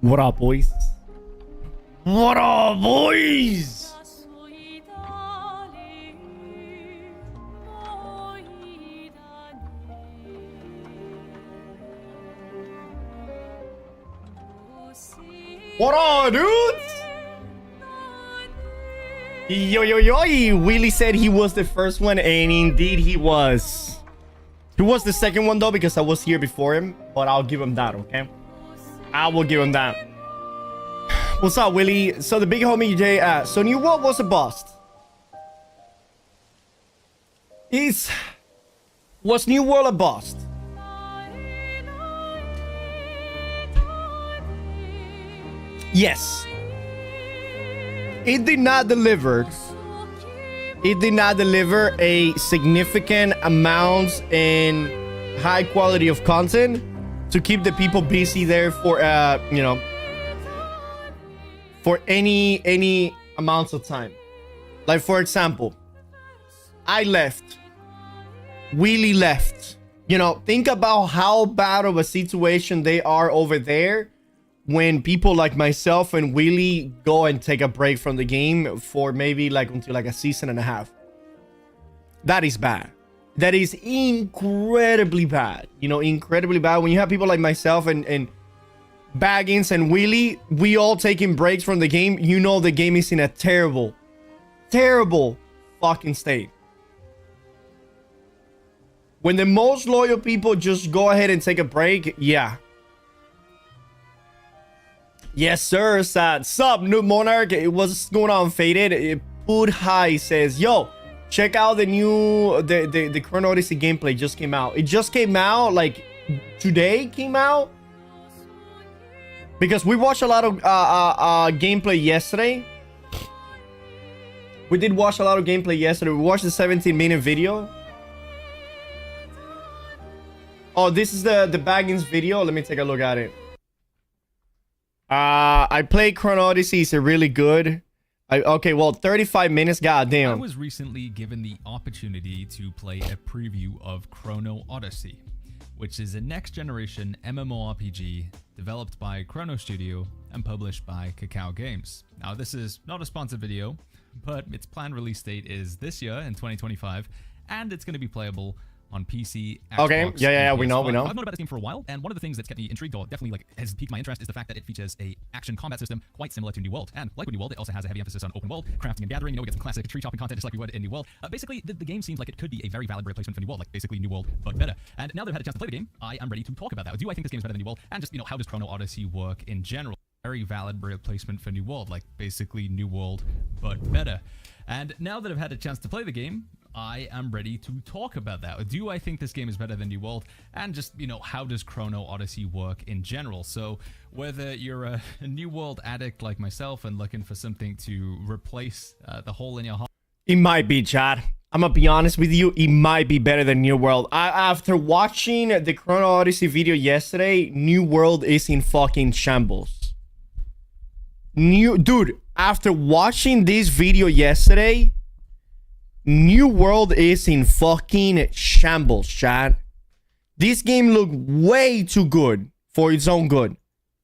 What up, boys? What up, boys? What up, dudes? Yo. Willie said he was the first one, and indeed he was. He was the second one, though, because I was here before him. But I'll give him that, okay? I will give him that. What's up, Willie? So the big homie Jay asked, so New World was a bust. Was New World a bust? Yes. It did not deliver. It did not deliver a significant amount in high quality of content to keep the people busy there for you know, for any amounts of time. Like, for example, I left, Willie left. You know, think about how bad of a situation they are over there when people like myself and Willie go and take a break from the game for maybe like until like a season and a half. That is bad. That is incredibly bad. You know, incredibly bad. When you have people like myself and Baggins and Willie, we all taking breaks from the game. You know the game is in a terrible fucking state. When the most loyal people just go ahead and take a break, yeah. Yes, sir. Sup, Noob Monarch? What's going on, Faded? Put High says, yo, check out the new the Chrono Odyssey gameplay just came out. It just came out like today came out. Because we watched a lot of gameplay yesterday. We did watch a lot of gameplay yesterday. We watched the 17-minute video. Oh, this is the Baggins video. Let me take a look at it. I played Chrono Odyssey. It's really good. Okay, well, 35 minutes. Goddamn. I was recently given the opportunity to play a preview of Chrono Odyssey, which is a next-generation MMORPG developed by Chrono Studio and published by Kakao Games. Now, this is not a sponsored video, but its planned release date is this year in 2025, and it's going to be playable on PC, Xbox, okay, yeah, we know. I've known about this game for a while, and one of the things that's kept me intrigued, or definitely like has piqued my interest, is the fact that it features a action combat system quite similar to New World. And like with New World, it also has a heavy emphasis on open world, crafting and gathering. You know, we get some classic tree chopping content just like we would in New World. Basically, the game seems like it could be a very valid replacement for New World, like basically New World, but better. And now that I've had a chance to play the game, I am ready to talk about that. Do I think this game is better than New World? And just, you know, how does Chrono Odyssey work in general? Very valid replacement for New World, like basically New World, but better. And now that I've had a chance to play the game, I am ready to talk about that. Do I think this game is better than New World? And just, you know, how does Chrono Odyssey work in general? So whether you're a New World addict like myself and looking for something to replace the hole in your heart. It might be, Chad. I'm gonna be honest with you. It might be better than New World. After watching the Chrono Odyssey video yesterday, New World is in fucking shambles. Dude, after watching this video yesterday, New World is in fucking shambles, Chad. This game looked way too good for its own good.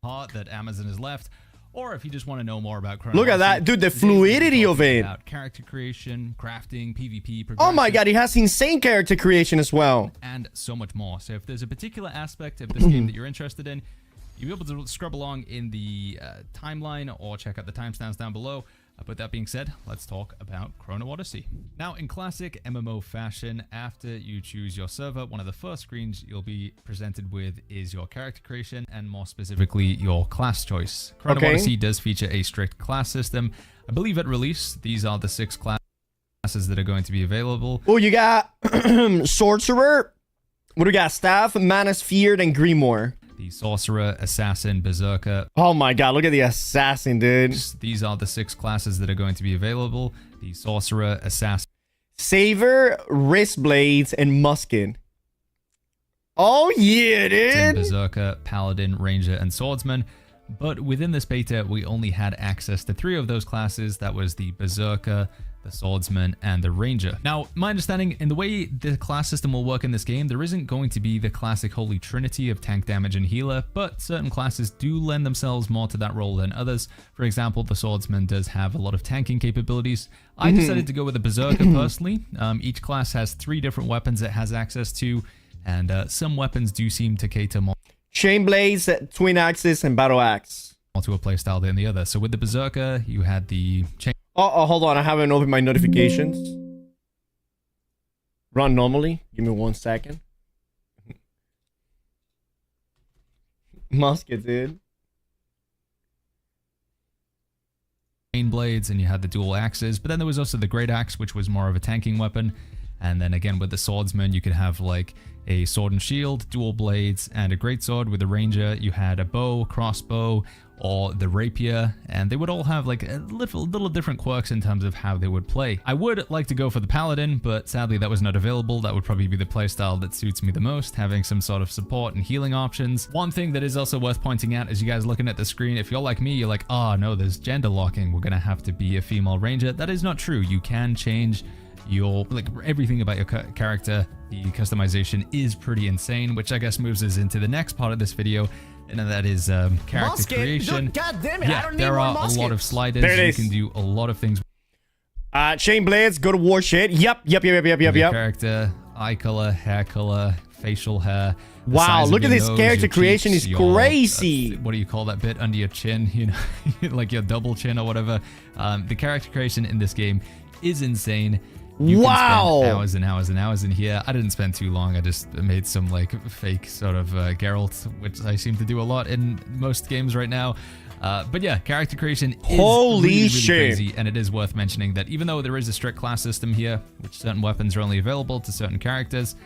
That Amazon has left, or if you just want to know more about Chrono Look at that, dude, the fluidity of it. About character creation, crafting, PvP, oh my god, it has insane character creation as well. And so much more. So if there's a particular aspect of this game that you're interested in, you'll be able to scrub along in the timeline or check out the timestamps down below. But that being said, let's talk about Chrono Odyssey. Now, in classic MMO fashion, after you choose your server, one of the first screens you'll be presented with is your character creation, and more specifically, your class choice. Chrono Odyssey does feature a strict class system. I believe at release, these are the 6 classes that are going to be available. Oh, you got Sorcerer. What do we got? Staff, Manosphere, and Grimoire. The Sorcerer, Assassin, Berserker. Oh my god, look at the Assassin, dude. These are the 6 classes that are going to be available. The Sorcerer, Assassin. Saver, Wrist Blades, and Musket. Oh yeah, dude. Berserker, Paladin, Ranger, and Swordsman. But within this beta, we only had access to 3 of those classes. That was the Berserker, the swordsman, and the ranger. Now, my understanding, in the way the class system will work in this game, there isn't going to be the classic holy trinity of tank, damage, and healer, but certain classes do lend themselves more to that role than others. For example, the swordsman does have a lot of tanking capabilities. I decided to go with the berserker personally. Each class has 3 different weapons it has access to, and some weapons do seem to cater more chain blades, twin axes, and battle axe to a playstyle than the other. So with the berserker, you had the chain. Oh, hold on. I haven't opened my notifications. Run normally. Give me 1 second. Musket, dude. Chain blades, and you had the dual axes, but then there was also the great axe, which was more of a tanking weapon. And then again with the swordsman, you could have like a sword and shield, dual blades, and a greatsword. With the ranger, you had a bow, crossbow, or the rapier, and they would all have like a little different quirks in terms of how they would play. I would like to go for the paladin, but sadly that was not available. That would probably be the playstyle that suits me the most, having some sort of support and healing options. One thing that is also worth pointing out is you guys looking at the screen, if you're like me, you're like, oh no, there's gender locking, we're gonna have to be a female ranger. That is not true. You can change your, like, everything about your character. The customization is pretty insane, which I guess moves us into the next part of this video, and that is character creation. God damn it, I Yeah, don't need there more are muskets. a lot of sliders. There it You is. can do a lot of things Chain blades, go to war shit. Yep. with your character. Eye color, hair color, facial hair. the Wow, size of look at your this nose, character your creation cheeks, is your, crazy. what do you call that bit under your chin? You know, like your double chin or whatever. The character creation in this game is insane. You Wow. can spend hours and hours and hours in here. I didn't spend too long. I just made some like fake sort of Geralt, which I seem to do a lot in most games right now. But yeah, character creation is Holy really shit. crazy, and it is worth mentioning that even though there is a strict class system here, which certain weapons are only available to certain characters,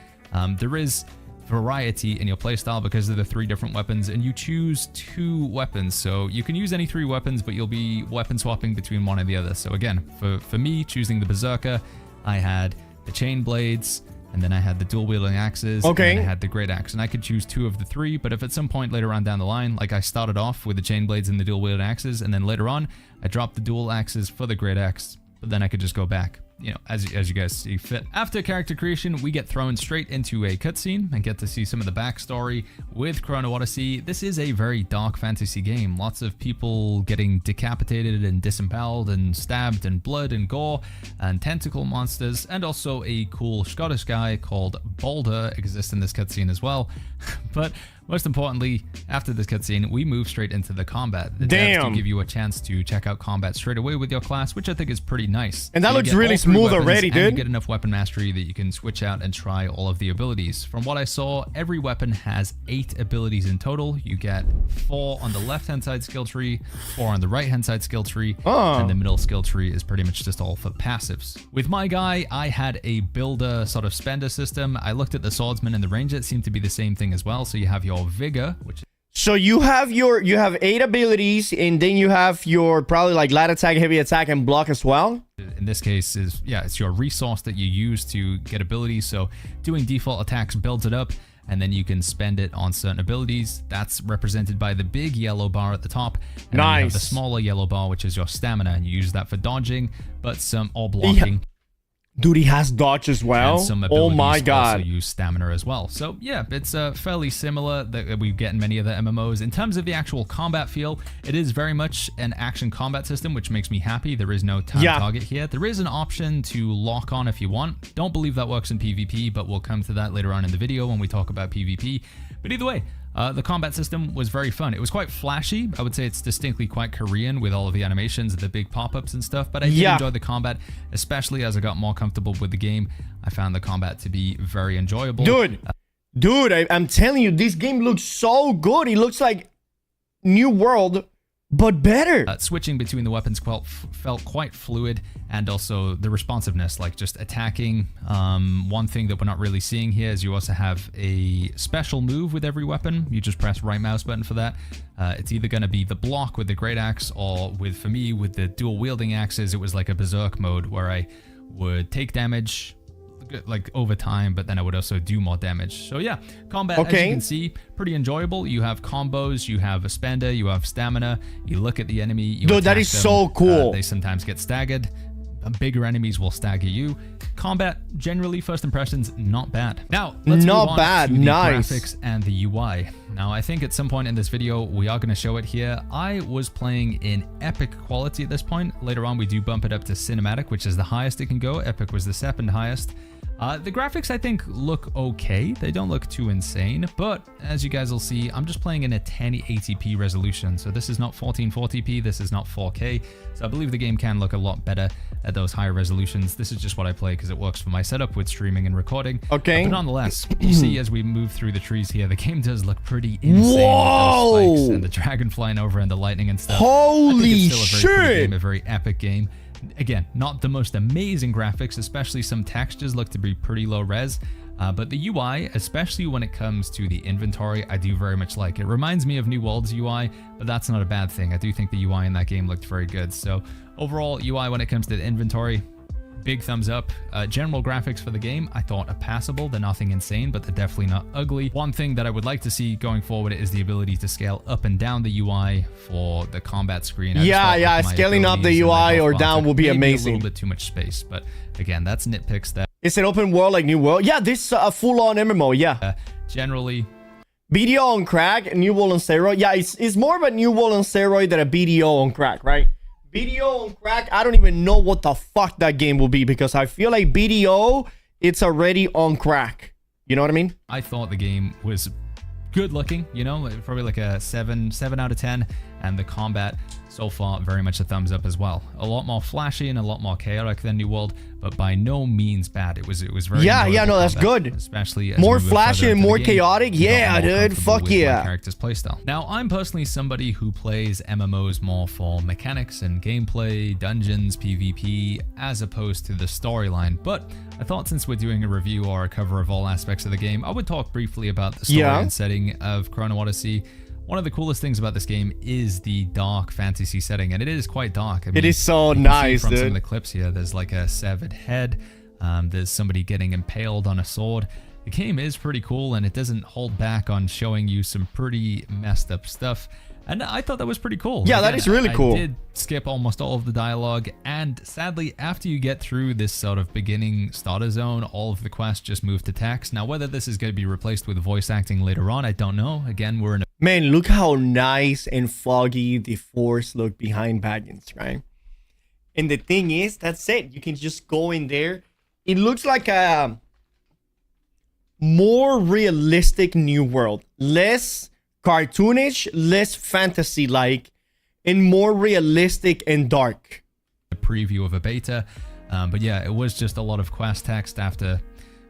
there is variety in your playstyle because of the 3 different weapons, and you choose 2 weapons. So you can use any 3 weapons, but you'll be weapon swapping between one and the other. So again, for me, choosing the berserker, I had the chain blades, and then I had the dual wielding axes, Okay. and then I had the great axe, and I could choose 2 of the 3. But if at some point later on down the line, like I started off with the chain blades and the dual wielding axes, and then later on I dropped the dual axes for the great axe, but then I could just go back, you know, as you guys see fit. After character creation, we get thrown straight into a cutscene and get to see some of the backstory with Chrono Odyssey. This is a very dark fantasy game. Lots of people getting decapitated and disemboweled and stabbed, and blood and gore and tentacle monsters, and also a cool Scottish guy called Balder exists in this cutscene as well. But most importantly, after this cutscene, we move straight into the combat. The devs Damn. do give you a chance to check out combat straight away with your class, which I think is pretty nice. And that So you looks get really all 3 smooth weapons, already, and dude. you get enough weapon mastery that you can switch out and try all of the abilities. From what I saw, every weapon has 8 abilities in total. You get 4 on the left-hand side skill tree, 4 on the right-hand side skill tree, and the middle skill tree is pretty much just all for passives. With my guy, I had a builder sort of spender system. I looked at the swordsman and the ranger. It seemed to be the same thing as well. So you have your vigor, which So you have 8 abilities, and then you have your probably like light attack, heavy attack, and block as well. in this case is, yeah, it's your resource that you use to get abilities. So doing default attacks builds it up, and then you can spend it on certain abilities. That's represented by the big yellow bar at the top. And then you have the Nice. smaller yellow bar, which is your stamina, and you use that for dodging, but some or blocking. Dude, he has dodge as well. And some Oh abilities my god. also use stamina as well. So yeah, it's fairly similar that we get in many of the MMOs. In terms of the actual combat feel, it is very much an action combat system, which makes me happy. There is no time target here. There is an option to lock on if you want. Don't believe that works in PvP, but we'll come to that later on in the video when we talk about PvP. But either way, the combat system was very fun. It was quite flashy. I would say it's distinctly quite Korean with all of the animations, the big pop-ups and stuff, but I did enjoy the combat, especially as I got more comfortable with the game. I found the combat to be very enjoyable. Dude, I'm telling you, this game looks so good. It looks like New World, but better. Switching between the weapons felt quite fluid, and also the responsiveness, like just attacking. One thing that we're not really seeing here is you also have a special move with every weapon. You just press right mouse button for that. It's either going to be the block with the great axe, or for me, with the dual wielding axes, it was like a berserk mode where I would take damage like over time, but then I would also do more damage. So yeah, combat, as you can see, pretty enjoyable. You have combos, you have a spender, you have stamina, you look at the enemy, you Dude, that is attack them. so cool. They sometimes get staggered, bigger enemies will stagger you. Combat, generally, first impressions, not bad. Now, let's move on to the graphics and the UI. Now, I think at some point in this video, we are going to show it here. I was playing in epic quality at this point. Later on, we do bump it up to cinematic, which is the highest it can go. Epic was the second highest. The graphics, I think, look okay. They don't look too insane, but as you guys will see, I'm just playing in a 1080p resolution. So this is not 1440p, this is not 4K. So I believe the game can look a lot better at those higher resolutions. This is just what I play because it works for my setup with streaming and recording. Okay. But nonetheless, you see as we move through the trees here, the game does look pretty insane. Whoa! With those spikes and the dragon flying over and the lightning and stuff. Holy I think it's still a very pretty game, shit! a very epic game. Again, not the most amazing graphics, especially some textures look to be pretty low res, but the UI, especially when it comes to the inventory, I do very much like. It reminds me of New World's UI, but that's not a bad thing. I do think the UI in that game looked very good. So overall, UI when it comes to the inventory, big thumbs up. General graphics for the game, I thought are passable. They're nothing insane, but they're definitely not ugly. One thing that I would like to see going forward is the ability to scale up and down the UI for the combat screen. Yeah, scaling up the UI or down will be amazing. A little bit too much space, but again, that's nitpicks that. Is it open world like New World? Yeah, this a full-on MMO, yeah. Generally. BDO on crack, New World on steroid. Yeah, it's more of a New World on steroid than a BDO on crack, right? BDO on crack, I don't even know what the fuck that game will be because I feel like BDO, it's already on crack. You know what I mean? I thought the game was good looking, you know, probably like a 7 out of 10, and the combat so far very much a thumbs up as well. A lot more flashy and a lot more chaotic than New World, but by no means bad. It was very no, that's combat, good. Especially as more flashy and more chaotic. Yeah, dude, fuck yeah. Character's playstyle. Now, I'm personally somebody who plays MMOs more for mechanics and gameplay, dungeons, PvP, as opposed to the storyline. But I thought since we're doing a review or a cover of all aspects of the game, I would talk briefly about the story and setting of Chrono Odyssey. One of the coolest things about this game is the dark fantasy setting, and it is quite dark. I mean, it is so nice, from dude. Some of the clips here, there's like a severed head. There's somebody getting impaled on a sword. The game is pretty cool, and it doesn't hold back on showing you some pretty messed up stuff. And I thought that was pretty cool. Yeah, that is really cool. I did skip almost all of the dialogue, and sadly, after you get through this sort of beginning starter zone, all of the quests just move to text. Now, whether this is going to be replaced with voice acting later on, I don't know. Again, we're in a... Man, look how nice and foggy the forest look behind Baggins, right? And the thing is, that's it. You can just go in there. It looks like a more realistic New World. Less cartoonish, less fantasy-like, and more realistic and dark. A preview of a beta, but yeah, it was just a lot of quest text after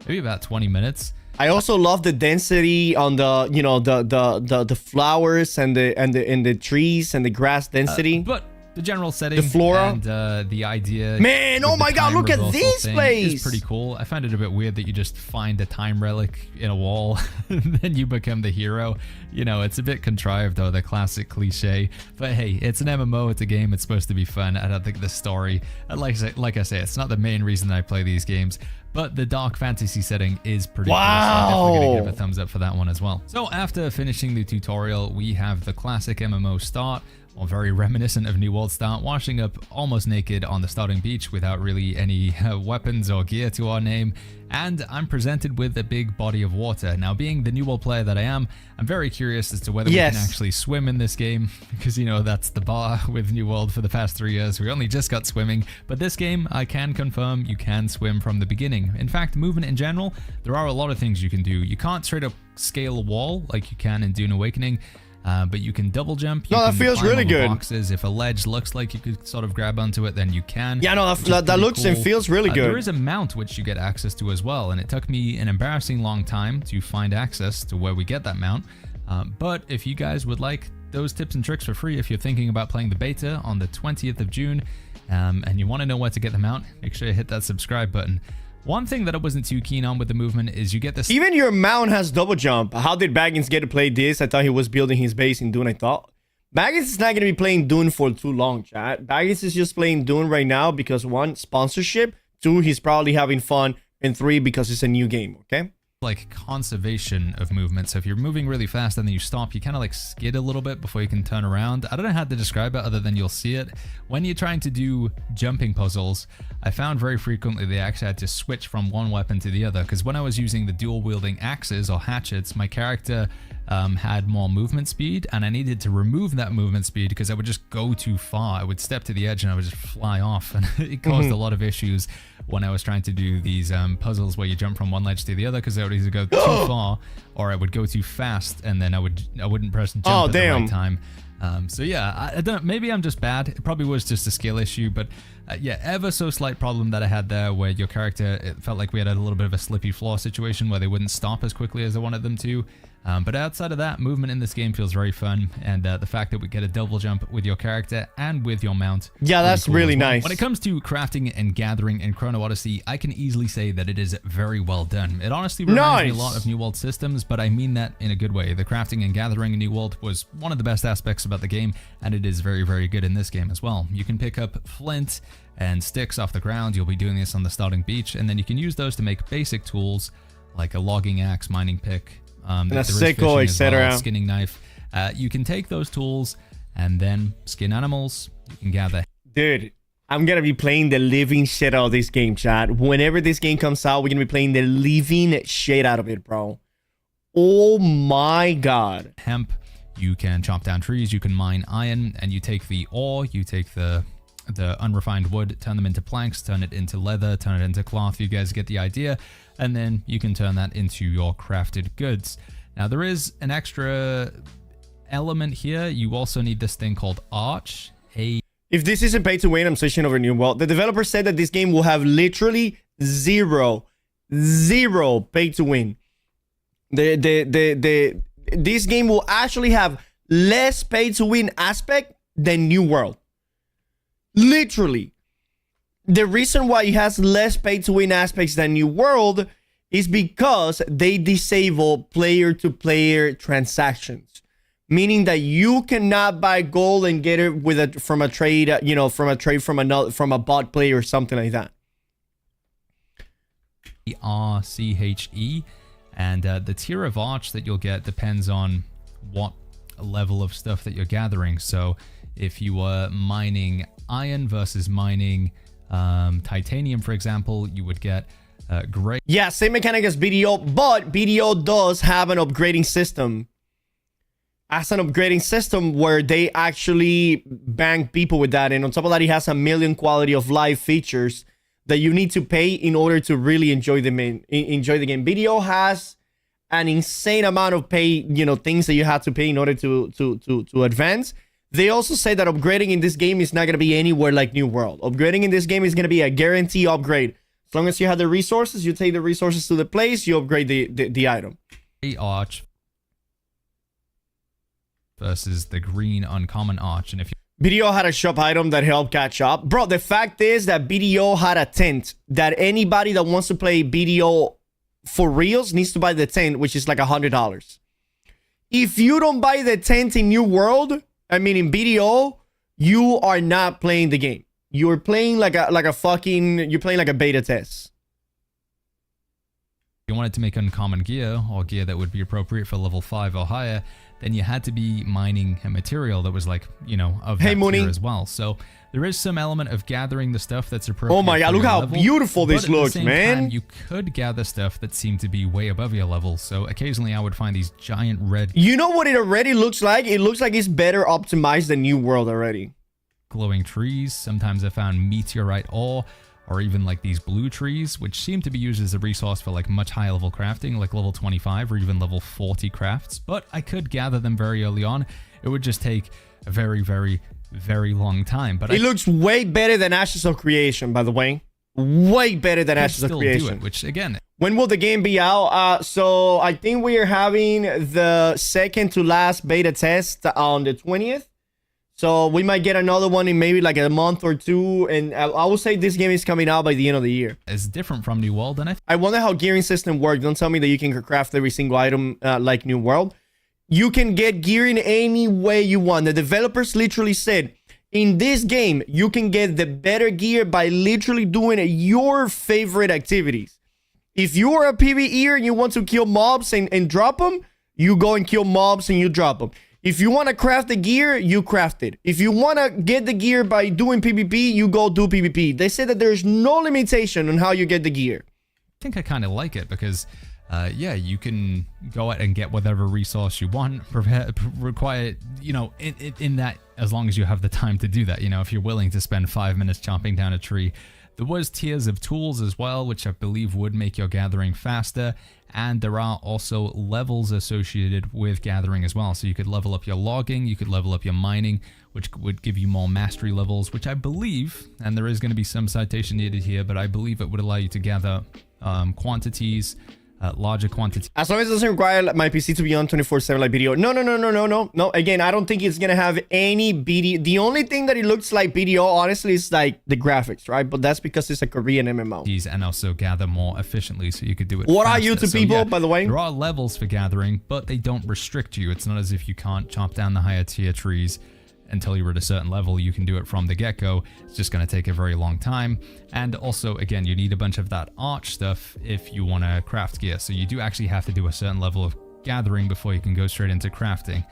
maybe about 20 minutes. I also love the density on the, you know, the flowers and the trees and the grass density. But the general setting, the flora, and the idea. Man, oh my god, look at this place! It's pretty cool. I find it a bit weird that you just find a time relic in a wall and then you become the hero. You know, it's a bit contrived, though, the classic cliche. But hey, it's an MMO, it's a game, it's supposed to be fun. I don't think the story, like I say, it's not the main reason I play these games. But the dark fantasy setting is pretty cool, so I'm definitely going to give a thumbs up for that one as well. So after finishing the tutorial, we have the classic MMO start, or very reminiscent of New World start, washing up almost naked on the starting beach without really any weapons or gear to our name, and I'm presented with a big body of water. Now, being the New World player that I am, I'm very curious as to whether we can actually swim in this game, because, you know, that's the bar with New World for the past 3 years. We only just got swimming, but this game, I can confirm you can swim from the beginning. In fact, movement in general, there are a lot of things you can do. You can't straight up scale a wall like you can in Dune Awakening, but you can double jump. You that feels really good. Boxes. If a ledge looks like you could sort of grab onto it, then you can. Yeah, no, that looks and feels really good. There is a mount which you get access to as well, and it took me an embarrassing long time to find access to where we get that mount. But if you guys would like those tips and tricks for free, if you're thinking about playing the beta on the 20th of June, and you want to know where to get the mount, make sure you hit that subscribe button. One thing that I wasn't too keen on with the movement is you get this... Even your mount has double jump. How did Baggins get to play this? I thought he was building his base in Dune, I thought. Baggins is not going to be playing Dune for too long, chat. Baggins is just playing Dune right now because 1, sponsorship. 2, he's probably having fun. And 3, because it's a new game, okay? like conservation of movement. So if you're moving really fast and then you stop, you kind of like skid a little bit before you can turn around. I don't know how to describe it other than you'll see it. When you're trying to do jumping puzzles, I found very frequently they actually had to switch from one weapon to the other, because when I was using the dual wielding axes or hatchets, my character had more movement speed, and I needed to remove that movement speed because I would just go too far. I would step to the edge and I would just fly off, and it caused a lot of issues when I was trying to do these puzzles where you jump from one ledge to the other, because I would either go too far or I would go too fast, and then I wouldn't press jump at the right time. So yeah, I don't. Maybe I'm just bad. It probably was just a skill issue, but yeah, ever so slight problem that I had there, where your character, it felt like we had a little bit of a slippy floor situation where they wouldn't stop as quickly as I wanted them to. But outside of that, movement in this game feels very fun, and the fact that we get a double jump with your character and with your mount. Yeah, that's cool really as well. nice. When it comes to crafting and gathering in Chrono Odyssey, I can easily say that it is very well done. It honestly reminds me a lot of New World systems, but I mean that in a good way. The crafting and gathering in New World was one of the best aspects about the game, and it is very, very good in this game as well. You can pick up flint and sticks off the ground. You'll be doing this on the starting beach, and then you can use those to make basic tools like a logging axe, mining pick, and a sickle, etc. Skinning knife. You can take those tools and then skin animals. You can gather. Dude, I'm gonna be playing the living shit out of this game, chat. Whenever this game comes out, we're gonna be playing the living shit out of it, bro. Oh my god. Hemp. You can chop down trees. You can mine iron, and you take the ore. You take the unrefined wood, turn them into planks, turn it into leather, turn it into cloth. You guys get the idea. And then you can turn that into your crafted goods. Now, there is an extra element here. You also need this thing called Arch. If this isn't pay to win, I'm switching over New World. The developer said that this game will have literally zero pay to win. This game will actually have less pay to win aspect than New World. Literally. The reason why it has less pay to win aspects than New World is because they disable player to player transactions, meaning that you cannot buy gold and get it from a trade, from a bot player or something like that. RCHE, and the tier of Arch that you'll get depends on what level of stuff that you're gathering. So if you were mining iron versus mining titanium, for example, you would get gray. Yeah, same mechanic as BDO, but BDO does have an upgrading system. As an upgrading system where they actually bank people with that, and on top of that, it has a million quality of life features that you need to pay in order to really enjoy the game. BDO has an insane amount of pay, things that you have to pay in order to advance. They also say that upgrading in this game is not going to be anywhere like New World. Upgrading in this game is going to be a guarantee upgrade. As long as you have the resources, you take the resources to the place, you upgrade the item. Arch versus the green uncommon Arch. And if BDO had a shop item that helped catch up. Bro, the fact is that BDO had a tent that anybody that wants to play BDO for reals needs to buy the tent, which is like $100. If you don't buy the tent in New World, I mean in BDO, you are not playing the game. You're playing like a beta test. If you wanted to make uncommon gear, or gear that would be appropriate for level 5 or higher, then you had to be mining a material that was like, of that tier as well. So there is some element of gathering the stuff that's appropriate. Oh my god, look how beautiful this looks, man. You could gather stuff that seemed to be way above your level. So occasionally I would find these giant red... You know what it already looks like? It looks like it's better optimized than New World already. Glowing trees. Sometimes I found meteorite ore, or even like these blue trees, which seem to be used as a resource for like much higher level crafting, like level 25 or even level 40 crafts. But I could gather them very early on. It would just take a very, very, very long time. But it looks way better than Ashes of Creation, by the way. Way better than Ashes of Creation. Which again, when will the game be out? So I think we are having the second to last beta test on the 20th. So we might get another one in maybe like a month or two. And I will say this game is coming out by the end of the year. It's different from New World. And I wonder how gearing system works. Don't tell me that you can craft every single item like New World. You can get gearing any way you want. The developers literally said, in this game, you can get the better gear by literally doing your favorite activities. If you are a PvEer and you want to kill mobs and drop them, you go and kill mobs and you drop them. If you want to craft the gear, you craft it. If you want to get the gear by doing PvP, you go do PvP. They say that there's no limitation on how you get the gear. I think I kind of like it because, yeah, you can go out and get whatever resource you want, require, you know, in that, as long as you have the time to do that. You know, if you're willing to spend 5 minutes chopping down a tree. There was tiers of tools as well, which I believe would make your gathering faster. And there are also levels associated with gathering as well. So you could level up your logging, you could level up your mining, which would give you more mastery levels, which I believe, and there is going to be some citation needed here, but I believe it would allow you to gather quantities, larger quantities. As long as it doesn't require my PC to be on 24/7 like video. No. Again, I don't think it's gonna have any BD. The only thing that it looks like BDO, honestly, is like the graphics, right? But that's because it's a Korean MMO. And also gather more efficiently, so you could do it What faster. are you to people, yeah, by the way? There are levels for gathering, but they don't restrict you. It's not as if you can't chop down the higher tier trees until you're at a certain level. You can do it from the get-go. It's just going to take a very long time. And also, again, you need a bunch of that arch stuff if you want to craft gear. So you do actually have to do a certain level of gathering before you can go straight into crafting.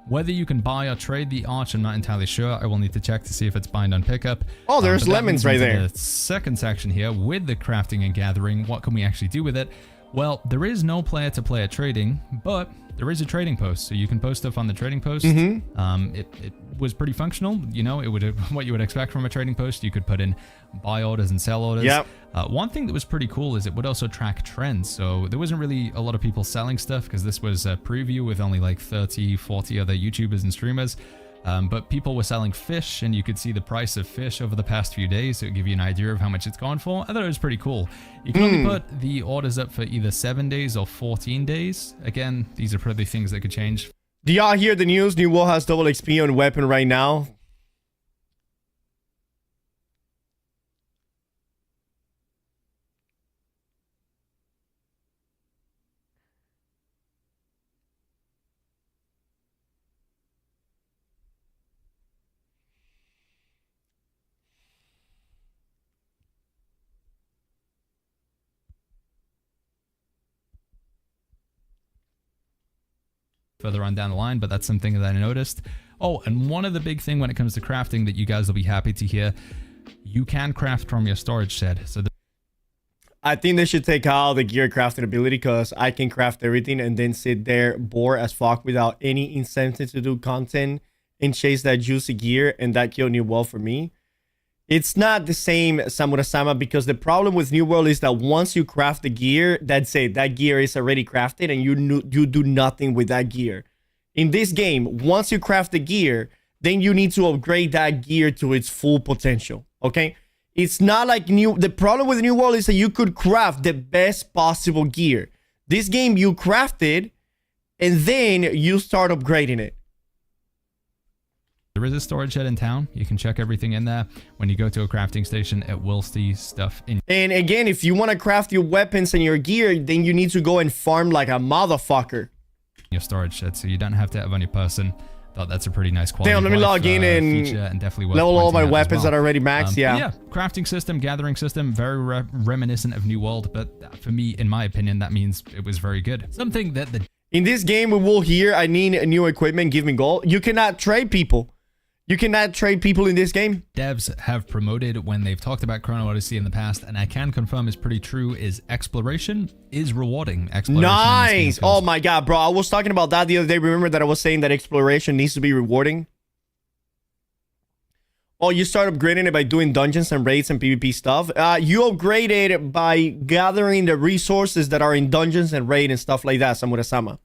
Whether you can buy or trade the arch, I'm not entirely sure. I will need to check to see if it's bind on pickup. Oh, there's lemons right there. The second section here with the crafting and gathering, what can we actually do with it? Well, there is no player-to-player trading, but there is a trading post, so you can post stuff on the trading post. It was pretty functional, you know, it would what you would expect from a trading post. You could put in buy orders and sell orders. Yep. One thing that was pretty cool is it would also track trends, so there wasn't really a lot of people selling stuff because this was a preview with only like 30, 40 other YouTubers and streamers. But people were selling fish, and you could see the price of fish over the past few days, so it would give you an idea of how much it's gone for. I thought it was pretty cool. You can only put the orders up for either 7 days or 14 days. Again, these are probably things that could change. Do y'all hear the news? New World has double XP on weapon right now. Further on down the line, but that's something that I noticed. Oh, and one of the big thing when it comes to crafting that you guys will be happy to hear, you can craft from your storage shed. So I think they should take out the gear crafting ability, because I can craft everything and then sit there bored as fuck without any incentive to do content and chase that juicy gear, and that killed New World for me. It's not the same, Samura-sama, because the problem with New World is that once you craft the gear, that's it. That gear is already crafted and you do nothing with that gear. In this game, once you craft the gear, then you need to upgrade that gear to its full potential, okay? It's not like the problem with New World is that you could craft the best possible gear. This game, you craft it and then you start upgrading it. There is a storage shed in town. You can check everything in there. When you go to a crafting station, it will see stuff in. And again, if you want to craft your weapons and your gear, then you need to go and farm like a motherfucker. Your storage shed, so you don't have to have on your person. Thought that's a pretty nice quality. Damn, let me log in and definitely level all my weapons that are already maxed. Yeah, crafting system, gathering system, very reminiscent of New World. But for me, in my opinion, that means it was very good. Something that in this game, we will hear, I need new equipment, give me gold. You cannot trade people. You cannot trade people in this game. Devs have promoted when they've talked about Chrono Odyssey in the past, and I can confirm is pretty true, is exploration is rewarding. Exploration nice. Oh my god, bro. I was talking about that the other day. Remember that I was saying that exploration needs to be rewarding? Oh, you start upgrading it by doing dungeons and raids and PvP stuff. You upgrade it by gathering the resources that are in dungeons and raid and stuff like that, Samura-sama.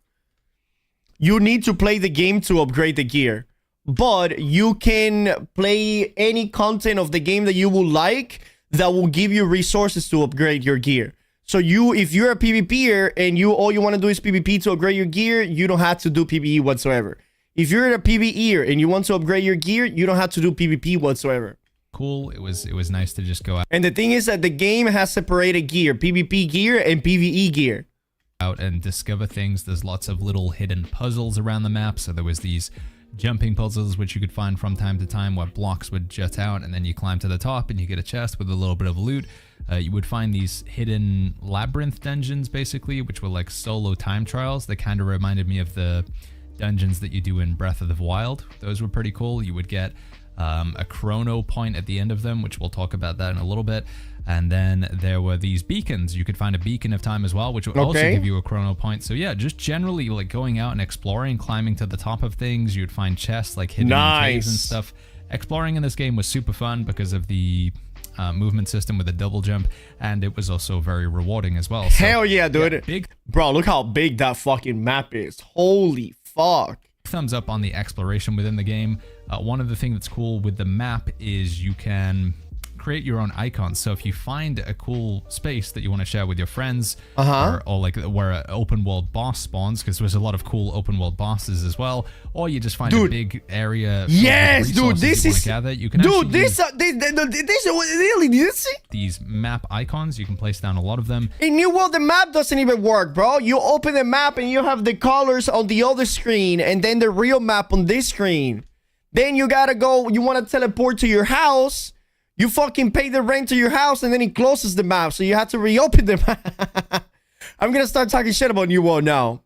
You need to play the game to upgrade the gear. But you can play any content of the game that you would like that will give you resources to upgrade your gear. So if you're a PvPer and all you want to do is PvP to upgrade your gear, you don't have to do PvE whatsoever. If you're a PvEer and you want to upgrade your gear, you don't have to do PvP whatsoever. Cool. It was nice to just go out. And the thing is that the game has separated gear, PvP gear and PvE gear. Out and discover things. There's lots of little hidden puzzles around the map. So there was these jumping puzzles which you could find from time to time where blocks would jut out and then you climb to the top and you get a chest with a little bit of loot. you would find these hidden labyrinth dungeons, basically, which were like solo time trials. They kind of reminded me of the dungeons that you do in Breath of the Wild. Those were pretty cool. You would get a chrono point at the end of them, which we'll talk about that in a little bit. And then there were these beacons. You could find a beacon of time as well, which would also give you a chrono point. So yeah, just generally like going out and exploring, climbing to the top of things. You'd find chests like hidden in caves and stuff. Exploring in this game was super fun because of the movement system with a double jump, and it was also very rewarding as well. So, hell yeah, dude. Yeah, big, bro, look how big that fucking map is. Holy fuck. Thumbs up on the exploration within the game. One of the things that's cool with the map is you can create your own icons. So if you find a cool space that you want to share with your friends, or like where an open world boss spawns, because there's a lot of cool open world bosses as well, or you just find a big area. Yes, dude, this is gather. You can this really these map icons. You can place down a lot of them. In New World, the map doesn't even work, bro. You open the map and you have the colors on the other screen, and then the real map on this screen. Then you gotta go. You want to teleport to your house. You fucking pay the rent to your house, and then it closes the map, so you have to reopen the map. I'm gonna start talking shit about New World now.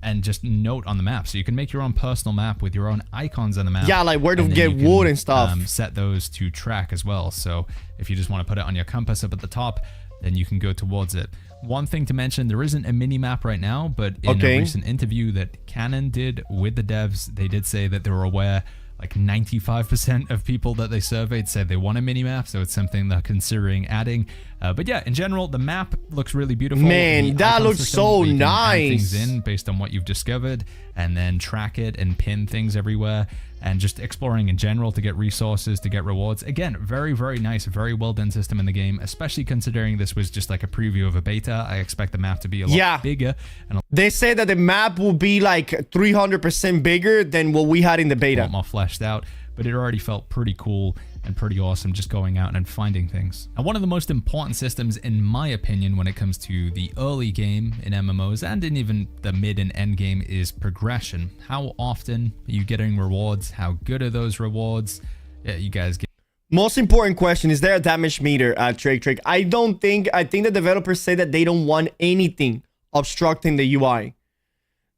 And just note on the map, so you can make your own personal map with your own icons on the map. Yeah, like where to get wood and stuff. Set those to track as well. So if you just want to put it on your compass up at the top, then you can go towards it. One thing to mention, there isn't a mini map right now, but in a recent interview that Canon did with the devs, they did say that they were aware. Like 95% of people that they surveyed said they want a mini-map, so it's something they're considering adding. But yeah, in general, the map looks really beautiful. Man, that looks so nice. Things in based on what you've discovered, and then track it and pin things everywhere, and just exploring in general to get resources, to get rewards. Again, very, very nice, very well done system in the game, especially considering this was just like a preview of a beta. I expect the map to be a lot bigger. And they said that the map will be like 300% bigger than what we had in the beta. A lot more fleshed out, but it already felt pretty cool and pretty awesome just going out and finding things. And one of the most important systems, in my opinion, when it comes to the early game in MMOs and in even the mid and end game is progression. How often are you getting rewards? How good are those rewards? Yeah, you guys get. Most important question, is there a damage meter at Trick? I think the developers say that they don't want anything obstructing the UI.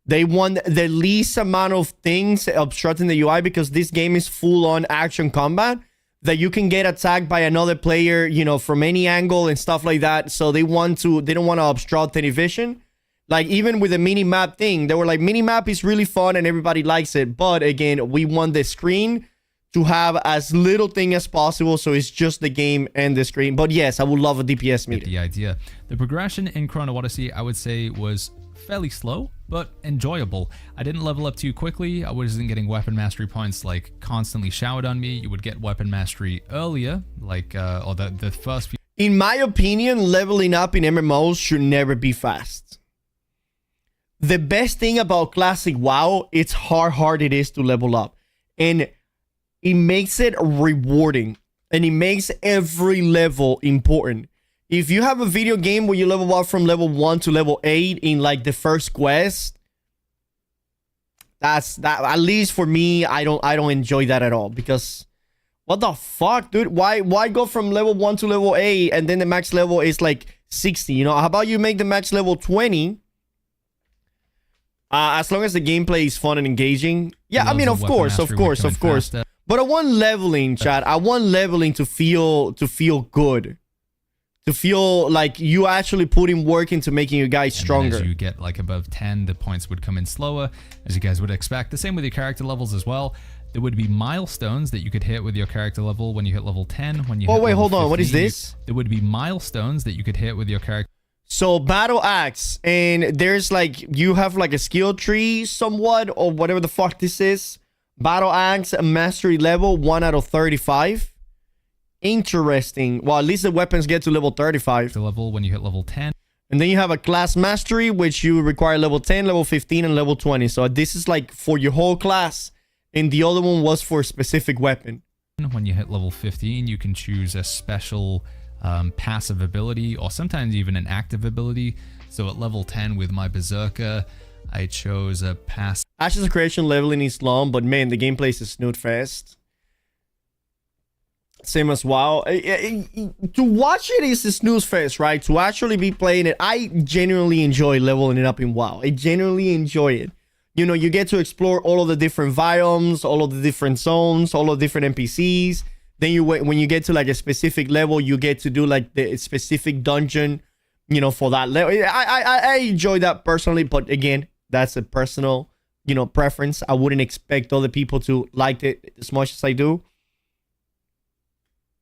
They want the least amount of things obstructing the UI because this game is full on action combat that you can get attacked by another player, you know, from any angle and stuff like that. So they don't want to obstruct any vision. Like even with the mini map thing, they were like, mini map is really fun and everybody likes it. But again, we want the screen to have as little thing as possible, so it's just the game and the screen. But yes, I would love a DPS meter. The idea. The progression in Chrono Odyssey, I would say, was fairly slow, but enjoyable. I didn't level up too quickly. I wasn't getting weapon mastery points like constantly showered on me. You would get weapon mastery earlier, like or the first few. In my opinion, leveling up in MMOs should never be fast. The best thing about classic WoW, it's how hard it is to level up, and it makes it rewarding, and it makes every level important. If you have a video game where you level up from level 1 to level 8 in like the first quest, that's that. At least for me, I don't enjoy that at all, because what the fuck, dude? Why go from level 1 to level 8 and then the max level is like 60? You know, how about you make the max level 20? As long as the gameplay is fun and engaging. Yeah, I mean, of course. But I want leveling, chat. I want leveling to feel good. To feel like you actually put in work into making your guys stronger. As you get like above 10, the points would come in slower, as you guys would expect. The same with your character levels as well. There would be milestones that you could hit with your character level when you hit level 10. When you hit level 15, what is this? There would be milestones that you could hit with your character. So battle axe, and there's like, you have like a skill tree somewhat, or whatever the fuck this is. Battle axe, mastery level 1 out of 35. Interesting. Well, at least the weapons get to level 35. The level when you hit level 10. And then you have a class mastery, which you require level 10, level 15, and level 20. So this is like for your whole class. And the other one was for a specific weapon. When you hit level 15, you can choose a special passive ability, or sometimes even an active ability. So at level 10 with my Berserker, I chose a passive. Ashes of Creation leveling is long, but man, the gameplay is snoot fast. Same as WoW. To watch it is a snooze fest, right? To actually be playing it, I genuinely enjoy leveling it up in WoW. I genuinely enjoy it. You know, you get to explore all of the different biomes, all of the different zones, all of the different NPCs. Then when you get to like a specific level, you get to do like the specific dungeon, you know, for that level. I enjoy that personally, but again, that's a personal, you know, preference. I wouldn't expect other people to like it as much as I do.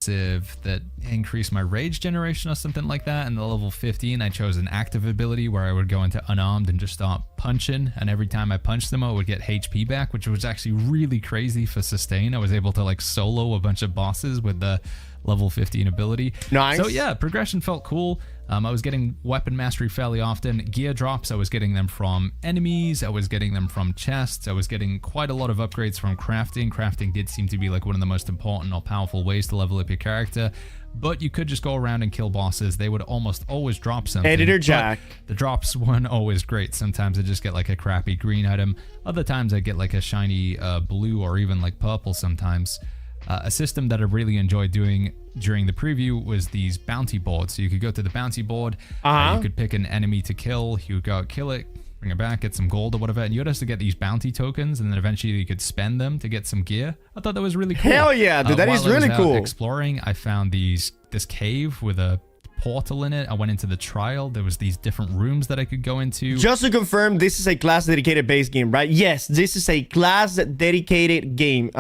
That increased my rage generation or something like that. And the level 15, I chose an active ability where I would go into unarmed and just start punching, and every time I punched them I would get HP back, which was actually really crazy for sustain. I was able to like solo a bunch of bosses with the level 15 ability. Nice. So yeah, progression felt cool. I was getting weapon mastery fairly often. Gear drops, I was getting them from enemies, I was getting them from chests, I was getting quite a lot of upgrades from crafting. Crafting did seem to be like one of the most important or powerful ways to level up your character, but you could just go around and kill bosses. They would almost always drop something. Editor Jack. The drops weren't always great. Sometimes I just get like a crappy green item. Other times I get like a shiny blue or even like purple sometimes. A system that I really enjoyed doing during the preview was these bounty boards. So you could go to the bounty board, you could pick an enemy to kill, you would go out, kill it, bring it back, get some gold or whatever, and you would have to get these bounty tokens, and then eventually you could spend them to get some gear. I thought that was really cool. Hell yeah, dude, that is really while I was out cool. exploring, I found this cave with a portal in it. I went into the trial. There was these different rooms that I could go into. Just to confirm, this is a class dedicated base game, right? Yes, this is a class dedicated game.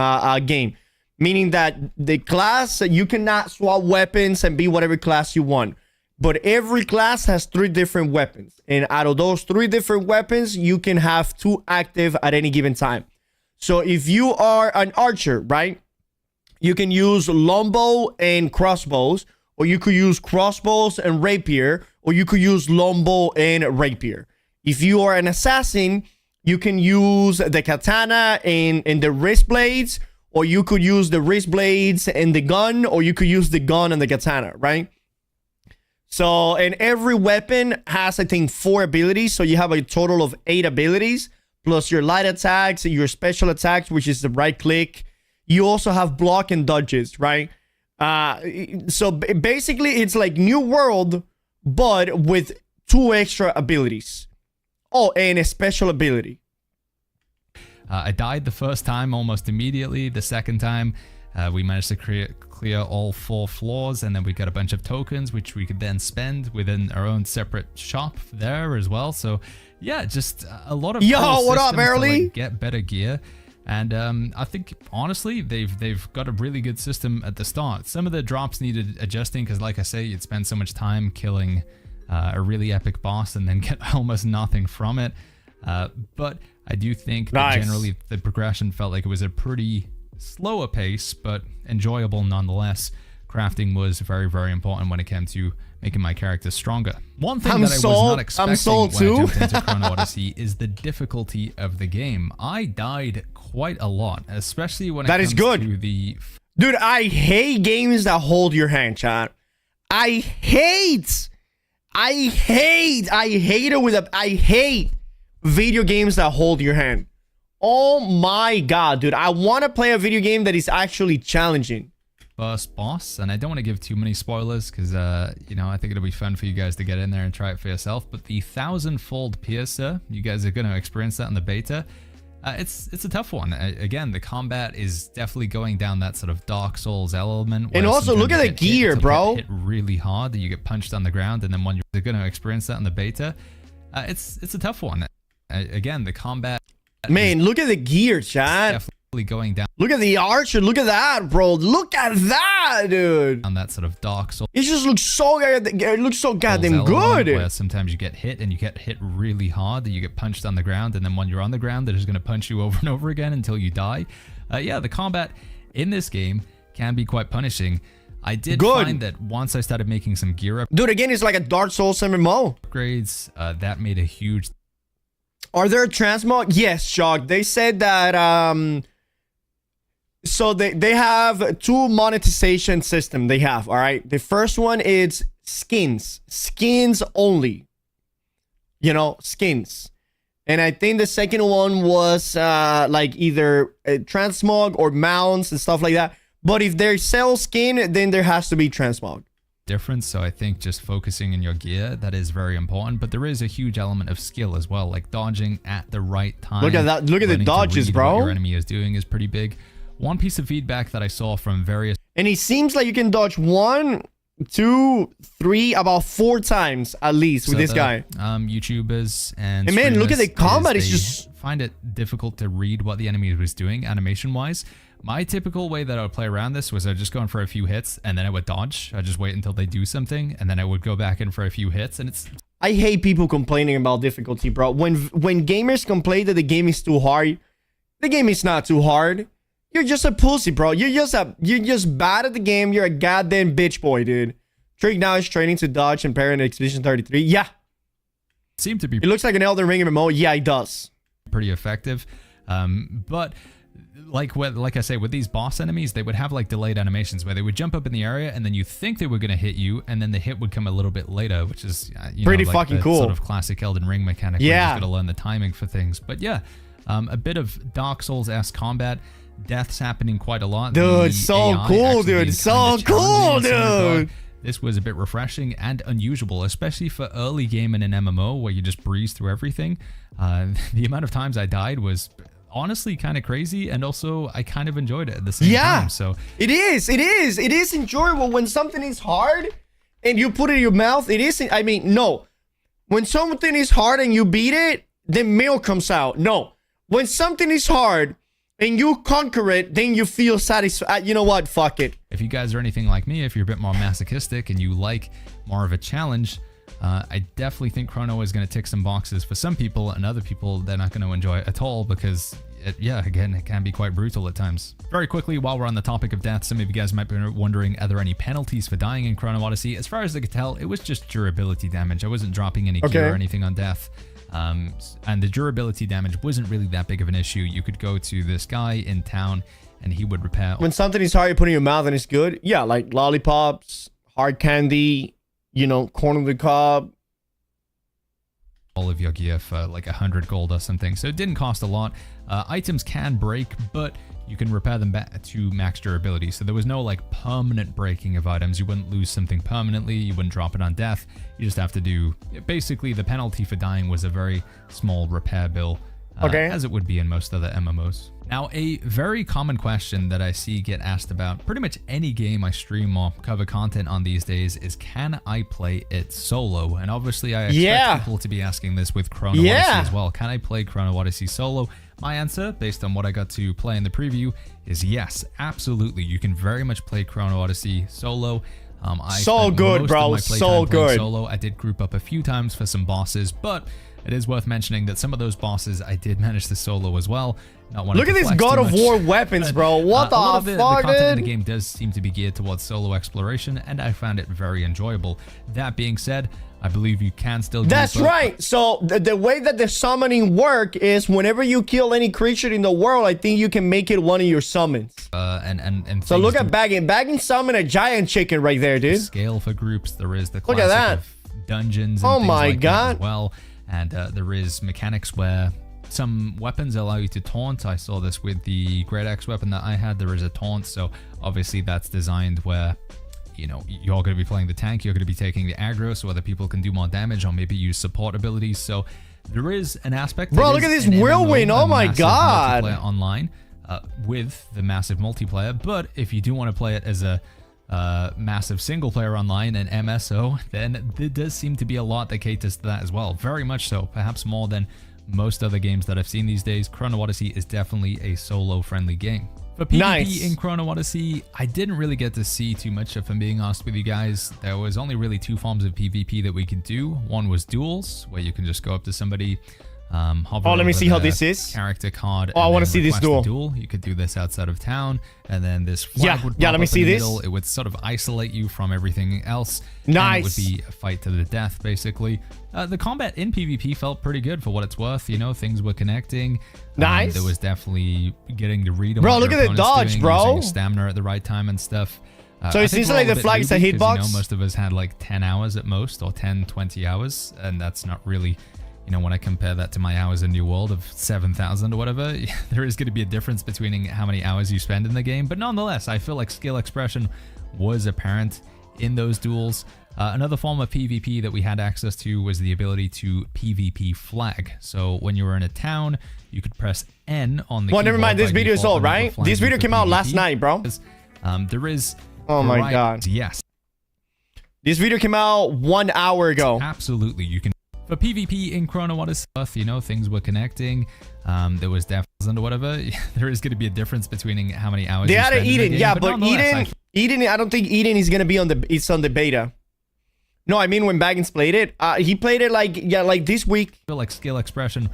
Meaning that the class, you cannot swap weapons and be whatever class you want. But every class has 3 different weapons. And out of those 3 different weapons, you can have 2 active at any given time. So if you are an archer, right? You can use longbow and crossbows. Or you could use crossbows and rapier. Or you could use longbow and rapier. If you are an assassin, you can use the katana and the wrist blades. Or you could use the wrist blades and the gun, or you could use the gun and the katana, right? So, and every weapon has, I think, 4 abilities. So you have a total of 8 abilities, plus your light attacks, your special attacks, which is the right click. You also have block and dodges, right? So basically, it's like New World, but with 2 extra abilities. Oh, and a special ability. I died the first time almost immediately. The second time, we managed to clear all 4 floors, and then we got a bunch of tokens, which we could then spend within our own separate shop there as well. So yeah, just a lot of cool what up, Early? Like get better gear. And I think honestly, they've got a really good system at the start. Some of the drops needed adjusting because, like I say, you'd spend so much time killing a really epic boss and then get almost nothing from it. But I do think that generally the progression felt like it was a pretty slower pace, but enjoyable nonetheless. Crafting was very, very important when it came to making my character stronger. One thing that I was not expecting when I jumped into Chrono Odyssey is the difficulty of the game. I died quite a lot, especially when it comes to the... Dude, I hate games that hold your hand, chat. I hate video games that hold your hand. Oh my god, dude. I want to play a video game that is actually challenging. First boss, and I don't want to give too many spoilers because, you know, I think it'll be fun for you guys to get in there and try it for yourself. But the 1000-fold Piercer, you guys are going to experience that in the beta. It's a tough one. Again, the combat is definitely going down that sort of Dark Souls element. And also, look at the gear, bro. Hit really hard, you get punched on the ground, and then when you're going to experience that in the beta, it's a tough one. Again, the combat. Man, look at the gear, chat. Definitely going down. Look at the archer. Look at that, bro. Look at that, dude. On that sort of Dark Souls. It just looks so. It looks so goddamn good. Where sometimes you get hit and you get hit really hard. You get punched on the ground, and then when you're on the ground, they're just going to punch you over and over again until you die. Yeah, the combat in this game can be quite punishing. I did find that once I started making some gear up, dude, again, it's like a Dark Souls MMO. Upgrades that made a huge. Are there transmog? Yes, Shock. They said that so they have 2 monetization system they have, all right? The first one is skins. Skins only. You know, skins. And I think the second one was like either transmog or mounts and stuff like that. But if they sell skin, then there has to be transmog. Difference. So I think just focusing in your gear, that is very important, but there is a huge element of skill as well, like dodging at the right time. Look at that. Look at the dodges, bro. What your enemy is doing is pretty big. One piece of feedback that I saw from various, and it seems like you can dodge 1, 2, 3, about 4 times at least with this guy. YouTubers and man, look at the combat. It's just find it difficult to read what the enemy was doing animation wise. My typical way that I would play around this was I'd just go in for a few hits and then I would dodge. I'd just wait until they do something and then I would go back in for a few hits. And it's... I hate people complaining about difficulty, bro. When gamers complain that the game is too hard, the game is not too hard. You're just a pussy, bro. You're just bad at the game. You're a goddamn bitch boy, dude. Trick now is training to dodge and parry in Expedition 33. Yeah. Seemed to be... It looks like an Elden Ring MMO. Yeah, it does. Pretty effective. But... Like I say, with these boss enemies, they would have like delayed animations where they would jump up in the area and then you think they were going to hit you and then the hit would come a little bit later, which is pretty fucking cool. Sort of classic Elden Ring mechanic. Yeah. Where you just got to learn the timing for things. But yeah, a bit of Dark Souls-esque combat. Deaths happening quite a lot. Dude, so cool, dude. So cool, dude. This was a bit refreshing and unusual, especially for early game in an MMO where you just breeze through everything. The amount of times I died was... honestly kind of crazy, and also I kind of enjoyed it at the same time. So it is enjoyable when something is hard and you put it in your mouth. It isn't, I mean, no, when something is hard and you beat it, then milk comes out. No, when something is hard and you conquer it, then you feel satisfied. You know what, fuck it. If you guys are anything like me, if you're a bit more masochistic and you like more of a challenge, I definitely think Chrono is going to tick some boxes for some people, and other people they're not going to enjoy it at all because, again, it can be quite brutal at times. Very quickly, while we're on the topic of death, some of you guys might be wondering, are there any penalties for dying in Chrono Odyssey? As far as I could tell, it was just durability damage. I wasn't dropping any gear or anything on death. And the durability damage wasn't really that big of an issue. You could go to this guy in town and he would repair. When something is hard, you put in your mouth and it's good. Yeah, like lollipops, hard candy, you know, corn on the cob. All of your gear for like 100 gold or something. So it didn't cost a lot. Items can break, but you can repair them back to max durability. So there was no like permanent breaking of items. You wouldn't lose something permanently. You wouldn't drop it on death. You just have to do, basically the penalty for dying was a very small repair bill. As it would be in most other MMOs. Now, a very common question that I see get asked about pretty much any game I stream or cover content on these days is, can I play it solo? And obviously, I expect people to be asking this with Chrono Odyssey as well. Can I play Chrono Odyssey solo? My answer, based on what I got to play in the preview, is yes, absolutely. You can very much play Chrono Odyssey solo. So good, bro. So good. Solo. I did group up a few times for some bosses, but it is worth mentioning that some of those bosses I did manage to solo as well. Look at these God of War weapons, bro. What the fuck, dude? The content in the game does seem to be geared towards solo exploration, and I found it very enjoyable. That being said, I believe you can still do That's right. So the way that the summoning work is whenever you kill any creature in the world, I think you can make it one of your summons. And so look at Baggin. Baggin summon a giant chicken right there, dude. Scale for groups. There is the classic look at that. Of dungeons and things like that as well. And there is mechanics where some weapons allow you to taunt. I saw this with the Great Axe weapon that I had. There is a taunt, so obviously that's designed where, you know, you're going to be playing the tank, you're going to be taking the aggro, so other people can do more damage or maybe use support abilities. So there is an aspect. Bro, look at this whirlwind! Oh my god! Online with the massive multiplayer, but if you do want to play it as a massive single player online and MSO, then there does seem to be a lot that caters to that as well. Very much so, perhaps more than most other games that I've seen these days. Chrono Odyssey is definitely a solo friendly game. For PvP in Chrono Odyssey, I didn't really get to see too much, if I'm being honest with you guys. There was only really 2 forms of PvP that we could do. One was duels, where you can just go up to somebody, let me see how this is. Character card. I want to see this duel. You could do this outside of town, and then this flag would pop let me see this. Middle. It would sort of isolate you from everything else. Nice. And it would be a fight to the death, basically. The combat in PvP felt pretty good for what it's worth. You know, things were connecting. Nice. There was definitely getting to read. Bro, look at the dodge, bro. Using stamina at the right time and stuff. So it seems like the flag's a hitbox. You know, most of us had like 10 hours at most, or 10, 20 hours, and that's not really you know, when I compare that to my hours in New World of 7,000 or whatever, there is going to be a difference between how many hours you spend in the game. But nonetheless, I feel like skill expression was apparent in those duels. Another form of PvP that we had access to was the ability to PvP flag. So when you were in a town, you could press N on the keyboard. Well, never mind. This video is old, right? This video came out last night, bro. There is... Oh my god. Yes. This video came out 1 hour ago. Absolutely. You can... For PvP in Chrono Odyssey, you know, things were connecting. There was deaths and whatever. There is going to be a difference between how many hours they you added spend Eden, in the game, yeah, but Eden, I don't think Eden is going to be on the... It's on the beta. No, I mean when Baggins played it, he played it like, yeah, like this week. I feel like skill expression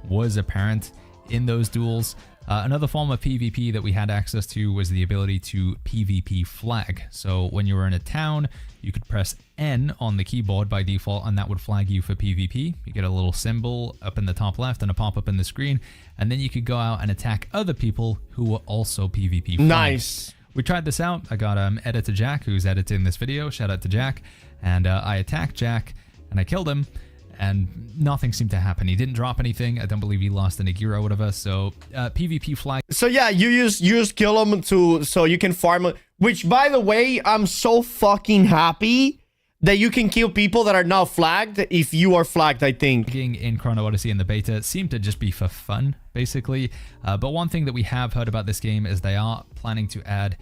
was apparent in those duels. Another form of PvP that we had access to was the ability to PvP flag. So when you were in a town, you could press N on the keyboard by default, and that would flag you for PvP. You get a little symbol up in the top left and a pop-up in the screen, and then you could go out and attack other people who were also PvP flagged. Nice. We tried this out. I got editor Jack, who's editing this video. Shout out to Jack. And I attacked Jack, and I killed him, and nothing seemed to happen. He didn't drop anything. I don't believe he lost any gear or whatever. So PvP flag. So yeah, you just kill him so you can farm it. Which, by the way, I'm so fucking happy that you can kill people that are not flagged if you are flagged, I think. In Chrono Odyssey in the beta seemed to just be for fun, basically. But one thing that we have heard about this game is they are planning to add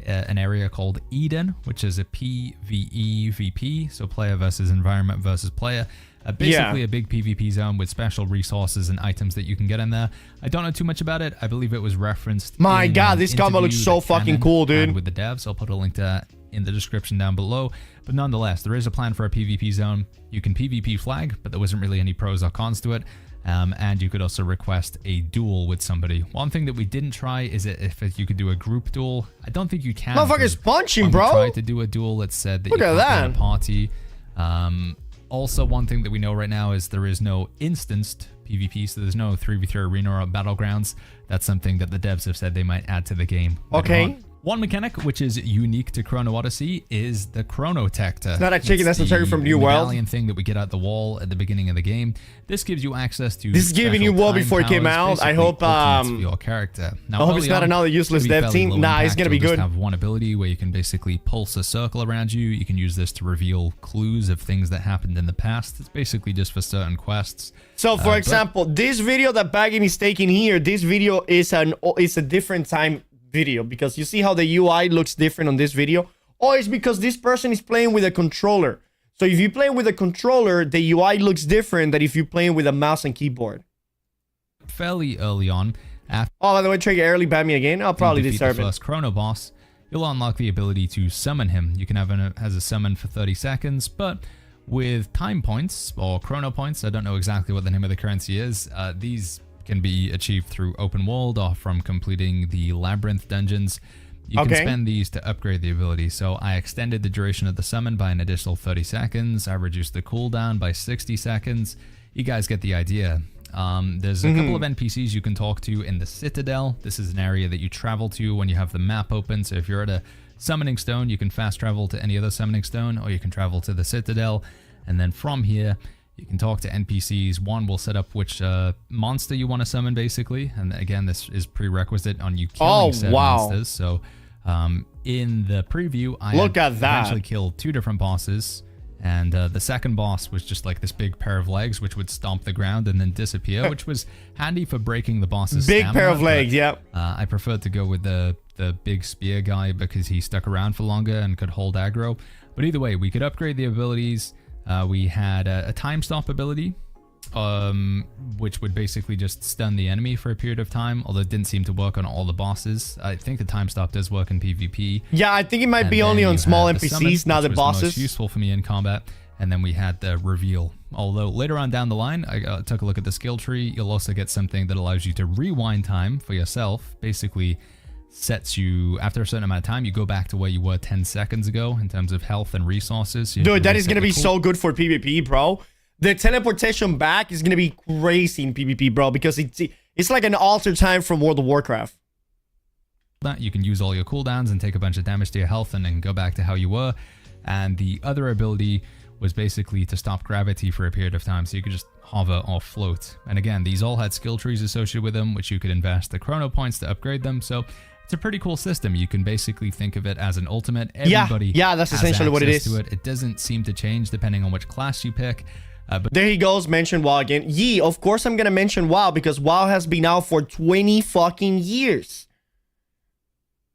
an area called Eden, which is a PvEVP, so player versus environment versus player. Basically a big PvP zone with special resources and items that you can get in there. I don't know too much about it. I believe it was referenced. My god, this combo looks so fucking cool, dude. With the devs, I'll put a link to that in the description down below. But nonetheless, there is a plan for a PvP zone. You can PvP flag, but there wasn't really any pros or cons to it. And you could also request a duel with somebody. One thing that we didn't try is if you could do a group duel. I don't think you can. Motherfucker's punching, bro. We tried to do a duel. It said that Look you at can't that. be in a party. Also, one thing that we know right now is there is no instanced PvP, so there's no 3v3 arena or battlegrounds. That's something that the devs have said they might add to the game. Okay. One mechanic which is unique to Chrono Odyssey is the Chronotector. It's not a chicken necessary from New World. Medallion thing that we get out the wall at the beginning of the game. This gives you access to. This is giving you World before it came out. I hope. For your character. Now, I hope it's not another useless dev team. Nah, it's gonna be good. Just have one ability where you can basically pulse a circle around you. You can use this to reveal clues of things that happened in the past. It's basically just for certain quests. So, for example, this video that Baggin is taking here, this video is a different time video, because you see how the UI looks different on this video. Oh, it's because this person is playing with a controller. So if you play with a controller, the UI looks different than if you're playing with a mouse and keyboard. Fairly early on, after by the way, Trigger early ban me again. I'll probably deserve the first Chrono boss, you'll unlock the ability to summon him. You can have him as a summon for 30 seconds, but with time points or chrono points, I don't know exactly what the name of the currency is. These can be achieved through open world or from completing the labyrinth dungeons. You can spend these to upgrade the ability. So I extended the duration of the summon by an additional 30 seconds. I reduced the cooldown by 60 seconds. You guys get the idea. There's a couple of NPCs you can talk to in the Citadel. This is an area that you travel to when you have the map open. So if you're at a summoning stone, you can fast travel to any other summoning stone, or you can travel to the Citadel. And then from here, you can talk to NPCs. One will set up which monster you want to summon, basically. And again, this is prerequisite on you killing said monsters. So in the preview, I eventually killed 2 different bosses. And the second boss was just like this big pair of legs, which would stomp the ground and then disappear, which was handy for breaking the boss's stamina. Pair of legs, yep. I preferred to go with the big spear guy because he stuck around for longer and could hold aggro. But either way, we could upgrade the abilities. We had a time stop ability, which would basically just stun the enemy for a period of time, although it didn't seem to work on all the bosses. I think the time stop does work in PvP. Yeah, I think it might be only on small NPCs, not the bosses. Most useful for me in combat. And then we had the reveal. Although later on down the line, I took a look at the skill tree. You'll also get something that allows you to rewind time for yourself. Basically sets you, after a certain amount of time, you go back to where you were 10 seconds ago in terms of health and resources. Dude, that is going to be so good for PvP, bro. The teleportation back is going to be crazy in PvP, bro, because it's like an alter time from World of Warcraft. That you can use all your cooldowns and take a bunch of damage to your health and then go back to how you were. And the other ability was basically to stop gravity for a period of time so you could just hover or float. And again, these all had skill trees associated with them, which you could invest the chrono points to upgrade them. So it's a pretty cool system. You can basically think of it as an ultimate. Everybody yeah, that's essentially what it is. It doesn't seem to change depending on which class you pick. But there he goes, mention WoW again. Of course I'm gonna mention WoW because WoW has been out for 20 fucking years.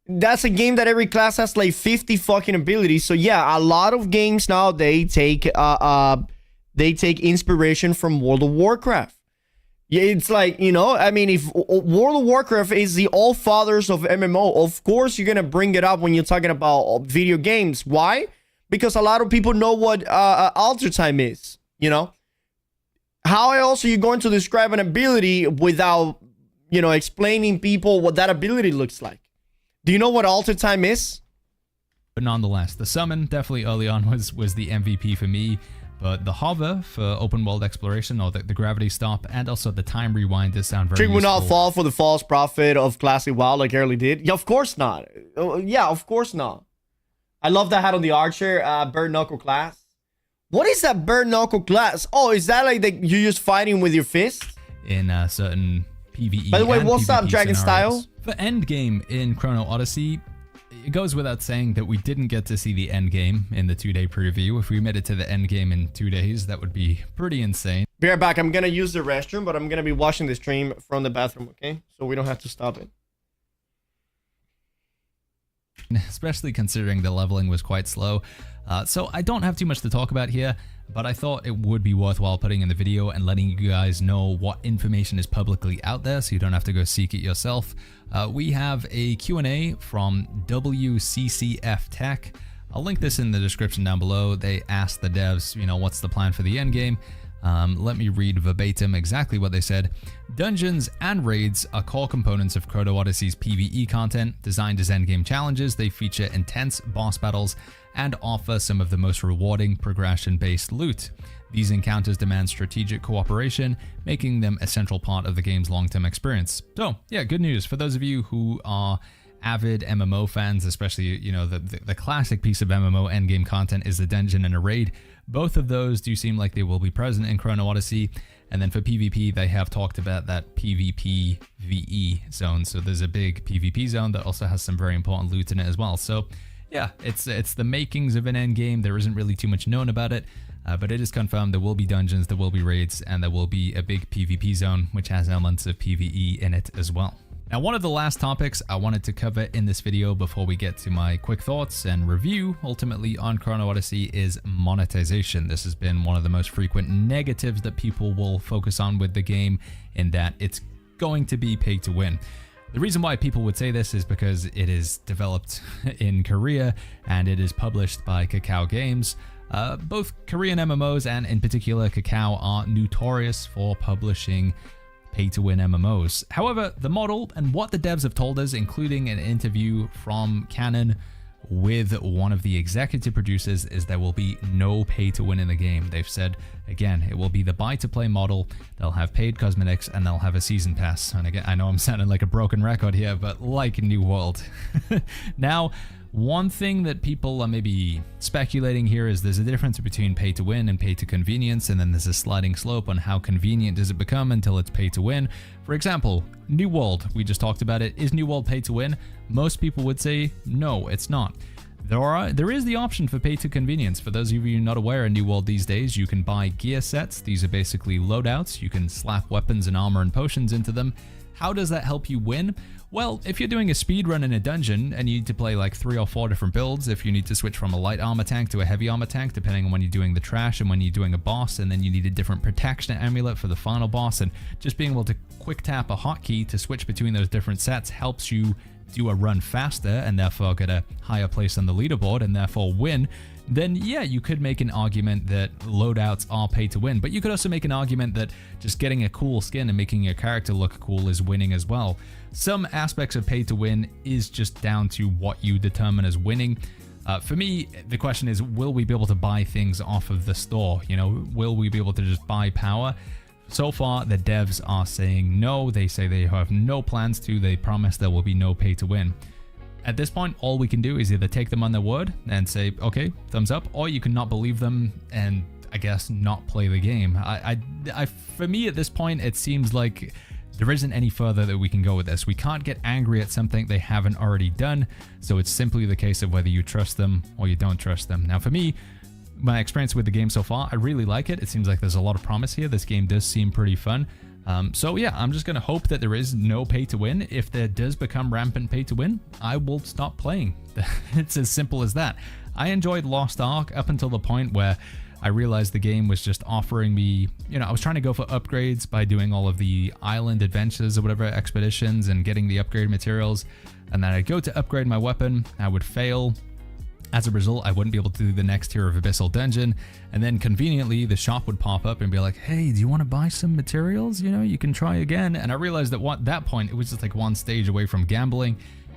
That's a game that every class has like 50 fucking abilities. So yeah, a lot of games now they take inspiration from World of Warcraft. Yeah, it's like, you know, I mean, if World of Warcraft is the all fathers of MMO, of course you're gonna bring it up when you're talking about video games. Why? Because a lot of people know what altar time is. You know, how else are you going to describe an ability without, you know, explaining people what that ability looks like? Do you know what altar time is? But nonetheless, the summon definitely early on was the MVP for me. But the hover for open world exploration, or the gravity stop, and also the time rewind does sound very Trick will useful. not fall for the false prophet of classic WoW like Early did. Yeah, of course not. Yeah, of course not. I love that hat on the archer, bird knuckle class. What is that bird knuckle class? Oh, is that like that you're just fighting with your fist? In certain PvE. By the way, what's PvP up, Dragon scenarios. Style? For endgame in Chrono Odyssey, it goes without saying that we didn't get to see the endgame in the 2-day preview. If we made it to the endgame in 2 days, that would be pretty insane. Be right back. I'm gonna use the restroom, but I'm gonna be watching the stream from the bathroom, okay? So we don't have to stop it. Especially considering the leveling was quite slow. So I don't have too much to talk about here, but I thought it would be worthwhile putting in the video and letting you guys know what information is publicly out there so you don't have to go seek it yourself. We have a Q&A from WCCF Tech. I'll link this in the description down below. They asked the devs, you know, what's the plan for the endgame? Let me read verbatim exactly what they said. Dungeons and raids are core components of Chrono Odyssey's PvE content. Designed as endgame challenges, they feature intense boss battles and offer some of the most rewarding progression-based loot. These encounters demand strategic cooperation, making them a central part of the game's long-term experience. So, yeah, good news for those of you who are avid MMO fans, especially, you know, the classic piece of MMO endgame content is the dungeon and a raid. Both of those do seem like they will be present in Chrono Odyssey. And then for PvP, they have talked about that PvP VE zone. So there's a big PvP zone that also has some very important loot in it as well. So yeah, it's the makings of an endgame. There isn't really too much known about it, but it is confirmed there will be dungeons, there will be raids, and there will be a big PvP zone, which has elements of PvE in it as well. Now, one of the last topics I wanted to cover in this video before we get to my quick thoughts and review ultimately on Chrono Odyssey is monetization. This has been one of the most frequent negatives that people will focus on with the game, in that it's going to be pay to win. The reason why people would say this is because it is developed in Korea and it is published by Kakao Games. Both Korean MMOs and in particular Kakao are notorious for publishing pay-to-win MMOs. However, the model and what the devs have told us, including an interview from Canon with one of the executive producers, is there will be no pay-to-win in the game. They've said, again, it will be the buy-to-play model. They'll have paid cosmetics and they'll have a season pass. And again, I know I'm sounding like a broken record here, but like New World. Now, one thing that people are maybe speculating here is there's a difference between pay to win and pay to convenience, and then there's a sliding slope on how convenient does it become until it's pay to win. For example, New World, we just talked about it. Is New World pay to win? Most people would say no, it's not. There is the option for pay to convenience. For those of you not aware, in New World these days, you can buy gear sets. These are basically loadouts. You can slap weapons and armor and potions into them. How does that help you win? Well, if you're doing a speed run in a dungeon and you need to play like 3 or 4 different builds, if you need to switch from a light armor tank to a heavy armor tank, depending on when you're doing the trash and when you're doing a boss, and then you need a different protection amulet for the final boss, and just being able to quick tap a hotkey to switch between those different sets helps you do a run faster and therefore get a higher place on the leaderboard and therefore win, then yeah, you could make an argument that loadouts are pay to win. But you could also make an argument that just getting a cool skin and making your character look cool is winning as well. Some aspects of pay to win is just down to what you determine as winning. For me, the question is, will we be able to buy things off of the store? You know, will we be able to just buy power? So far, the devs are saying no. They say they have no plans to. They promise there will be no pay to win. At this point, all we can do is either take them on their word and say, okay, thumbs up, or you can not believe them and I guess not play the game. For me at this point, it seems like there isn't any further that we can go with this. We can't get angry at something they haven't already done, so it's simply the case of whether you trust them or you don't trust them. Now for me, my experience with the game so far, I really like it. It seems like there's a lot of promise here. This game does seem pretty fun. So yeah, I'm just going to hope that there is no pay to win. If there does become rampant pay to win, I will stop playing. It's as simple as that. I enjoyed Lost Ark up until the point where I realized the game was just offering me, I was trying to go for upgrades by doing all of the island adventures or whatever, expeditions, and getting the upgrade materials. And then I'd go to upgrade my weapon, I would fail. As a result, I wouldn't be able to do the next tier of Abyssal Dungeon. And then conveniently, the shop would pop up and be like, hey, do you want to buy some materials? You can try again. And I realized that at that point, it was just like one stage away from gambling.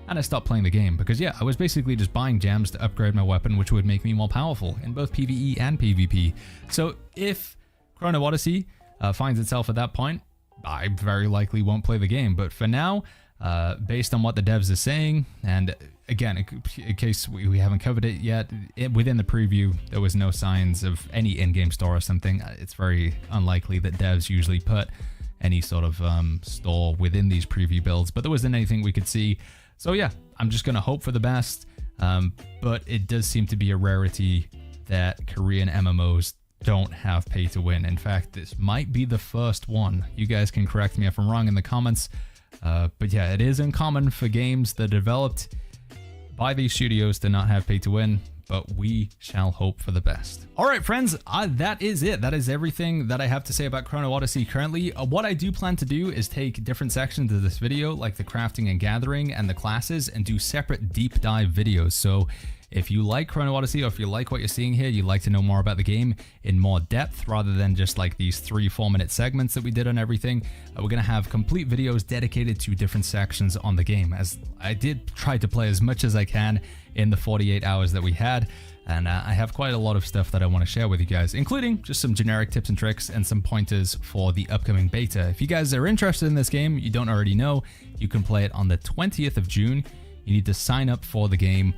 And I stopped playing the game because, yeah, I was basically just buying gems to upgrade my weapon, which would make me more powerful in both PvE and PvP. So if Chrono Odyssey finds itself at that point, I very likely won't play the game. But for now, based on what the devs are saying, and again, in case we haven't covered it yet, within the preview, there was no signs of any in-game store or something. It's very unlikely that devs usually put any sort of store within these preview builds, but there wasn't anything we could see. So yeah, I'm just going to hope for the best, but it does seem to be a rarity that Korean MMOs don't have pay to win. In fact, this might be the first one. You guys can correct me if I'm wrong in the comments, but yeah, it is uncommon for games that are developed by these studios to not have pay to win, but we shall hope for the best. All right, friends, that is it. That is everything that I have to say about Chrono Odyssey currently. What I do plan to do is take different sections of this video, like the crafting and gathering and the classes, and do separate deep dive videos. So if you like Chrono Odyssey, or if you like what you're seeing here, you'd like to know more about the game in more depth rather than just like these 3-4 minute segments that we did on everything, we're going to have complete videos dedicated to different sections on the game, as I did try to play as much as I can in the 48 hours that we had. And I have quite a lot of stuff that I want to share with you guys, including just some generic tips and tricks and some pointers for the upcoming beta. If you guys are interested in this game, you don't already know, you can play it on the 20th of June. You need to sign up for the game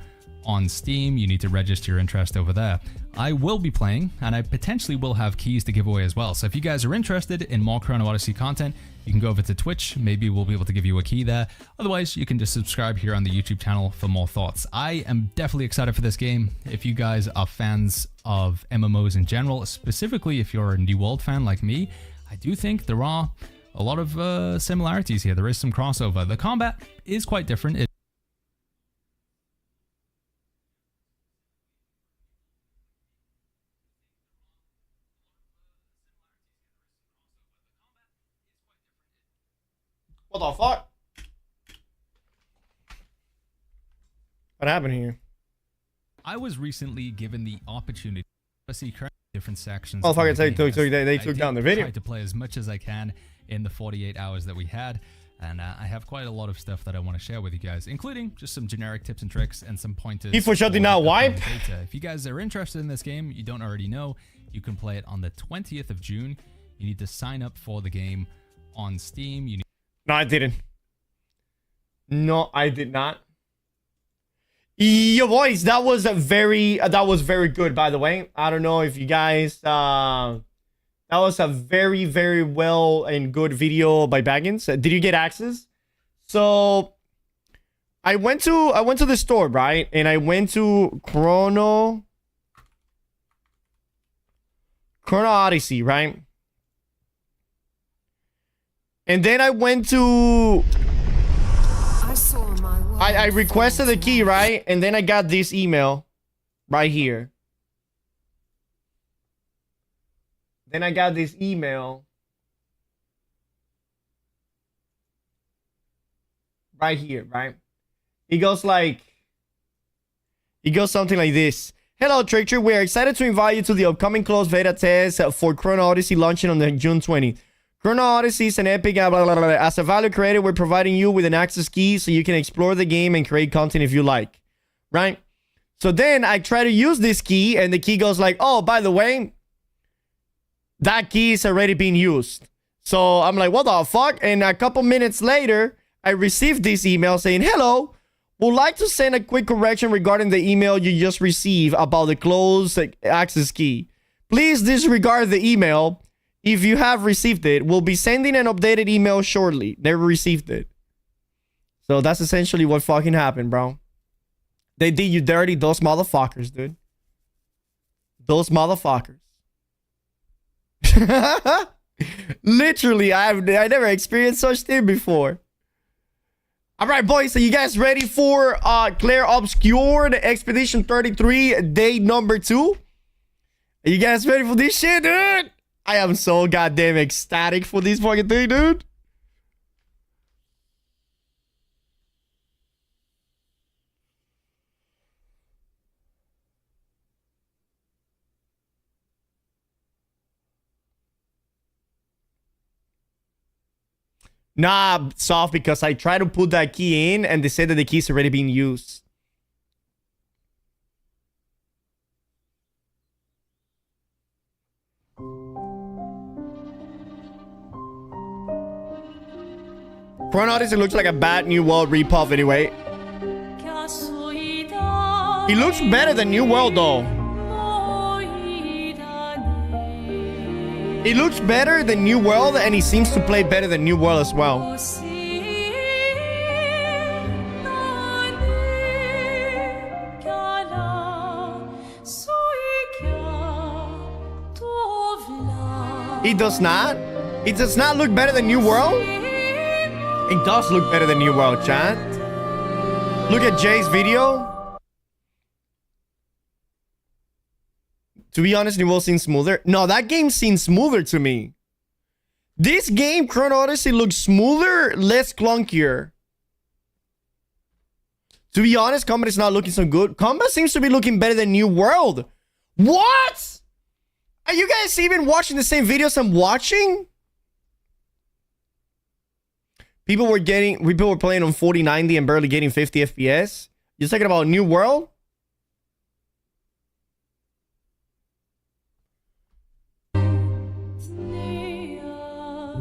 on Steam. You need to register your interest over there. I will be playing, and I potentially will have keys to give away as well. So if you guys are interested in more Chrono Odyssey content, you can go over to Twitch. Maybe we'll be able to give you a key there. Otherwise, you can just subscribe here on the YouTube channel for more thoughts. I am definitely excited for this game. If you guys are fans of MMOs in general, specifically if you're a New World fan like me, I do think there are a lot of similarities here. There is some crossover. The combat is quite different. What the fuck? What happened here? I was recently given the opportunity to see different sections. Oh, fuck, they took down the video. I tried to play as much as I can in the 48 hours that we had, and I have quite a lot of stuff that I want to share with you guys, including just some generic tips and tricks and some pointers. He for sure did not wipe. If you guys are interested in this game, you don't already know, you can play it on the 20th of June. You need to sign up for the game on Steam. No, I didn't. No, I did not. Yo, boys, that was very good, by the way. I don't know if you guys, that was a very, very well and good video by Baggins. Did you get access? So I went to the store, right? And I went to Chrono Odyssey, right? And then I went to... I requested the key, right? And then I got this email right here. Then I got this email right here, right? It goes something like this. Hello, Trickster. We are excited to invite you to the upcoming closed beta test for Chrono Odyssey launching on the June 20th. Chrono Odyssey is an epic, blah, blah, blah, blah. As a value creator, we're providing you with an access key so you can explore the game and create content if you like, right? So then I try to use this key, and the key goes like, oh, by the way, that key is already being used. So I'm like, what the fuck? And a couple minutes later, I received this email saying, hello, Would like to send a quick correction regarding the email you just received about the closed access key. Please disregard the email. If you have received it, we'll be sending an updated email shortly. Never received it. So that's essentially what fucking happened, bro. They did you dirty, those motherfuckers, dude. Those motherfuckers. Literally, I never experienced such thing before. All right, boys, so you guys ready for Clair Obscur, the Expedition 33, day number 2? Are you guys ready for this shit, dude? I am so goddamn ecstatic for this fucking thing, dude. Nah, soft, because I tried to put that key in and they said that the key's already being used. Chrono Odyssey looks like a bad New World ripoff anyway. He looks better than New World though. He looks better than New World, and he seems to play better than New World as well. He does not? It does not look better than New World? It does look better than New World, chat. Look at Jay's video. To be honest, New World seems smoother. No, that game seems smoother to me. This game, Chrono Odyssey, looks smoother, less clunkier. To be honest, combat is not looking so good. Combat seems to be looking better than New World. What? Are you guys even watching the same videos I'm watching? People were playing on 4090 and barely getting 50 FPS. You're talking about New World?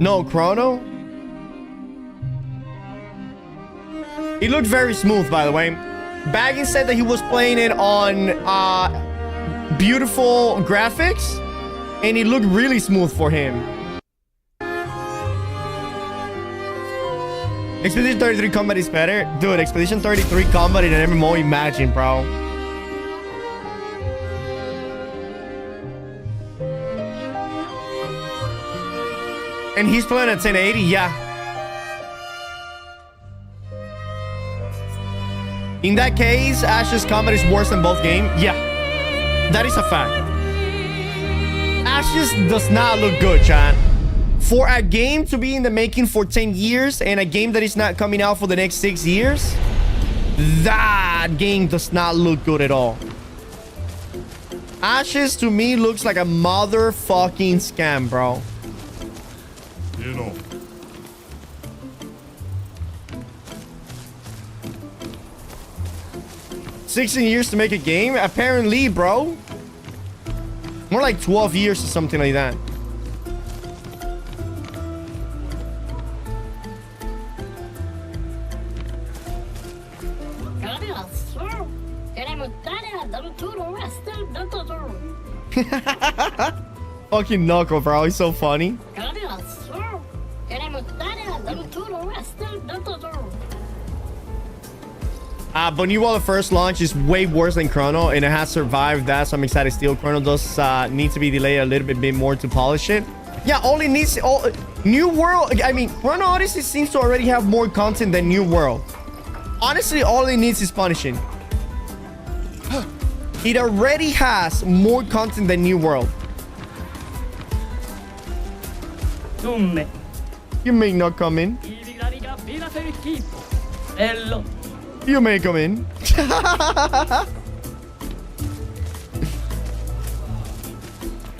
No, Chrono? He looked very smooth, by the way. Baggins said that he was playing it on beautiful graphics, and it looked really smooth for him. Expedition 33 combat is better? Dude, Expedition 33 combat in an MMO, imagine, bro. And he's playing at 1080, yeah. In that case, Ash's combat is worse than both games. Yeah, that is a fact. Ash's does not look good, chat. For a game to be in the making for 10 years and a game that is not coming out for the next 6 years, that game does not look good at all. Ashes to me looks like a motherfucking scam, bro. You know. "16 years to make a game?" Apparently, bro. More like 12 years or something like that. Fucking Knuckle, bro. He's so funny. But New World, the first launch, is way worse than Chrono, and it has survived that, so I'm excited still. Chrono does need to be delayed a little bit more to polish it. Yeah, all it needs... New World... I mean, Chrono Odyssey seems to already have more content than New World. Honestly, all it needs is polishing. It already has more content than New World. You may not come in. You may come in.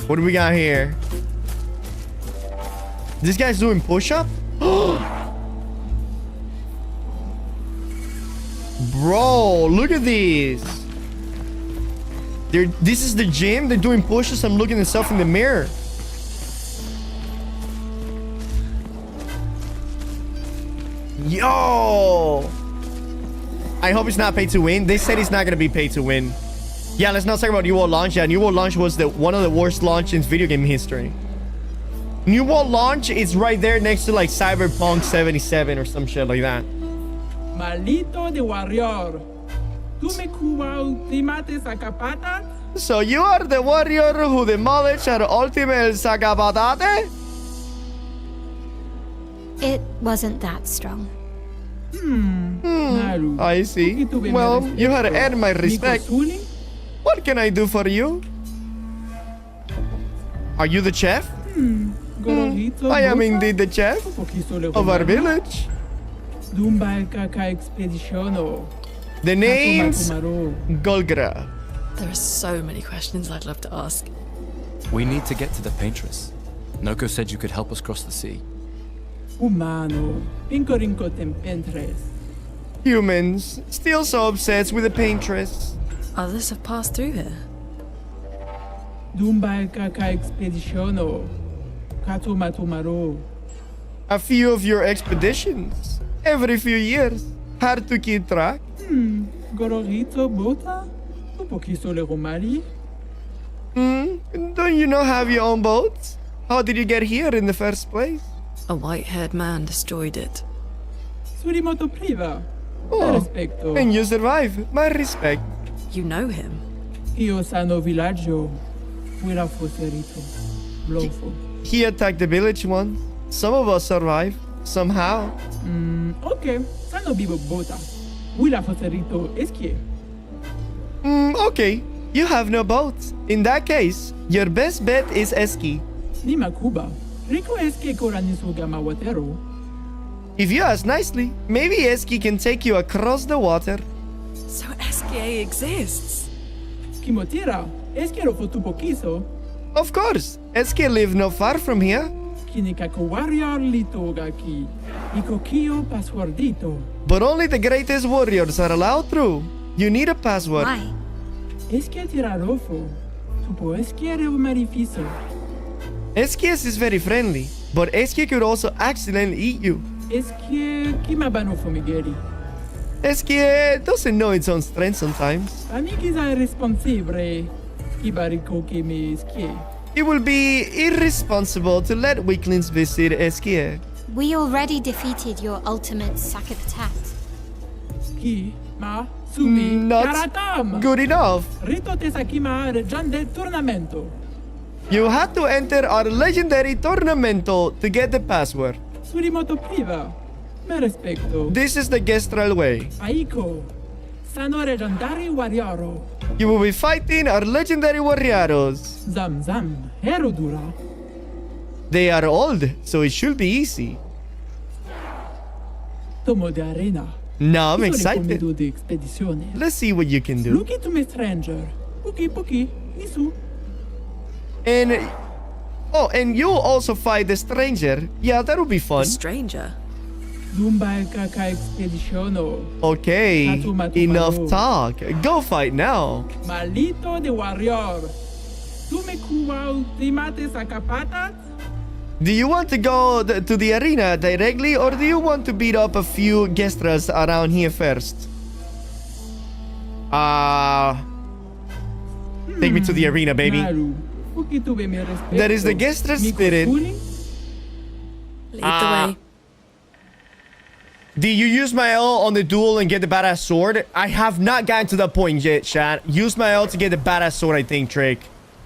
What do we got here? This guy's doing push-up? Bro, look at these. This is the gym. They're doing push-ups. I'm looking at myself in the mirror. Yo. I hope it's not pay to win. They said it's not gonna be pay to win. Yeah, let's not talk about New World Launch. Yeah, New World Launch was one of the worst launch in video game history. New World Launch is right there next to like Cyberpunk 77 or some shit like that. Maldito de warrior. Tú me ultimates a capata? So you are the warrior who demolished our ultimate Sagabatate? It wasn't that strong. Naru. I see. Well, you had earned my respect. What can I do for you? Are you the chef? I am indeed the chef of our village. The name's Golgra. There are so many questions I'd love to ask. We need to get to the paintress. Noko said you could help us cross the sea. Humano, pincorinco tempentres. Humans, still so obsessed with the paintress. Others have passed through here. Dumba kaka expeditiono. Katumatumaro. A few of your expeditions. Every few years. Hard to keep track. Gororito bota? Un poquito le romari? Don't you not have your own boat? How did you get here in the first place? A white-haired man destroyed it. Surimoto priva. Oh, Respecto. and you survive. My respect. You know him. Io sano villaggio. Huila foserito. Blofo. He attacked the village once. Some of us survive. Somehow. Okay. Sano vivo bota. Huila foserito esquie. Okay. You have no boat. In that case, your best bet is Eski. Nima Cuba. Rico esque coranisu gamawatero. If you ask nicely, maybe Eski can take you across the water. So SKA exists. Kimotira. Esquero fotupo quiso. Of course. Eski live not far from here. Kinikako warrior litogaki. Ikokio passwordito. But only the greatest warriors are allowed through. You need a password. Why? Esque tirarofo. Tupo esquiere marifiso. Eskies is very friendly, but Eski could also accidentally eat you. Esque kimabano fumigeri. Eski doesn't know its own strength sometimes. Amigis are responsibile. Ibarico que me esquie. It will be irresponsible to let weaklings visit Eski. We already defeated your ultimate sack of attack. Ki ma sumi Not karatam. good enough. Rito tesakima reggiante tournamento. You had to enter our legendary tournamento to get the password. Surimoto priva. Me respecto. This is the Gestral way. Aiko. Sano legendari warrioro. You will be fighting our legendary warriors. Zam zam. Herudura. They are old, so it should be easy. Tomo de arena. Now I'm Iso excited. recomiendo de expedizione. Let's see what you can do. Looky to me stranger. Puki. Isu. And and you also fight the stranger. Yeah, that'll be fun. A stranger. Dumba kaka expeditiono. Okay, Matu, enough matu. talk. Go fight now. Maldito de warrior. Tu me cuba ultimates a capata? Do you want to go to the arena directly, or do you want to beat up a few Gestras around here first? Take me to the arena, baby. Naru. Puki tuve mi respecto. That is the Gestra Mi spirit. cosuli? Lead the way. Did you use my L on the duel and get the badass sword? I have not gotten to that point yet, chat. Use my L to get the badass sword, I think, Trick.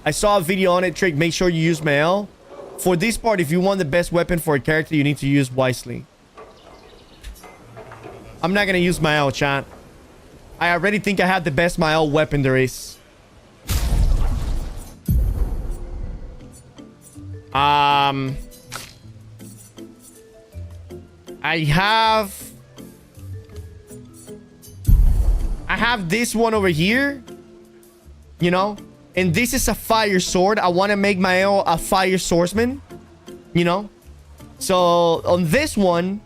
I saw a video on it, Trick. Make sure you use my L. For this part, if you want the best weapon for a character, you need to use wisely. I'm not gonna use my L, chat. I already think I have the best my L weapon there is. I have this one over here, you know, and this is a fire sword. I want to make my own a fire swordsman, you know. So on this one,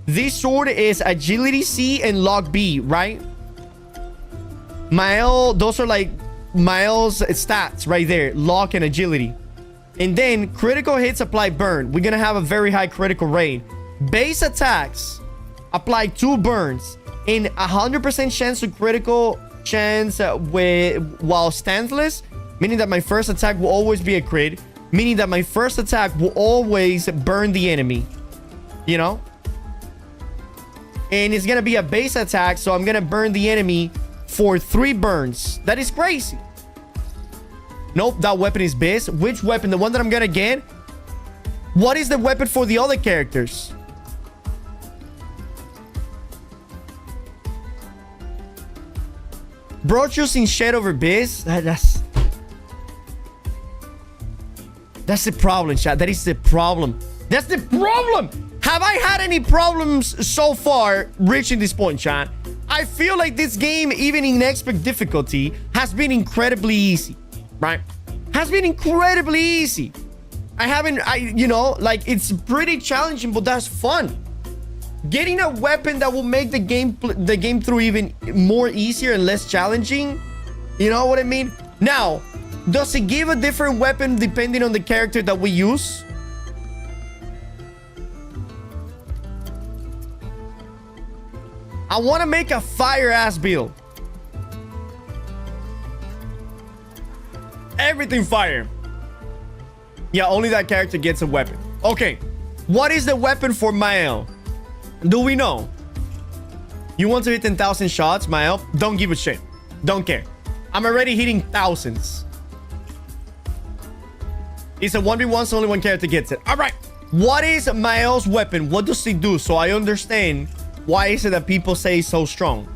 this sword is agility C and lock B, right? Mael, those are like Mael's stats right there, lock and agility. And then critical hits apply burn. We're gonna have a very high critical rate. Base attacks apply 2 burns. in 100% chance to critical chance while stanceless, meaning that my first attack will always be a crit, meaning that my first attack will always burn the enemy, you know? And it's gonna be a base attack, so I'm gonna burn the enemy for 3 burns. That is crazy. Nope, that weapon is base. Which weapon? The one that I'm gonna get? What is the weapon for the other characters? Bro choosing Shed over Biz? That's the problem, chat. That is the problem. That's the problem. Have I had any problems so far reaching this point, chat? I feel like this game, even in expert difficulty, has been incredibly easy, right? Has been incredibly easy. You know, like, it's pretty challenging, but that's fun. Getting a weapon that will make the game through even more easier and less challenging. You know what I mean? Now, does it give a different weapon depending on the character that we use? I want to make a fire-ass build. Everything fire. Yeah, only that character gets a weapon. Okay. What is the weapon for Mael? Do we know? You want to hit 10,000 shots, Mael? Don't give a shit. Don't care. I'm already hitting thousands. It's a 1v1, so only one character gets it. All right. What is Mael's weapon? What does it do? So I understand why is it that people say it's so strong.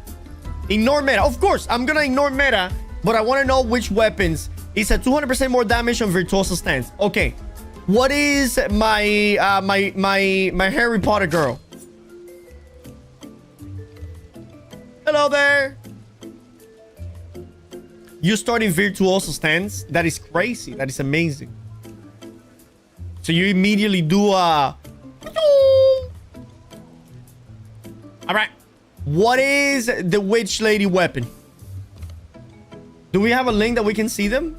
Ignore meta. Of course, I'm going to ignore meta, but I want to know which weapons. It's a 200% more damage on Virtuoso stance. Okay. What is my Harry Potter girl? Hello there. You start in Virtuoso stance. That is crazy. That is amazing. So you immediately do a... All right. What is the witch lady weapon? Do we have a link that we can see them?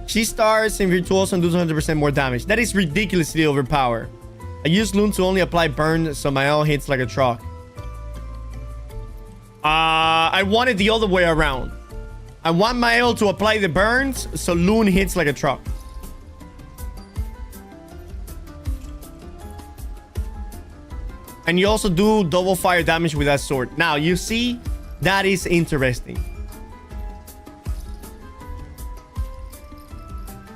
She starts in Virtuoso and does 100% more damage. That is ridiculously overpowered. I use Loon to only apply burn, so my L hits like a truck. I want it the other way around. I want my L to apply the burns, so Loon hits like a truck. And you also do double fire damage with that sword. Now, you see, that is interesting.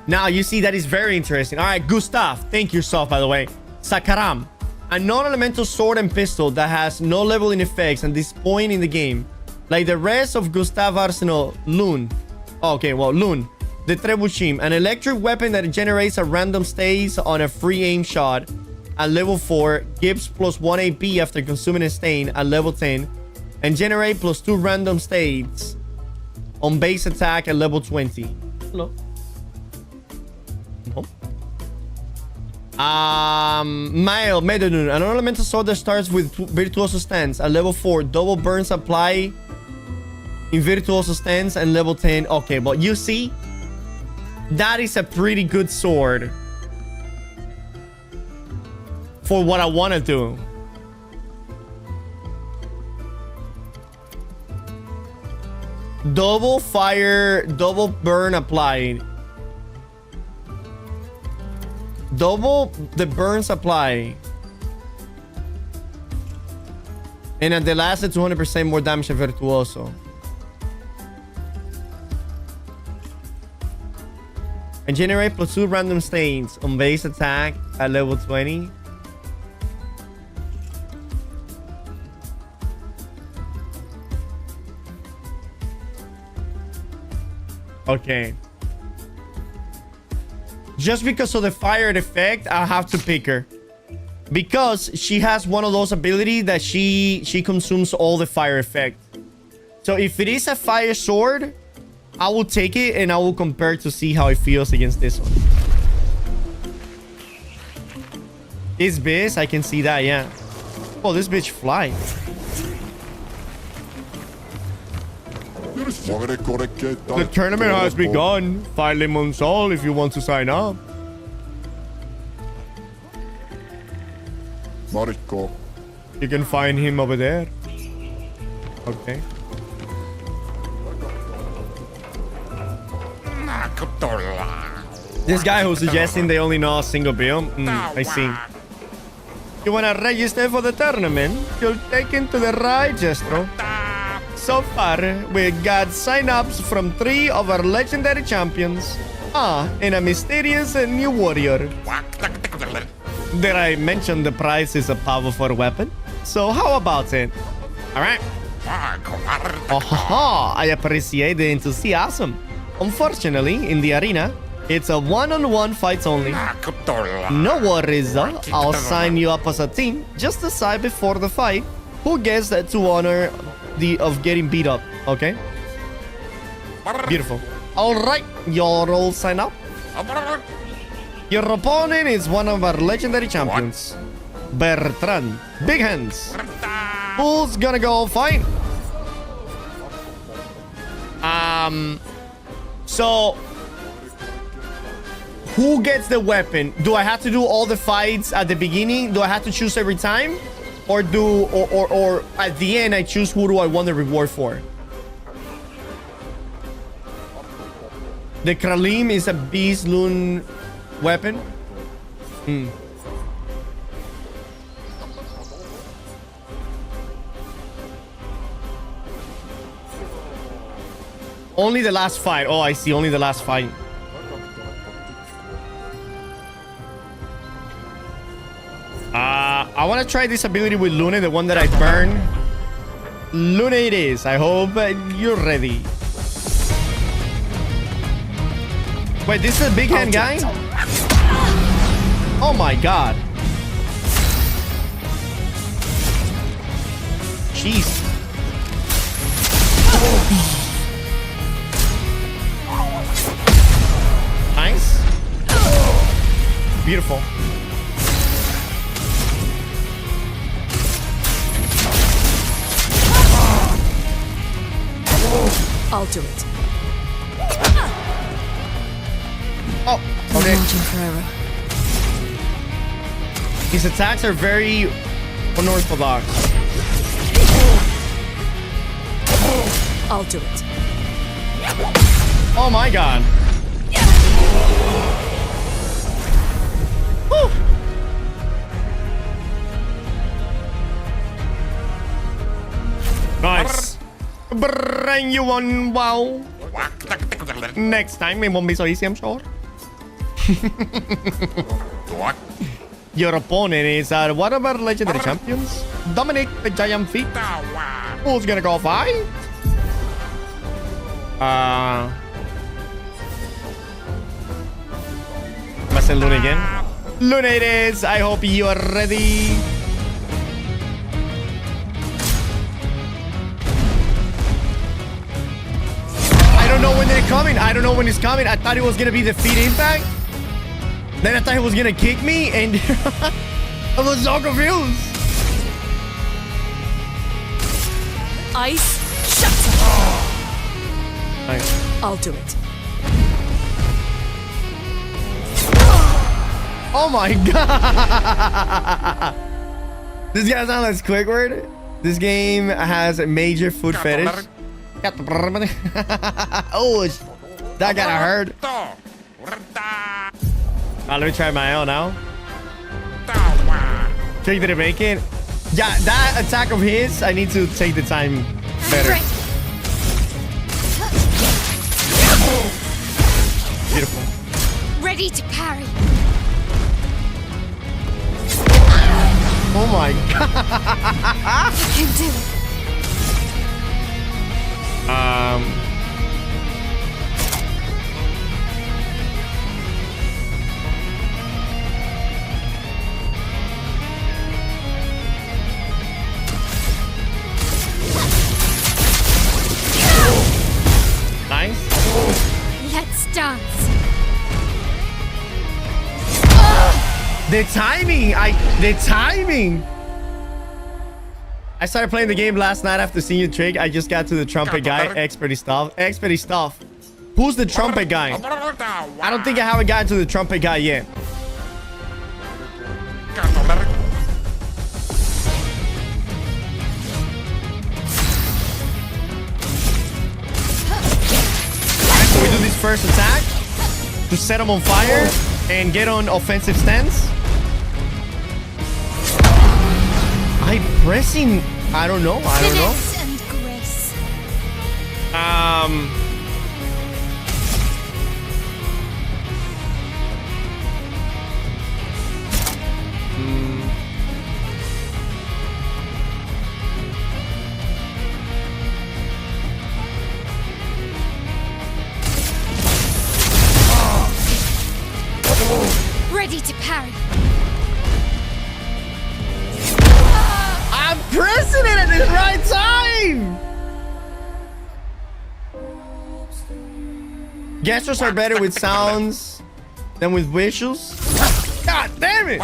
Now, you see, that is very interesting. All right, Gustav. Thank you, Soft, by the way. Sakaram. A non-elemental sword and pistol that has no leveling effects at this point in the game. Like the rest of Gustav Arsenal, Loon. Okay, well, Loon. The Trebuchin. An electric weapon that generates a random stays on a free aim shot at level 4. Gives +1 AP after consuming a stain at level 10. And generate +2 random states on base attack at level 20. Hello. No. Mael, Medunun. An elemental sword that starts with Virtuoso stance at level 4. Double burns apply in Virtuoso stance and level 10. Okay, but you see, that is a pretty good sword for what I want to do. Double fire, double burn applied. Double the burns apply. And at the last, it's 200% more damage than Virtuoso. And generate +2 random stains on base attack at level 20. Okay. Just because of the fire effect, I have to pick her. Because she has one of those abilities that she consumes all the fire effect. So if it is a fire sword, I will take it and I will compare to see how it feels against this one. It's Biz, I can see that, yeah. Oh, this bitch flies. The The tournament has begun. 5 lemon sol if you want to sign up. Mariko. You can find him over there. Okay. This guy who's suggesting they only know a single bill. I see. You wanna register for the tournament? You'll take into the right gesto. So far, we got sign-ups from 3 of our legendary champions. And a mysterious new warrior. Did I mention the prize is a powerful weapon? So how about it? Alright. Oh, I appreciate the enthusiasm. Unfortunately, in the arena, it's a one-on-one fight only. No worries though, I'll sign you up as a team. Just decide before the fight who gets to honor of getting beat up, okay? Beautiful. Alright, you're all signed up. Your opponent is one of our legendary champions. Bertrand. Big hands. Who's gonna go fight? So who gets the weapon? Do I have to do all the fights at the beginning? Do I have to choose every time? Or at the end I choose who do I want the reward for? The Kralim is a beast loon weapon. Only the last fight. Oh, I see. Only the last fight. I want to try this ability with Luna, the one that I burned. Luna it is. I hope you're ready. Wait, this is a big hand guy? Oh my god. Jeez. Nice. Beautiful. I'll do it. Oh, okay. Martin Ferreira. His attacks are very unorthodox. I'll do it. Oh my god. Woo. Nice. Bring you on, wow. Next time it won't be so easy, I'm sure. Your opponent is one of our legendary champions, Dominic the Giant Feet. Who's gonna go fight? I'm gonna send Luna again. Luna it is. I hope you are ready. I don't know when they're coming. I don't know when it's coming. I thought it was gonna be the feet impact. Then I thought he was gonna kick me, and I was so confused. Ice shatter. Nice. I'll do it. Oh my god! This guy's not like Squidward. This game has a major food fetish. Oh, that got hurt. Let me try my own now. Think did it make it? Yeah, that attack of his, I need to take the time better. Beautiful. Ready to parry. Oh my god. You can do it. Nice. Let's dance. The timing! The timing! I started playing the game last night after seeing you trick. I just got to the trumpet guy. Experty stuff. Experty stuff. Who's the trumpet guy? I don't think I haven't gotten to the trumpet guy yet. first attack to set him on fire and get on offensive stance. I pressing. I don't know. Finesse and grace. Ready to parry. I'm pressing it at the right time. Gestures are better with sounds than with visuals. God damn it!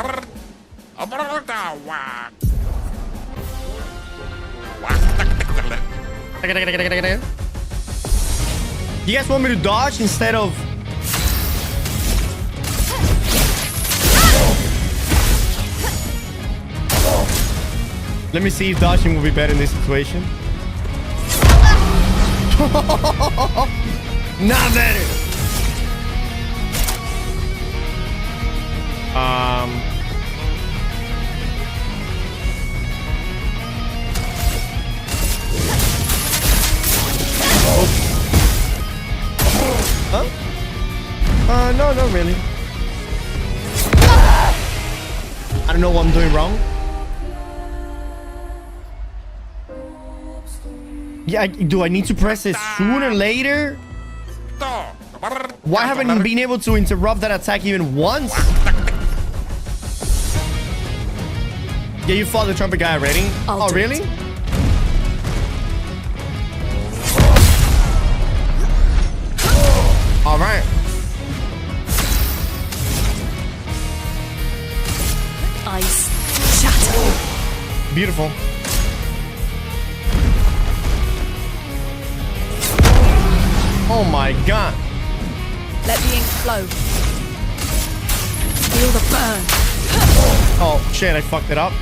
You guys want me to dodge instead of... Let me see if dodging will be better in this situation. Not better. Huh? No, not really. I don't know what I'm doing wrong. Yeah, do I need to press it sooner or later? Why haven't I been able to interrupt that attack even once? Yeah, you fought the trumpet guy already? Oh, really? All right. Ice shatter. Beautiful. Oh my god. Let the ink flow. Feel the burn. Oh shit, I fucked it up.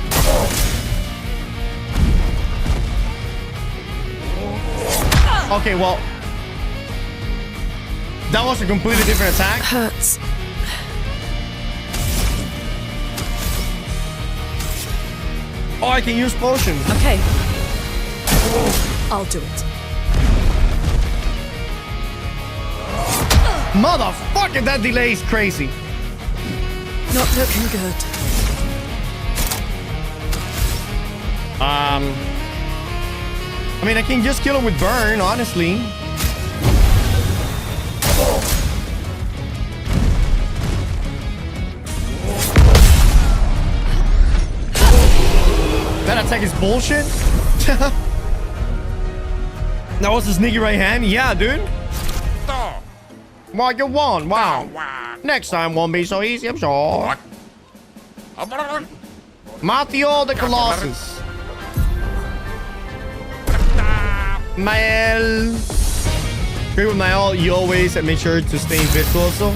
Okay, well, that was a completely different attack. Hurts. Oh, I can use potions. Okay. I'll do it. Motherfucker, that delay is crazy. Not looking good. I mean, I can just kill him with burn, honestly. That attack is bullshit. That was a sneaky right hand. Yeah, dude. What you want? Wow. Next time won't be so easy, I'm sure. Matthew the Colossus. Mael. Here with Mael, you always make sure to stay virtuoso.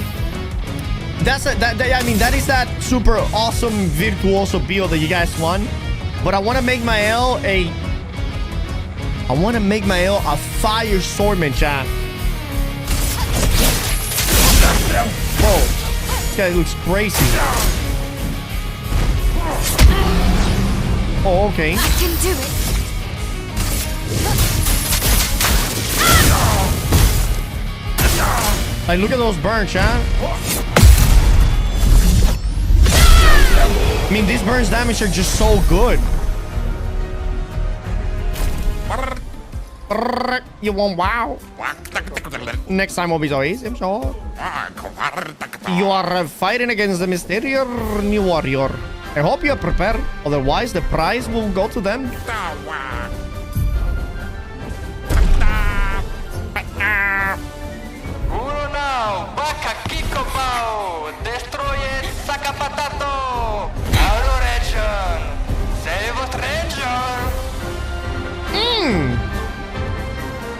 I mean, that is that super awesome virtuoso build that you guys want. But I want to make Mael a fire swordman, chat. Whoa, this guy looks crazy. Oh, okay. I can do it. Like, look at those burns, chat. I mean, these burns damage are just so good. You want wow? Next time will be so easy, I'm sure. You are fighting against the mysterious new warrior. I hope you are prepared, otherwise the prize will go to them.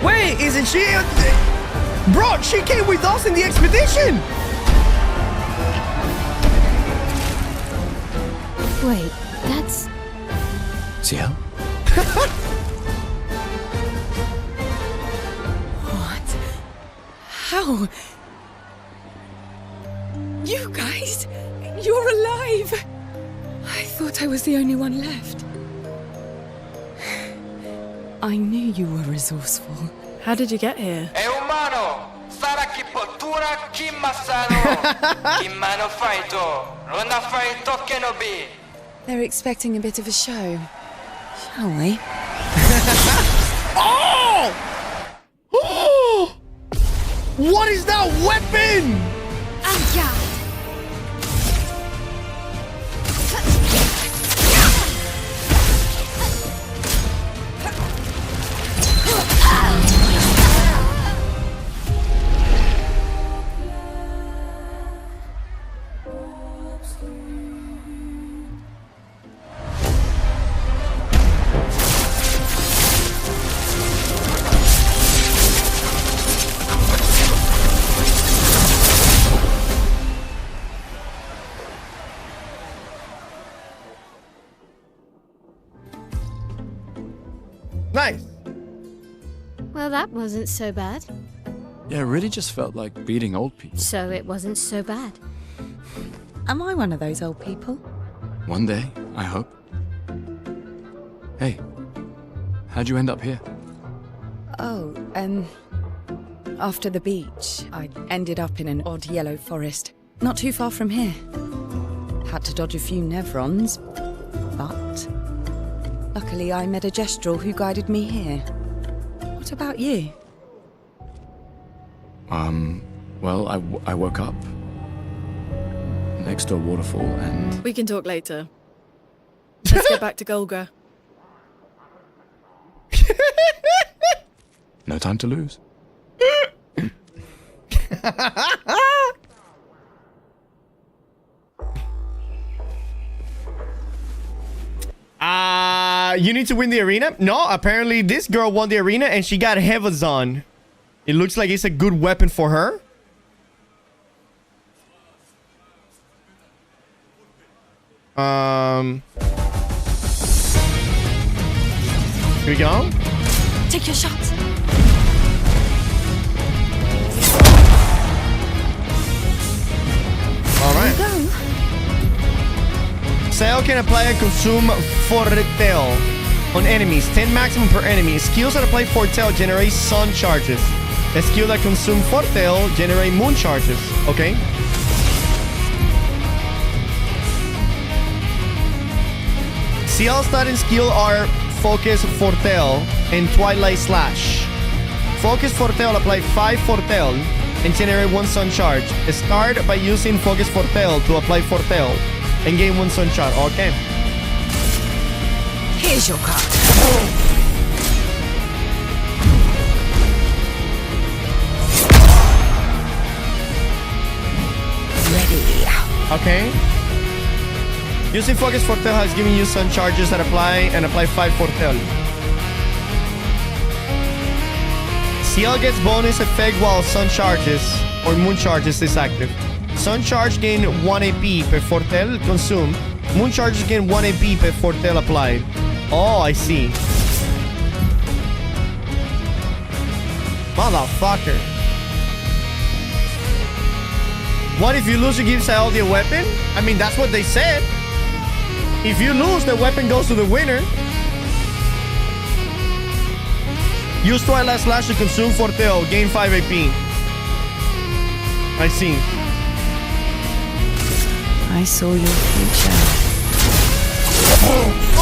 Wait, isn't she? Bro, she came with us in the expedition. Wait, that's... Ciel? What How? You guys? You're alive! I thought I was the only one left. I knew you were resourceful. How did you get here? umano, sarà chi pottura, chi massano, chi mano faito, rona faito che no be. They're expecting a bit of a show. Shall we? Oh! Oh! What is that weapon? Anja! Nice. Well, that wasn't so bad. Yeah, it really just felt like beating old people. So it wasn't so bad. Am I one of those old people? One day, I hope. Hey, how'd you end up here? Oh, after the beach, I ended up in an odd yellow forest, not too far from here. Had to dodge a few Nevrons, but luckily I met a Gestrel who guided me here. What about you? Well, I woke up next to a waterfall and... We can talk later. Let's get back to Golgra. No time to lose. You need to win the arena? No, apparently this girl won the arena and she got Hevazon. It looks like it's a good weapon for her. Here we go. Take your shot. All right. Go. Sail can apply and consume Fortel on enemies. 10 maximum per enemy. Skills that apply Fortel generate sun charges. A skill that consume Fortel generate moon charges. Okay. CL starting skill are Focus Fortel and Twilight Slash. Focus Fortel apply 5 Fortel and generate 1 sun charge. Start by using Focus Fortel to apply Fortel and gain 1 sun charge. Okay. Here's your card. Ready. Okay. Using Focus Fortel has given you sun charges that apply 5 Fortel. CL gets bonus effect while sun charges or moon charges is active. Sun charge gain 1 AP per Fortel consumed. Moon charges gain 1 AP per Fortel applied. Oh, I see. Motherfucker. What if you lose, you give Saeoldi a weapon? I mean, that's what they said. If you lose, the weapon goes to the winner. Use Twilight Slash to consume Fortel. Gain 5 AP. I see. I saw your future.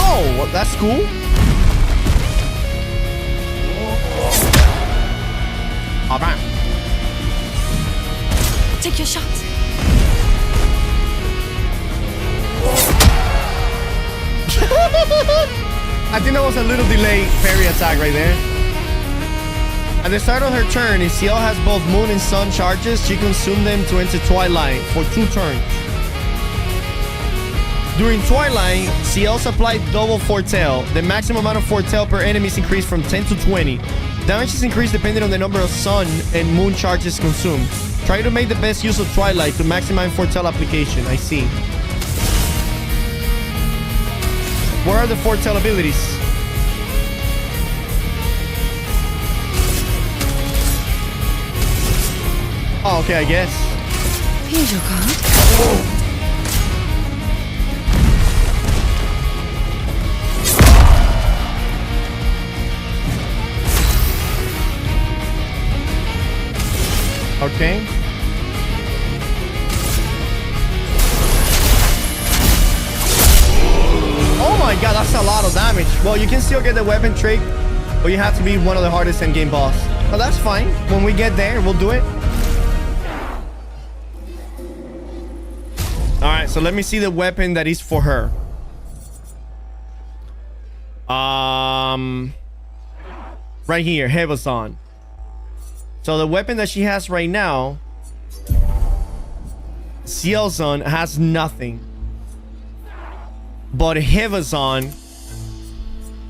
Oh, well, that's cool. All right. Take your shot. I think that was a little delayed parry attack right there. At the start of her turn, if CL has both moon and sun charges, she consumes them to enter Twilight for 2 turns. During Twilight, CL applied double Fortel. The maximum amount of Fortel per enemy is increased from 10 to 20. Damage is increased depending on the number of sun and moon charges consumed. Try to make the best use of Twilight to maximize Fortel application. I see. What are the Fortel abilities? Oh, okay, I guess. Here's your card. Okay. Oh my god, that's a lot of damage. Well, you can still get the weapon trait, but you have to be one of the hardest end-game boss. But that's fine. When we get there, we'll do it. Alright, so let me see the weapon that is for her. Right here, Hevazon. So the weapon that she has right now, Cielzon, has nothing. But Hevazon,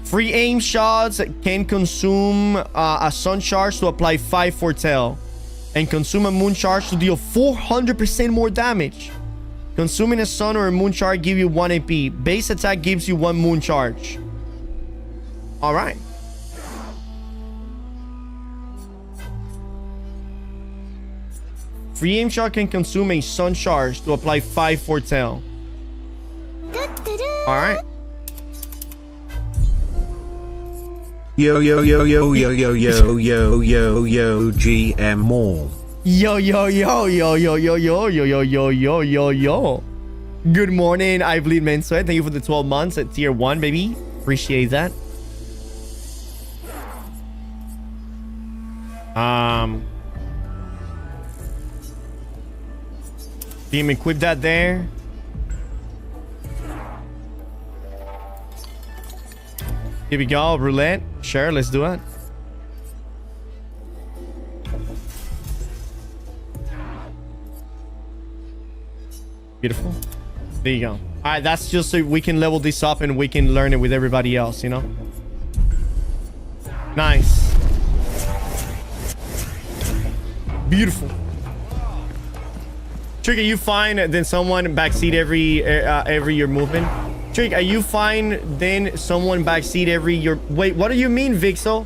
free aim shots can consume a sun charge to apply 5 foretell, and consume a moon charge to deal 400% more damage. Consuming a sun or a moon charge give you 1 AP. Base attack gives you 1 moon charge. All right. Free aim shot can consume a sun charge to apply 5 foretell. Alright. Yo yo yo yo yo yo yo yo yo yo GM Mall. Yo yo yo yo yo yo yo yo yo yo yo yo yo. Good morning, I bleed men sweat. Thank you for the 12 months at tier 1, baby. Appreciate that. Beam equip that there. Here we go, roulette. Sure, let's do it. Beautiful. There you go. All right, that's just so we can level this up and we can learn it with everybody else, you know? Nice. Beautiful. Trick, are you fine? Then someone backseat every your movement. Trick, are you fine? Then someone backseat every your. Wait, what do you mean, Vixel?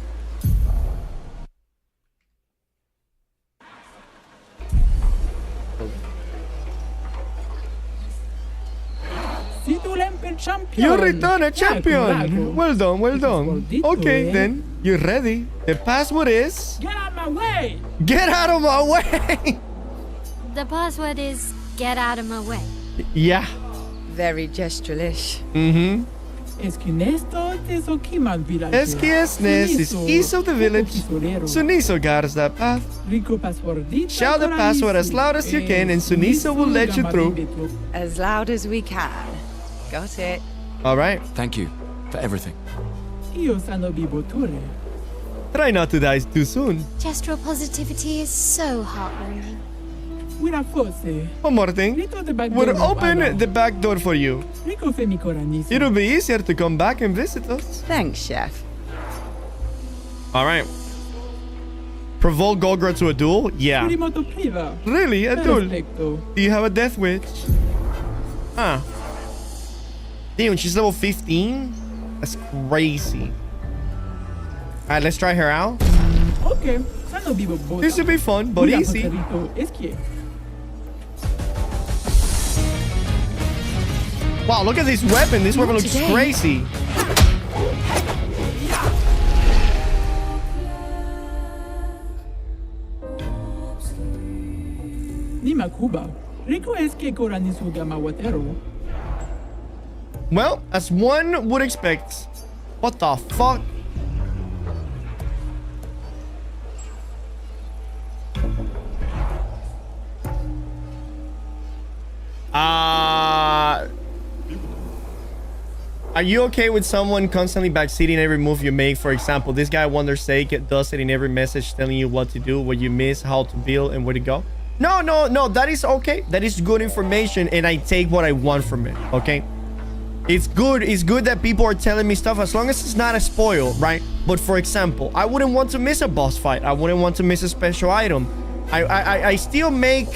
You return a champion. Well done, well done. Okay, then you're ready. The password is. Get out of my way! Get out of my way. The password is get out of my way. Yeah. Very gestural-ish. Mm-hmm. Es que Nestor es Okiman village. Es que es east of the village. Suniso guards that path. Shout the password as loud as you can and Suniso will let you through. As loud as we can. Got it. All right. Thank you for everything. Io sano biboture. Try not to die too soon. Gestural positivity is so heartwarming. One more thing. We'll open the back door for you. It'll be easier to come back and visit us. Thanks, Chef. All right. Provoke Golgra to a duel? Yeah. Really? A duel? Do you have a death wish? Huh. Damn, she's level 15? That's crazy. All right, let's try her out. Okay. This will be fun, but easy. Wow, look at this weapon. This weapon looks crazy. Well, as one would expect. What the fuck? Are you okay with someone constantly backseating every move you make? For example, this guy Wonder Sake does it in every message telling you what to do, what you miss, how to build, and where to go. No, that is okay. That is good information, and I take what I want from it, okay? It's good that people are telling me stuff as long as it's not a spoil, right? But for example, I wouldn't want to miss a boss fight. I wouldn't want to miss a special item. I still make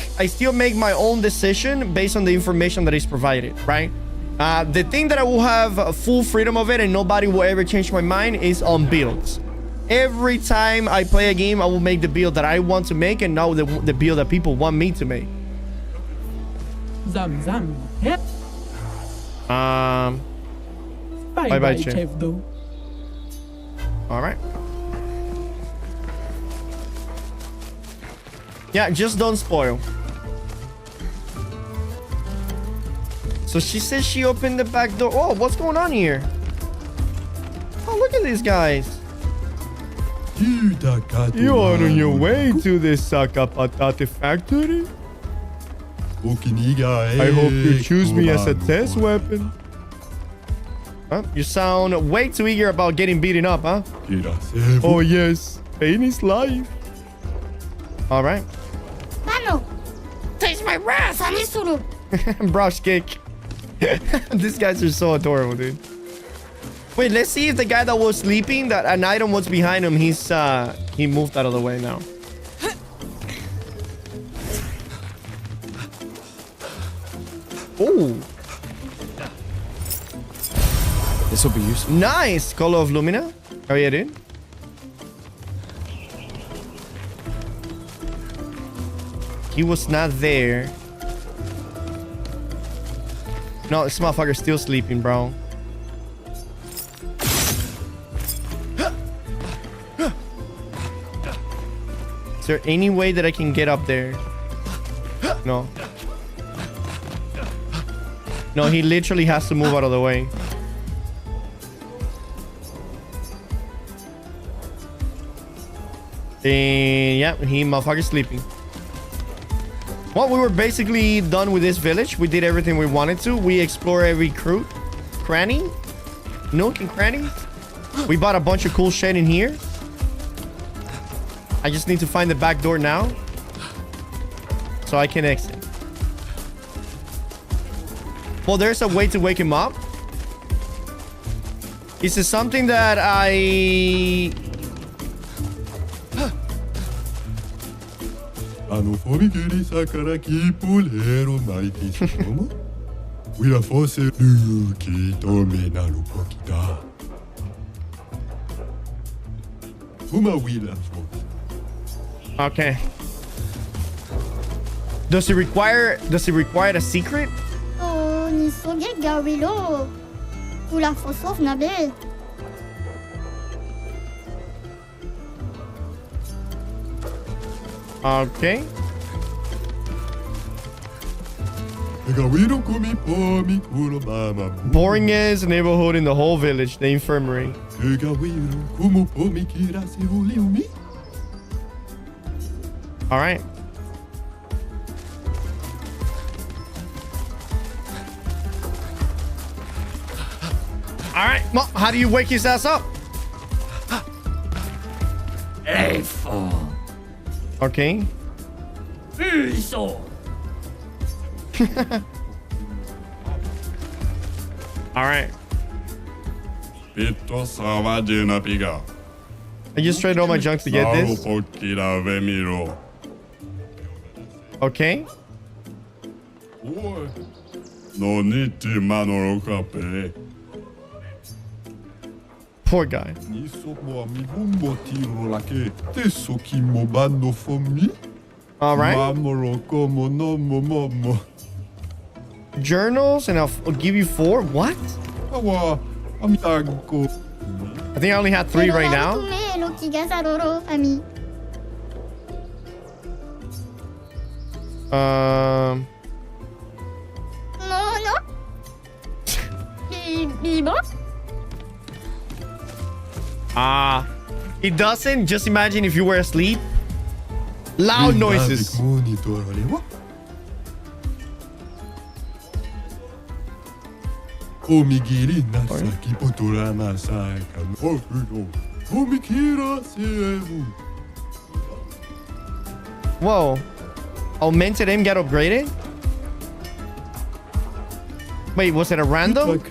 my own decision based on the information that is provided, right? The thing that I will have full freedom of it and nobody will ever change my mind is on builds. Every time I play a game, I will make the build that I want to make and not the build that people want me to make. Zam zam. Hep. Bye bye, Chef. Chef Do. All right. Yeah, just don't spoil. So she says she opened the back door. Oh, what's going on here? Oh, look at these guys. You are on your way to the Sakapatate factory? I hope you choose me as a test weapon. Huh? You sound way too eager about getting beaten up, huh? Oh yes, pain is life. All right. Mano, taste my wrath, Anisuru. Brush kick. These guys are so adorable, dude. Wait, let's see if the guy that was sleeping, that an item was behind him, he moved out of the way now. Oh. This will be useful. Nice! Color of Lumina. Oh yeah, dude. He was not there. No, this motherfucker's still sleeping, bro. Is there any way that I can get up there? No. No, he literally has to move out of the way. And yeah, he motherfucker's sleeping. Well, we were basically done with this village. We did everything we wanted to. We explored every cranny, nook and cranny. We bought a bunch of cool shit in here. I just need to find the back door now, so I can exit. Well, there's a way to wake him up. Is this something that I... Okay. Does it require a secret? Oh, ni soge gawilo. Ula fosof nabe. Okay. Boringest neighborhood in the whole village, the infirmary. All right. All right. Well, how do you wake his ass up? Okay. All right. I just traded all my junk to get this. Okay. Poor guy. All right. Journals, and I'll give you 4. What? I think I only had 3 right now. It doesn't. Just imagine if you were asleep. Loud noises. Whoa. Augmented aim got upgraded? Wait, was it a random?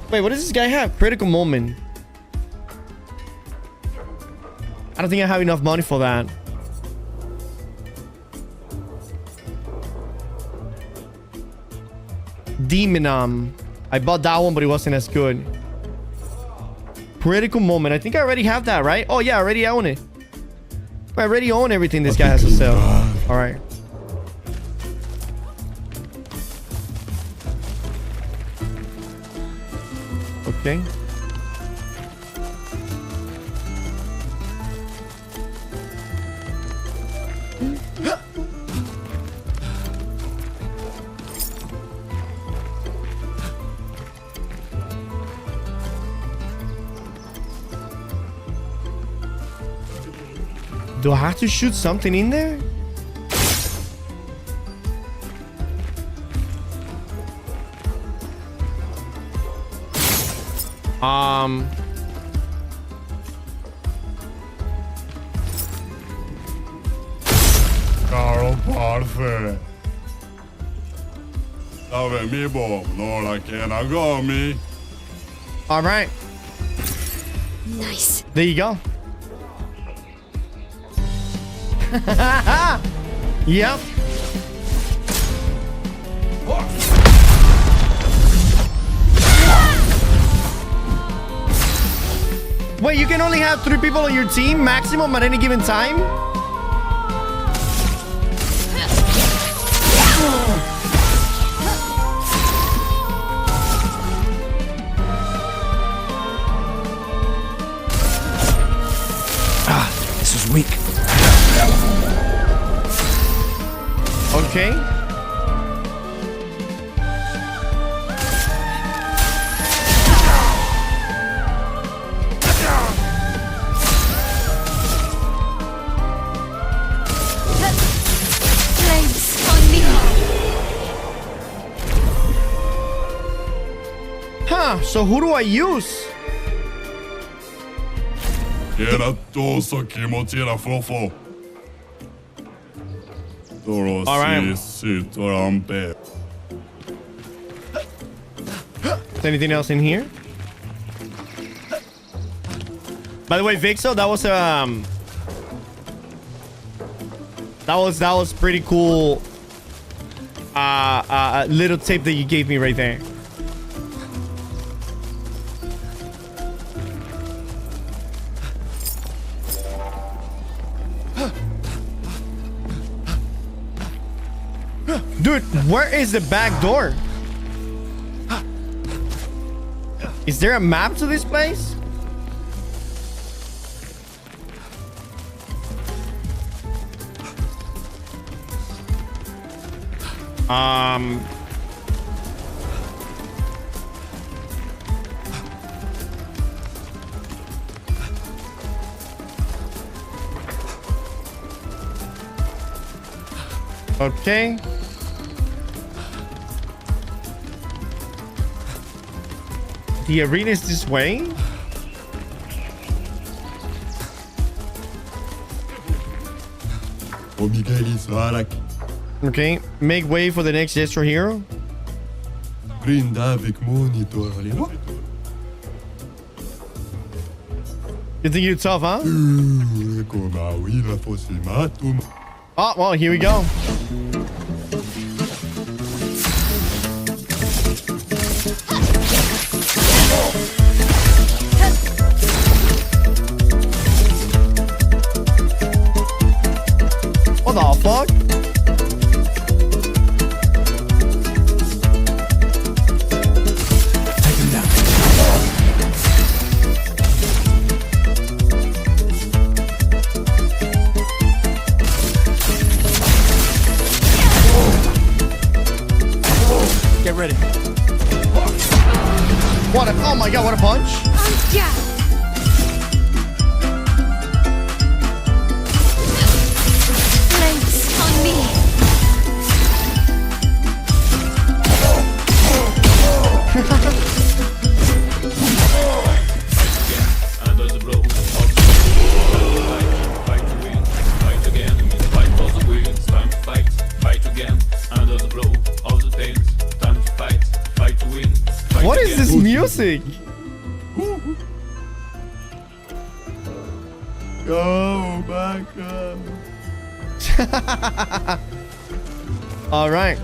Wait, what does this guy have? Critical moment. I don't think I have enough money for that. Demonum. I bought that one, but it wasn't as good. Critical moment. I think I already have that, right? Oh, yeah, I already own it. I already own everything this guy has to sell. All right. Okay. Do I have to shoot something in there? Caro parce. Dove mi bom, non la chiena gomi. All right. Nice. There you go. Yep. Wait, you can only have 3 people on your team maximum at any given time? This is weak. Okay. Flames on me. Huh, so who do I use? Era toso kimochi era fofo. Toro All right. si torampe. Is anything else in here? By the way, Vixo, that was pretty cool. Little tip that you gave me right there. Dude, where is the back door? Is there a map to this place? Okay. The arena is this way? Omigeli Saraki. Okay. Make way for the next Destro hero. Brinda avec monitor. You think you're tough, huh? Como ira fosse mato. Oh, well, here we go. What the fuck? Take him down. Get ready. What a, oh my god, what a punch. Yeah. Flames on me. What is this music? Go back up. All right.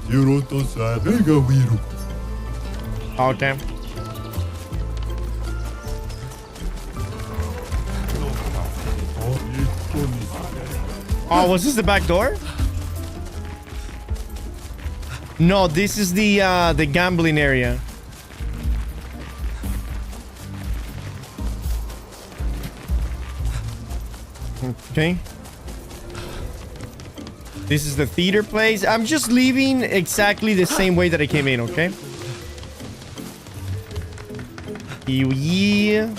Yuroto sa nega wiru. Okay. Oh, was this the back door? No, this is the gambling area. Okay. This is the theater place. I'm just leaving exactly the same way that I came in, okay? Yeah.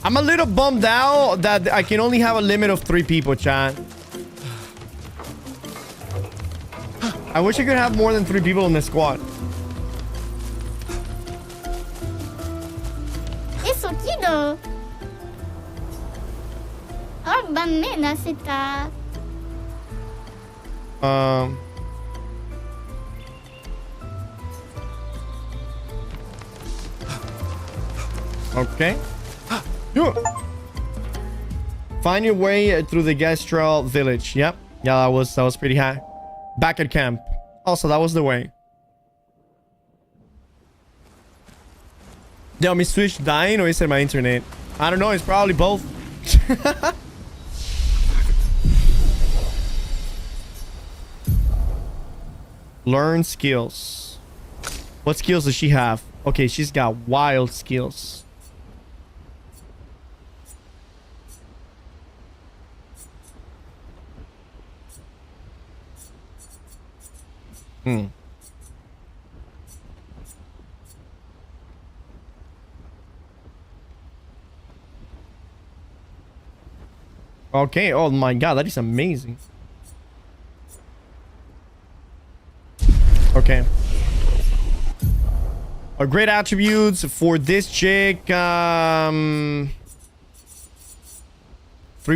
I'm a little bummed out that I can only have a limit of 3 people, chat. I wish I could have more than 3 people in the squad. Eso chido. Oh, bamena sita. Okay. Find your way through the Gastral village. Yep. Yeah, that was pretty high. Back at camp. Also, that was the way. Yo, my Switch dying or is it my internet? I don't know. It's probably both. Learn skills. What skills does she have? Okay, she's got wild skills. Okay, oh my god, that is amazing. Okay. Great attributes for this chick. 3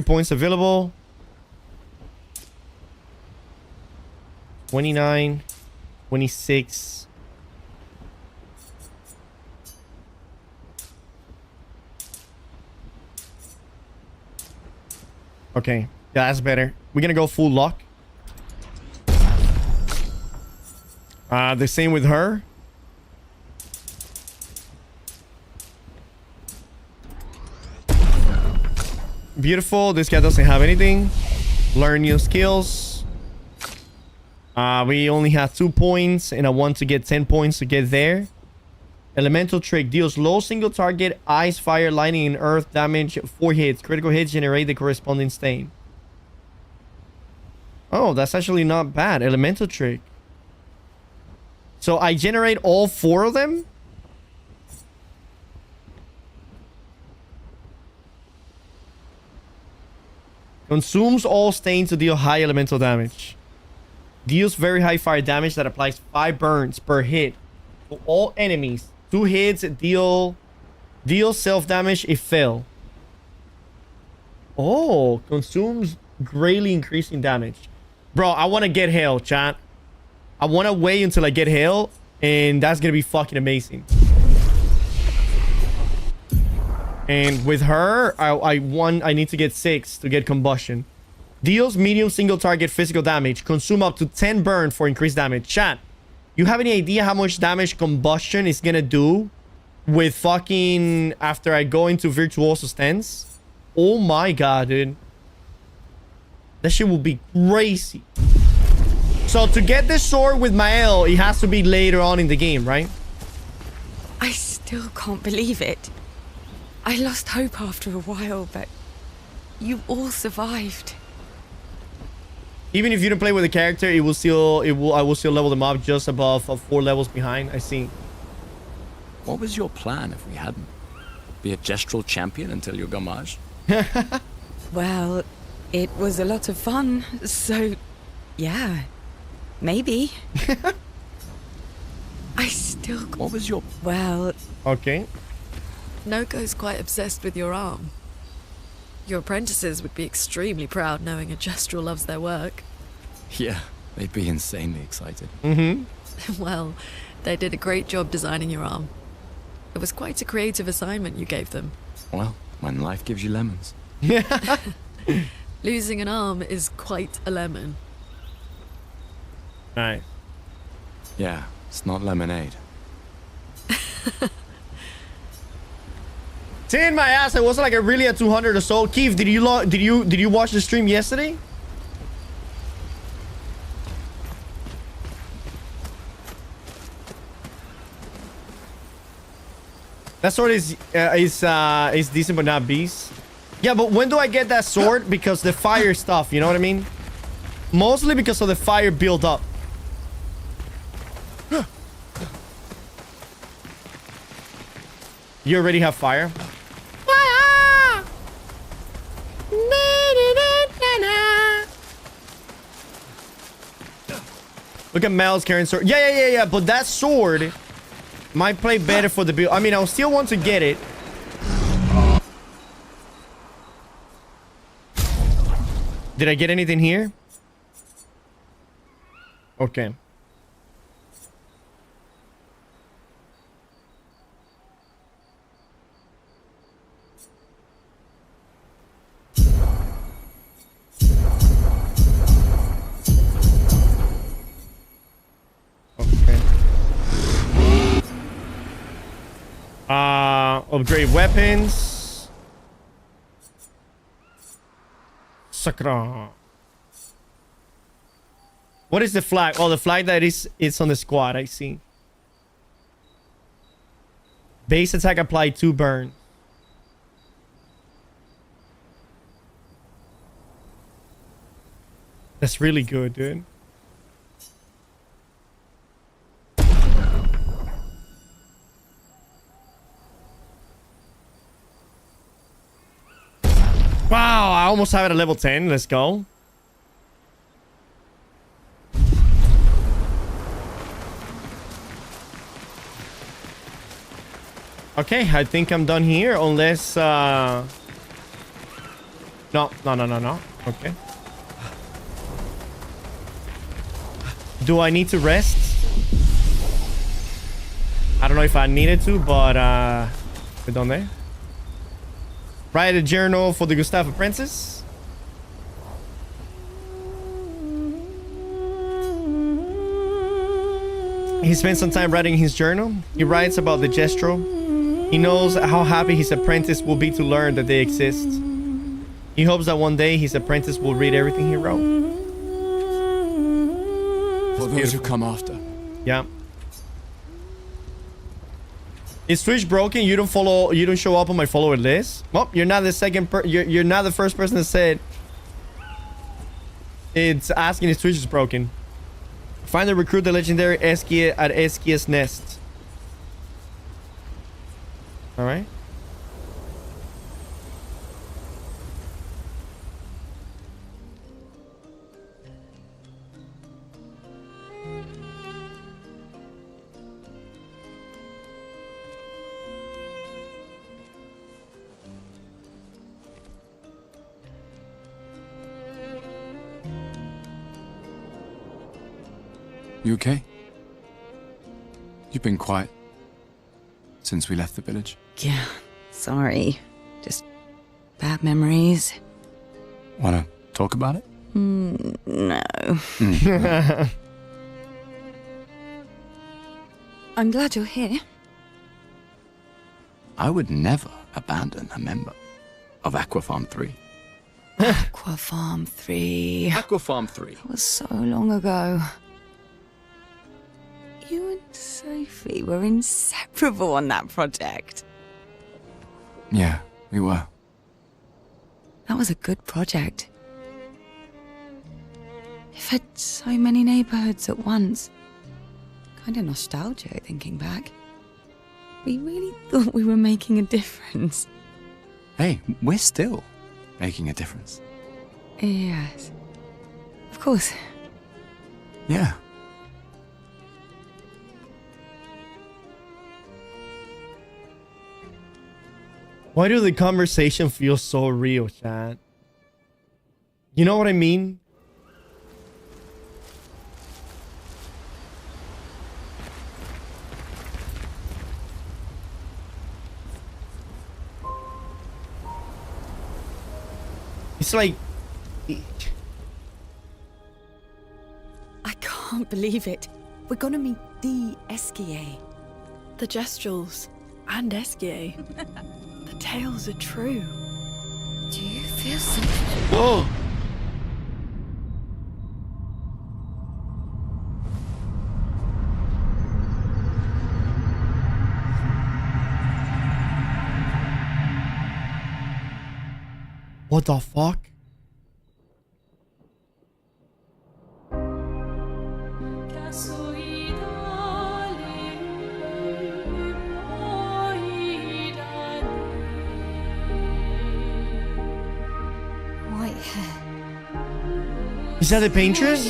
points available. 29. 26. Okay. Yeah, that's better. We're gonna go full luck. The same with her. Beautiful. This guy doesn't have anything. Learn new skills. We only have 2 points, and I want to get 10 points to get there. Elemental trick deals low single target ice, fire, lightning, and earth damage 4 hits. Critical hits generate the corresponding stain. Oh, that's actually not bad. Elemental trick. So I generate all 4 of them? Consumes all stains to deal high elemental damage. Deals very high fire damage that applies 5 burns per hit to all enemies. 2 hits deal self damage if fail. Oh, consumes greatly increasing damage. Bro, I want to get hail, chat. I want to wait until I get hail, and that's gonna be fucking amazing. And with her, I need to get 6 to get combustion. Deals medium single target physical damage. Consume up to 10 burn for increased damage. Chat, you have any idea how much damage combustion is gonna do with fucking after I go into virtuoso stance? Oh my god, dude. That shit will be crazy. So to get this sword with Mael, it has to be later on in the game, right? I still can't believe it. I lost hope after a while, but you all survived. Even if you don't play with the character, I will still level them up just above 4 levels behind. I see. What was your plan if we hadn't? Be a gestural champion until your gamage? Well, it was a lot of fun, so yeah, maybe. I still... What was your... Well... Okay. Noko's quite obsessed with your arm. Your apprentices would be extremely proud knowing a gestural loves their work. Yeah, they'd be insanely excited. Mm-hmm. Well, they did a great job designing your arm. It was quite a creative assignment you gave them. Well, when life gives you lemons. Losing an arm is quite a lemon. Alright. Yeah, it's not lemonade. Seeing my ass, it wasn't like I really had 200 or so. Keith, did you watch the stream yesterday? That sword is decent, but not beast. Yeah, but when do I get that sword? Because the fire stuff, you know what I mean? Mostly because of the fire build up. You already have fire? Look at Mel's carrying sword. Yeah. But that sword might play better for the build. I mean, I'll still want to get it. Did I get anything here? Okay. Upgrade weapons. Sakra. What is the flag? Oh, the flag that it's on the squad. I see. Base attack applied 2 burn. That's really good, dude. Wow, I almost have it at level 10. Let's go. Okay, I think I'm done here unless No. Okay. Do I need to rest? I don't know if I needed to, but we're done there. Write a journal for the Gustav Apprentice. He spent some time writing his journal. He writes about the Gestro. He knows how happy his apprentice will be to learn that they exist. He hopes that one day his apprentice will read everything he wrote. For those who come after. Yeah. Is Twitch broken? You don't show up on my follower list? Well, you're not the you're not the first person that said it's asking if Twitch is broken. Find and recruit the legendary Eskia at Eskia's Nest. Alright. You okay? You've been quiet since we left the village. Yeah, sorry. Just bad memories. Wanna talk about it? No. I'm glad you're here. I would never abandon a member of Aquafarm 3. Aquafarm 3. Aquafarm 3. That was so long ago. You and Sophie were inseparable on that project. Yeah, we were. That was a good project. It fed so many neighborhoods at once. Kind of nostalgic thinking back. We really thought we were making a difference. Hey, we're still making a difference. Yes. Of course. Yeah. Why do the conversation feel so real, chat? You know what I mean? It's like... I can't believe it. We're gonna meet the Esquier. The Gestrels and Esquier. The tales are true. Do you feel something? Oh. What the fuck? White hair. Is that the paintress?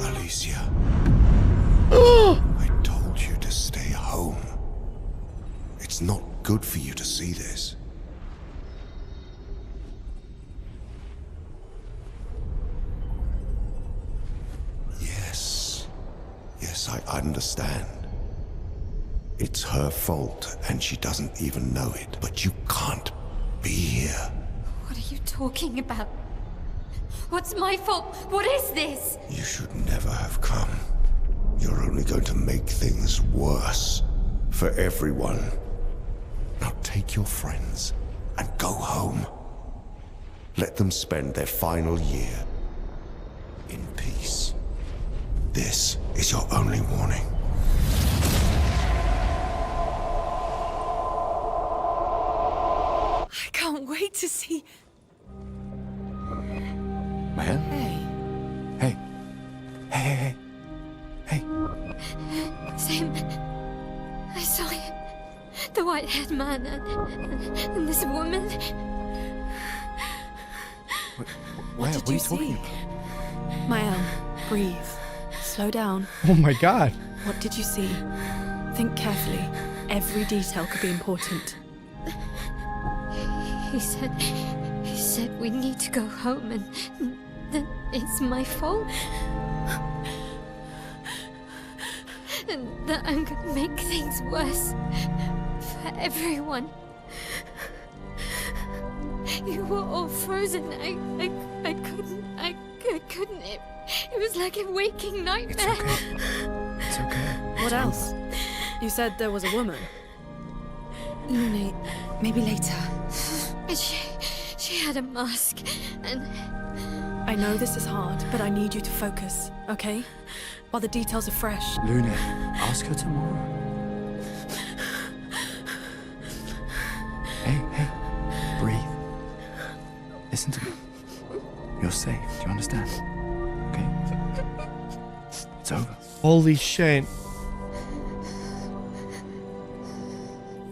Alicia. I told you to stay home. It's not good for you to see this. Yes, I understand. It's her fault, and she doesn't even know it. But you can't be here. What are you talking about? What's my fault? What is this? You should never have come. You're only going to make things worse for everyone. Now take your friends and go home. Let them spend their final year in peace. This is your only warning. I can't wait to see. Man? Hey. Hey. Same. I saw him. The white-haired man and this woman. What did you see? Mael, breathe. Slow down. Oh my god. What did you see? Think carefully. Every detail could be important. He said we need to go home and that it's my fault. And that I'm gonna make things worse for everyone. You were all frozen. I couldn't. It was like a waking nightmare. It's okay. What else? You said there was a woman. Lune, maybe later. She had a mask and... I know this is hard, but I need you to focus, okay? While the details are fresh. Lune, ask her tomorrow. Hey, breathe. Listen to me. You're safe, do you understand? Okay? It's over. Holy shit.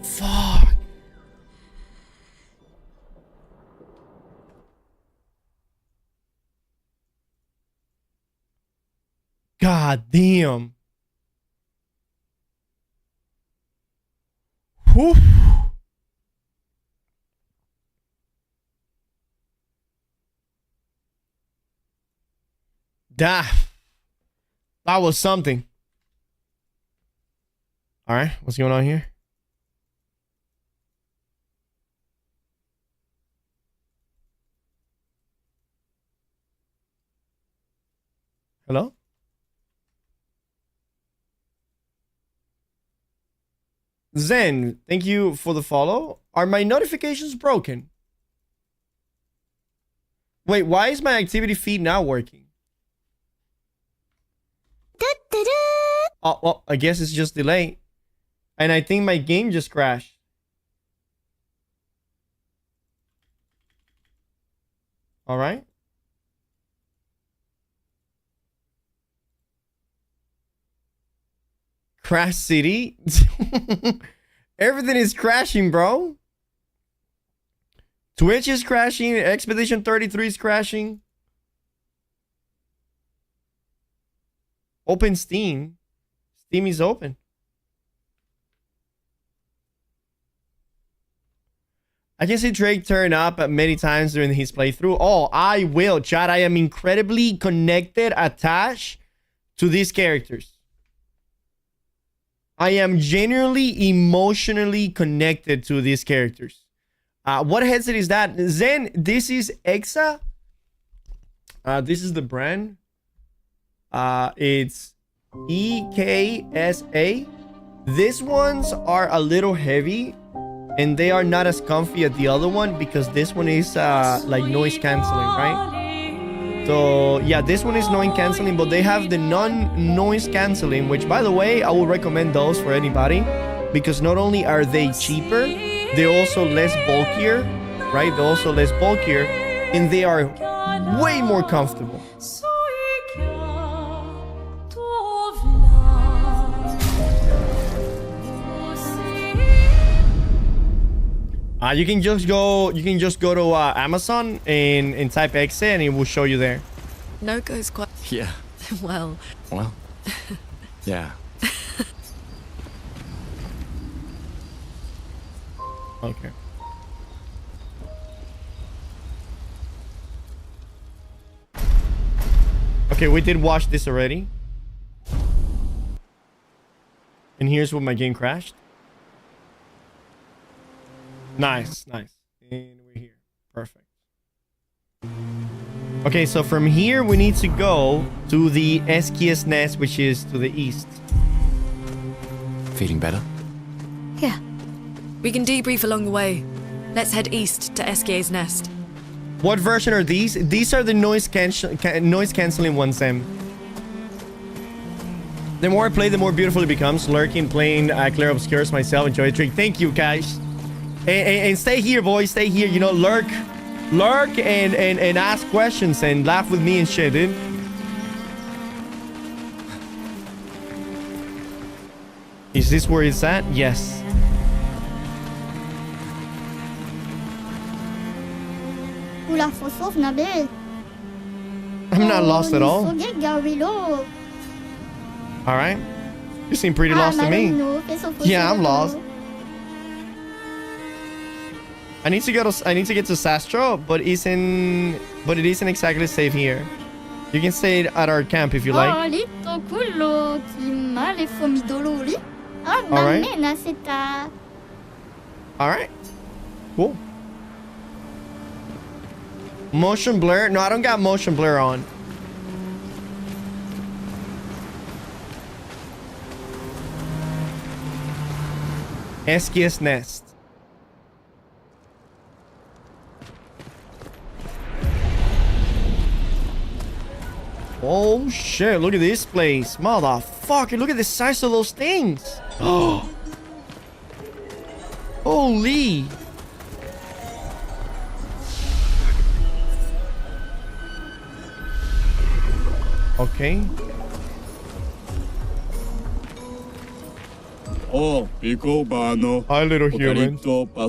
Fuck. God damn. Whew. That was something. All right, what's going on here? Hello? Zen, thank you for the follow. Are my notifications broken? Wait, why is my activity feed now working? Oh, well, I guess it's just delayed. And I think my game just crashed. All right. Crash City. Everything is crashing, bro. Twitch is crashing. Expedition 33 is crashing. Open Steam. Steam is open. I can see Drake turn up many times during his playthrough. Oh, I will, chat. I am incredibly connected, attached to these characters. I am genuinely emotionally connected to these characters. What headset is that? Zen, this is Exa. This is the brand. It's EKSA. These ones are a little heavy and they are not as comfy as the other one because this one is like noise canceling, right? So yeah, this one is noise canceling, but they have the non-noise canceling, which by the way, I would recommend those for anybody because not only are they cheaper, they're also less bulkier, right? They're also less bulkier and they are way more comfortable. You can just go to Amazon and type Exa and it will show you there. No goes quite. Yeah. Well. Yeah. Okay. Okay, we did watch this already. And here's where my game crashed. Nice. And we're here. Perfect. Okay, so from here we need to go to the SKS nest, which is to the east. Feeling better? Yeah. We can debrief along the way. Let's head east to SKA's nest. What version are these? These are the noise canceling ones, Sam. The more I play, the more beautiful it becomes. Lurking, playing Clair Obscur, myself, enjoy the trick. Thank you, guys. And stay here, boys. Stay here. You know, lurk and ask questions and laugh with me and shit, dude. Is this where it's at? Yes. I'm not lost at all. Alright. You seem pretty lost to me. Yeah, I'm lost. I need to get to Sastro, but it isn't exactly safe here. You can stay at our camp if you like. Alright. Cool. Motion blur? No, I don't got motion blur on. SKS nest. Oh shit, look at this place. Motherfucker, look at the size of those things. Oh. Holy. Okay. Oh, Pico Bano. Hi, little human.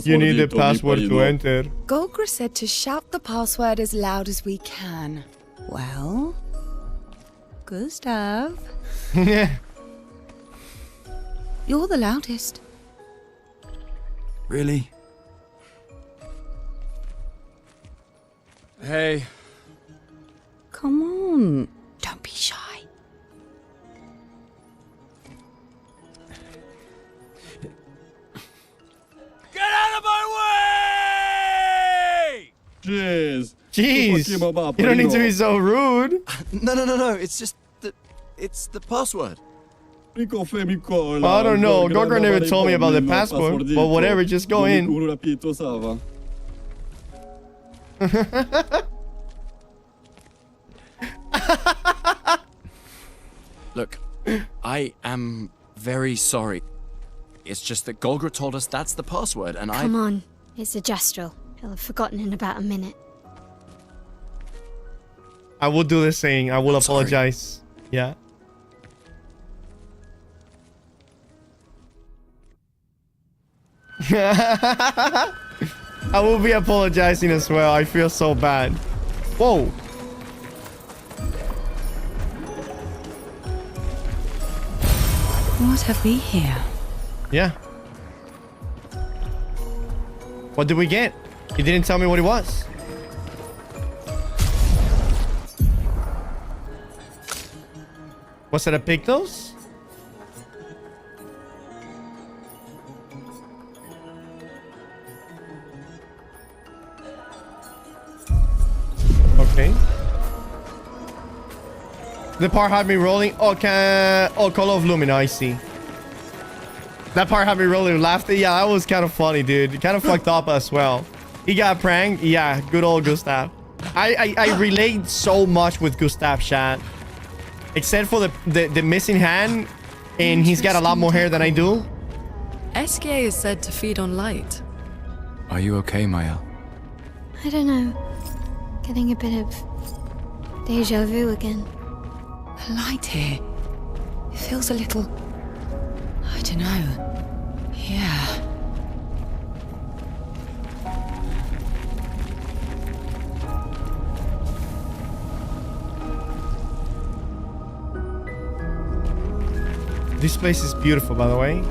You need the password to enter. Golgra said to shout the password as loud as we can. Well, Gustav. Yeah. You're the loudest. Really? Hey. Come on. Don't be shy. Get out of my way! Jeez. You don't need to be so rude. No. It's just that it's the password. I don't know. Golgra never told me about the password. But whatever, just go in. Look, I am very sorry. It's just that Golgra told us that's the password, and Come on, it's a gestural. He'll have forgotten in about a minute. I will do the same. I will apologize. Yeah. I will be apologizing as well. I feel so bad. Whoa. What have we here? Yeah. What did we get? He didn't tell me what it was. Was it a Pictos? Okay. The part had me rolling. Okay. Oh, Call of Lumina, I see. That part had me rolling laughing. Yeah, that was kind of funny, dude. Kind of fucked up as well. He got pranked. Yeah, good old Gustav. I relate so much with Gustav, chat. Except for the missing hand. And he's got a lot more hair than I do. SK is said to feed on light. Are you okay, Mael? I don't know. Getting a bit of deja vu again. The light here. It feels a little... I don't know. Yeah. This place is beautiful, by the way.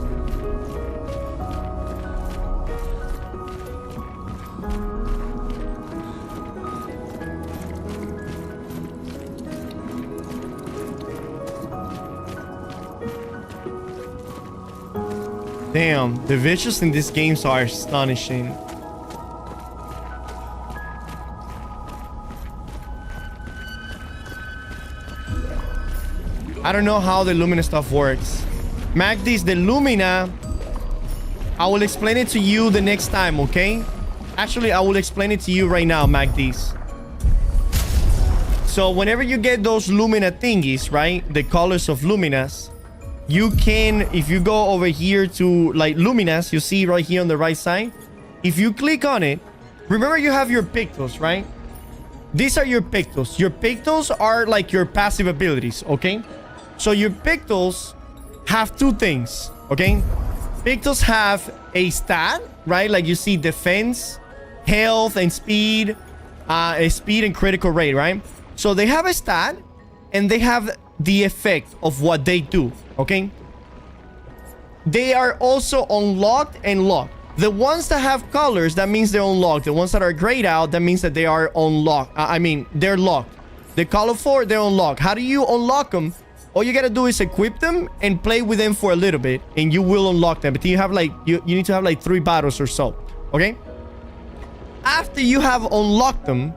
Damn, the visuals in these games are astonishing. I don't know how the Lumina stuff works. Magdis, the Lumina, I will explain it to you the next time, okay? Actually, I will explain it to you right now, Magdis. So whenever you get those Lumina thingies, right? The colors of Luminas, you can, if you go over here to like Luminas, you see right here on the right side. If you click on it, remember you have your Pictos, right? These are your Pictos. Your Pictos are like your passive abilities, okay? So your Pictos have two things, okay? Pictos have a stat, right? Like you see defense, health, and speed. Speed and critical rate, right? So they have a stat, and they have the effect of what they do, okay? They are also unlocked and locked. The ones that have colors, that means they're unlocked. The ones that are grayed out, that means that they are unlocked. I mean, they're locked. The colorful, they're unlocked. How do you unlock them? All you gotta do is equip them and play with them for a little bit, and you will unlock them. But you have like, you need to have like 3 battles or so, okay? After you have unlocked them,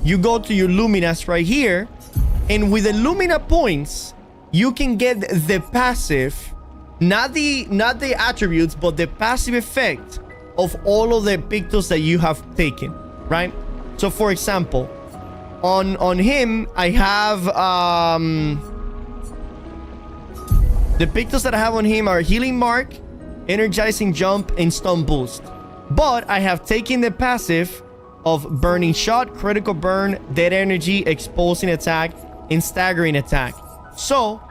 you go to your Luminas right here, and with the Lumina points, you can get the passive, not the attributes, but the passive effect of all of the Pictos that you have taken, right? So for example, on him, I have the Pictos that I have on him are Healing Mark, Energizing Jump, and Stun Boost. But I have taken the passive of Burning Shot, Critical Burn, Dead Energy, Exposing Attack, and Staggering Attack. So,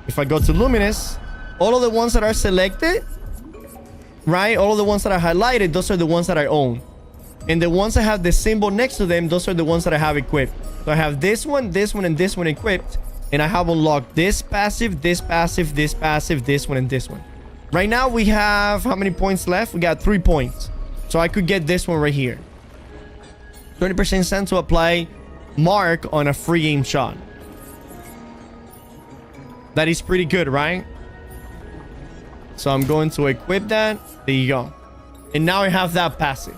if I go to Luminous, all of the ones that are selected, right? All of the ones that are highlighted, those are the ones that I own. And the ones that have the symbol next to them, those are the ones that I have equipped. So I have this one, and this one equipped. And I have unlocked this passive, this passive, this passive, this one, and this one. Right now, we have how many points left? We got 3 points. So I could get this one right here. 20% chance to apply Mark on a free game shot. That is pretty good, right? So I'm going to equip that. There you go. And now I have that passive.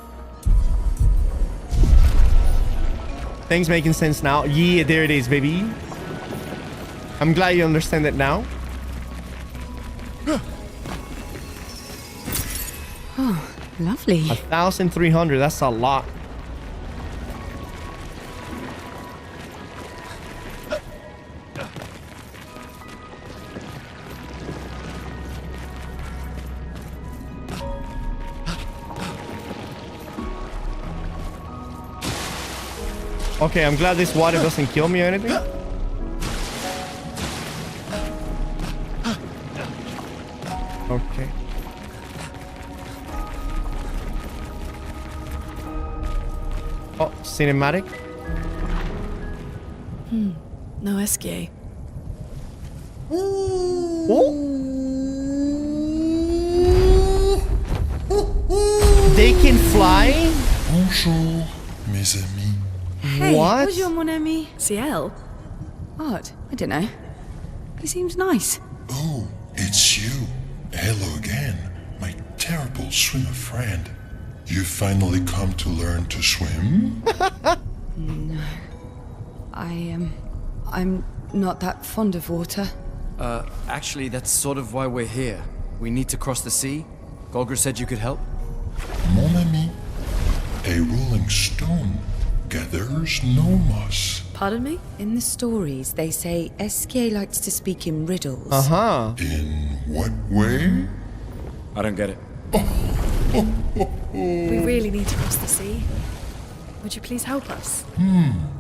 Things making sense now. Yeah, there it is, baby. I'm glad you understand it now. Oh, lovely. 1,300. That's a lot. Okay, I'm glad this water doesn't kill me or anything. Okay. Oh, cinematic. No SK. Oh. They can fly? Bonjour, mes amis. Hey, What? bonjour, mon ami. CL? Odd. I don't know. He seems nice. Oh, it's you. Hello again, my terrible swimmer friend. You finally come to learn to swim? No. I'm not that fond of water. Actually, that's sort of why we're here. We need to cross the sea. Golger said you could help. Mon ami, a rolling stone gathers no moss. Pardon me? In the stories, they say Esquier likes to speak in riddles. Uh-huh. In what way? I don't get it. We really need to cross the sea. Would you please help us?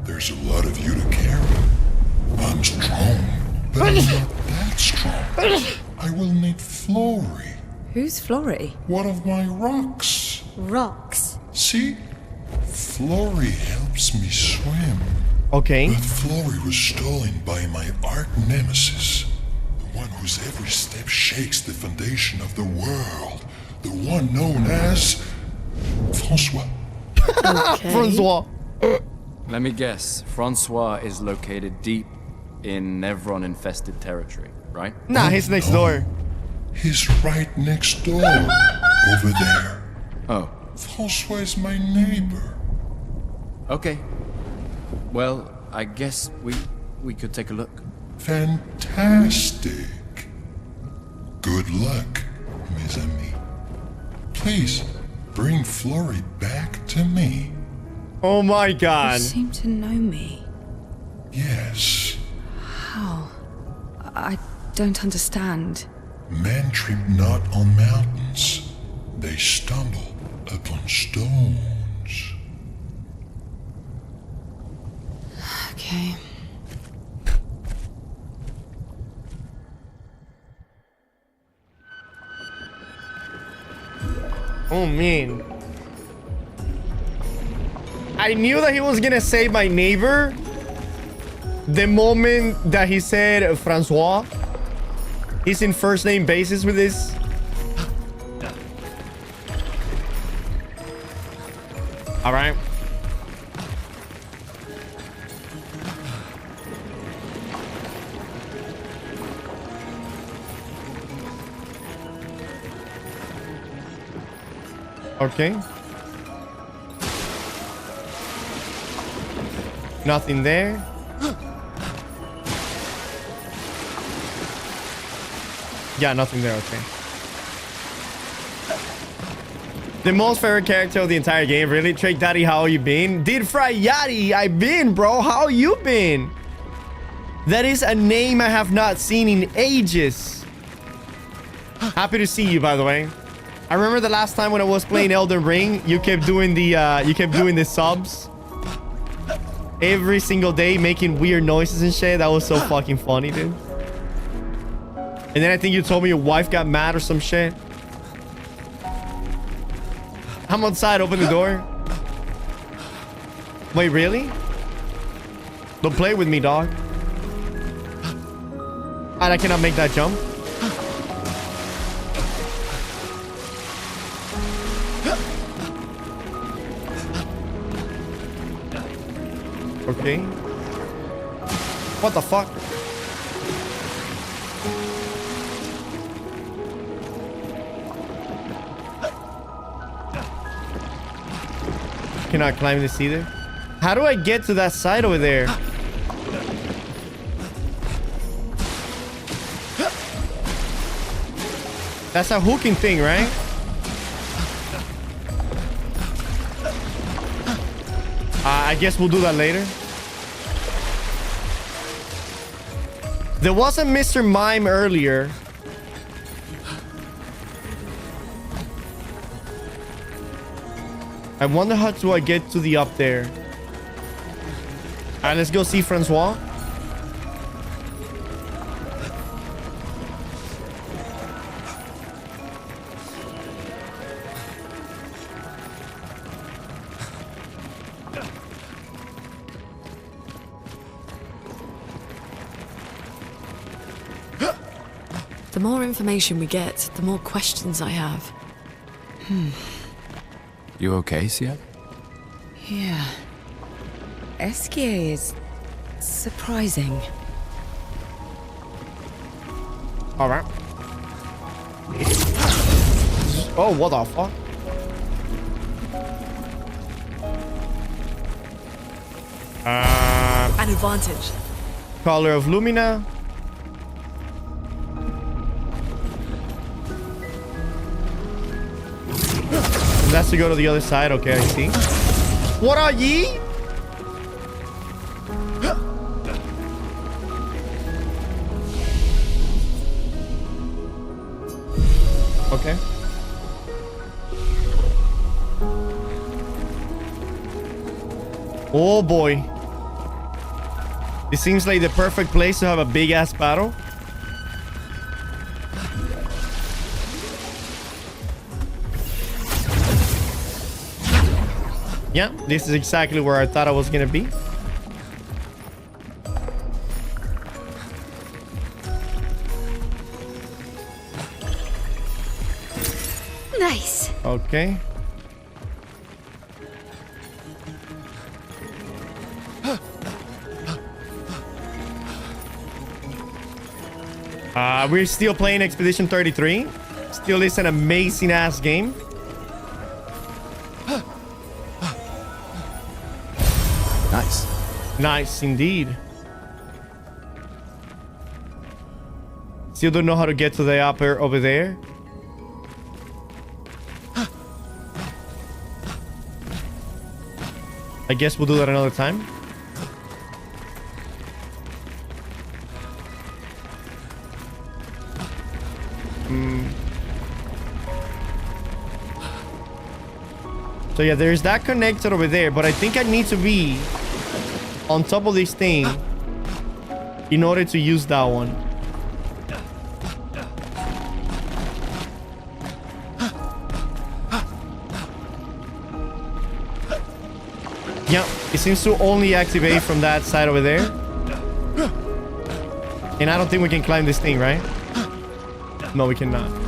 There's a lot of you to carry. I'm strong, but I'm not that strong. I will need Flory, Who's Flory? one of my rocks. Rocks. See? Flory helps me swim. Okay. But Flory was stolen by my arch nemesis. The one whose every step shakes the foundation of the world. The one known as Francois. Okay. Francois. Let me guess. Francois is located deep in Nevron-infested territory, right? Nah, he's next door. He's right next door. Over there. Oh, Francois is my neighbor. okay. Well, I guess we could take a look. Fantastic. Good luck, mes amis. Please, bring Flory back to me. Oh my You god. seem to know me. Yes. How? I don't understand. Men trip not on mountains. They stumble upon stones. Okay. Oh man. I knew that he was gonna say my neighbor the moment that he said Francois. He's in first name basis with this. All right. Okay. Nothing there. Yeah, nothing there. Okay. The most favorite character of the entire game, really? Trick Daddy, how you been? Did Fry Yachty, I been, bro. How you been? That is a name I have not seen in ages. Happy to see you, by the way. I remember the last time when I was playing Elden Ring, you kept doing the subs every single day, making weird noises and shit. That was so fucking funny, dude. And then I think you told me your wife got mad or some shit. I'm outside. Open the door. Wait, really? Don't play with me, dog. And I cannot make that jump. Okay. What the fuck? Cannot climb this either. How do I get to that side over there? That's a hooking thing, right? I guess we'll do that later. There was a Mr. Mime earlier. I wonder how do I get to the up there. Alright, let's go see Francois. The more information we get, the more questions I have. You okay, Sia? Yeah. Esquier is surprising. All right. Oh, what the fuck? An advantage. Color of Lumina. That's to go to the other side. Okay, I see. What are ye? Okay. Oh boy. This seems like the perfect place to have a big ass battle. Yeah, this is exactly where I thought I was gonna be. Nice. Okay. We're still playing Expedition 33. Still is an amazing ass game. Nice. Nice indeed. Still don't know how to get to the upper over there. I guess we'll do that another time. So yeah, there's that connector over there, but I think I need to be on top of this thing in order to use that one. Yeah, it seems to only activate from that side over there. And I don't think we can climb this thing, right? No, we cannot.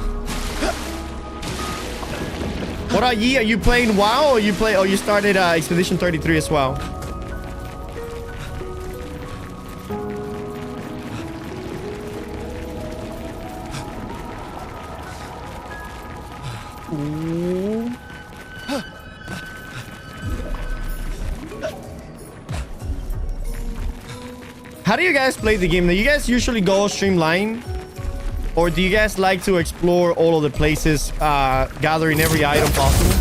What are ye? Are you playing WoW or you play? Oh, you started Expedition 33 as well. Ooh. How do you guys play the game? Do you guys usually go streamline? Or do you guys like to explore all of the places, gathering every item possible?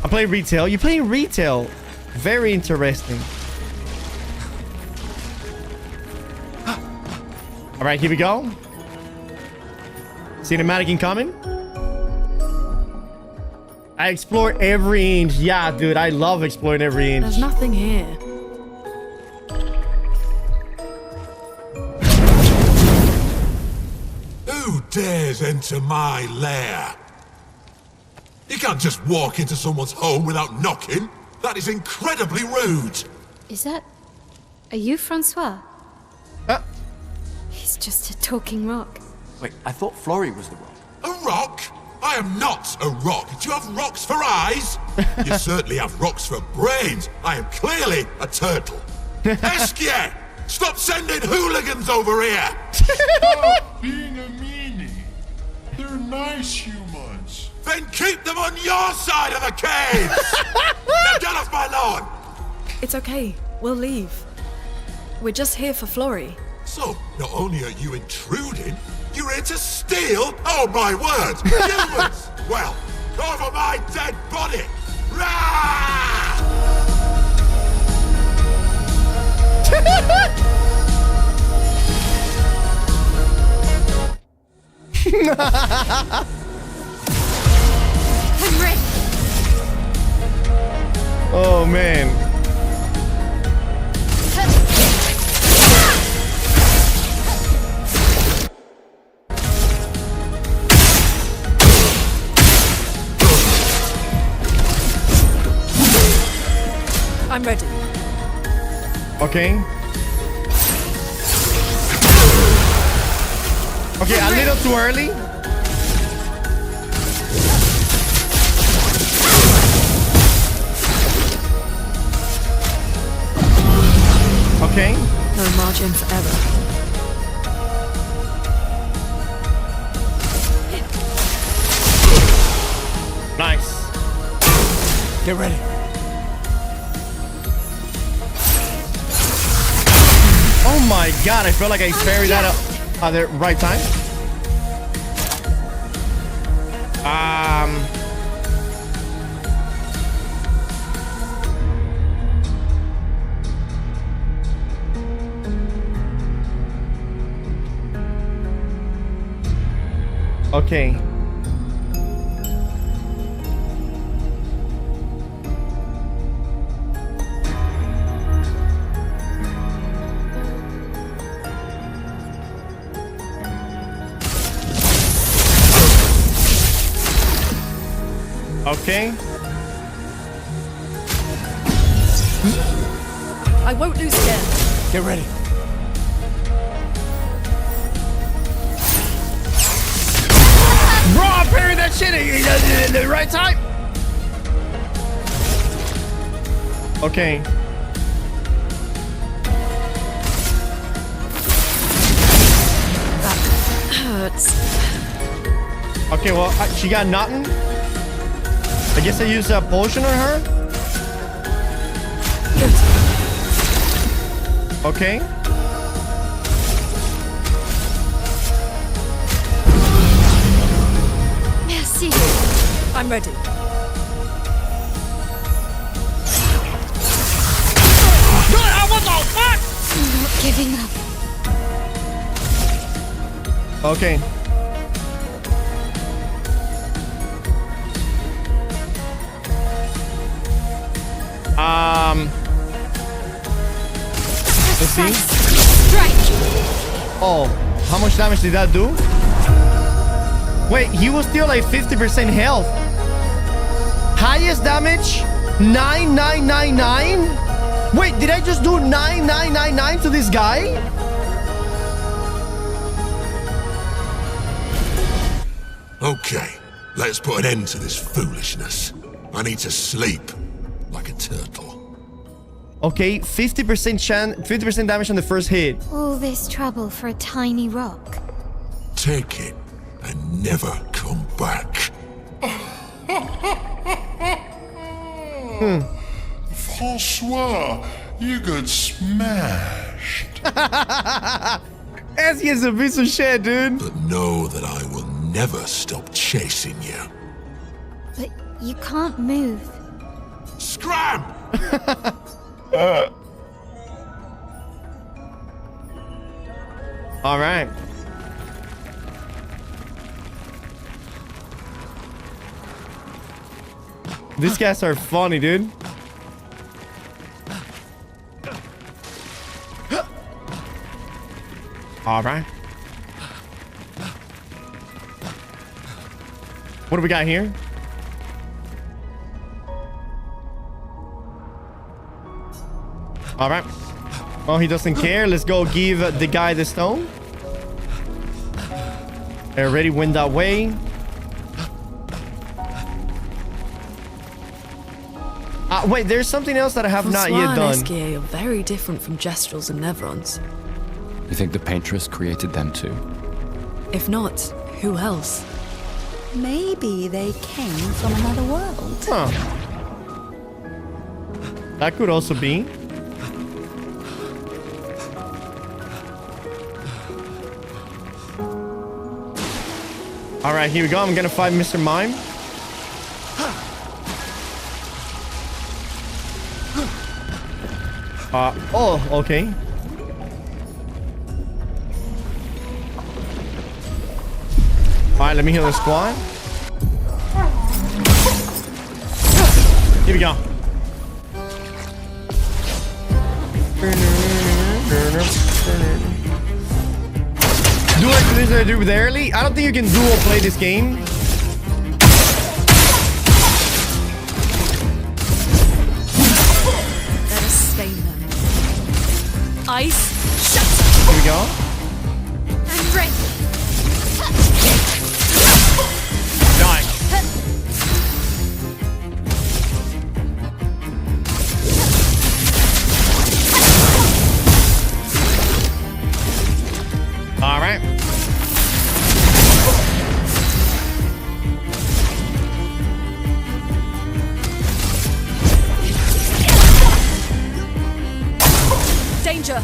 I play retail. You play retail? Very interesting. All right, here we go. Cinematic incoming. I explore every inch. Yeah, dude, I love exploring every inch. There's nothing here. Who dares enter my lair? You can't just walk into someone's home without knocking. That is incredibly rude. Is that... Are you Francois? He's just a talking rock. Wait, I thought Florrie was the rock. A rock? I am not a rock. Do you have rocks for eyes? You certainly have rocks for brains. I am clearly a turtle. Esquier! Stop sending hooligans over here! Stop being a meanie. They're nice humans. Then keep them on your side of the cave! Now get off my lawn! It's okay. We'll leave. We're just here for Florrie. So, not only are you intruding, you're here to steal? Oh my word! Humans! Well, over my dead body! Rah! I'm ready. Oh man. I'm ready. Okay. Okay, a little too early. Okay. No margin for error. Nice. Get ready. Oh my god, I feel like I parried that up at the right time. Okay. Okay. I won't lose again. Get ready. Bro, I parried that shit at the right time. Okay. That hurts. Okay, well, she got nothing. I guess I used a potion on her. Okay. Merci. I'm ready. What the fuck? I'm not giving up. Okay. Let's see. Strike. Oh, how much damage did that do? Wait, he was still like 50% health. Highest damage 9999. Wait, did I just do 9999 to this guy? Okay, let's put an end to this foolishness. I need to sleep like a turtle. Okay, 50% damage on the first hit. All this trouble for a tiny rock. Take it and never come back. Francois, you got smashed. As he is a piece of shit, dude. But know that I will never stop chasing you. But you can't move. Scram! All right. These guys are funny, dude. All right. What do we got here? All right. Oh, he doesn't care. Let's go give the guy the stone. Already went that way. Wait, there's something else that I have not yet done. Esquier are very different from Gestrels and Nevrons. You think the Paintress created them too? If not, who else? Maybe they came from another world. Huh. That could also be. All right, here we go. I'm gonna fight Mr. Mime. Oh, okay. All right, let me heal the squad. Here we go. Do like this I do with early. I don't think you can dual play this game. Let us stain them. Ice, shut up! Here we go. I'm ready. Gotcha.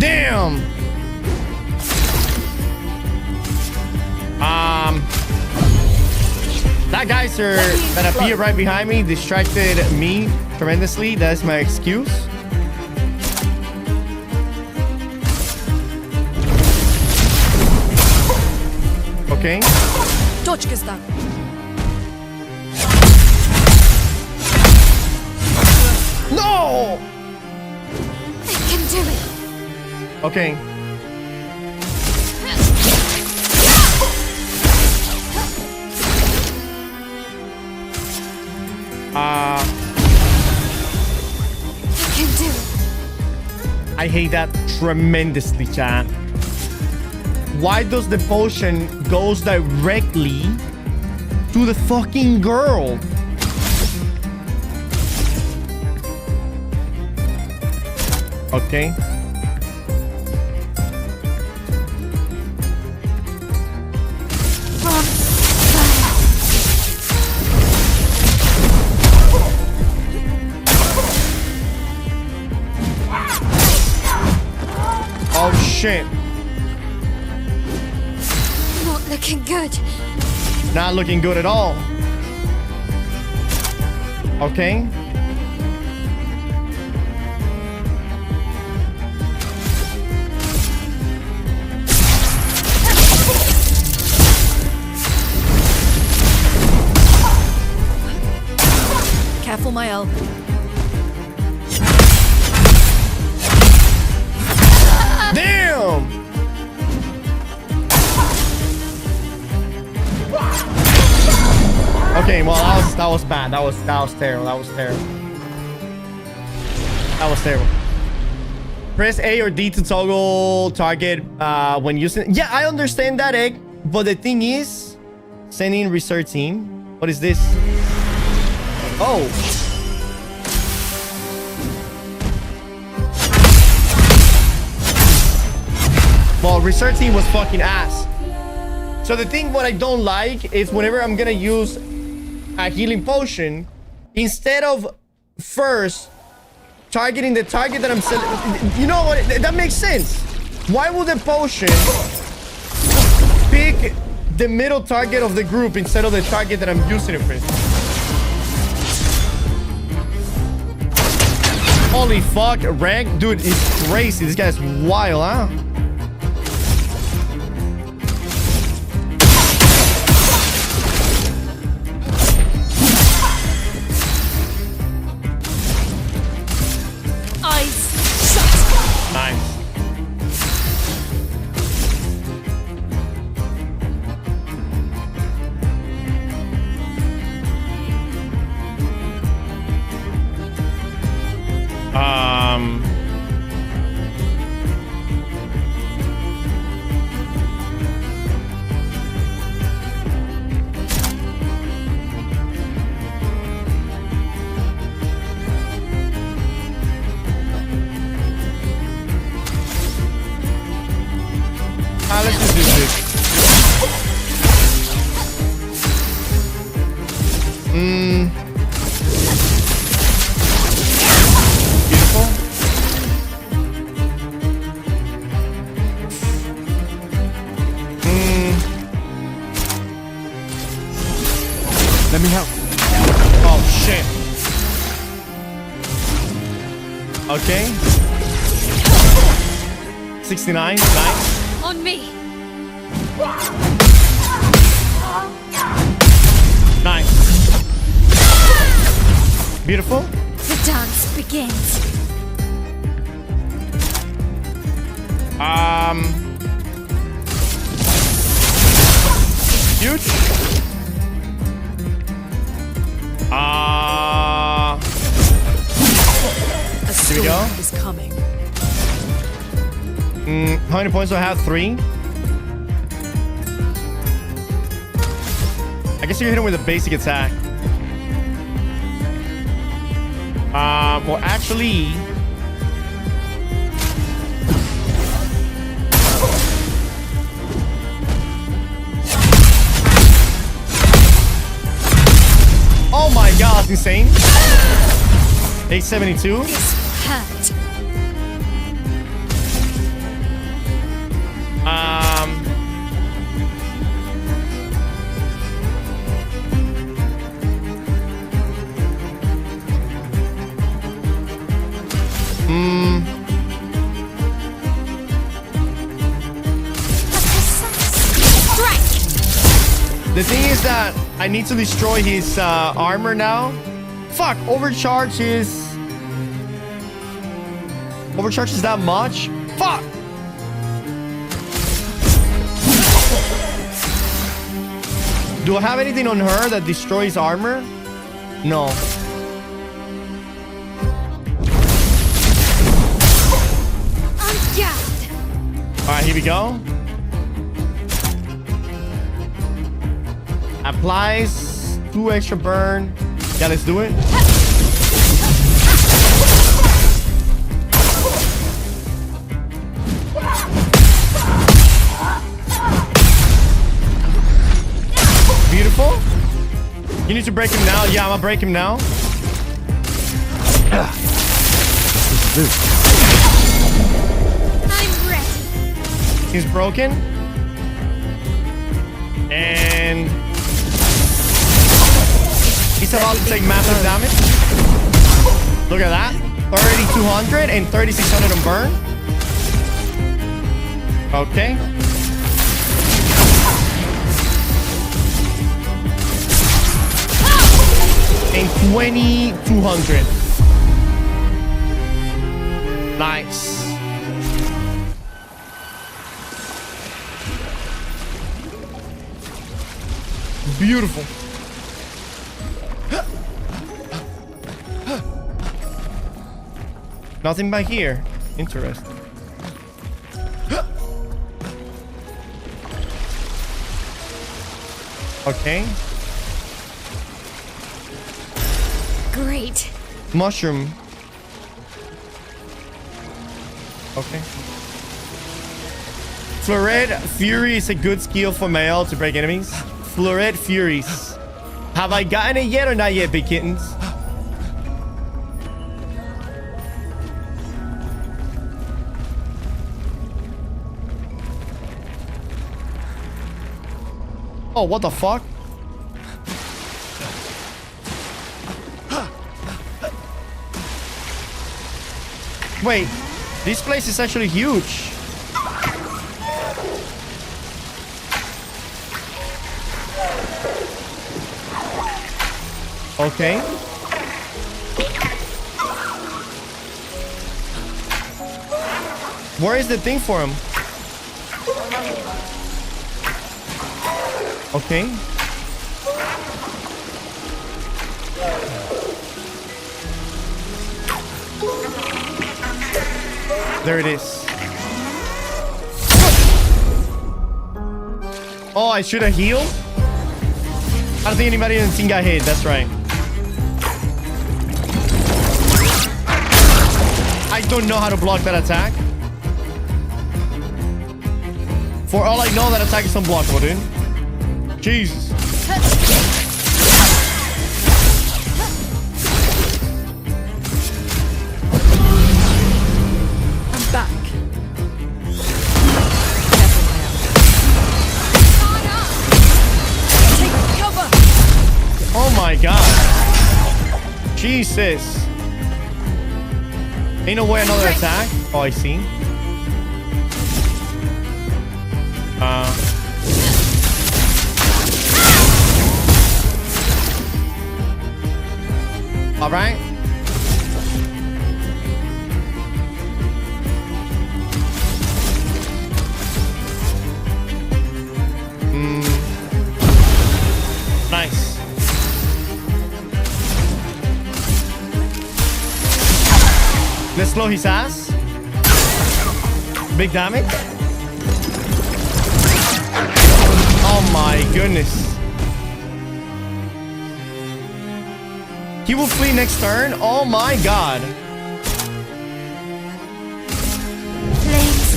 Damn. That geyser that appeared right behind me distracted me tremendously. That's my excuse. Okay. Точка ста. No! I can do it. Okay. I can do it. I hate that tremendously, chat. Why does the potion goes directly to the fucking girl? Okay. Oh shit. Not looking good. Not looking good at all. Okay. Careful, Mael. Damn! Okay, well that was bad. That was terrible. That was terrible. That was terrible. Press A or D to toggle target when using. Yeah, I understand that, Egg. But the thing is, sending research team. What is this? Oh. Well, research team was fucking ass. So the thing what I don't like is whenever I'm gonna use a healing potion, instead of first targeting the target that I'm you know what, that makes sense. Why would the potion pick the middle target of the group instead of the target that I'm using it for? Holy fuck, rank, dude, it's crazy. This guy's wild, huh? Nice. Let's just do this. Beautiful. Let me help. Oh shit. Okay. 69. Nice. On me. Nice. Beautiful. The dance begins. Huge. A Here we go. storm is coming. How many points do I have? 3. I guess you can hit him with a basic attack. Well, actually, oh my god, that's insane. 872. This hurt. The thing is that I need to destroy his armor now. Fuck, overcharge is that much? Fuck. Do I have anything on her that destroys armor? No. Alright, here we go. Applies 2 extra burn. Yeah, let's do it. Beautiful. You need to break him now. Yeah, I'm gonna break him now. I'm ready. He's broken. And he's about to take massive damage. Look at that. 3,200 and 3,600 on burn. Okay. And 2,200. Nice. Beautiful. Nothing back here. Interesting. Okay. Great. Mushroom. Okay. Floret Fury is a good skill for male to break enemies. Floret Furies. Have I gotten it yet or not yet, big kittens? Oh, what the fuck? Wait, this place is actually huge. Okay. Where is the thing for him? Okay. There it is. Oh, I should have healed? I don't think anybody in the team got hit. That's right. I don't know how to block that attack. For all I know, that attack is unblockable, dude. Jesus. I'm back. Take cover. Oh my god. Jesus. Ain't no way another attack. Oh, I see. All right. Nice. Let's slow his ass. Big damage. Oh my goodness. He will flee next turn. Oh my god. Flames.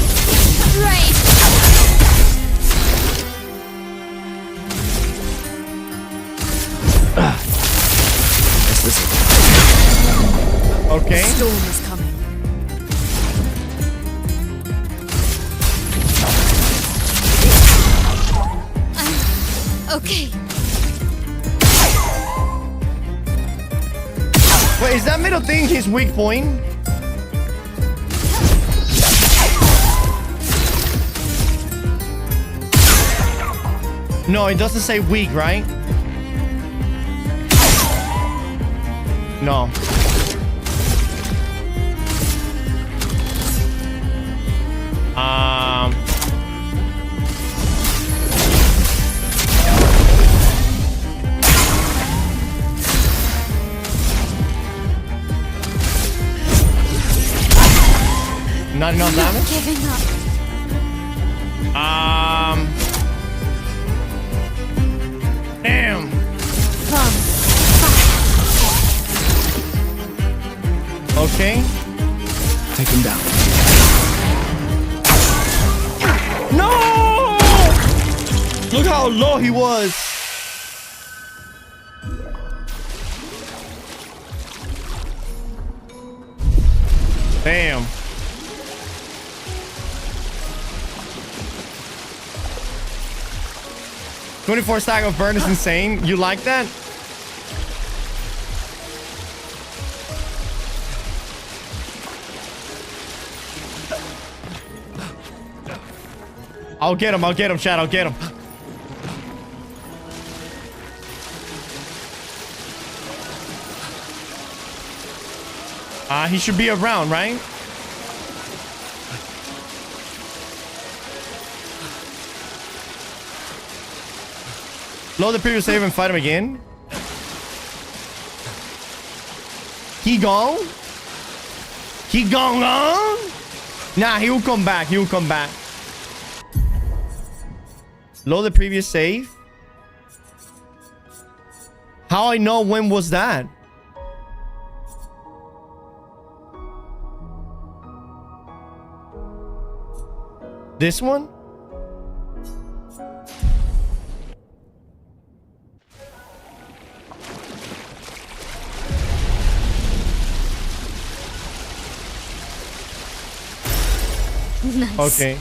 Right. Okay. The storm is coming. Okay. Wait, is that middle thing his weak point? No, it doesn't say weak, right? No. Not enough damage? Giving up. Damn. Come. Okay. Take him down. No! Look how low he was. Damn. $24 stack of burn is insane. You like that? I'll get him, Chad. I'll get him. He should be around, right? Load the previous save and fight him again. He gone? He gone? Nah, he will come back. He will come back. Load the previous save. How I know when was that? This one? Nice. Okay.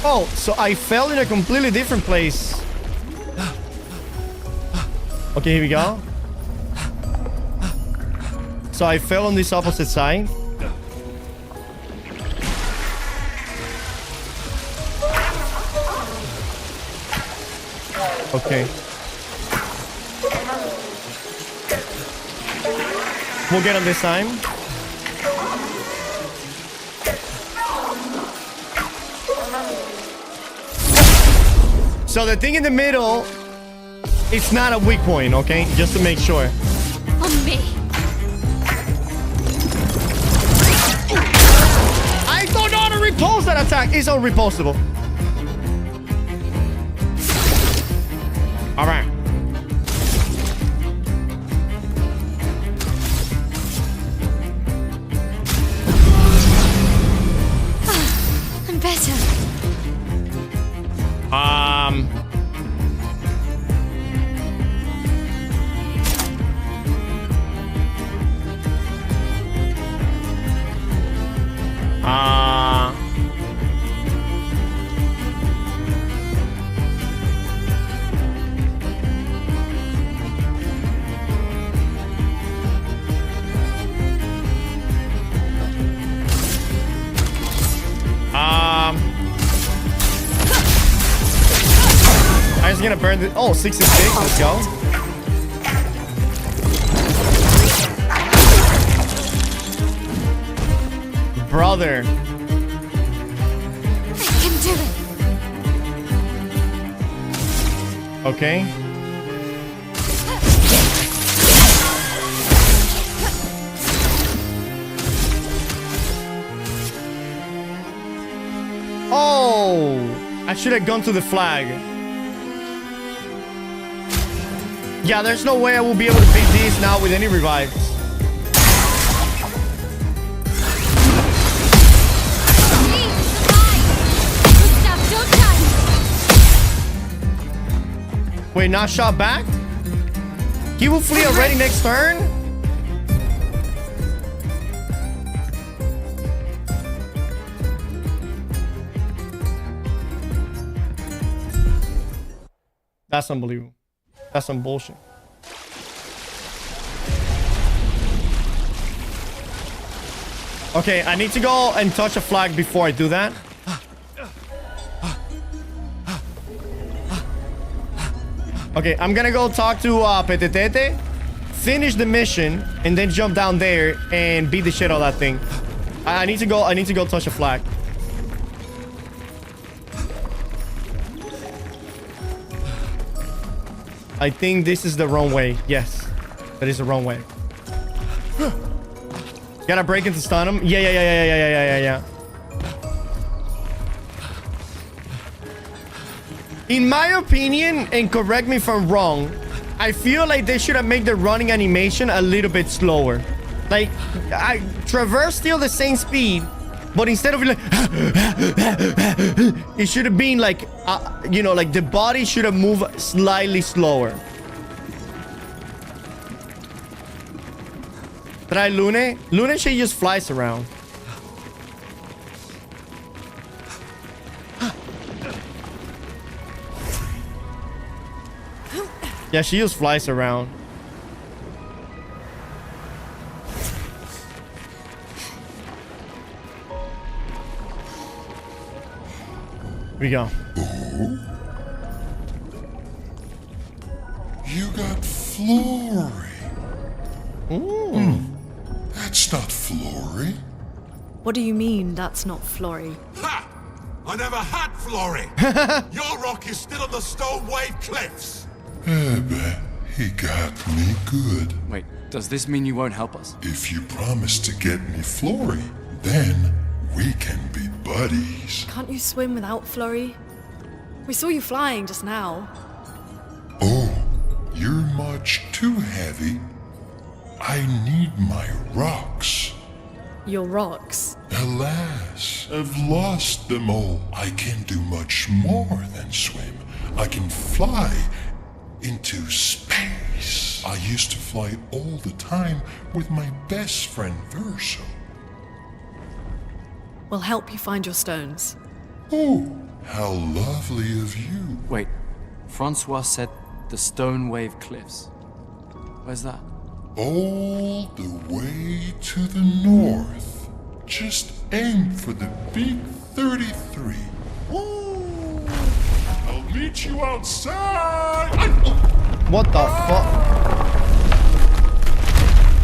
Oh, so I fell in a completely different place. Okay, here we go. So I fell on this opposite side. Okay. We'll get him this time. So the thing in the middle, it's not a weak point, okay? Just to make sure. On me. I don't know how to repulse that attack. It's unrepulsable. All right. I'm better. I'm just gonna burn the. Oh, 66. Let's go. Brother. I can do it. Okay. Oh, I should have gone to the flag. Yeah, there's no way I will be able to beat these now with any revives. Wait, not shot back? He will flee already next turn? That's unbelievable. That's some bullshit. Okay, I need to go and touch a flag before I do that. Okay, I'm gonna go talk to Petetete, finish the mission, and then jump down there and beat the shit out of that thing. I need to go touch a flag. I think this is the wrong way. Yes, that is the wrong way. Gotta break into stun him. Yeah. In my opinion, and correct me if I'm wrong, I feel like they should have made the running animation a little bit slower. Like, I traverse still the same speed, but instead of like, it should have been like, you know, like the body should have moved slightly slower. Try Lune. Lune, she just flies around. Yeah, she just flies around. Here we go. Oh? You got Flory. That's not Flory. What do you mean that's not Flory? Ha! I never had Flory! Your rock is still on the Stone Wave Cliffs! He got me good. Wait, does this mean you won't help us? If you promise to get me Flory, then we can be buddies. Can't you swim without Flory? We saw you flying just now. Oh, you're much too heavy. I need my rocks. Your rocks? Alas, I've lost them all. I can do much more than swim. I can fly into space. I used to fly all the time with my best friend Verso. We'll help you find your stones. Oh, how lovely of you. Wait, Francois said the Stone Wave Cliffs. Where's that? All the way to the north. Just aim for the big 33. Woo! I'll meet you outside. What the fuck?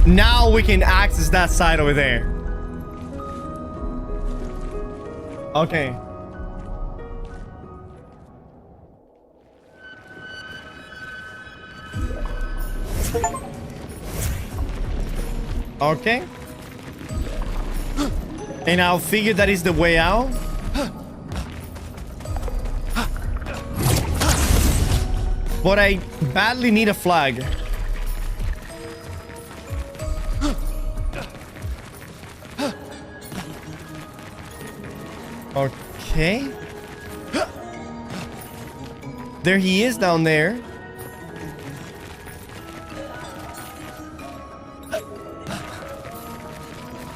Now we can access that side over there. Okay. Okay. And I'll figure that is the way out. But I badly need a flag. Okay. There he is down there.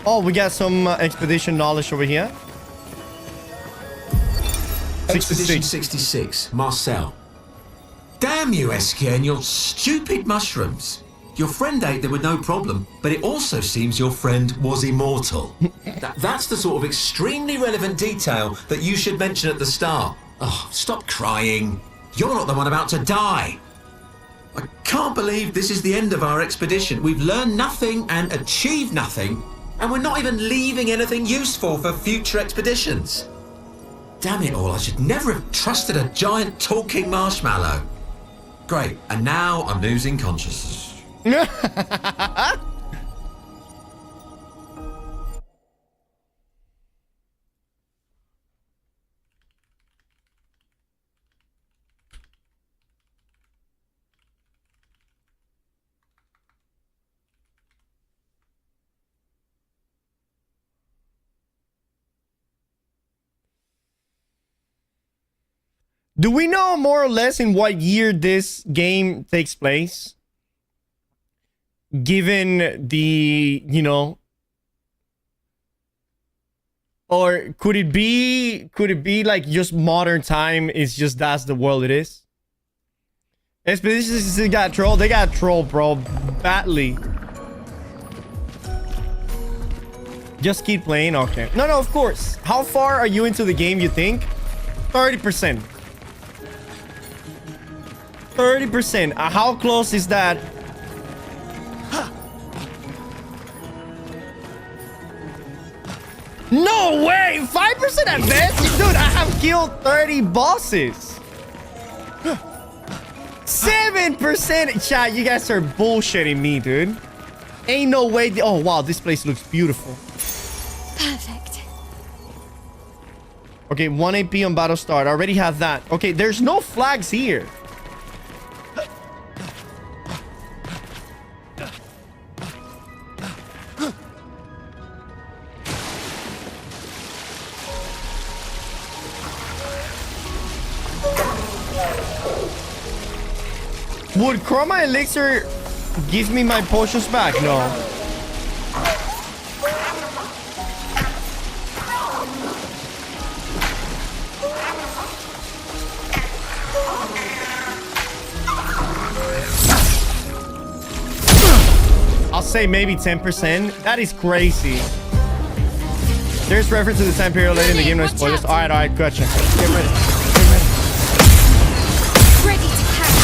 Oh, we got some expedition knowledge over here. Expedition 66, Marcel. Damn you, Eskia, and your stupid mushrooms. Your friend ate them with no problem, but it also seems your friend was immortal. That's the sort of extremely relevant detail that you should mention at the start. Oh, stop crying. You're not the one about to die. I can't believe this is the end of our expedition. We've learned nothing and achieved nothing, and we're not even leaving anything useful for future expeditions. Damn it all, I should never have trusted a giant talking marshmallow. Great, and now I'm losing consciousness. Do we know more or less in what year this game takes place? Given the, you know, or could it be like just modern time? It's just that's the world it is. Expeditions got trolled. They got trolled, bro, badly. Just keep playing. Okay. No, of course. How far are you into the game, you think? 30%. 30%. How close is that? No way! 5% advance? Dude, I have killed 30 bosses. 7%. Chat, you guys are bullshitting me, dude. Ain't no way. Oh, wow. This place looks beautiful. Perfect. Okay, 1 AP on battle start. I already have that. Okay, there's no flags here. Would Chroma Elixir give me my potions back? No. I'll say maybe 10%. That is crazy. There's reference to the time period later in the game. No spoilers. Alright, gotcha. Get ready. Ready to catch.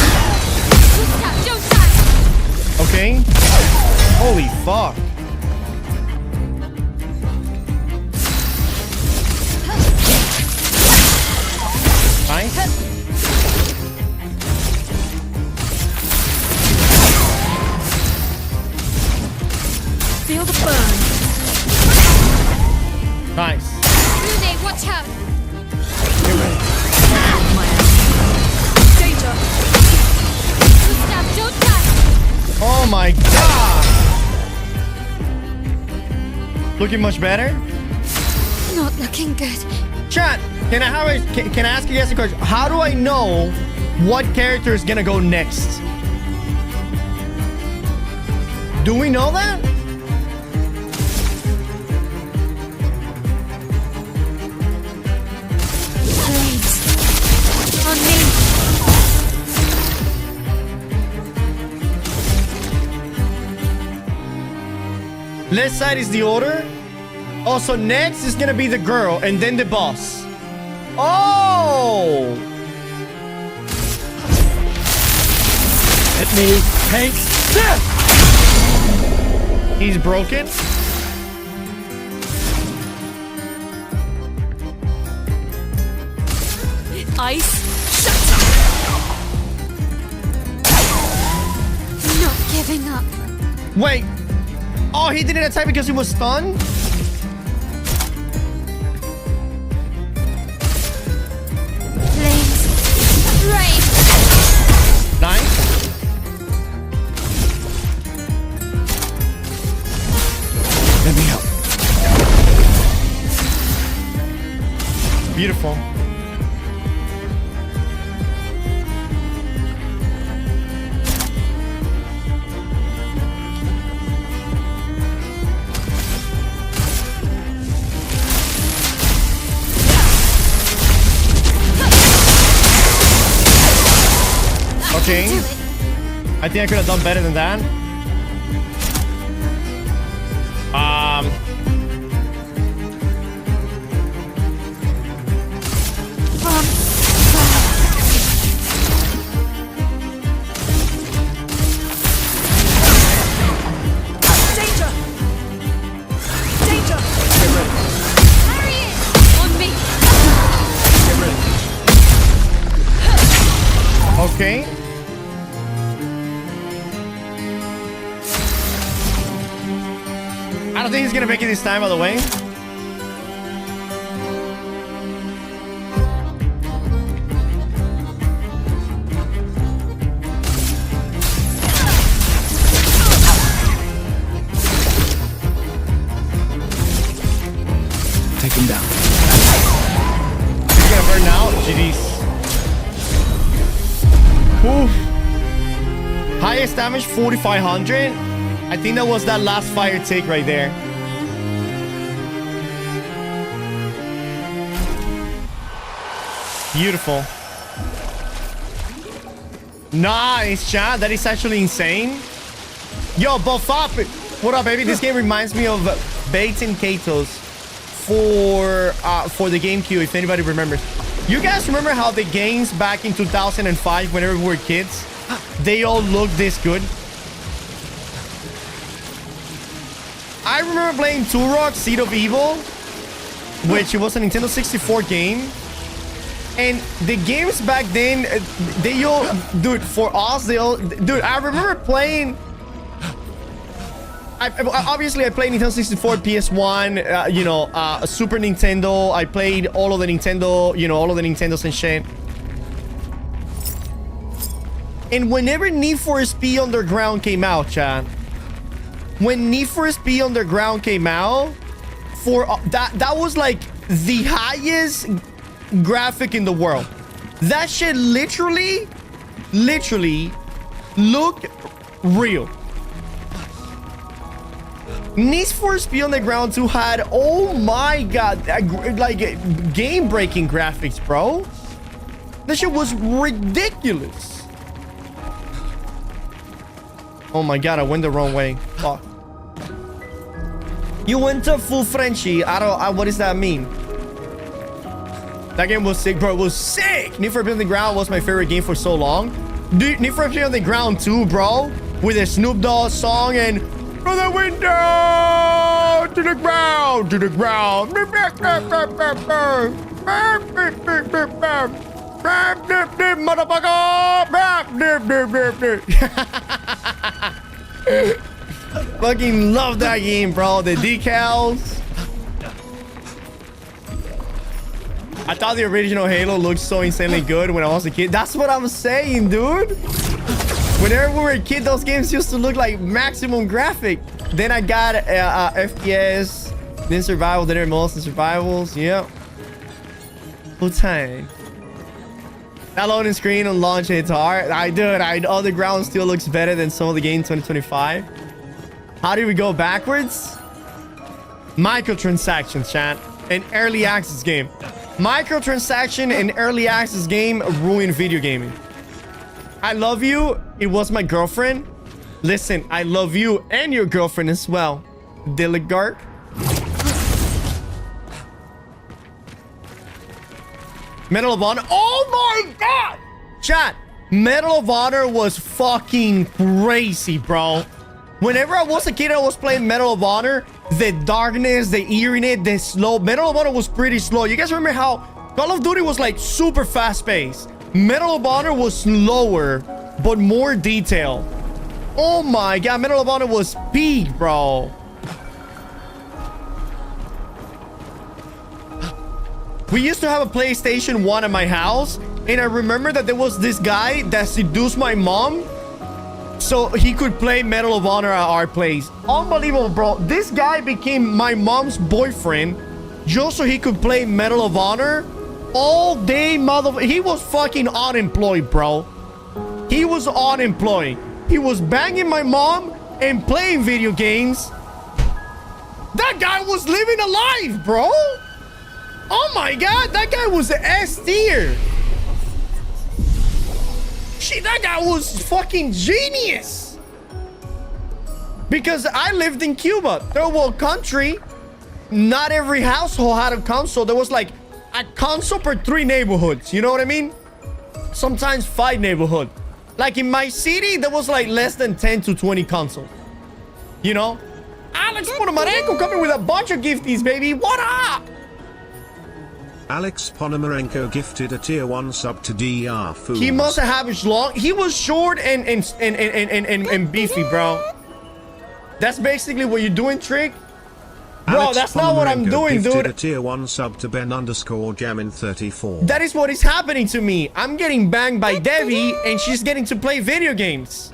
Don't die. Okay. Holy fuck. Nice. Feel the burn. Nice. Rune, watch out. Get ready. Danger. Gustav, don't die. Oh my god. Looking much better? Not looking good. Chat, can I ask you guys a question? How do I know what character is gonna go next? Do we know that? Flames. On me. Left side is the order. Also, next is gonna be the girl and then the boss. Oh! Let me take this! He's broken. Ice. Shut Not giving up. Wait. Oh, he didn't attack because he was stunned? Flames. Rain. Nice. Let me help. Beautiful. Okay. I think I could have done better than that. Danger. Danger. Harriet. On me. Okay. I don't think he's gonna make it this time, by the way. Take him down. He's gonna burn out. GD's. damage, 4,500. I think that was that last fire tick right there. Beautiful. Nice, chat. That is actually insane. Yo, buff up. What up, baby? This game reminds me of Baten Kato's for the GameCube, if anybody remembers. You guys remember how the games back in 2005, whenever we were kids, they all looked this good? I remember playing Turok, Seed of Evil, which was a Nintendo 64 game. And the games back then, they all, dude, for us, they all, dude, I remember playing, obviously I played Nintendo 64, PS1, you know, Super Nintendo. I played all of the Nintendo, you know, all of the Nintendos and shit. And whenever Need for Speed Underground came out, chat, when Need for Speed Underground came out, for that was like the highest graphic in the world. That shit literally looked real. Need for Speed Underground 2 had, oh my god, like game-breaking graphics, bro. That shit was ridiculous. Oh my god, I went the wrong way. Fuck. You went to full Frenchy. What does that mean? That game was sick, bro. It was sick. Need for Speed Underground was my favorite game for so long. Dude, Need for Speed Underground 2, bro, with a Snoop Dogg song and from the window to the ground, to the ground. Fucking love that game, bro. The decals. I thought the original Halo looked so insanely good when I was a kid. That's what I'm saying, dude. Whenever we were a kid, those games used to look like maximum graphic. Then I got FPS, then survival, then most survivals. Yep. Full time. That loading screen on launch hits hard. Underground still looks better than some of the games 2025. How do we go backwards? Microtransactions, chat. An early access game. Microtransaction and early access game ruined video gaming. I love you. It was my girlfriend. Listen, I love you and your girlfriend as well. Diligark. Medal of Honor. Oh my god! Chat, Medal of Honor was fucking crazy, bro. Whenever I was a kid, I was playing Medal of Honor. The darkness, the eeriness, the slow. Medal of Honor was pretty slow. You guys remember how Call of Duty was like super fast-paced? Medal of Honor was slower, but more detailed. Oh my god, Medal of Honor was peak, bro. We used to have a PlayStation 1 at my house, and I remember that there was this guy that seduced my mom so he could play Medal of Honor at our place. Unbelievable, bro. This guy became my mom's boyfriend just so he could play Medal of Honor all day, he was fucking unemployed, bro. He was unemployed. He was banging my mom and playing video games. That guy was living a life, bro. Oh my god, that guy was S tier. Shit, that guy was fucking genius. Because I lived in Cuba, third world country. Not every household had a console. There was like a console per 3 neighborhoods. You know what I mean? Sometimes 5 neighborhoods. Like in my city, there was like less than 10 to 20 consoles. You know? Alex Ponomarenko coming with a bunch of gifties, baby. What up? Alex Ponomarenko gifted a tier 1 sub to DR Foods. He must have his long. He was short and beefy, bro. That's basically what you're doing, Trick. Bro, Alex that's not what I'm doing, dude. A tier 1 sub to Ben_Jamin34. That is what is happening to me. I'm getting banged by Devi, and she's getting to play video games.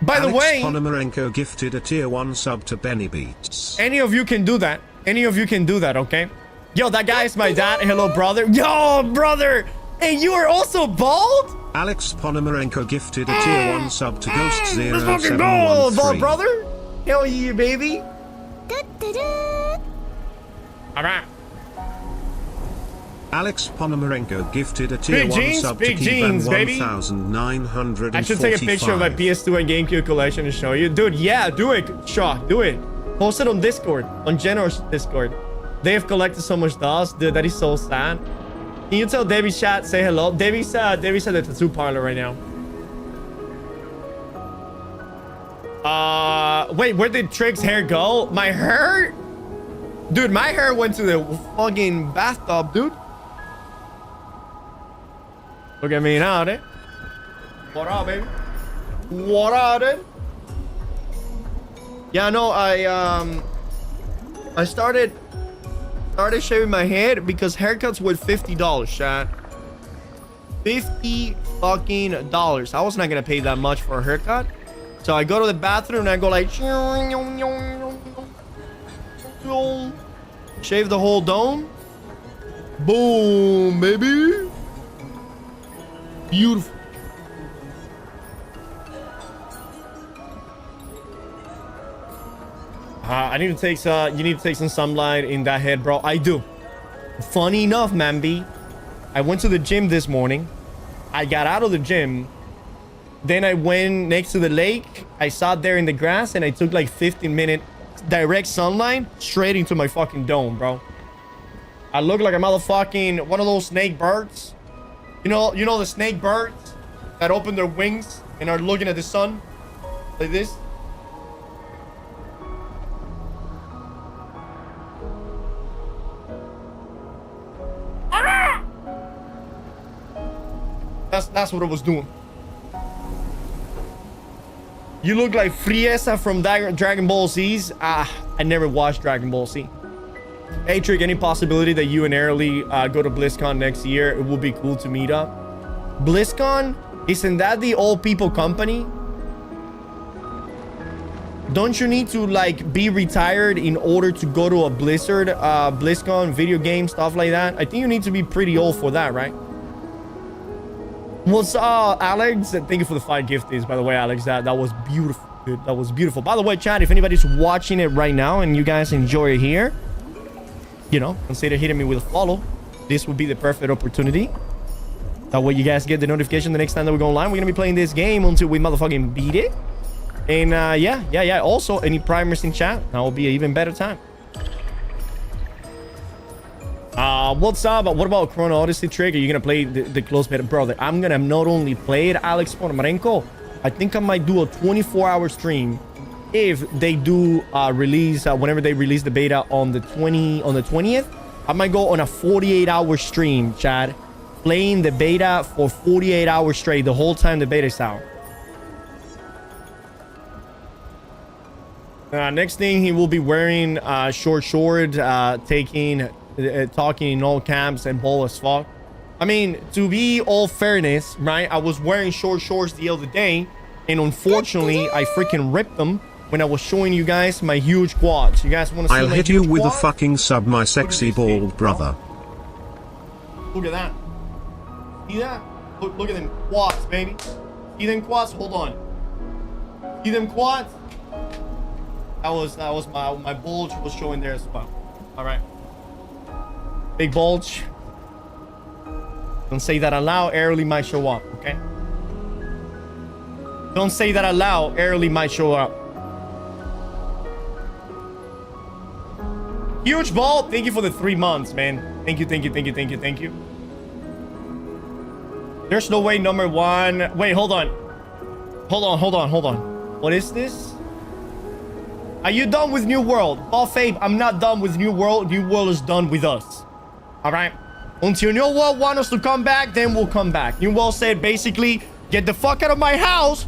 By the way, Ponomarenko gifted a tier 1 sub to Benny Beats. Any of you can do that. Any of you can do that, okay? Yo, that guy is my dad. Hello, brother. Yo, brother. And you are also bald? Alex Ponomarenko gifted a tier 1 sub to Ghost Let's fucking go, 0713. brother. Hell yeah, baby. All right. Alex Ponomarenko gifted a tier Big 1 jeans, sub big to jeans, Kevan baby. 1945. I should take a picture of my PS2 and GameCube collection and show you. Dude, yeah, do it. Shaw, do it. Post it on Discord, on Generous Discord. They have collected so much dust. Dude, that is so sad. Can you tell Debbie's chat, say hello? Debbie's at the tattoo parlor right now. Wait, where did Trig's hair go? My hair? Dude, my hair went to the fucking bathtub, dude. Look at me now, dude. What up, baby? What up, dude? Yeah, no, I started shaving my head because haircuts were $50, chat. $50 fucking dollars. I was not gonna pay that much for a haircut. So I go to the bathroom and I go like shave the whole dome. Boom, baby. Beautiful. I need to take you need to take some sunlight in that head, bro. I do. Funny enough, man, B, I went to the gym this morning. I got out of the gym. Then I went next to the lake. I sat there in the grass and I took like 15-minute direct sunlight straight into my fucking dome, bro. I look like a motherfucking one of those snake birds. You know the snake birds that open their wings and are looking at the sun like this. That's what I was doing. You look like Frieza from Dragon Ball Z's. I never watched Dragon Ball Z. Hey, Trick, any possibility that you and Airly go to BlizzCon next year? It would be cool to meet up. BlizzCon? Isn't that the old people company? Don't you need to like be retired in order to go to a BlizzCon video game, stuff like that? I think you need to be pretty old for that, right? What's up, Alex? Thank you for the 5 gifties, by the way, Alex. That was beautiful, dude. That was beautiful. By the way, chat, if anybody's watching it right now and you guys enjoy it here, you know, consider hitting me with a follow. This would be the perfect opportunity. That way you guys get the notification the next time that we go online. We're gonna be playing this game until we motherfucking beat it. And yeah. Also, any primers in chat, that will be an even better time. What's up? What about Chrono Odyssey, Trick? Are you gonna play the close beta? Brother, I'm gonna not only play it, Alex Ponomarenko, I think I might do a 24-hour stream if they do release whenever they release the beta on the 20th. I might go on a 48-hour stream, Chad, playing the beta for 48 hours straight, the whole time the beta is out. Next thing, he will be wearing short, talking in all caps and bold as fuck. I mean, to be all fairness, right? I was wearing short shorts the other day, and unfortunately, I freaking ripped them when I was showing you guys my huge quads. You guys want to see I'll my hit you huge with quads? a fucking sub, my sexy bald brother. Look at that. See that? Look at them quads, baby. See them quads? Hold on. See them quads? That was my bulge was showing there as well. All right. Big bulge. Don't say that aloud. Airly might show up. Okay. Don't say that aloud. Airly might show up. Huge ball. Thank you for the 3 months, man. Thank you. There's no way number 1. Wait, hold on. What is this? Are you done with New World? Ball Fabe, I'm not done with New World. New World is done with us. All right? Until New World wants us to come back, then we'll come back. New World said basically, get the fuck out of my house.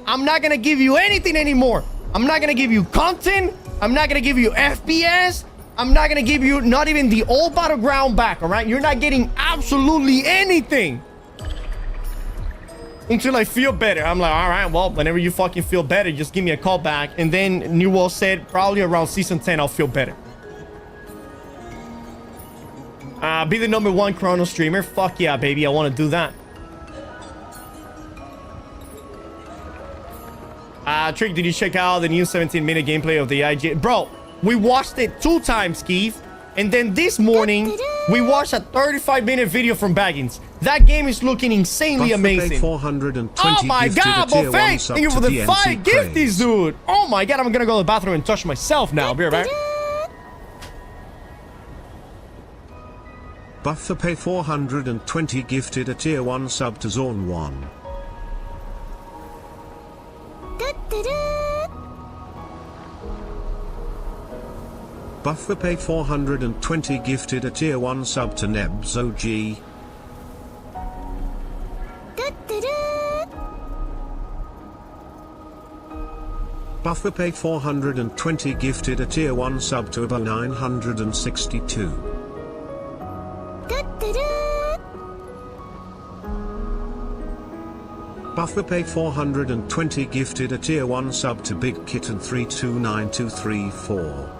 I'm not gonna give you anything anymore. I'm not gonna give you content. I'm not gonna give you FPS. I'm not gonna give you not even the old Battleground back, all right? You're not getting absolutely anything. Until I feel better. I'm like, all right, well, whenever you fucking feel better, just give me a call back. And then New World said probably around season 10, I'll feel better. Be the number 1 Chrono streamer. Fuck yeah, baby. I want to do that. Trick, did you check out the new 17-minute gameplay of the IG? Bro, we watched it 2 times, Keith. And then this morning, we watched a 35-minute video from Baggins. That game is looking insanely amazing. 420 oh my god, Buffet, Buffet! Thank you for the 5 gifties, dude. Oh my god, I'm gonna go to the bathroom and touch myself now. Be right back. Buffet 420 gifted a tier 1 sub to Zone 1. Buffet 420 gifted a tier 1 sub to Nebs OG. Buffet 420 gifted a tier 1 sub to Aba 962. Buffet 420 gifted a tier 1 sub to Big Kitten 329234.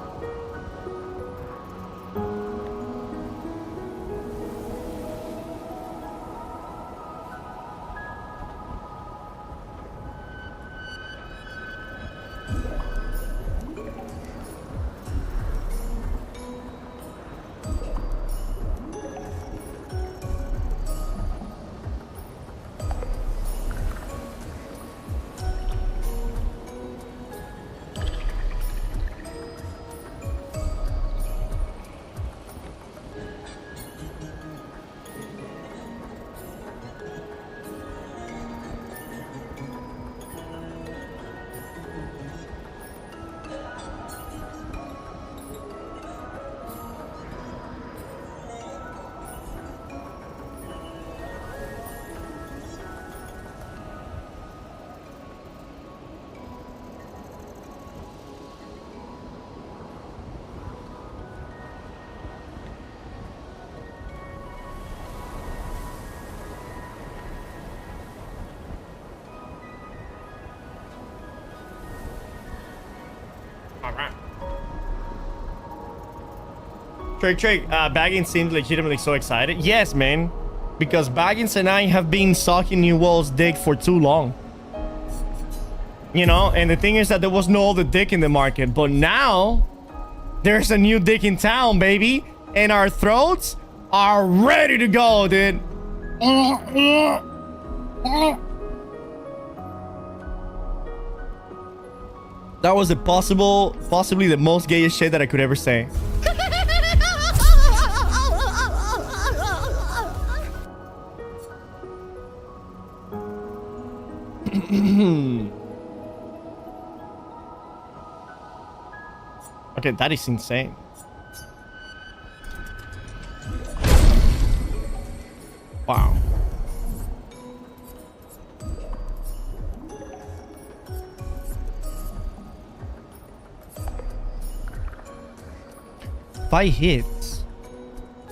Trick, Baggins seems legitimately so excited. Yes, man. Because Baggins and I have been sucking New World's dick for too long. You know, and the thing is that there was no other dick in the market. But now, there's a new dick in town, baby. And our throats are ready to go, dude. That was possibly the most gayest shit that I could ever say. Okay, that is insane. Wow. Five hits.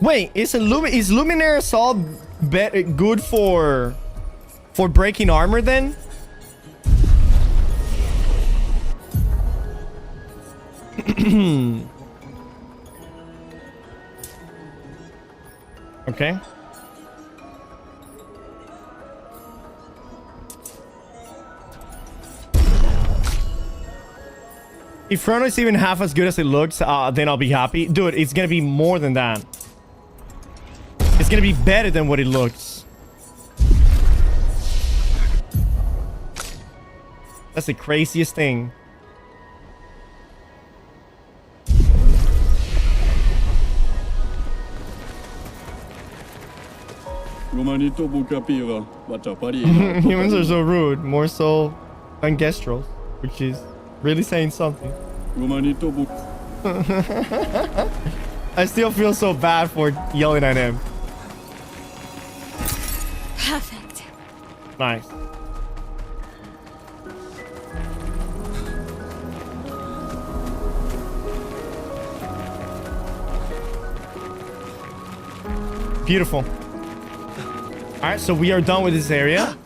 Wait, is Luminaire Assault good for breaking armor then? Okay. If Chrono is even half as good as it looks, then I'll be happy. Dude, it's gonna be more than that. It's gonna be better than what it looks. That's the craziest thing. Humans are so rude, more so than Gestrels, which is really saying something. I still feel so bad for yelling at him. Perfect. Nice. Beautiful. Alright, so we are done with this area.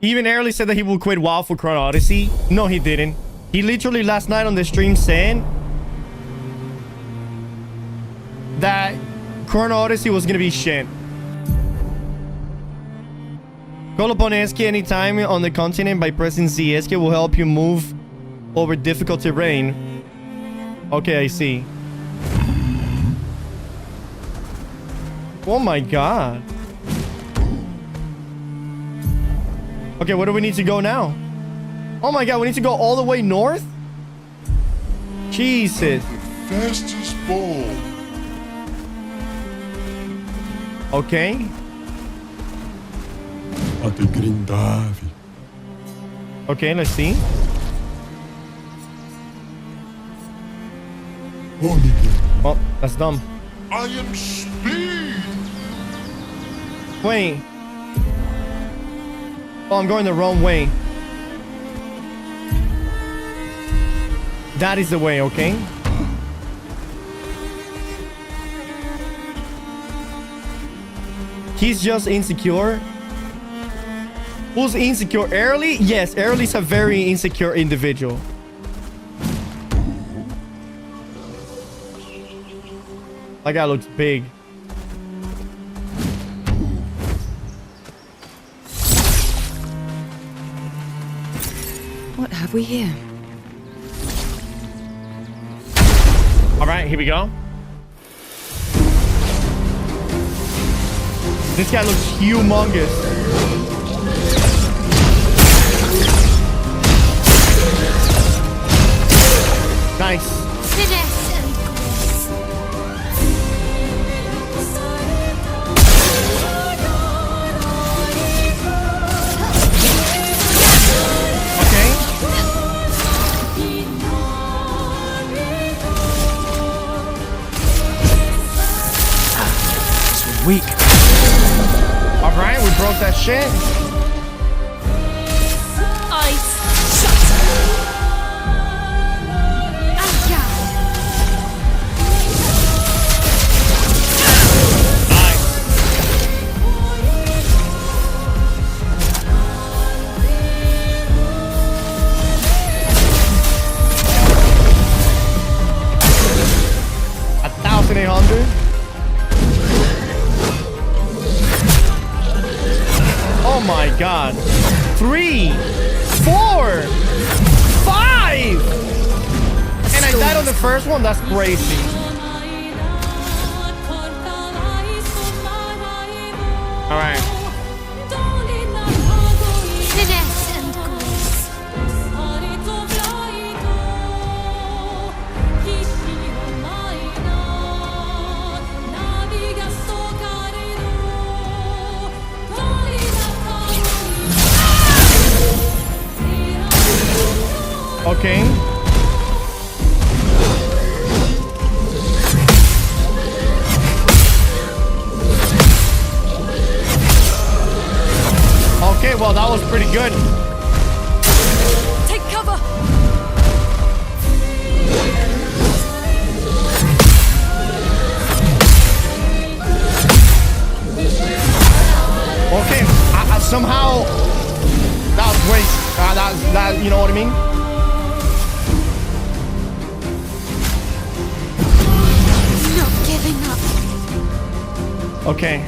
Even Airly said that he will quit WoW for Chrono Odyssey. No, he didn't. He literally last night on the stream saying that Chrono Odyssey was gonna be shit. Call upon Esky anytime on the continent by pressing Z. Esky will help you move over difficult terrain. Okay, I see. Oh my god. Okay, where do we need to go now? Oh my god, we need to go all the way north? Jesus. Fastest ball. Okay. Okay, let's see. Oh, that's dumb. I am speed. Wait. Oh, I'm going the wrong way. That is the way, okay? He's just insecure. Who's insecure? Early? Yes, Early's a very insecure individual. That guy looks big. What have we here? All right, here we go. This guy looks humongous. Nice. Finesse and grace. Okay. Weak. All right, we broke that shit. Ice. Oh my god. 3, 4, 5. And I died on the first one? That's crazy. Alright. Finesse and grace. Okay. Okay, well, that was pretty good. Take cover! Okay, somehow that was great. That you know what I mean? Not giving up. Okay.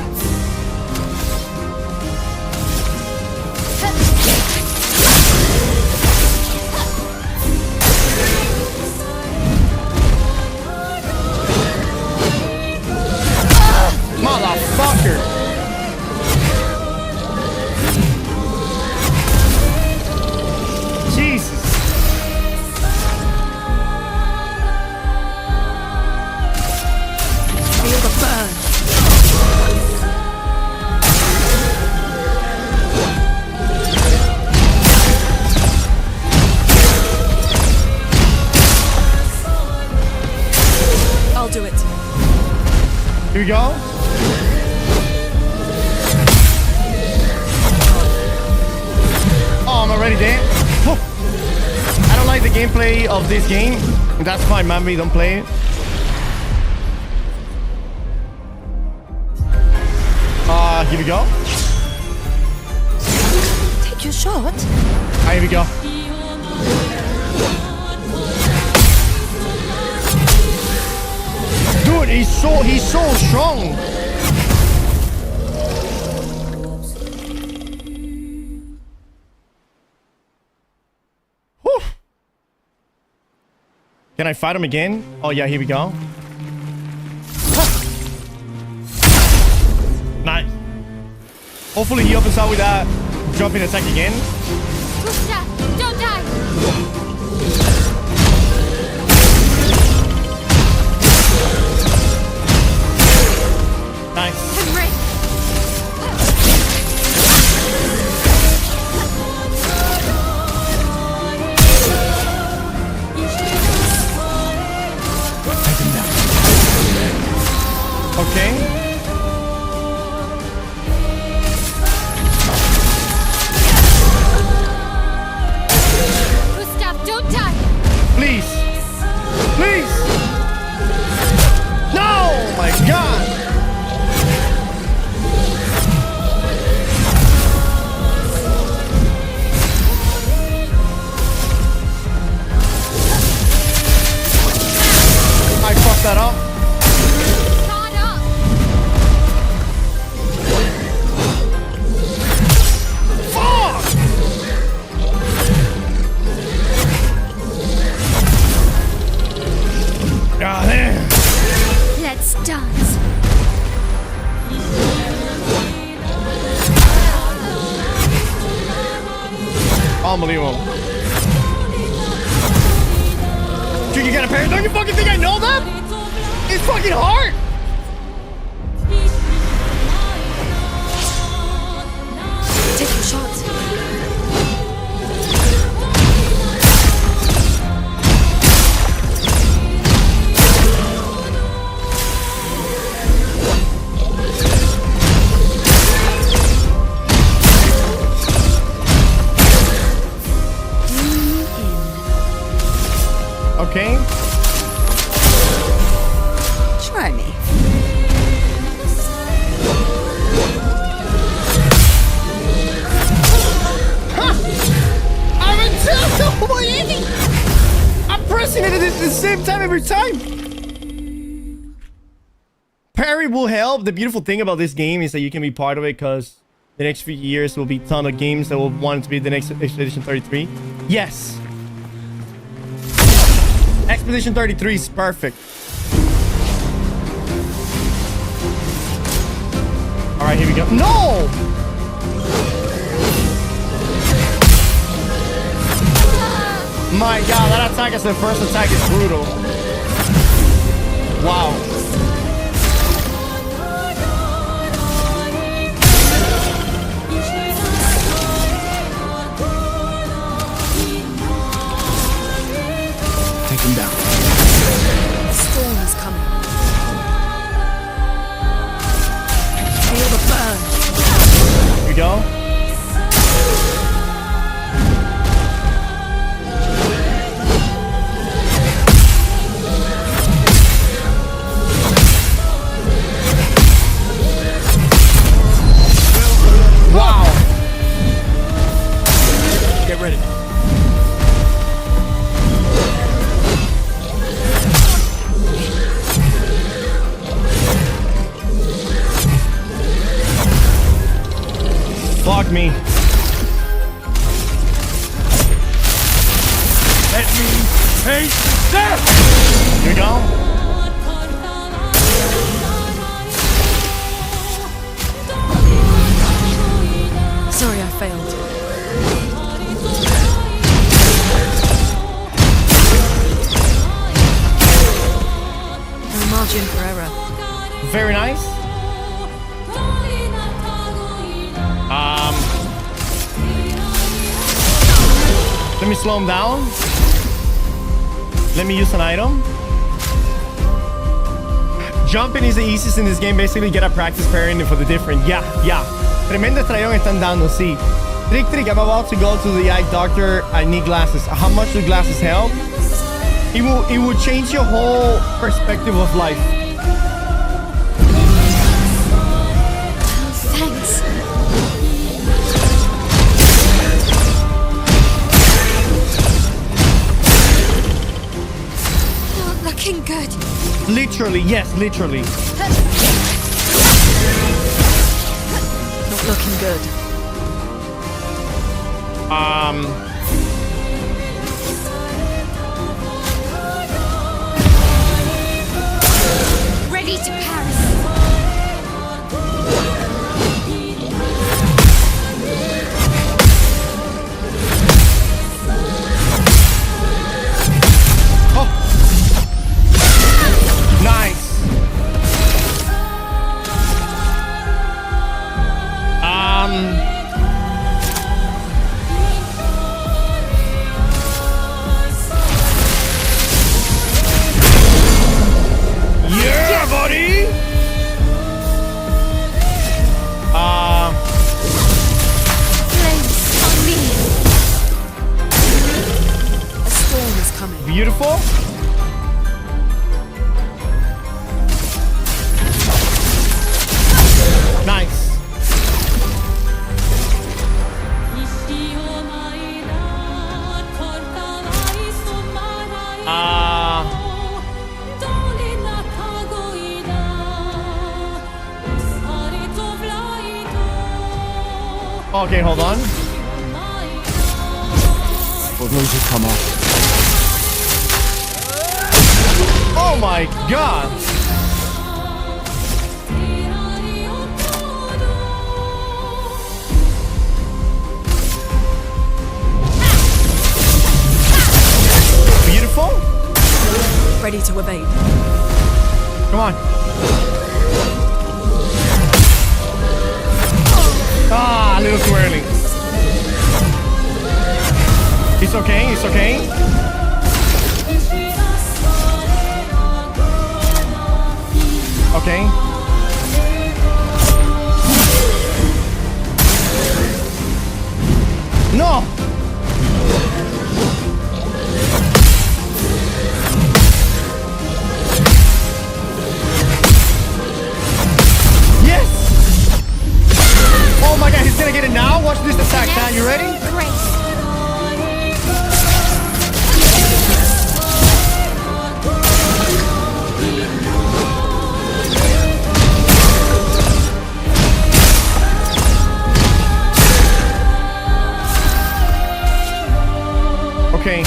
Motherfucker. Jesus. Feel the burn. I'll do it. Here we go. Oh, I'm already there. Whew. I don't like the gameplay of this game. That's fine, mommy. Don't play it. Here we go. Take your shot. Here we go. Dude, he's so strong. Can I fight him again? Oh, yeah, here we go. Nice. Hopefully he opens up with that jumping attack again. Gustav, don't die! Nice. I'm ready. Okay. Gustav, don't die! Please. Please. No! My God. I fucked that up. Caught up! Fuck! God damn. Let's dance. Unbelievable. Dude, you got a parry? Don't you fucking think I know that? It's fucking hard. Take your shots. Okay. Try me. I'm pressing it at the same time every time. Parry will help. The beautiful thing about this game is that you can be part of it because the next few years will be a ton of games that will want to be the next Expedition 33. Yes. Expedition 33 is perfect. All right, here we go. No! My God, that attack as the first attack is brutal. Wow. Take him down. The storm is coming. Feel the burn. Here we go. Wow. Get ready. Fuck me. Let me taste death! Here we go. Sorry, I failed. No margin for error. Very nice. Let me slow him down. Let me use an item. Jumping is the easiest in this game. Basically, get a practice parrying for the different. Yeah. Tremenda estrellón están dando, sí. Trick, I'm about to go to the eye doctor. I need glasses. How much do glasses help? It will change your whole perspective of life. Thanks. Not looking good. Literally, yes, literally. Not looking good. Beautiful. Nice. Okay, hold on. What those have come off? Oh my god. Beautiful. Ready to evade. Come on. Ah, a little too early. It's okay, it's okay. Okay. No! Yes! Oh my god, he's gonna get it now. Watch this attack, Tan. You ready? Great. Okay.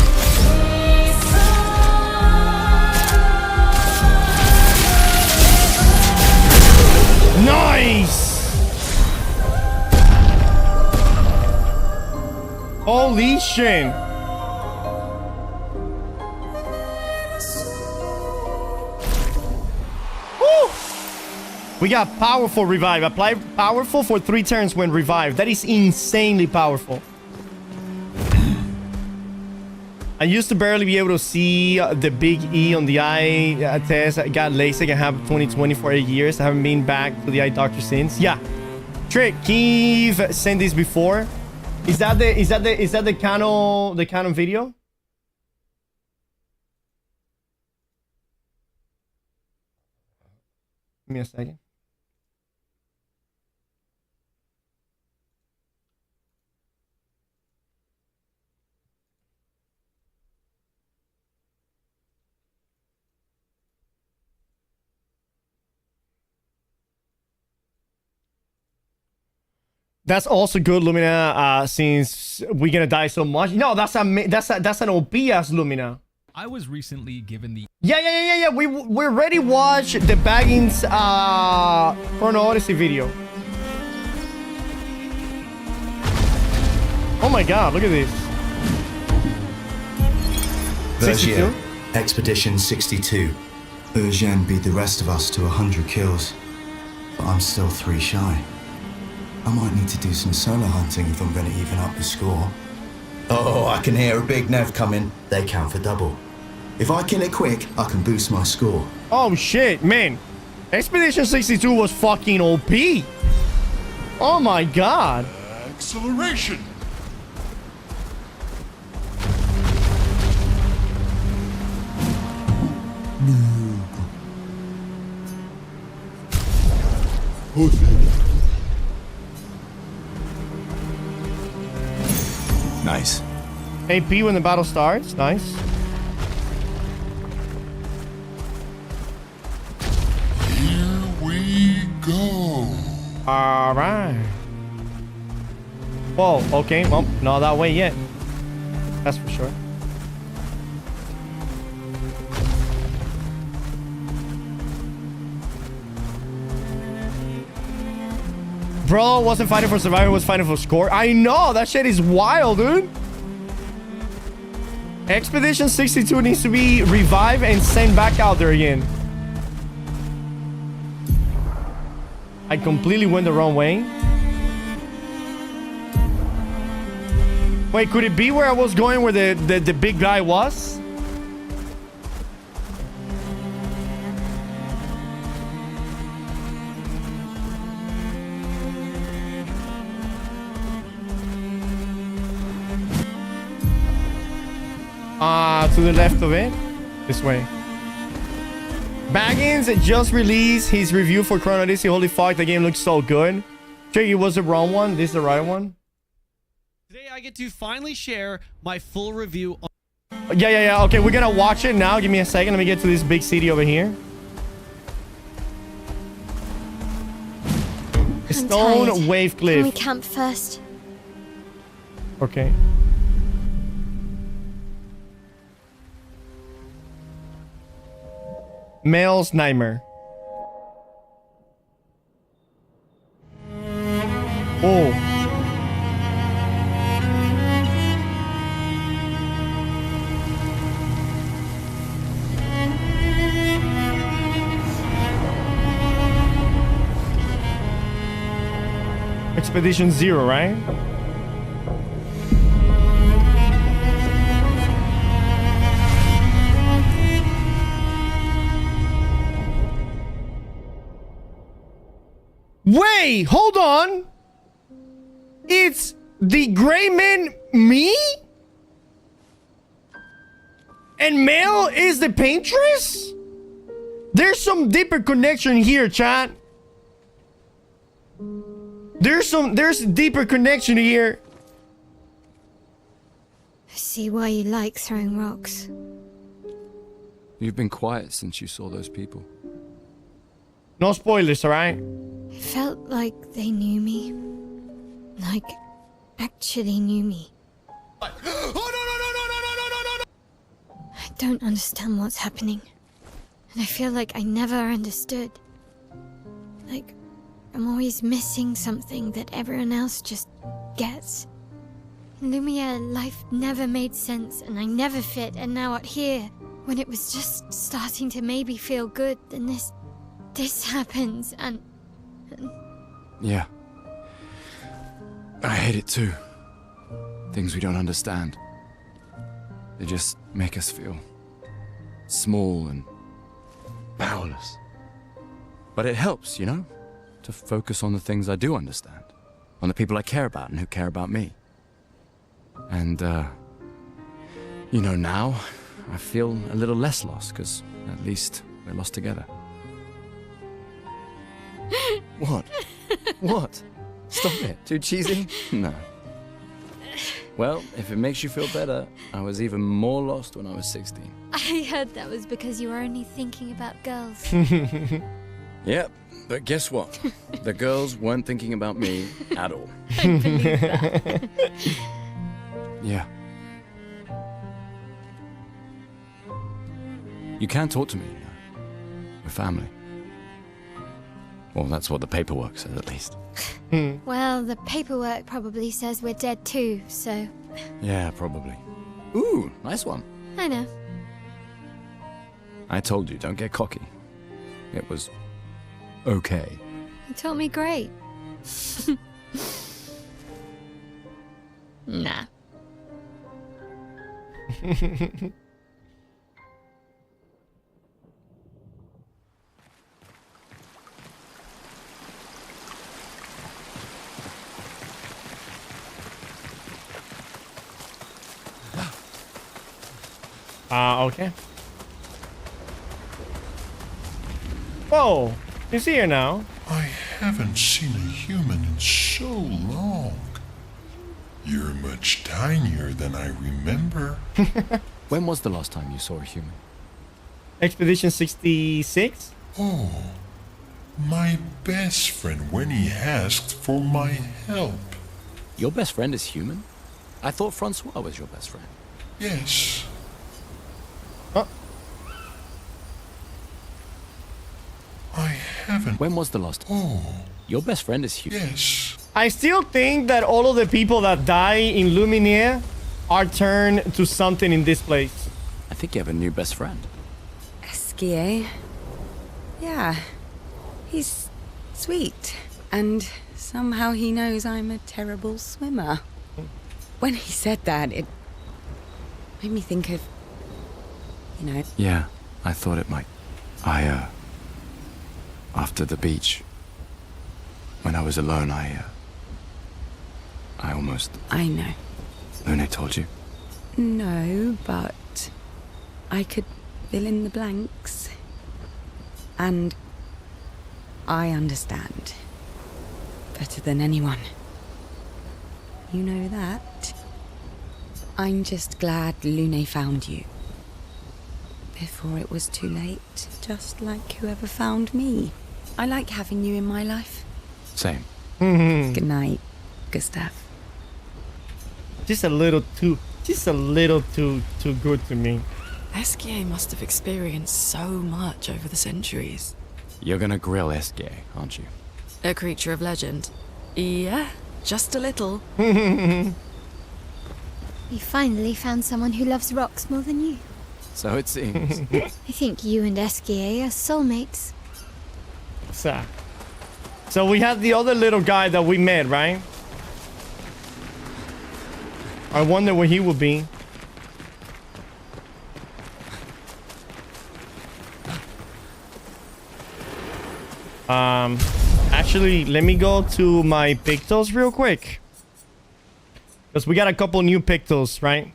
Nice! Holy shit! Woo! We got powerful revive. Apply powerful for 3 turns when revived. That is insanely powerful. I used to barely be able to see the big E on the eye test. I got LASIK and have 20/20 for 8 years. I haven't been back to the eye doctor since. Yeah. Trick, Keith sent this before. Is that the Canon video? Give me a second. That's also good, Lumina, since we're gonna die so much. No, that's an OP as Lumina. I was recently given the... Yeah. We already watched the Baggins Chrono Odyssey video. Oh my god, look at this. 62? Expedition 62. Eugène beat the rest of us to 100 kills, but I'm still 3 shy. I might need to do some solo hunting if I'm going to even up the score. Oh, I can hear a big Nev coming. They count for double. If I kill it quick, I can boost my score. Oh shit, man. Expedition 62 was fucking OP. Oh my god. Acceleration. Nice. AP when the battle starts. Nice. Here we go. All right. Whoa. Okay. Well, not that way yet. That's for sure. Bro wasn't fighting for survival, was fighting for score. I know, that shit is wild, dude. Expedition 62 needs to be revived and sent back out there again. I completely went the wrong way. Wait, could it be where I was going where the big guy was? To the left of it. This way. Baggins just released his review for Chrono Odyssey. Holy fuck, the game looks so good. Jiggy was the wrong one. This is the right one. Today I get to finally share my full review on... Yeah. Okay, we're gonna watch it now. Give me a second. Let me get to this big city over here. Stone Wave Cliff. Can we camp first? Okay. Male's Nightmare. Oh. Expedition 0, right? Wait, hold on. It's the gray man me? And Mel is the paintress? There's some deeper connection here, chat. There's a deeper connection here. I see why you like throwing rocks. You've been quiet since you saw those people. No spoilers, alright? It felt like they knew me. Like, actually knew me. I don't understand what's happening. And I feel like I never understood. Like, I'm always missing something that everyone else just gets. In Lumiere, life never made sense and I never fit, and now out here, when it was just starting to maybe feel good, then this happens and... Yeah. I hate it too. Things we don't understand. They just make us feel small and powerless. But it helps, you know? To focus on the things I do understand. On the people I care about and who care about me. And, you know, now I feel a little less lost, because at least we're lost together. What? What? Stop it. Too cheesy? No. Well, if it makes you feel better, I was even more lost when I was 16. I heard that was because you were only thinking about girls. Yep, but guess what? The girls weren't thinking about me at all. I believe that. Yeah. You can talk to me, you know. We're family. Well, that's what the paperwork says, at least. Well, the paperwork probably says we're dead too, so... Yeah, probably. Ooh, nice one. I know. I told you, don't get cocky. It was... okay. You taught me great. Nah. Okay. Whoa, he's here now. I haven't seen a human in so long. You're much tinier than I remember. When was the last time you saw a human? Expedition 66? Oh, my best friend when he asked for my help. Your best friend is human? I thought Francois was your best friend. Yes. I haven't. When was the last time? Oh. Your best friend is human. Yes. I still think that all of the people that die in Lumiere are turned to something in this place. I think you have a new best friend. Esquier? Yeah. He's sweet. And somehow he knows I'm a terrible swimmer. When he said that, it made me think of... you know... Yeah, I thought it might. After the beach, when I was alone, I almost... I know. Lune told you? No, but I could fill in the blanks. And I understand. Better than anyone. You know that. I'm just glad Lune found you. Before it was too late, just like whoever found me. I like having you in my life. Same. Good night, Gustav. Just a little too good to me. Esquier must have experienced so much over the centuries. You're gonna grill Esquier, aren't you? A creature of legend. Yeah, just a little. You finally found someone who loves rocks more than you. So it seems. I think you and Esquier are soulmates. So we had the other little guy that we met, right? I wonder where he would be. Actually, let me go to my pictals real quick. Because we got a couple new pictals, right?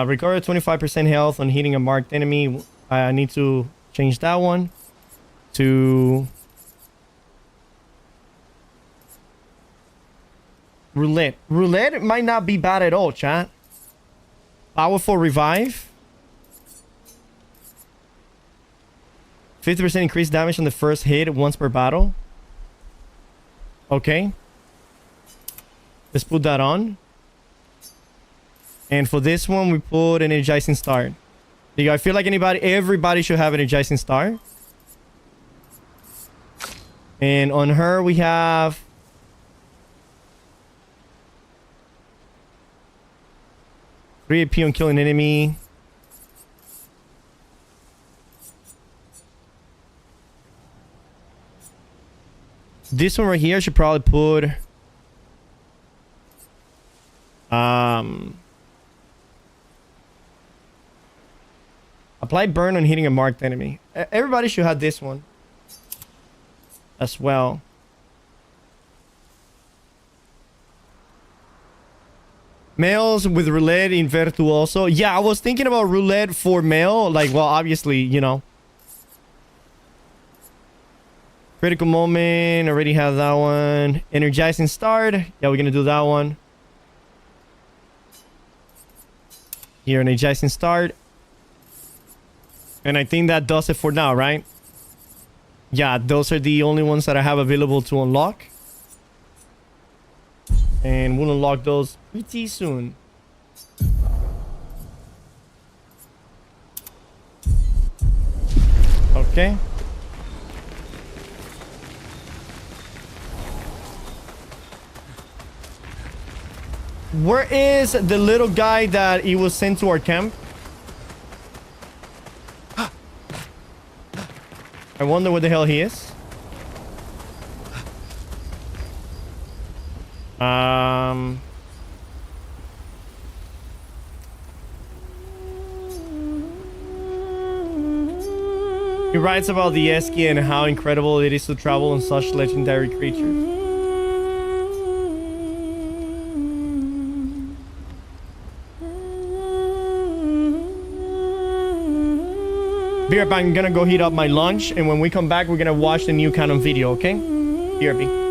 Recover 25% health on hitting a marked enemy. I need to change that one to roulette. Roulette might not be bad at all, chat. Powerful revive. 50% increased damage on the first hit once per battle. Okay. Let's put that on. And for this one, we put an energizing start. I feel like everybody should have an energizing start. And on her, we have 3 AP on killing enemy. This one right here, I should probably put apply burn on hitting a marked enemy. Everybody should have this one as well. Males with roulette in Virtuoso. Yeah, I was thinking about roulette for male. Like, well, obviously, you know. Critical moment. Already have that one. Energizing start. Yeah, we're going to do that one. Here, energizing start. And I think that does it for now, right? Yeah, those are the only ones that I have available to unlock. And we'll unlock those pretty soon. Okay. Where is the little guy that he was sent to our camp? I wonder where the hell he is. He writes about the Esquier and how incredible it is to travel on such legendary creatures. BRB, I'm gonna go heat up my lunch, and when we come back, we're gonna watch the new canon video, okay? BRB.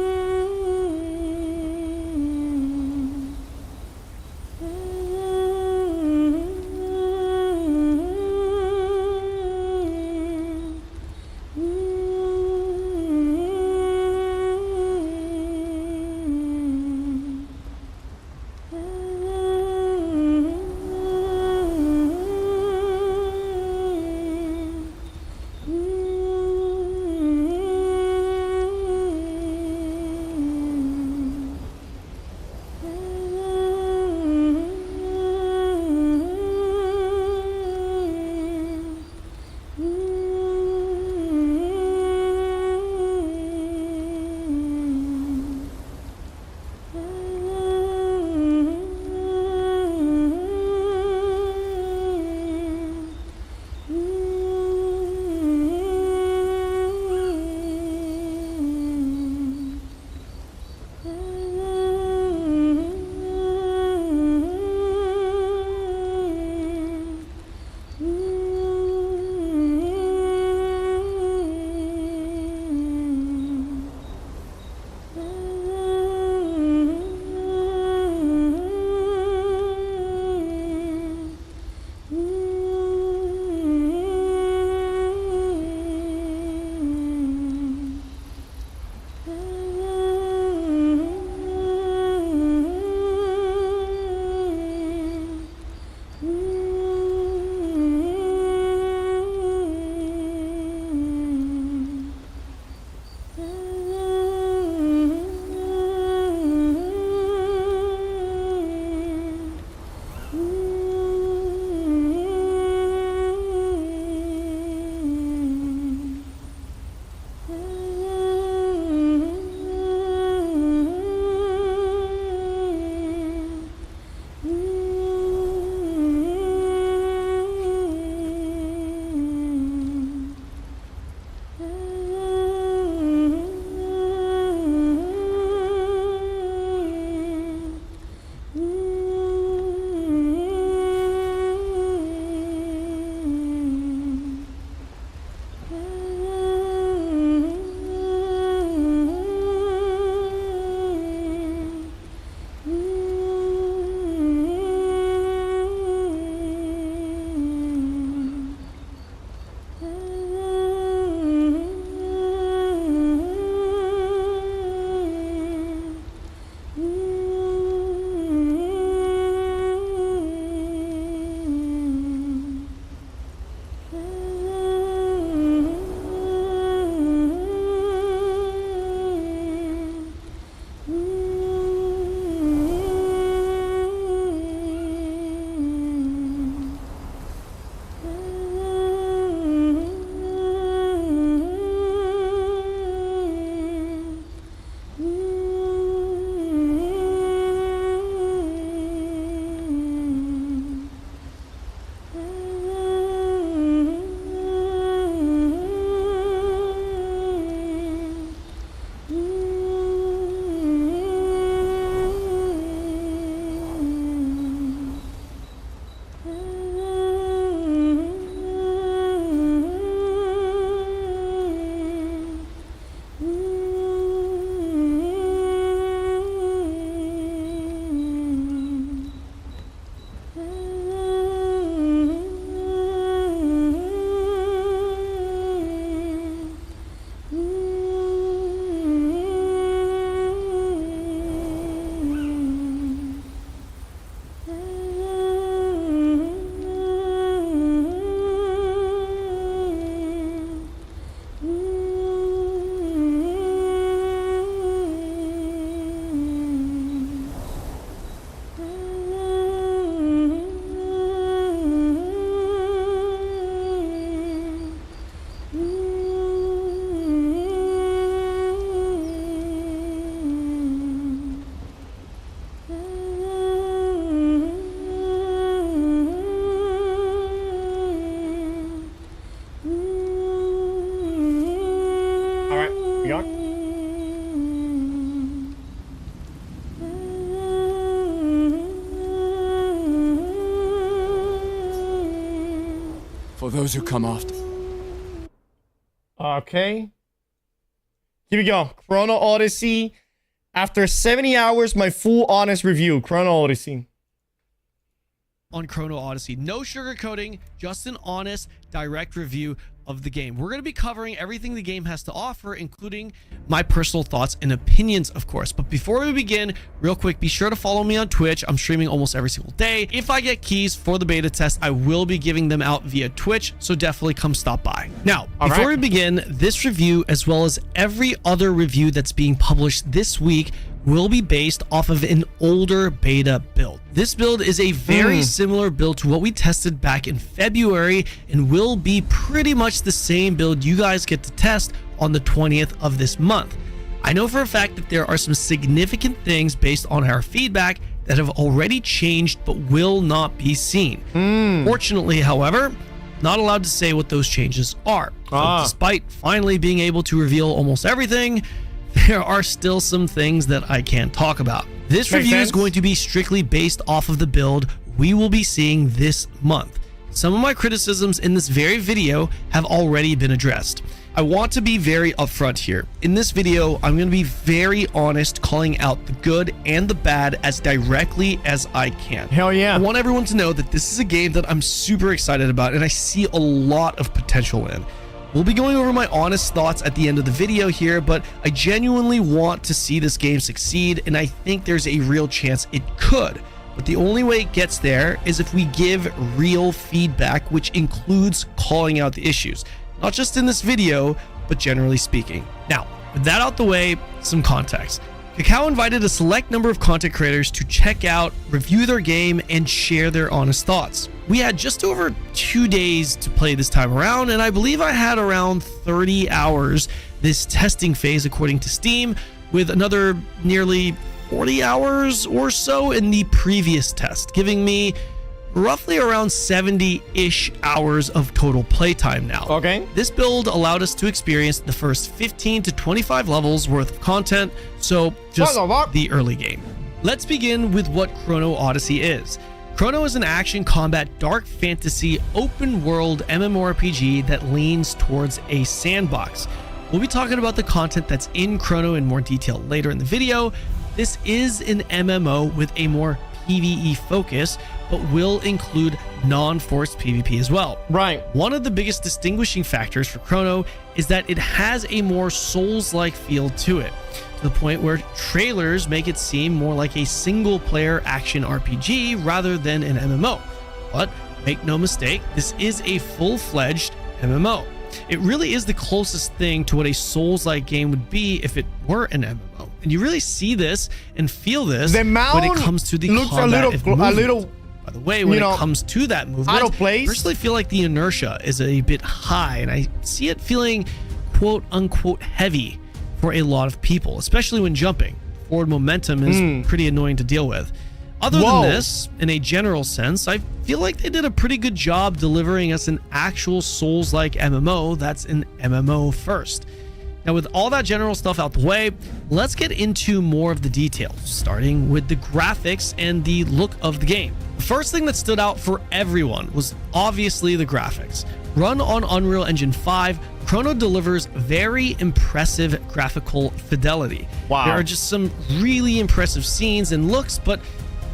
for those who come after. Okay. Here we go. Chrono Odyssey. After 70 hours, my full honest review. Chrono Odyssey. On Chrono Odyssey. No sugarcoating, just an honest, direct review of the game. We're going to be covering everything the game has to offer, including my personal thoughts and opinions, of course. But before we begin, real quick, be sure to follow me on Twitch. I'm streaming almost every single day. If I get keys for the beta test, I will be giving them out via Twitch, so definitely come stop by. Now, before we begin, this review, as well as every other review that's being published this week, will be based off of an older beta build. This build is a very similar build to what we tested back in February and will be pretty much the same build you guys get to test on the 20th of this month. I know for a fact that there are some significant things based on our feedback that have already changed but will not be seen. Fortunately, however, not allowed to say what those changes are. So despite finally being able to reveal almost everything, there are still some things that I can't talk about. This review is going to be strictly based off of the build we will be seeing this month. Some of my criticisms in this very video have already been addressed. I want to be very upfront here. In this video, I'm going to be very honest, calling out the good and the bad as directly as I can. Hell yeah. I want everyone to know that this is a game that I'm super excited about and I see a lot of potential in. We'll be going over my honest thoughts at the end of the video here, but I genuinely want to see this game succeed, and I think there's a real chance it could. But the only way it gets there is if we give real feedback, which includes calling out the issues. Not just in this video, but generally speaking. Now, with that out the way, some context. Kakao invited a select number of content creators to check out, review their game, and share their honest thoughts. We had just over 2 days to play this time around, and I believe I had around 30 hours this testing phase according to Steam, with another nearly 40 hours or so in the previous test, giving me roughly around 70-ish hours of total playtime now. Okay. This build allowed us to experience the first 15 to 25 levels worth of content, so just the early game. Let's begin with what Chrono Odyssey is. Chrono is an action combat dark fantasy open world MMORPG that leans towards a sandbox. We'll be talking about the content that's in Chrono in more detail later in the video. This is an MMO with a more PvE focus, but will include non-forced PvP as well. Right. One of the biggest distinguishing factors for Chrono is that it has a more Souls-like feel to it, to the point where trailers make it seem more like a single-player action RPG rather than an MMO. But make no mistake, this is a full-fledged MMO. It really is the closest thing to what a Souls-like game would be if it were an MMO. And you really see this and feel this when it comes to the combat a little. By the way, when it comes to that movement, out of place. I personally feel like the inertia is a bit high, and I see it feeling quote-unquote heavy for a lot of people, especially when jumping. Forward momentum is pretty annoying to deal with. Other than this, in a general sense, I feel like they did a pretty good job delivering us an actual Souls-like MMO that's an MMO first. Now, with all that general stuff out the way, let's get into more of the details, starting with the graphics and the look of the game. The first thing that stood out for everyone was obviously the graphics. Run on Unreal Engine 5, Chrono delivers very impressive graphical fidelity. Wow. There are just some really impressive scenes and looks, but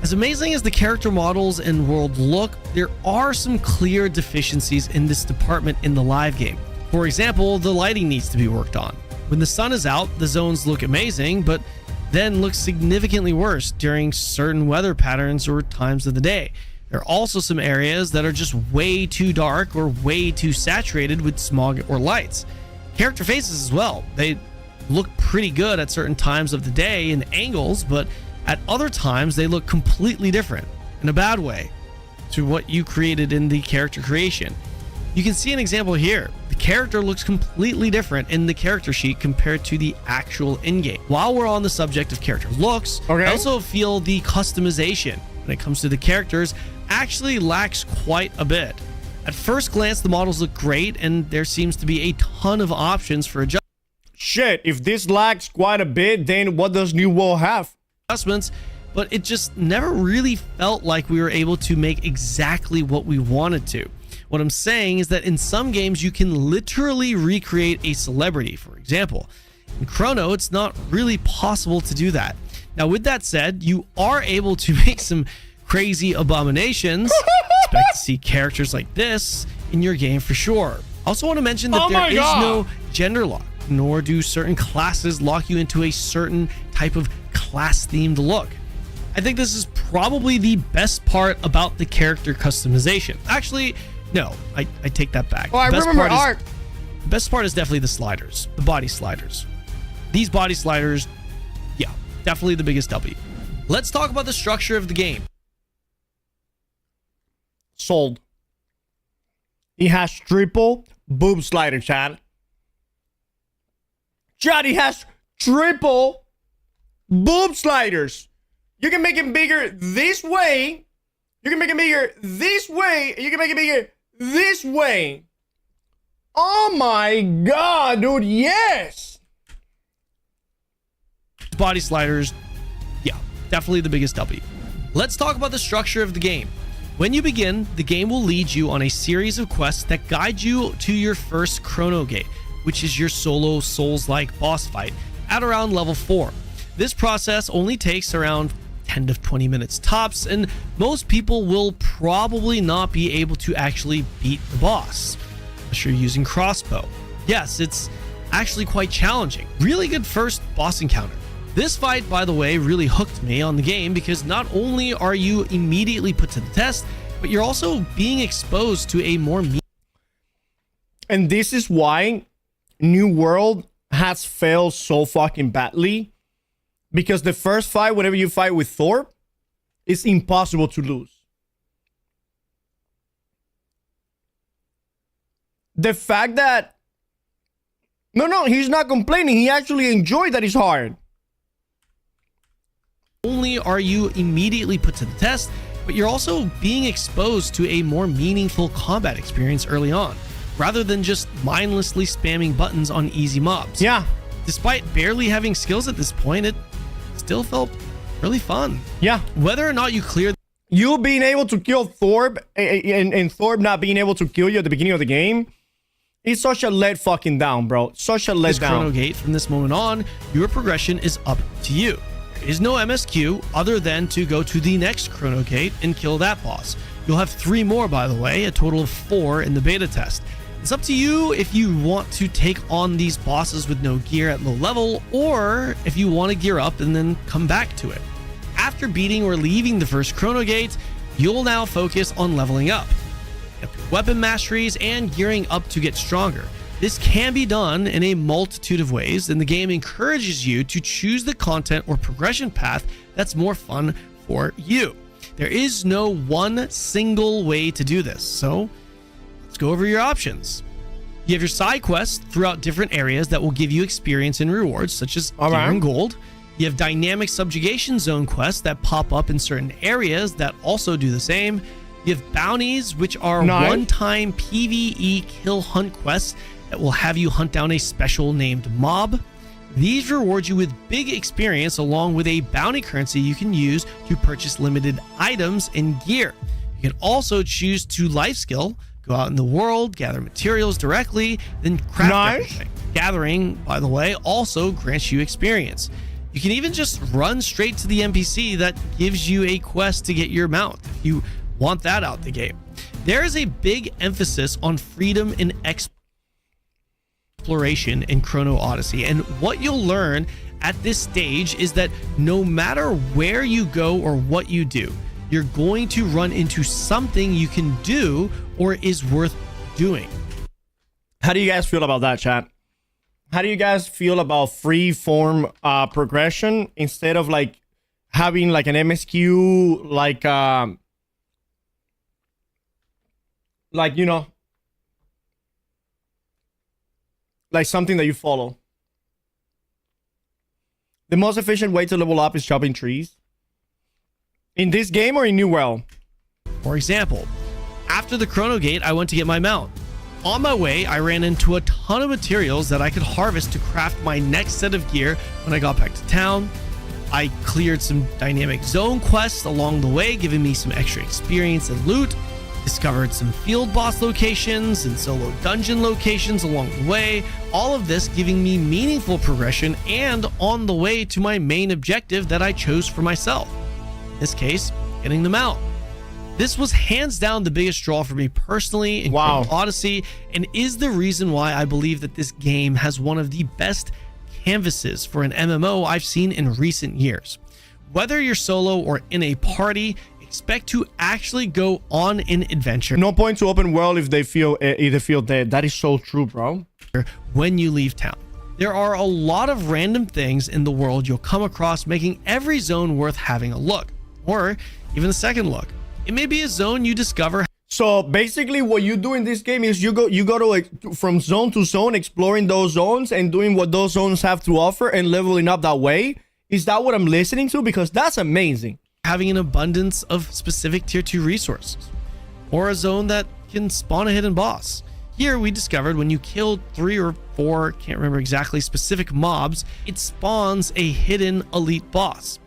as amazing as the character models and world look, there are some clear deficiencies in this department in the live game. For example, the lighting needs to be worked on. When the sun is out, the zones look amazing, but then look significantly worse during certain weather patterns or times of the day. There are also some areas that are just way too dark or way too saturated with smog or lights. Character faces as well. They look pretty good at certain times of the day in angles, but at other times they look completely different in a bad way to what you created in the character creation. You can see an example here. The character looks completely different in the character sheet compared to the actual in-game. While we're on the subject of character looks, I also feel the customization when it comes to the characters actually lacks quite a bit. At first glance, the models look great, and there seems to be a ton of options for adjustments. Shit, if this lacks quite a bit, then what does New World have? But it just never really felt like we were able to make exactly what we wanted to. What I'm saying is that in some games, you can literally recreate a celebrity. For example, in Chrono, it's not really possible to do that. Now, with that said, you are able to make some crazy abominations. Expect to see characters like this in your game for sure. I also want to mention that there is no gender lock, nor do certain classes lock you into a certain type of class-themed look. I think this is probably the best part about the character customization. Actually, no, I take that back. Oh, I remember art. The best part is definitely the sliders, the body sliders. These body sliders, yeah, definitely the biggest W. Let's talk about the structure of the game. Sold. He has triple boob slider, Chad. Chad, he has triple boob sliders. You can make him bigger this way. You can make him bigger this way. You can make it bigger this way. Oh my god, dude, yes. Body sliders, yeah, definitely the biggest W. Let's talk about the structure of the game. When you begin, the game will lead you on a series of quests that guide you to your first Chrono Gate, which is your solo Souls-like boss fight at around level 4. This process only takes around 10 to 20 minutes tops, and most people will probably not be able to actually beat the boss unless you're using crossbow. Yes, it's actually quite challenging. Really good first boss encounter. This fight, by the way, really hooked me on the game because not only are you immediately put to the test, but you're also being exposed to a more and this is why New World has failed so fucking badly, because the first fight, whenever you fight with Thor, it's impossible to lose. The fact that no, he's not complaining. He actually enjoyed that it's hard. Only are you immediately put to the test, but you're also being exposed to a more meaningful combat experience early on, rather than just mindlessly spamming buttons on easy mobs. Yeah. Despite barely having skills at this point, it still felt really fun. Yeah. Whether or not you clear... You being able to kill Thorb and Thorb not being able to kill you at the beginning of the game, it's such a let fucking down, bro. Such a let down. Chrono Gate, from this moment on, your progression is up to you. There is no MSQ other than to go to the next Chrono Gate and kill that boss. You'll have 3 more, by the way, a total of 4 in the beta test. It's up to you if you want to take on these bosses with no gear at low level, or if you want to gear up and then come back to it. After beating or leaving the first Chrono Gate, you'll now focus on leveling up your weapon masteries and gearing up to get stronger. This can be done in a multitude of ways, and the game encourages you to choose the content or progression path that's more fun for you. There is no one single way to do this, so let's go over your options. You have your side quests throughout different areas that will give you experience and rewards, such as gear and gold. You have dynamic subjugation zone quests that pop up in certain areas that also do the same. You have bounties, which are one-time PvE kill hunt quests that will have you hunt down a special named mob. These reward you with big experience along with a bounty currency you can use to purchase limited items and gear. You can also choose to life skill, go out in the world, gather materials directly, then craft everything. Gathering, by the way, also grants you experience. You can even just run straight to the NPC that gives you a quest to get your mount if you want that out the game. There is a big emphasis on freedom and exploration in Chrono Odyssey, and what you'll learn at this stage is that no matter where you go or what you do, you're going to run into something you can do or is worth doing. How do you guys feel about that, chat? How do you guys feel about free form progression instead of like having like an MSQ, like you know, like something that you follow? The most efficient way to level up is chopping trees. In this game or in New World? For example, after the Chrono Gate, I went to get my mount. On my way, I ran into a ton of materials that I could harvest to craft my next set of gear when I got back to town. I cleared some dynamic zone quests along the way, giving me some extra experience and loot. Discovered some field boss locations and solo dungeon locations along the way, all of this giving me meaningful progression and on the way to my main objective that I chose for myself. In this case, getting them out. This was hands down the biggest draw for me personally in Chrono Odyssey, and is the reason why I believe that this game has one of the best canvases for an MMO I've seen in recent years. Whether you're solo or in a party, expect to actually go on an adventure. No point to open world if they feel dead. That is so true, bro. When you leave town, there are a lot of random things in the world you'll come across, making every zone worth having a look, or even a second look. It may be a zone you discover. So basically what you do in this game is you go to from zone to zone, exploring those zones and doing what those zones have to offer and leveling up that way. Is that what I'm listening to? Because that's amazing. Having an abundance of specific tier 2 resources, or a zone that can spawn a hidden boss. Here we discovered when you kill 3 or 4, can't remember exactly, specific mobs, it spawns a hidden elite boss.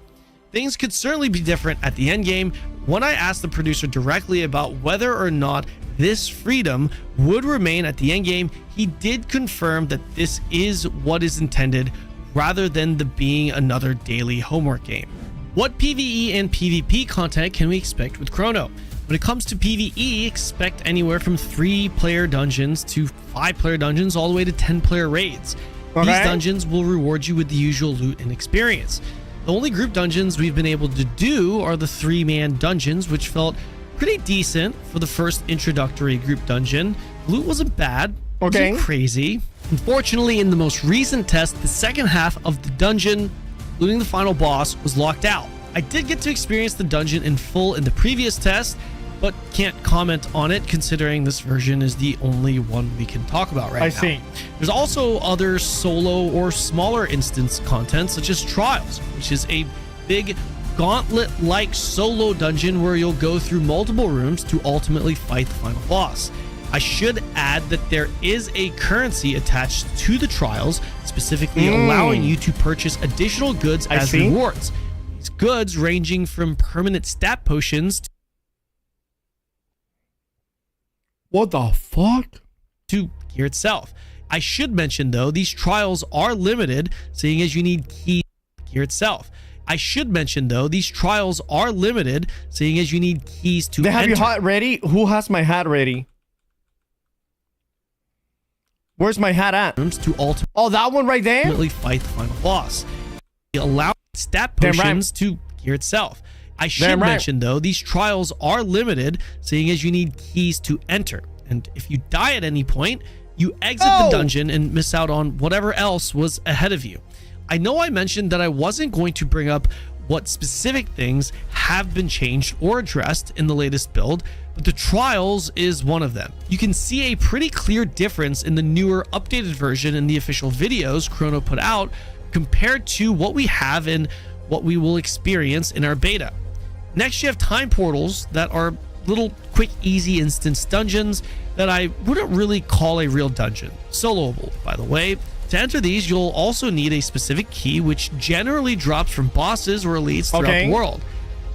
Things could certainly be different at the end game. When I asked the producer directly about whether or not this freedom would remain at the end game, he did confirm that this is what is intended rather than the being another daily homework game. What PvE and PvP content can we expect with Chrono? When it comes to PvE, expect anywhere from 3-player dungeons to 5-player dungeons all the way to 10-player raids. These dungeons will reward you with the usual loot and experience. The only group dungeons we've been able to do are the 3-man dungeons, which felt pretty decent for the first introductory group dungeon. Loot wasn't bad, wasn't crazy. Unfortunately, in the most recent test, the second half of the dungeon, including the final boss, was locked out. I did get to experience the dungeon in full in the previous test, but can't comment on it considering this version is the only one we can talk about right now. I see. There's also other solo or smaller instance content such as Trials, which is a big gauntlet-like solo dungeon where you'll go through multiple rooms to ultimately fight the final boss. I should add that there is a currency attached to the Trials, specifically allowing you to purchase additional goods as rewards. These goods ranging from permanent stat potions what the fuck? To gear itself. I should mention though, these trials are limited, seeing as you need keys to gear itself. I should mention though, these trials are limited, seeing as you need keys to They have your hat ready? Who has my hat ready? Where's my hat at? Oh, that one right there? Ultimately fight the final boss. Allow stat potions to gear itself. I should mention though, these trials are limited, seeing as you need keys to enter. And if you die at any point, you exit the dungeon and miss out on whatever else was ahead of you. I know I mentioned that I wasn't going to bring up what specific things have been changed or addressed in the latest build, but the trials is one of them. You can see a pretty clear difference in the newer updated version in the official videos Chrono put out compared to what we have in what we will experience in our beta. Next, you have time portals that are little quick, easy instance dungeons that I wouldn't really call a real dungeon. Soloable, by the way. To enter these, you'll also need a specific key, which generally drops from bosses or elites throughout the world.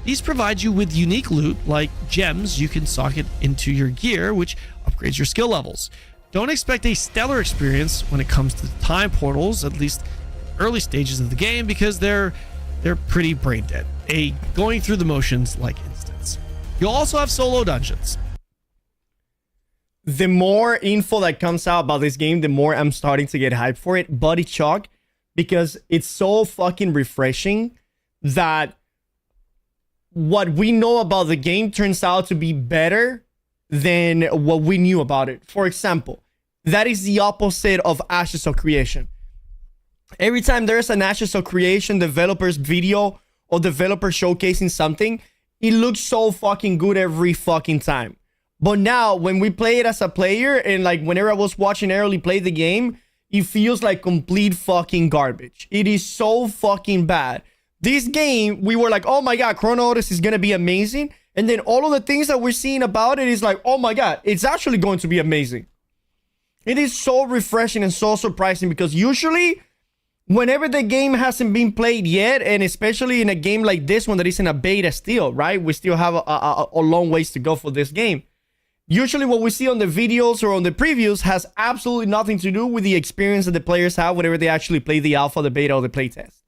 These provide you with unique loot, like gems you can socket into your gear, which upgrades your skill levels. Don't expect a stellar experience when it comes to the time portals, at least early stages of the game, because they're pretty brain dead. A going through the motions like instance. You'll also have solo dungeons. The more info that comes out about this game, the more I'm starting to get hyped for it. Buddy Chalk, because it's so fucking refreshing that what we know about the game turns out to be better than what we knew about it. For example, that is the opposite of Ashes of Creation. Every time there's an Ashes of Creation developer's video or developer showcasing something, it looks so fucking good every fucking time. But now when we play it as a player and like whenever I was watching Early play the game, it feels like complete fucking garbage. It is so fucking bad. This game, we were like, oh my God, Chrono Odyssey is going to be amazing. And then all of the things that we're seeing about it is like, oh my God, it's actually going to be amazing. It is so refreshing and so surprising because usually whenever the game hasn't been played yet, and especially in a game like this one that is in a beta still, right? We still have a long ways to go for this game. Usually what we see on the videos or on the previews has absolutely nothing to do with the experience that the players have whenever they actually play the alpha, the beta, or the playtest.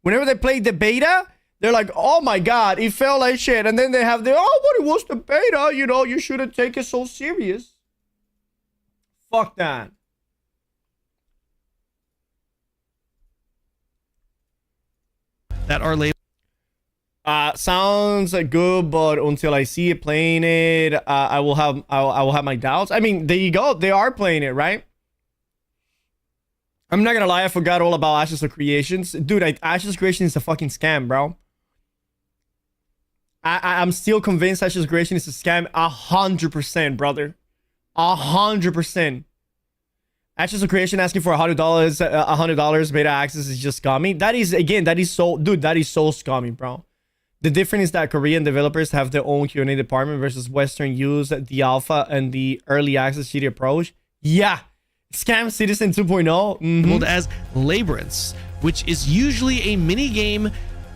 Whenever they play the beta, they're like, oh my god, it felt like shit. And then they have the, oh, but it was the beta, you know, you shouldn't take it so serious. Fuck that. That are labeled. Sounds good, but until I see it playing it, I will have my doubts. I mean, there you go. They are playing it, right? I'm not gonna lie, I forgot all about Ashes of Creations. Dude, Ashes of Creation is a fucking scam, bro. I'm still convinced Ashes of Creation is a scam 100%, brother. 100%. Ashes of Creation asking for $100 beta access is just scummy. That is, again, that is so, dude, that is so scummy, bro. The difference is that Korean developers have their own Q&A department versus Western use the alpha and the early access shitty approach. Yeah. Scam Citizen 2.0. As Labyrinths, which is usually a mini-game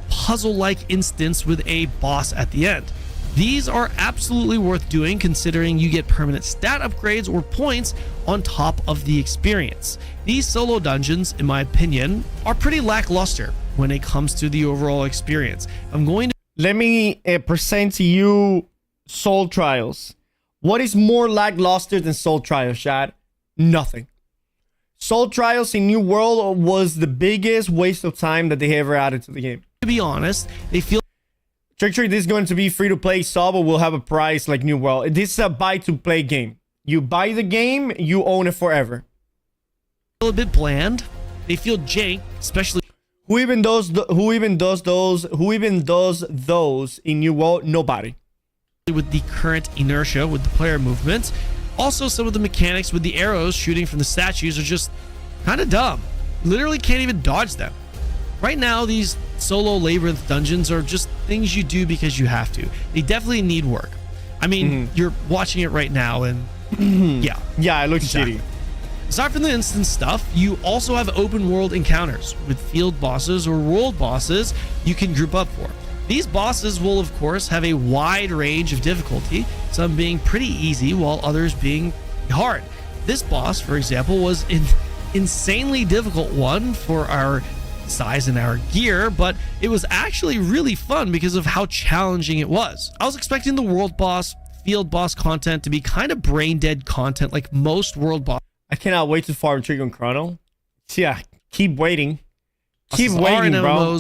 puzzle-like instance with a boss at the end. These are absolutely worth doing considering you get permanent stat upgrades or points on top of the experience. These solo dungeons, in my opinion, are pretty lackluster when it comes to the overall experience. I'm going to... Let me present to you Soul Trials. What is more lackluster than Soul Trials, Chad? Nothing. Soul Trials in New World was the biggest waste of time that they ever added to the game. To be honest, they feel... Trick Trick, this is going to be free-to-play sub, but will have a price like New World. This is a buy-to-play game. You buy the game, you own it forever. A bit bland. They feel jank, especially... Who even does those in New World? Nobody. With the current inertia with the player movement. Also, some of the mechanics with the arrows shooting from the statues are just kind of dumb. Literally can't even dodge them. Right now, these solo Labyrinth dungeons are just things you do because you have to. They definitely need work. I mean, you're watching it right now and yeah. Yeah, it looks shitty. Aside from the instant stuff, you also have open world encounters with field bosses or world bosses you can group up for. These bosses will, of course, have a wide range of difficulty, some being pretty easy while others being hard. This boss, for example, was an insanely difficult one for our size and our gear, but it was actually really fun because of how challenging it was. I was expecting the world boss, field boss content to be kind of brain dead content like most world bosses. I cannot wait to farm Trigger and Chrono. Yeah, keep waiting. Keep waiting, bro.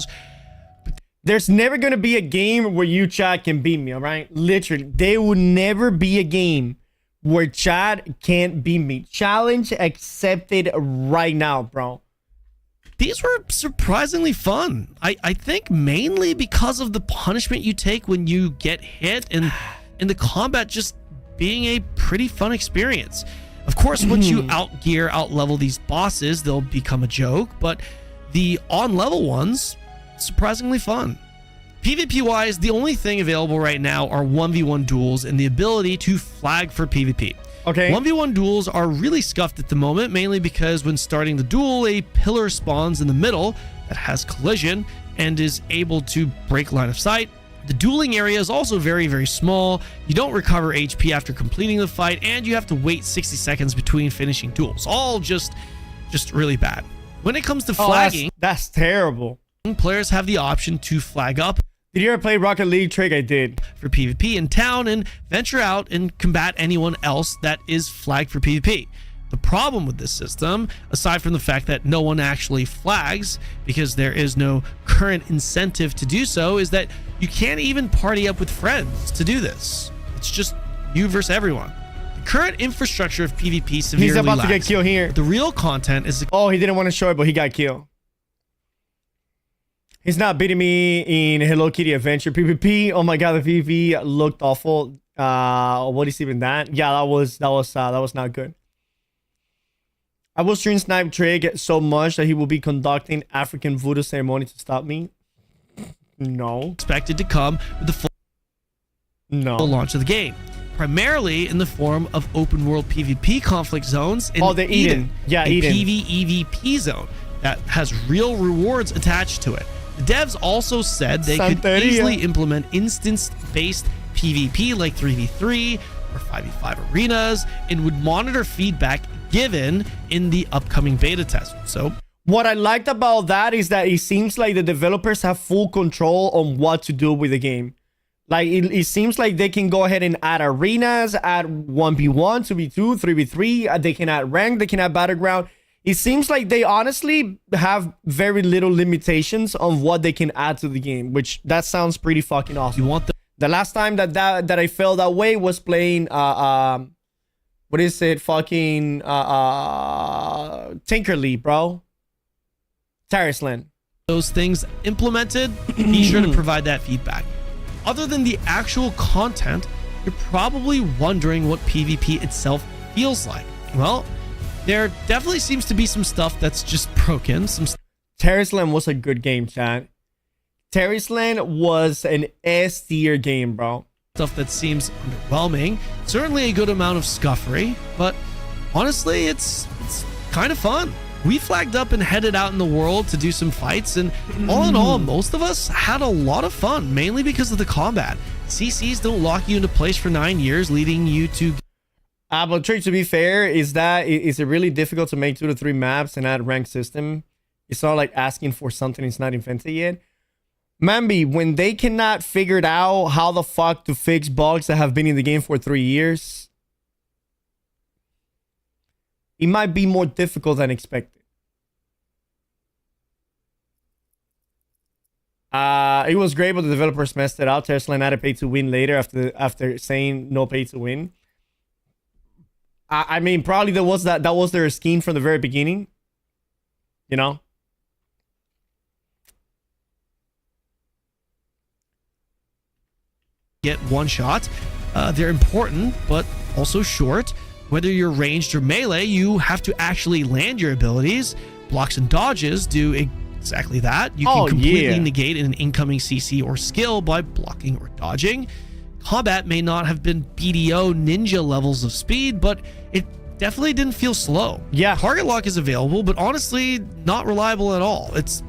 There's never going to be a game where you, Chad, can beat me, all right? Literally, there will never be a game where Chad can't beat me. Challenge accepted right now, bro. These were surprisingly fun. I think mainly because of the punishment you take when you get hit and the combat just being a pretty fun experience. Of course, once you out-gear, out-level these bosses, they'll become a joke, but the on-level ones, surprisingly fun. PvP-wise, the only thing available right now are 1v1 duels and the ability to flag for PvP. Okay. 1v1 duels are really scuffed at the moment, mainly because when starting the duel, a pillar spawns in the middle that has collision and is able to break line of sight. The dueling area is also very, very small. You don't recover HP after completing the fight, and you have to wait 60 seconds between finishing duels. All just really bad. When it comes to flagging, that's terrible. Players have the option to flag up. Did you ever play Rocket League? Trig? I did. For PvP in town and venture out and combat anyone else that is flagged for PvP. The problem with this system, aside from the fact that no one actually flags because there is no current incentive to do so, is that you can't even party up with friends to do this. It's just you versus everyone. The current infrastructure of PvP severely He's about lacks. to get killed here. The real content is... Oh, he didn't want to show it, but he got killed. He's not beating me in Hello Kitty Adventure PvP. Oh my god, the PvP looked awful. What is even that? Yeah, that was not good. I will stream Snipe Trig so much that he will be conducting African voodoo ceremony to stop me. No. Expected to come with the full launch of the game. Primarily in the form of open world PvP conflict zones in the Eden. Yeah, Eden. PvEVP zone that has real rewards attached to it. The devs also said they could easily implement instance-based PvP like 3v3 or 5v5 arenas, and would monitor feedback given in the upcoming beta test. So what I liked about that is that it seems like the developers have full control on what to do with the game. Like, it seems like they can go ahead and add arenas, add 1v1, 2v2, 3v3. They can add rank, they can add battleground. It seems like they honestly have very little limitations on what they can add to the game, which that sounds pretty fucking awesome. You want the last time that I felt that way was playing what is it? Fucking Tinkerly, bro. Terraceland. Those things implemented, be sure to provide that feedback. Other than the actual content, you're probably wondering what PvP itself feels like. Well, there definitely seems to be some stuff that's just broken. Terraceland was a good game, chat. Terraceland was an S tier game, bro. Stuff that seems underwhelming. Certainly a good amount of scuffery, but honestly, it's kind of fun. We flagged up and headed out in the world to do some fights, and all in all, most of us had a lot of fun, mainly because of the combat. CCs don't lock you into place for 9 years, leading you to... But Trick, to be fair, is it really difficult to make 2 to 3 maps and add rank system? It's not like asking for something it's not invented yet. Mambi, when they cannot figure it out how the fuck to fix bugs that have been in the game for 3 years, it might be more difficult than expected. It was great, but the developers messed it out. Tesla added pay to win later after saying no pay to win. I mean, probably that was their scheme from the very beginning. You know? Get one shot. They're important, but also short. Whether you're ranged or melee, you have to actually land your abilities. Blocks and dodges do exactly that. You can completely negate an incoming CC or skill by blocking or dodging. Combat may not have been BDO ninja levels of speed, but it definitely didn't feel slow. Yeah. Target lock is available, but honestly, not reliable at all. It's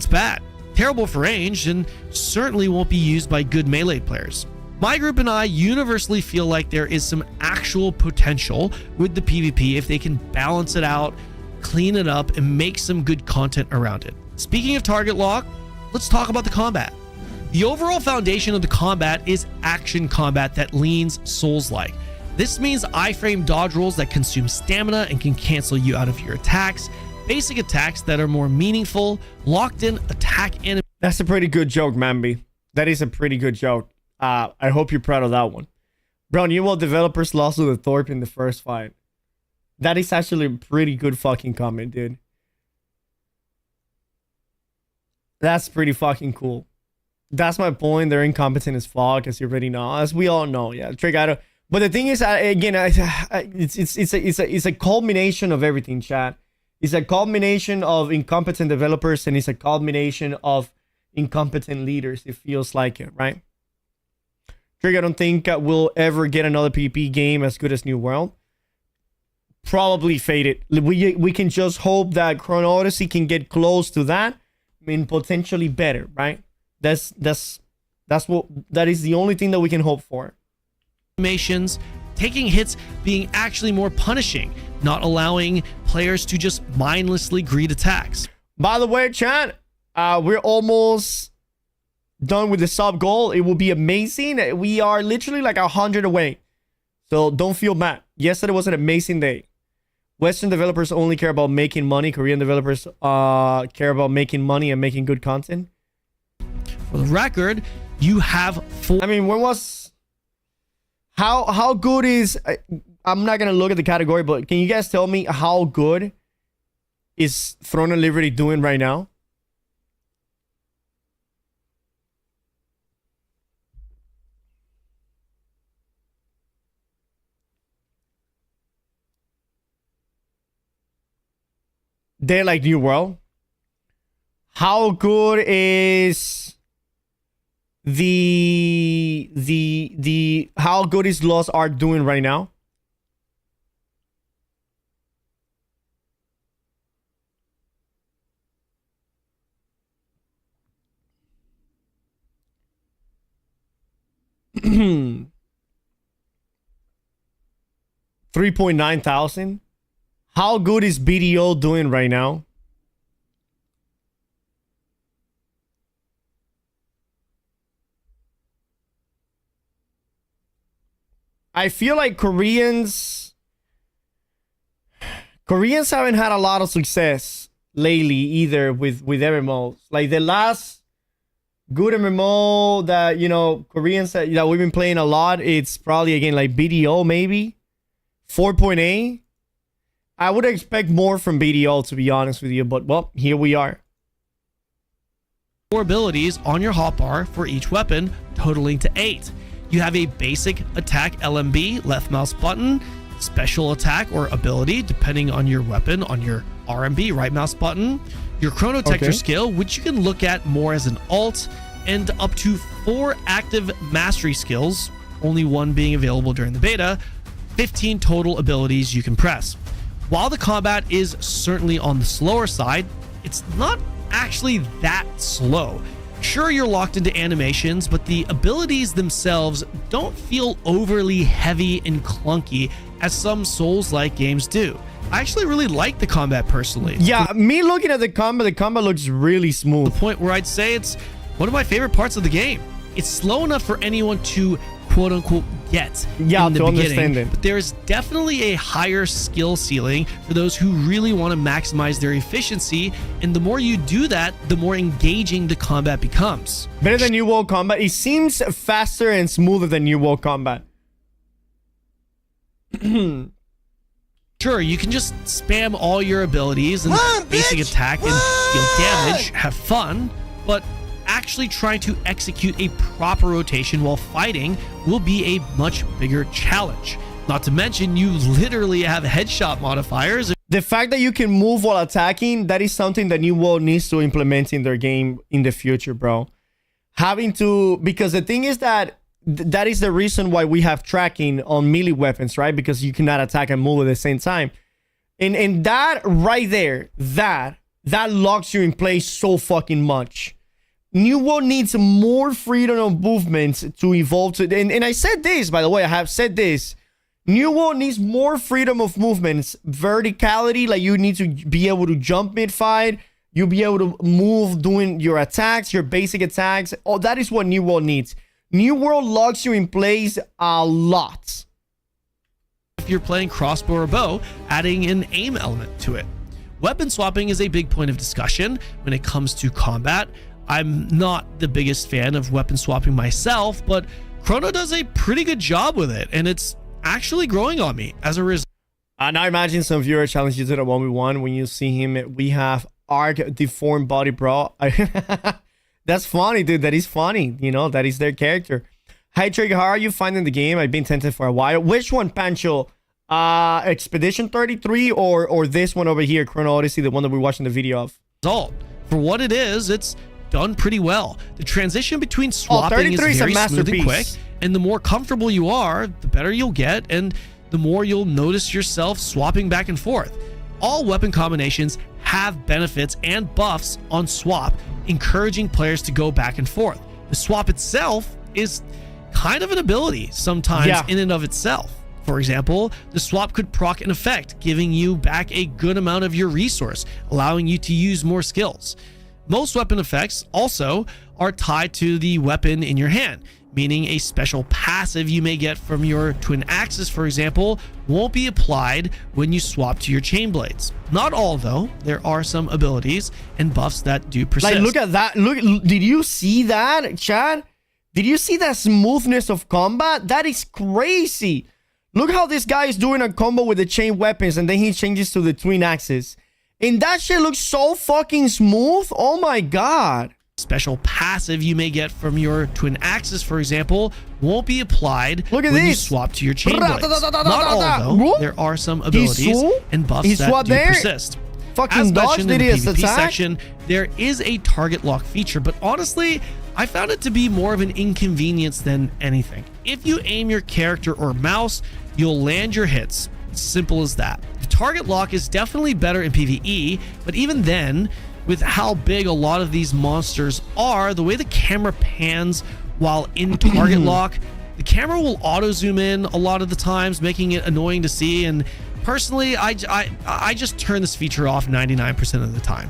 bad. Terrible for range, and certainly won't be used by good melee players. My group and I universally feel like there is some actual potential with the PvP if they can balance it out, clean it up, and make some good content around it. Speaking of target lock, let's talk about the combat. The overall foundation of the combat is action combat that leans Souls-like. This means iframe dodge rolls that consume stamina and can cancel you out of your attacks, basic attacks that are more meaningful, locked in attack enemy. That's a pretty good joke, Mambi. That is a pretty good joke. I hope you're proud of that one. Bro, New World developers lost to the Thorpe in the first fight. That is actually a pretty good fucking comment, dude. That's pretty fucking cool. That's my point. They're incompetent as fuck, as you already know. As we all know, yeah. Trick, I don't... But the thing is, again, it's a culmination of everything, chat. It's a culmination of incompetent developers, and it's a culmination of incompetent leaders. It feels like it, right? Trick, I don't think we'll ever get another PvP game as good as New World. Probably faded. We can just hope that Chrono Odyssey can get close to that. I mean, potentially better, right? That is the only thing that we can hope for. Animations, taking hits being actually more punishing, not allowing players to just mindlessly greet attacks. By the way, chat, we're almost done with the sub goal. It will be amazing. We are literally like 100 away, so don't feel bad. Yesterday was an amazing day. Western developers only care about making money. Korean developers care about making money and making good content. For the record, you have I mean, when was... How good is... I'm not going to look at the category, but can you guys tell me how good is Throne of Liberty doing right now? They're like New World. How good is the how good is Lost Ark doing right now? 3.9 thousand. How good is BDO doing right now? I feel like Koreans haven't had a lot of success lately either with MMOs. Like the last good MMO that, you know, Koreans that we've been playing a lot, it's probably again like BDO maybe 4.8. I would expect more from BDO, to be honest with you, but well, here we are. 4 abilities on your hotbar for each weapon, totaling to 8. You have a basic attack LMB, left mouse button, special attack or ability, depending on your weapon, on your RMB, right mouse button, your chronotector skill, which you can look at more as an alt, and up to 4 active mastery skills, only one being available during the beta, 15 total abilities you can press. While the combat is certainly on the slower side, it's not actually that slow. Sure, you're locked into animations, but the abilities themselves don't feel overly heavy and clunky as some Souls-like games do. I actually really like the combat personally. Yeah, me looking at the combat looks really smooth. The point where I'd say it's one of my favorite parts of the game. It's slow enough for anyone to quote-unquote get in the beginning, but there's definitely a higher skill ceiling for those who really want to maximize their efficiency, and the more you do that, the more engaging the combat becomes. Better than New World Combat. It seems faster and smoother than New World Combat. Sure, you can just spam all your abilities and basic attack and deal damage, have fun, but actually trying to execute a proper rotation while fighting will be a much bigger challenge. Not to mention, you literally have headshot modifiers. The fact that you can move while attacking, that is something that New World needs to implement in their game in the future, bro. Having to, because the thing is that that is the reason why we have tracking on melee weapons, right? Because you cannot attack and move at the same time. And that right there, that locks you in place so fucking much. New World needs more freedom of movement to evolve to, and I said this, by the way, I have said this. New World needs more freedom of movements, verticality, like you need to be able to jump mid-fight, you'll be able to move doing your attacks, your basic attacks. Oh, that is what New World needs. New World locks you in place a lot. If you're playing crossbow or bow, adding an aim element to it. Weapon swapping is a big point of discussion when it comes to combat. I'm not the biggest fan of weapon swapping myself, but Chrono does a pretty good job with it, and it's actually growing on me as a result. Now imagine some viewer challenge you to the 1v1 when you see him. We have Arc deformed body, bro. That's funny, dude. That is funny. You know, that is their character. Hi, Trigger. How are you finding the game? I've been tempted for a while. Which one, Pancho? Expedition 33 or this one over here, Chrono Odyssey, the one that we're watching the video of? For what it is, it's done pretty well. The transition between swapping is very smooth and quick, and the more comfortable you are, the better you'll get, and the more you'll notice yourself swapping back and forth. All weapon combinations have benefits and buffs on swap, encouraging players to go back and forth. The swap itself is kind of an ability sometimes in and of itself. For example, the swap could proc an effect, giving you back a good amount of your resource, allowing you to use more skills. Most weapon effects also are tied to the weapon in your hand, meaning a special passive you may get from your twin axes, for example, won't be applied when you swap to your chain blades. Not all, though. There are some abilities and buffs that do persist. Like, look at that. Look, did you see that, Chad? Did you see that smoothness of combat? That is crazy. Look how this guy is doing a combo with the chain weapons, and then he changes to the twin axes. And that shit looks so fucking smooth. Oh my god. Special passive you may get from your twin axes, for example, won't be applied when you swap to your chain blades. Not all, though. There are some abilities and buffs that do persist. As mentioned in the PvP section, there is a target lock feature, but honestly, I found it to be more of an inconvenience than anything. If you aim your character or mouse, you'll land your hits. Simple as that. The target lock is definitely better in PvE, but even then, with how big a lot of these monsters are, the way the camera pans while in target lock, the camera will auto zoom in a lot of the times, making it annoying to see. And personally, I just turn this feature off 99% of the time.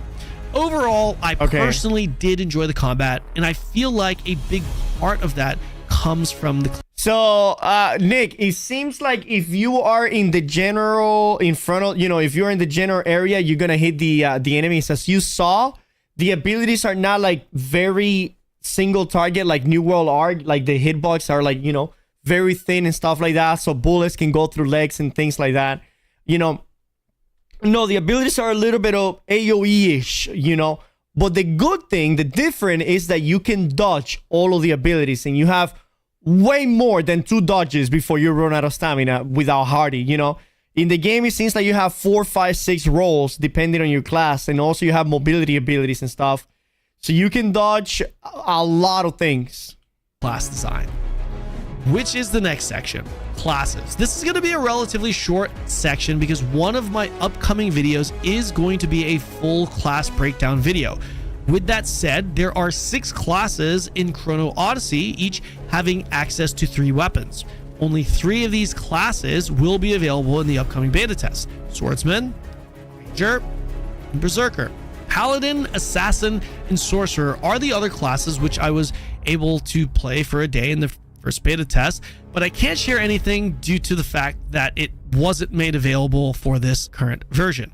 Overall, I personally did enjoy the combat, and I feel like a big part of that comes from the... So, Nick, it seems like if you are in the general, in front of, you know, if you're in the general area, you're gonna hit the enemies. As you saw, the abilities are not like very single target like New World are. Like the hitbox are like, you know, very thin and stuff like that. So bullets can go through legs and things like that. You know, no, the abilities are a little bit of AoE-ish, you know. But the good thing, the different is that you can dodge all of the abilities, and you have way more than 2 dodges before you run out of stamina without Hardy, you know. In the game, it seems like you have 4, 5, 6 rolls depending on your class, and also you have mobility abilities and stuff. So you can dodge a lot of things. Class design, which is the next section, classes. This is going to be a relatively short section because one of my upcoming videos is going to be a full class breakdown video. With that said, there are 6 classes in Chrono Odyssey, each having access to 3 weapons. Only 3 of these classes will be available in the upcoming beta test: Swordsman, Ranger, and Berserker. Paladin, Assassin, and Sorcerer are the other classes which I was able to play for a day in the first beta test, but I can't share anything due to the fact that it wasn't made available for this current version.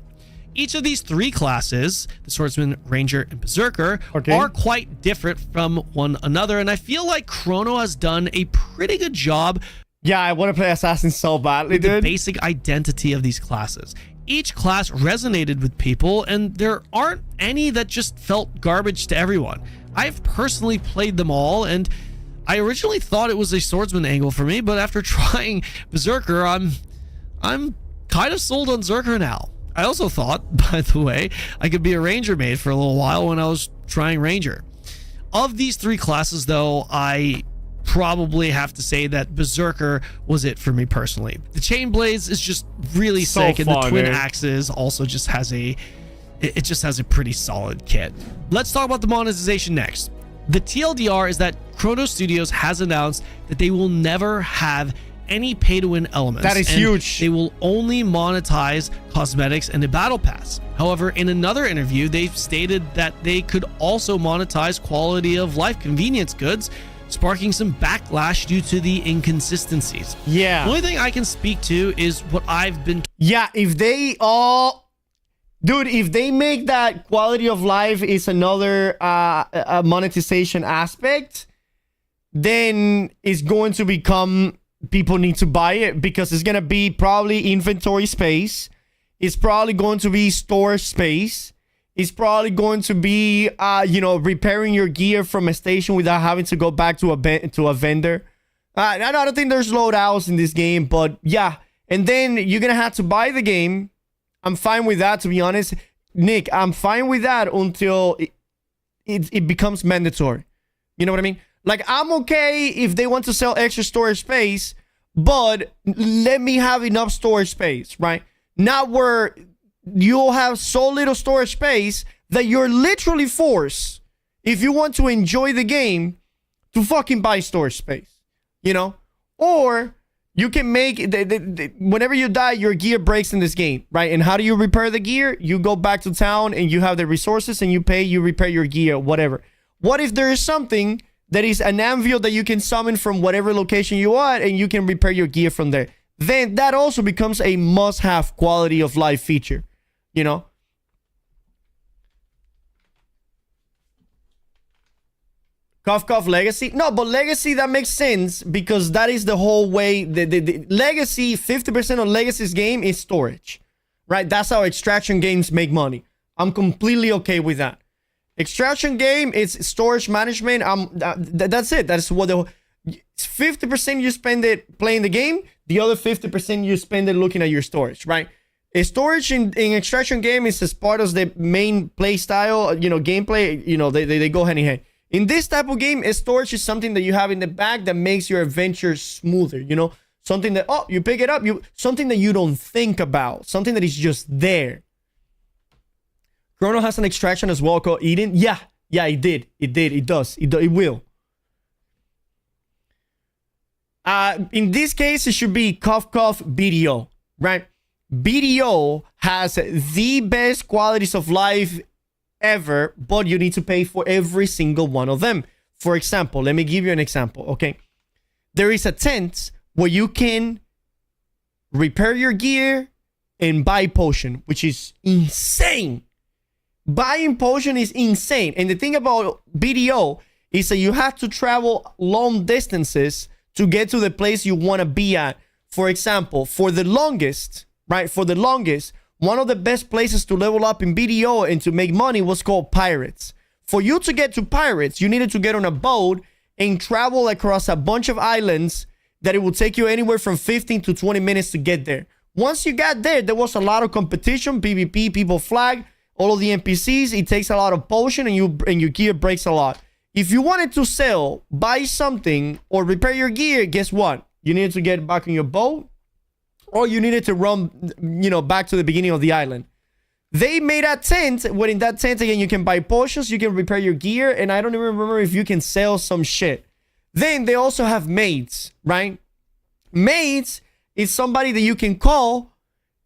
Each of these 3 classes, the Swordsman, Ranger, and Berserker, are quite different from one another, and I feel like Chrono has done a pretty good job. Yeah, I want to play Assassin so badly, dude. The basic identity of these classes. Each class resonated with people, and there aren't any that just felt garbage to everyone. I've personally played them all, and I originally thought it was a swordsman angle for me, but after trying Berserker, I'm kind of sold on Berserker now. I also thought, by the way, I could be a ranger maid for a little while when I was trying ranger. Of these 3 classes, though, I probably have to say that Berserker was it for me personally. The Chain Blades is just really sick, and the Twin Axes also just has a pretty solid kit. Let's talk about the monetization next. The TLDR is that Chrono Studios has announced that they will never have any pay-to-win elements. That is huge. They will only monetize cosmetics and a battle pass. However, in another interview, they've stated that they could also monetize quality of life convenience goods, sparking some backlash due to the inconsistencies. Yeah. The only thing I can speak to is what I've been... Yeah, if they all... Dude, if they make that quality of life is another monetization aspect, then it's going to become... People need to buy it because it's going to be probably inventory space. It's probably going to be storage space. It's probably going to be, you know, repairing your gear from a station without having to go back to a vendor. I don't think there's loadouts in this game, but yeah. And then you're going to have to buy the game. I'm fine with that, to be honest. Nick, I'm fine with that until it becomes mandatory. You know what I mean? Like, I'm okay if they want to sell extra storage space, but let me have enough storage space, right? Not where you'll have so little storage space that you're literally forced, if you want to enjoy the game, to fucking buy storage space, you know? Or you can make, whenever you die, your gear breaks in this game, right? And how do you repair the gear? You go back to town and you have the resources and you pay, you repair your gear, whatever. What if there is something that is an anvil that you can summon from whatever location you are and you can repair your gear from there? Then that also becomes a must-have quality of life feature, you know? Cough, cough, Legacy? No, but Legacy, that makes sense because that is the whole way. The Legacy, 50% of Legacy's game is storage, right? That's how extraction games make money. I'm completely okay with that. Extraction game is storage management. That's it. That's what the 50% you spend it playing the game. The other 50% you spend it looking at your storage, right? A storage in extraction game is as part of the main play style, you know, gameplay. You know, they go hand in hand. In this type of game, a storage is something that you have in the back that makes your adventure smoother. You know, something that you pick it up, something that you don't think about, something that is just there. Chrono has an extraction as well called Eden. Yeah, it did. It does. It will. In this case, it should be cough cough BDO, right? BDO has the best qualities of life ever, but you need to pay for every single one of them. For example, let me give you an example, okay? There is a tent where you can repair your gear and buy potion, which is insane. Buying potion is insane. And the thing about BDO is that you have to travel long distances to get to the place you want to be at. For example, for the longest, right? For the longest, one of the best places to level up in BDO and to make money was called Pirates. For you to get to Pirates, you needed to get on a boat and travel across a bunch of islands that it would take you anywhere from 15 to 20 minutes to get there. Once you got there, there was a lot of competition, PvP, people flag, all of the NPCs. It takes a lot of potion and your gear breaks a lot. If you wanted to sell, buy something, or repair your gear, guess what? You needed to get back on your boat, or you needed to run, back to the beginning of the island. They made a tent, where in that tent, again, you can buy potions, you can repair your gear, and I don't even remember if you can sell some shit. Then they also have maids, right? Maids is somebody that you can call,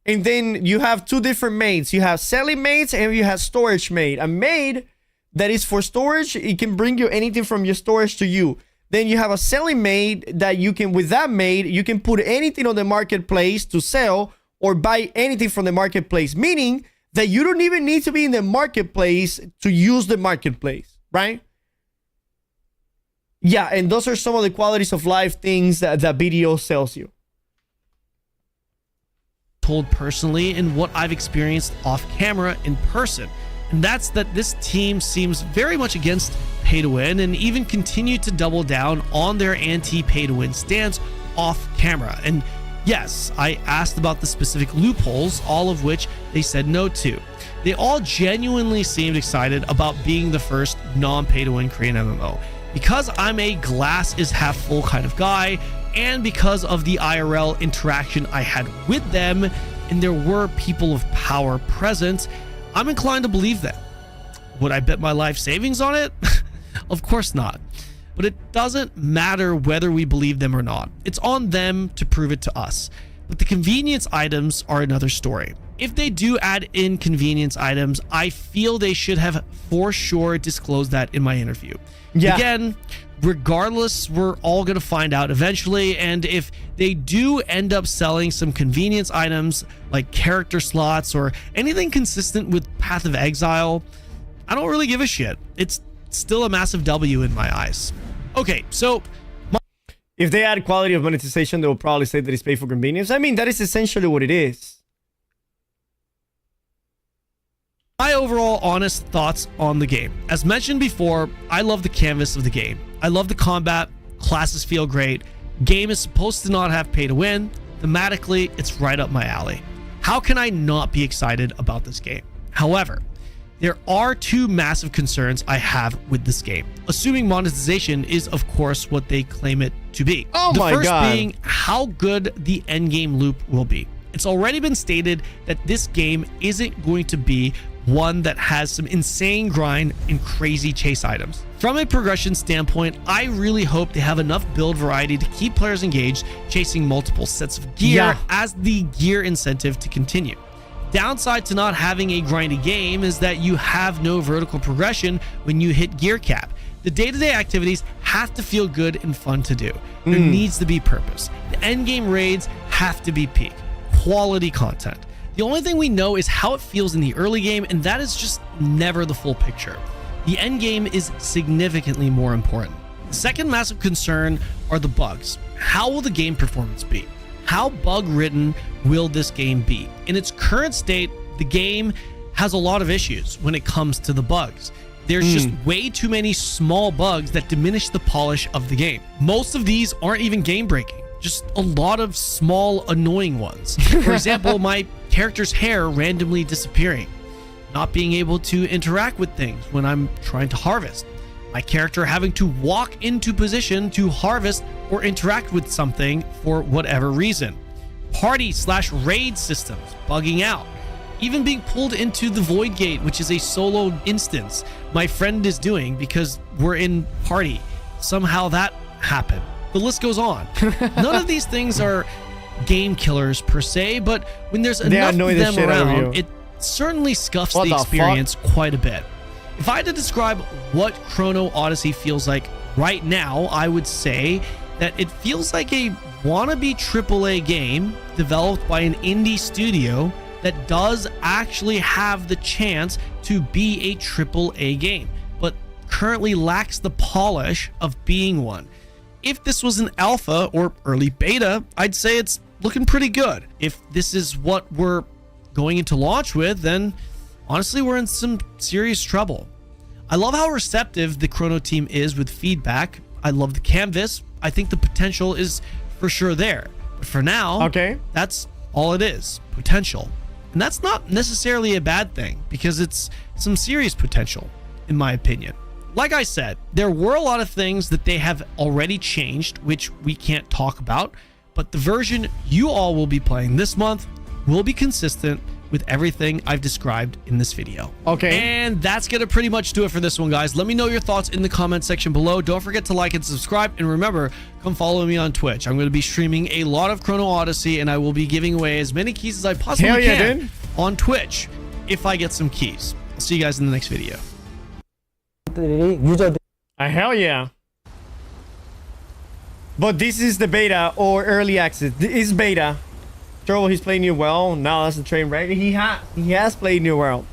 and then you have two different maids. You have selling maids and you have storage maid. A maid that is for storage, it can bring you anything from your storage to you. Then you have a selling maid that you can, with that maid, you can put anything on the marketplace to sell or buy anything from the marketplace, meaning that you don't even need to be in the marketplace to use the marketplace, right? Yeah, and those are some of the qualities of life things that BDO sells you. Told personally and what I've experienced off camera in person. And that's that this team seems very much against pay to win and even continue to double down on their anti-pay to win stance off camera. And yes, I asked about the specific loopholes, all of which they said no to. They all genuinely seemed excited about being the first non-pay to win Korean MMO. Because I'm a glass is half full kind of guy, and because of the IRL interaction I had with them, and there were people of power present, I'm inclined to believe them. Would I bet my life savings on it? Of course not. But it doesn't matter whether we believe them or not. It's on them to prove it to us. But the convenience items are another story. If they do add in convenience items, I feel they should have for sure disclosed that in my interview. Yeah. Again, regardless, we're all going to find out eventually. And if they do end up selling some convenience items like character slots or anything consistent with Path of Exile, I don't really give a shit. It's still a massive W in my eyes. Okay, so if they add quality of monetization, they will probably say that it's paid for convenience. I mean, that is essentially what it is. My overall honest thoughts on the game. As mentioned before, I love the canvas of the game. I love the combat, classes feel great. Game is supposed to not have pay to win. Thematically, it's right up my alley. How can I not be excited about this game? However, there are two massive concerns I have with this game, assuming monetization is of course what they claim it to be. Oh my God. The first being how good the endgame loop will be. It's already been stated that this game isn't going to be one that has some insane grind and crazy chase items. From a progression standpoint, I really hope they have enough build variety to keep players engaged, chasing multiple sets of gear as the gear incentive to continue. Downside to not having a grindy game is that you have no vertical progression when you hit gear cap. The day-to-day activities have to feel good and fun to do. There needs to be purpose. The endgame raids have to be peak. Quality content. The only thing we know is how it feels in the early game, and that is just never the full picture. The end game is significantly more important. The second massive concern are the bugs. How will the game performance be? How bug-ridden will this game be? In its current state, the game has a lot of issues when it comes to the bugs. There's just way too many small bugs that diminish the polish of the game. Most of these aren't even game-breaking, just a lot of small, annoying ones. For example, my character's hair randomly disappearing, not being able to interact with things when I'm trying to harvest, my character having to walk into position to harvest or interact with something for whatever reason, party/raid systems bugging out, even being pulled into the Void Gate, which is a solo instance my friend is doing because we're in party. Somehow that happened. The list goes on. None of these things are game killers per se, but when there's enough of them around, it certainly scuffs the experience quite a bit. If I had to describe what Chrono Odyssey feels like right now, I would say that it feels like a wannabe AAA game developed by an indie studio that does actually have the chance to be a AAA game, but currently lacks the polish of being one. If this was an alpha or early beta, I'd say it's looking pretty good. If this is what we're going into launch with, then honestly, we're in some serious trouble. I love how receptive the Chrono team is with feedback. I love the canvas. I think the potential is for sure there. But for now, that's all it is, potential. And that's not necessarily a bad thing because it's some serious potential, in my opinion. Like I said, there were a lot of things that they have already changed, which we can't talk about, but the version you all will be playing this month will be consistent with everything I've described in this video. And that's gonna pretty much do it for this one, guys. Let me know your thoughts in the comment section below. Don't forget to like and subscribe, and remember, come follow me on Twitch. I'm gonna be streaming a lot of Chrono Odyssey, and I will be giving away as many keys as I possibly can on Twitch if I get some keys. I'll see you guys in the next video. Hell yeah. But this is the beta or early access. This is beta. Turbo, he's played New World. Now that's the train wreck. He has played New World.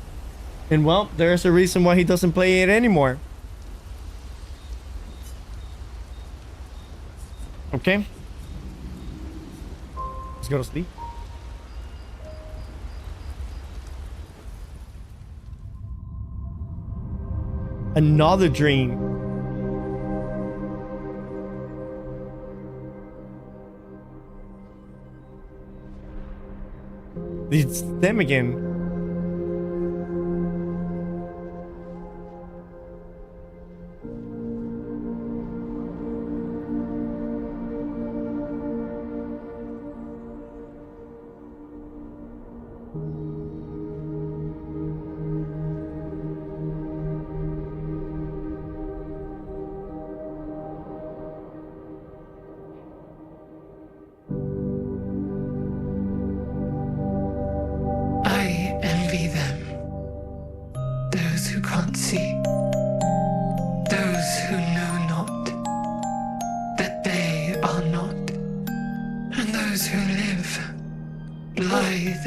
And well, there's a reason why he doesn't play it anymore. Okay. Let's go to sleep. Another dream. It's them again.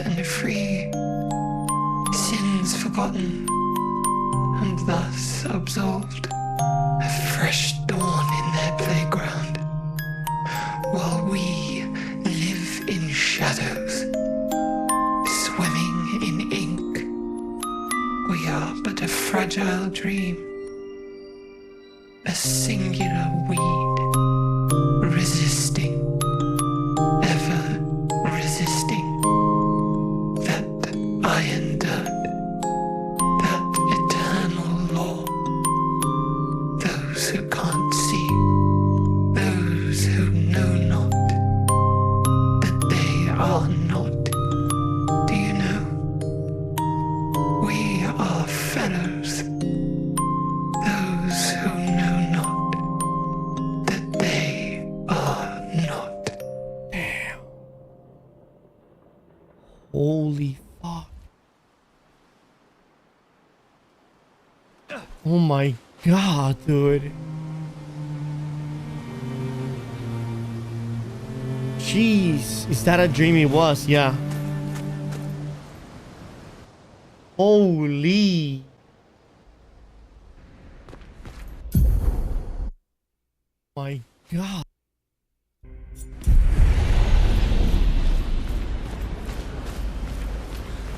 And free, sins forgotten, and thus absolved, a fresh dawn in their playground, while we live in shadows, swimming in ink. We are but a fragile dream, a singular weed, resisting, ever resisting. Iron dirt, that eternal law. Those who can't see, those who know not, that they are not. Do you know? We are fellows. Those who know not, that they are not. Damn. Holy fuck. Oh my god, dude. Jeez, is that a dream it was? Yeah. Holy. My god.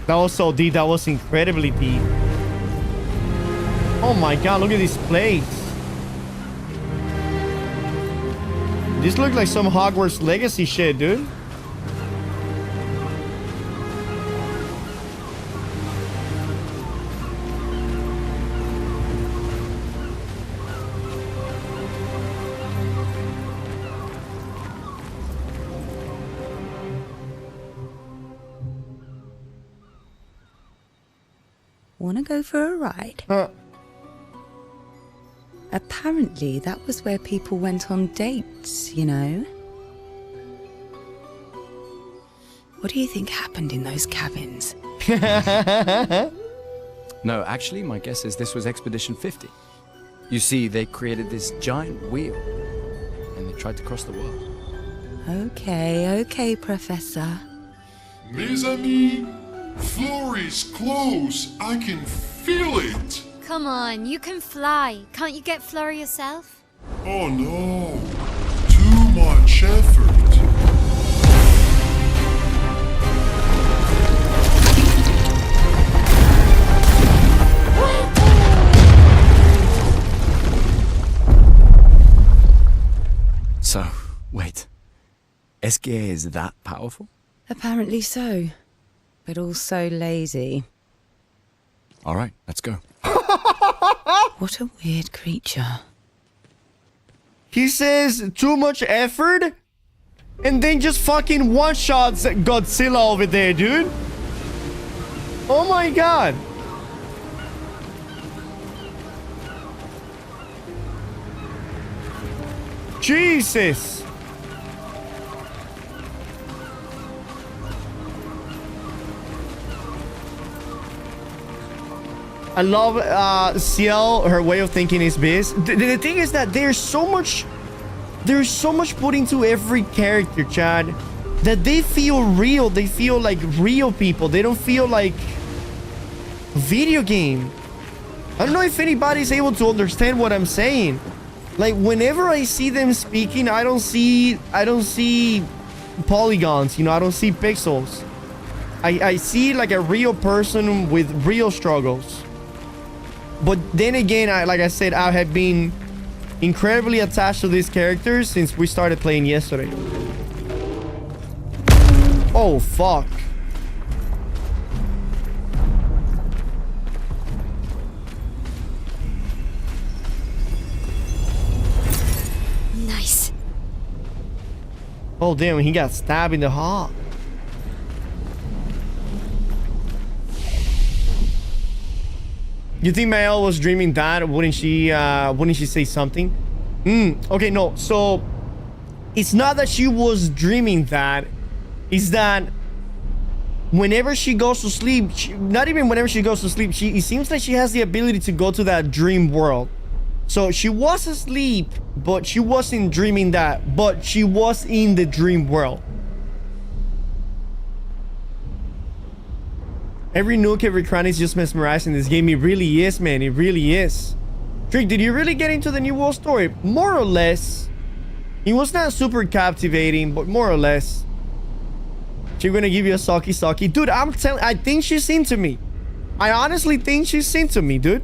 That was so deep. That was incredibly deep. Oh my god, look at this place. This looks like some Hogwarts Legacy shit, dude. Wanna go for a ride? Apparently, that was where people went on dates, you know? What do you think happened in those cabins? No, actually, my guess is this was Expedition 50. You see, they created this giant wheel, and they tried to cross the world. Okay, Professor. Mes amis, Florey's close. I can feel it. Come on, you can fly. Can't you get Flora yourself? Oh no, too much effort. So, wait. Esquier is that powerful? Apparently so. But also lazy. All right, let's go. What a weird creature. He says too much effort, and then just fucking one-shots Godzilla over there, dude. Oh my god. Jesus. I love Ciel, her way of thinking is best. The thing is that there's so much put into every character, Chad, that they feel real. They feel like real people. They don't feel like video game. I don't know if anybody's able to understand what I'm saying. Like, whenever I see them speaking, I don't see polygons, you know, I don't see pixels. I see like a real person with real struggles. But then again, like I said, I have been incredibly attached to these characters since we started playing yesterday. Oh, fuck. Nice. Oh, damn, he got stabbed in the heart. You think Mael was dreaming that? Wouldn't she say something? Okay, no. So it's not that she was dreaming that. It's that whenever she goes to sleep, not even whenever she goes to sleep, it seems like she has the ability to go to that dream world. So she was asleep, but she wasn't dreaming that, but she was in the dream world. Every nook, every cranny is just mesmerizing this game. It really is, man. It really is. Trick, did you really get into the New World story? More or less. It was not super captivating, but more or less. She's gonna give you a sucky. Dude, I'm telling, I think she's into me. I honestly think she's into me, dude.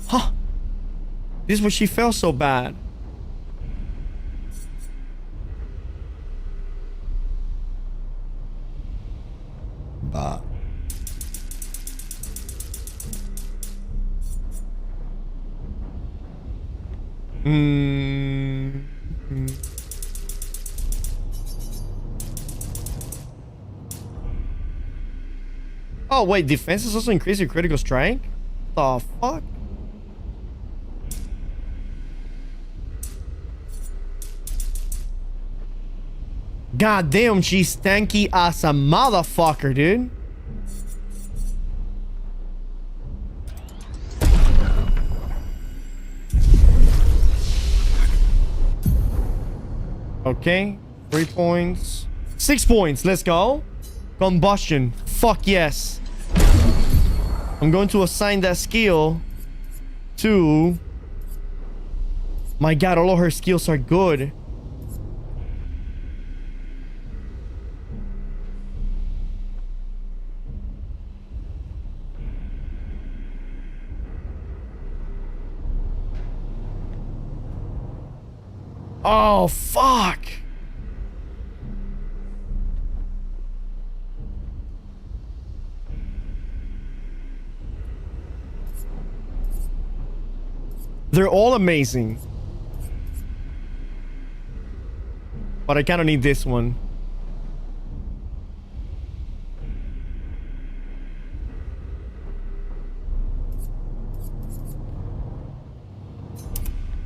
Huh. This is where she felt so bad. Bah. Oh wait, defense is also increase your critical strike? The fuck? God damn, she's tanky as a motherfucker, dude. Okay, 3 points. 6 points, let's go. Combustion, fuck yes. I'm going to assign that skill to... My god, all of her skills are good. Oh, fuck. They're all amazing. But I kind of need this one.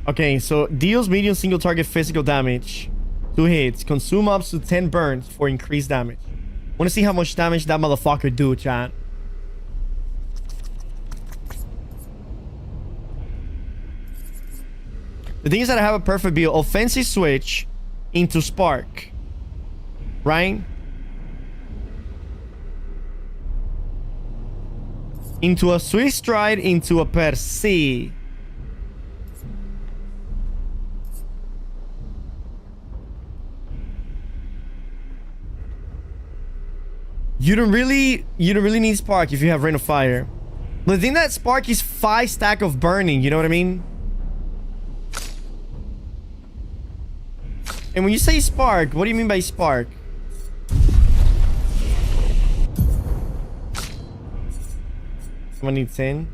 Okay, so deals medium single target physical damage. 2 hits. Consume up to 10 burns for increased damage. Want to see how much damage that motherfucker do, chat. The thing is that I have a perfect build. Offensive switch into spark. Right? Into a swift stride, into a per se. You don't really need spark if you have rain of fire. But the thing that spark is 5 stack of burning, you know what I mean? And when you say spark, what do you mean by spark? Someone needs 10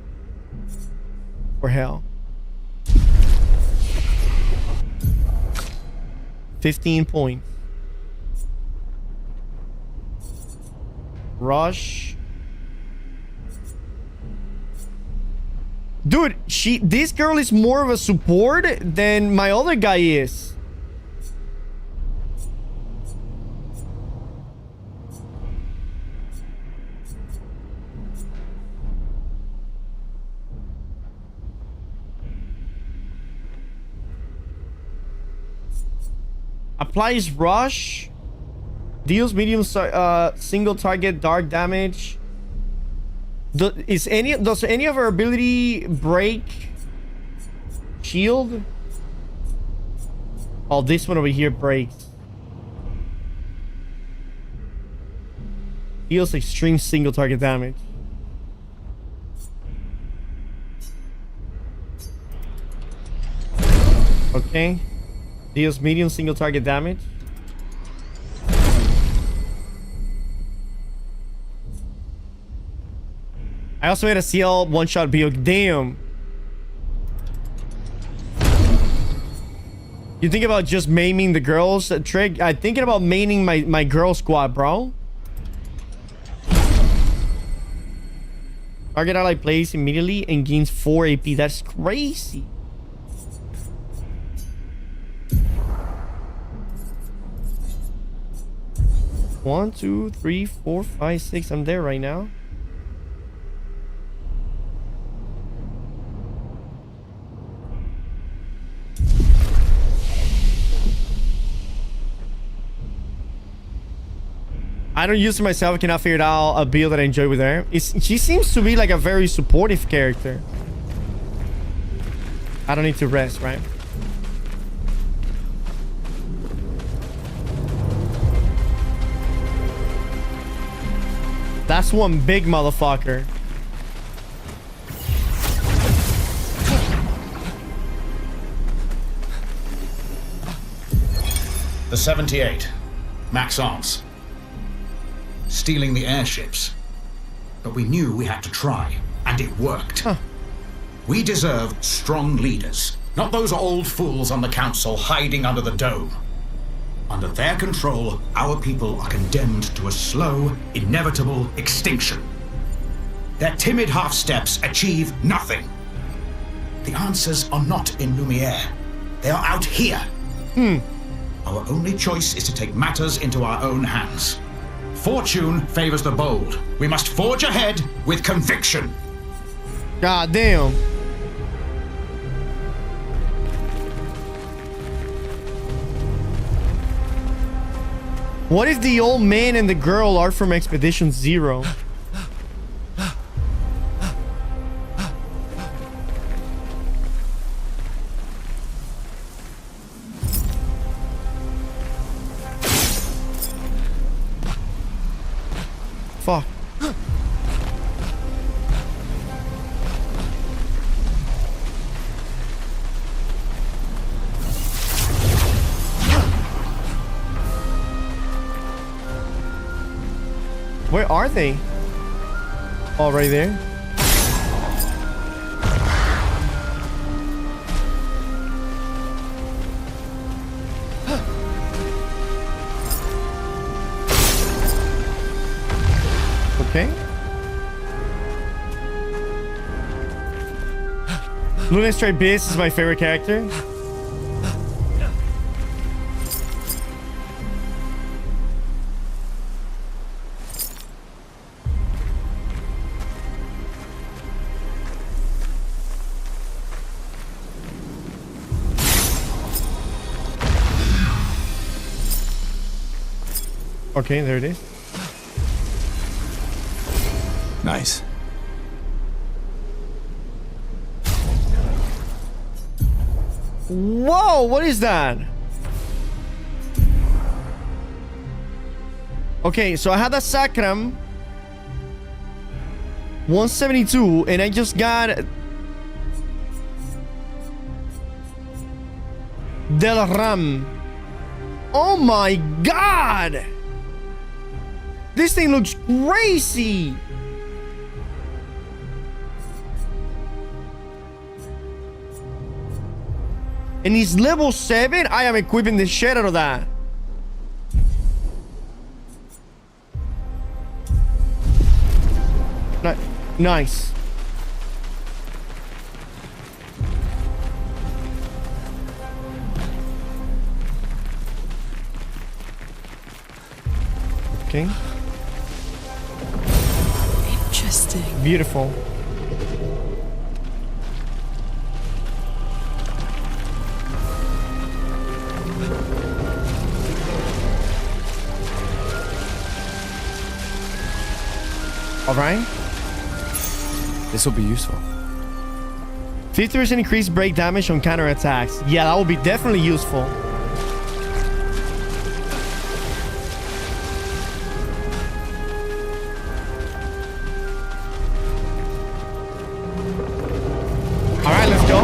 or hell. 15 points. Rush. Dude, this girl is more of a support than my other guy is. Applies rush. Deals medium single target dark damage. Does any of her ability break shield? Oh, this one over here breaks. Deals extreme single target damage. Okay. Deals medium single target damage. I also had a CL one-shot build. Damn. You think about just maiming the girls? Trick. I'm thinking about maining my girl squad, bro. Target ally plays immediately and gains 4 AP. That's crazy. One, 2, 3, 4, 5, 6. I'm there right now. I don't use it myself. I cannot figure out a build that I enjoy with her. She seems to be like a very supportive character. I don't need to rest, right? That's one big motherfucker. The 78. Maxence. Stealing the airships. But we knew we had to try, and it worked. Huh. We deserve strong leaders, not those old fools on the council hiding under the dome. Under their control, our people are condemned to a slow, inevitable extinction. Their timid half-steps achieve nothing. The answers are not in Lumiere. They are out here. Our only choice is to take matters into our own hands. Fortune favors the bold. We must forge ahead with conviction. God damn. What if the old man and the girl are from Expedition Zero? Fuck. Where are they? Oh, right there. Okay. Luna Stray Beast is my favorite character. Okay, there it is. Nice. Whoa, what is that? Okay, so I had a Sacram 172 and I just got Del Ram. Oh my god! This thing looks crazy! And he's level 7? I am equipping the shit out of that. Nice. Okay. Interesting. Beautiful. All right. This will be useful. 50% increased break damage on counter attacks. Yeah, that will be definitely useful. All right, let's go.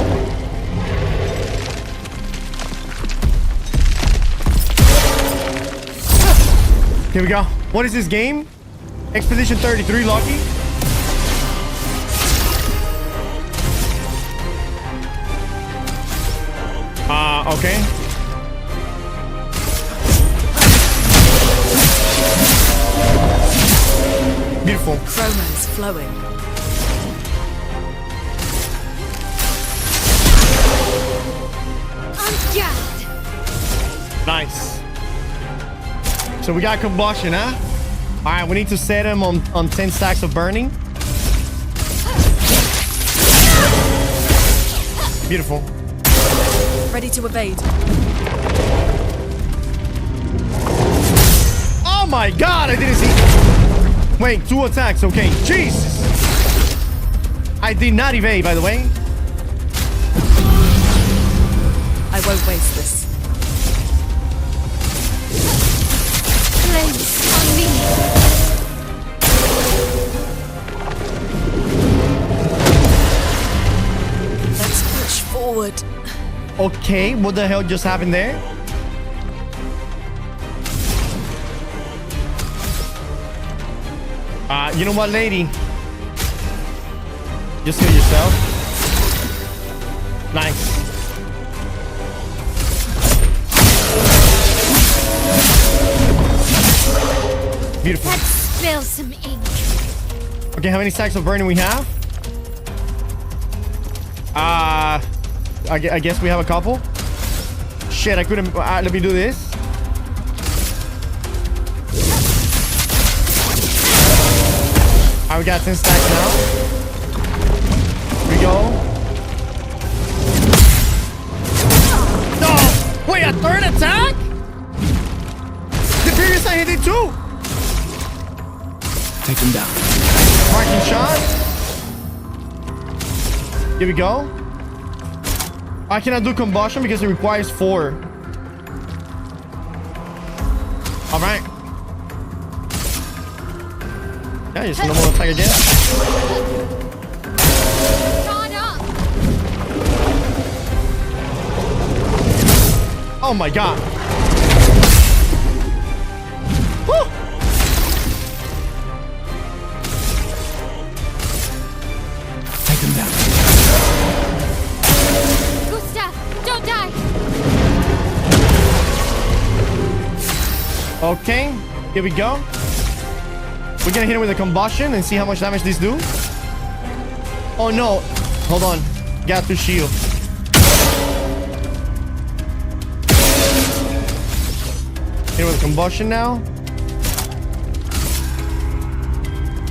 Here we go. What is this game? Expedition 33, Lucky. Okay. Beautiful. Chroma's flowing. Ungassed. Nice. So we got combustion, huh? All right, we need to set him on 10 stacks of burning. Beautiful. Ready to evade. Oh my god, I didn't see. Wait, 2 attacks. Okay, Jesus. I did not evade, by the way. I won't waste this. Place on me. Let's push forward. Okay, what the hell just happened there? You know what, lady? Just heal yourself. Nice. Beautiful. Let's spill some ink. Okay, how many stacks of burning we have? I guess we have a couple. Shit, I couldn't. Let me do this. Alright, we got 10 stacks now. Here we go. No! Wait, a third attack? The previous time he did 2. Take him down. Marking shot. Here we go. I cannot do combustion because it requires 4. All right. Yeah, just normal attack again. Oh my god. Woo! Take him down. Gustav, don't die. Okay, here we go. We're gonna hit him with a combustion and see how much damage these do. Oh no. Hold on. Got to shield. Hit him with a combustion now.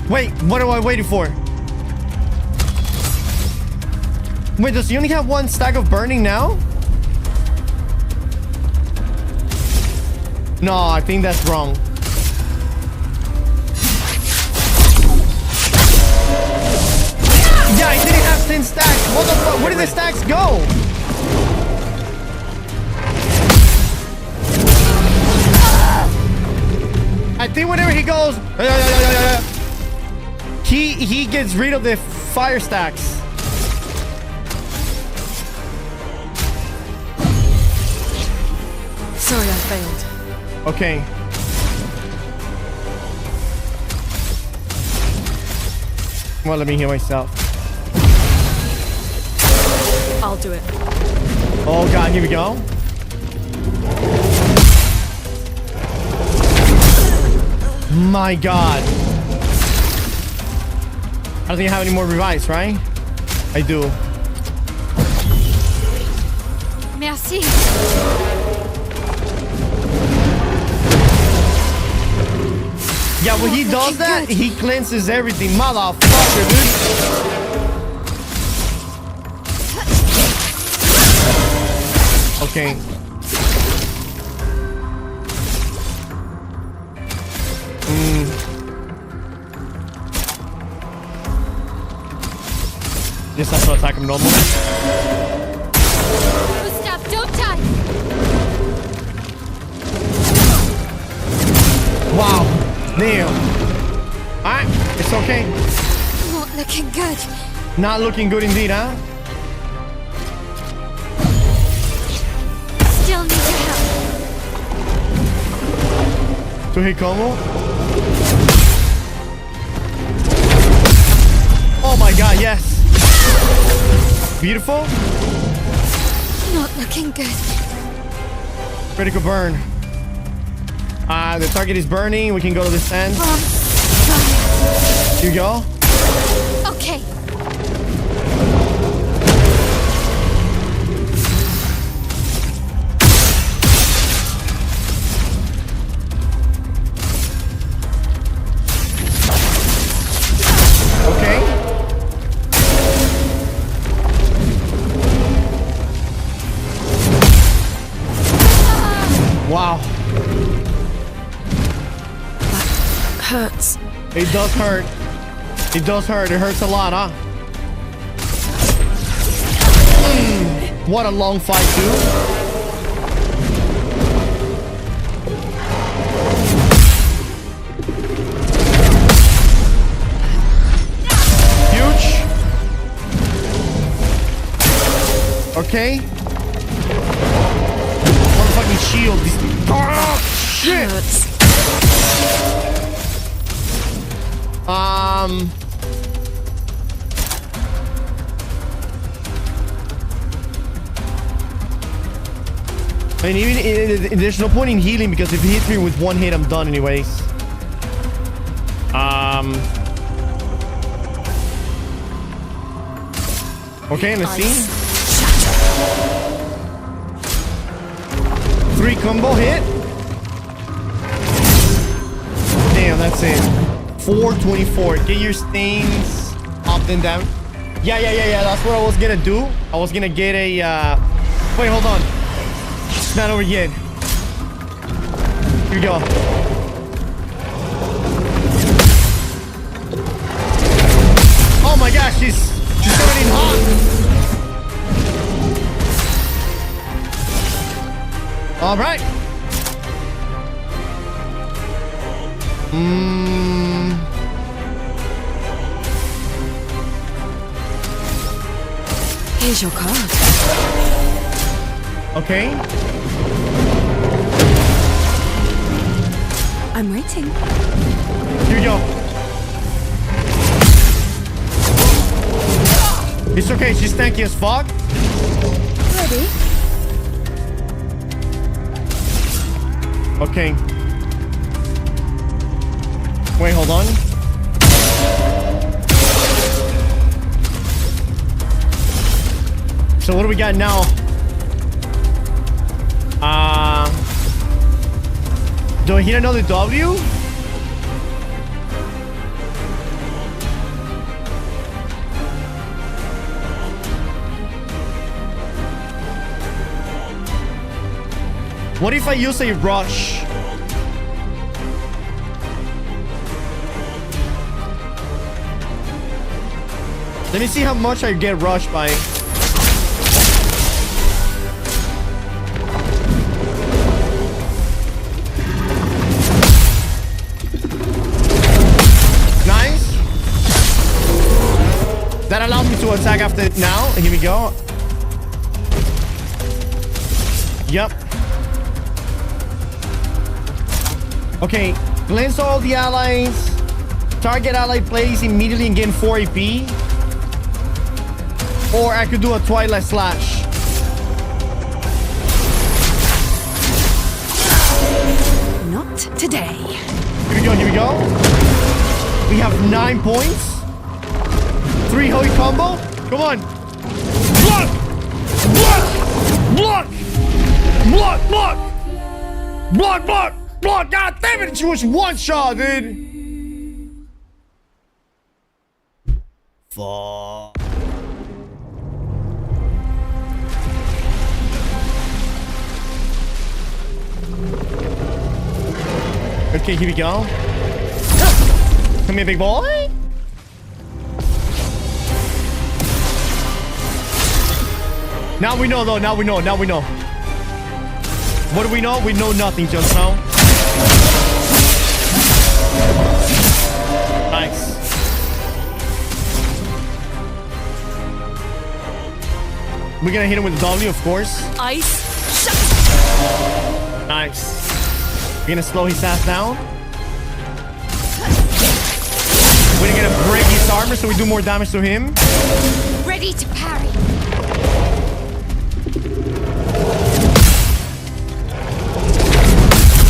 Wait, what am I waiting for? Wait, does he only have one stack of burning now? No, I think that's wrong. Yeah, he didn't have 10 stacks. What the fuck? Where did the stacks go? I think whenever he goes, he gets rid of the fire stacks. Sorry, I failed. Okay. Well, let me heal myself. I'll do it. Oh god, here we go. My god. I don't think I have any more revives, right? I do. Merci. Yeah, when he does that, he cleanses everything. Motherfucker, dude. Okay. Just have to attack him normal. Stop, don't die. Wow. Damn. Alright, it's okay. Not looking good. Not looking good indeed, huh? Still need your help. To hit combo. Oh my god, yes. Beautiful. Not looking good. Critical burn. The target is burning. We can go to this end. Here you go. Okay. Okay. Wow. Hurts. It does hurt. It does hurt. It hurts a lot, huh? What a long fight, dude. Huge. Okay. Motherfucking shield. Oh, shit. I mean, even there's no point in healing because if he hits me with one hit, I'm done anyways. Okay, let's see. 3 combo hit. Damn, that's it. 424. Get your stings up and down. Yeah. That's what I was gonna do. I was gonna get a. Wait, hold on. It's not over yet. Here we go. Oh my gosh, she's starting hot. All right. Here's your card. Okay. I'm waiting. Here we go. It's okay, she's tanky as fuck. Ready? Okay. Wait, hold on. So what do we got now? Do I hit another W? What if I use a rush? Let me see how much I get rushed by. Nice. That allows me to attack after now. Here we go. Yep. Okay, cleanse all the allies. Target ally plays immediately and gain 4 AP. Or I could do a Twilight Slash. Not today. Here we go, here we go. We have 9 points. 3 Holy combo. Come on. Block! Block! Block! Block! Block! Block! Block! Block! God damn it! She was one shot, dude. Fuck. Okay, here we go. Come here, big boy. Now we know, though. Now we know. Now we know. What do we know? We know nothing just now. Nice. We're gonna hit him with the W, of course. Ice. Shut. Nice. We're gonna slow his ass down. We're gonna break his armor so we do more damage to him. Ready to parry.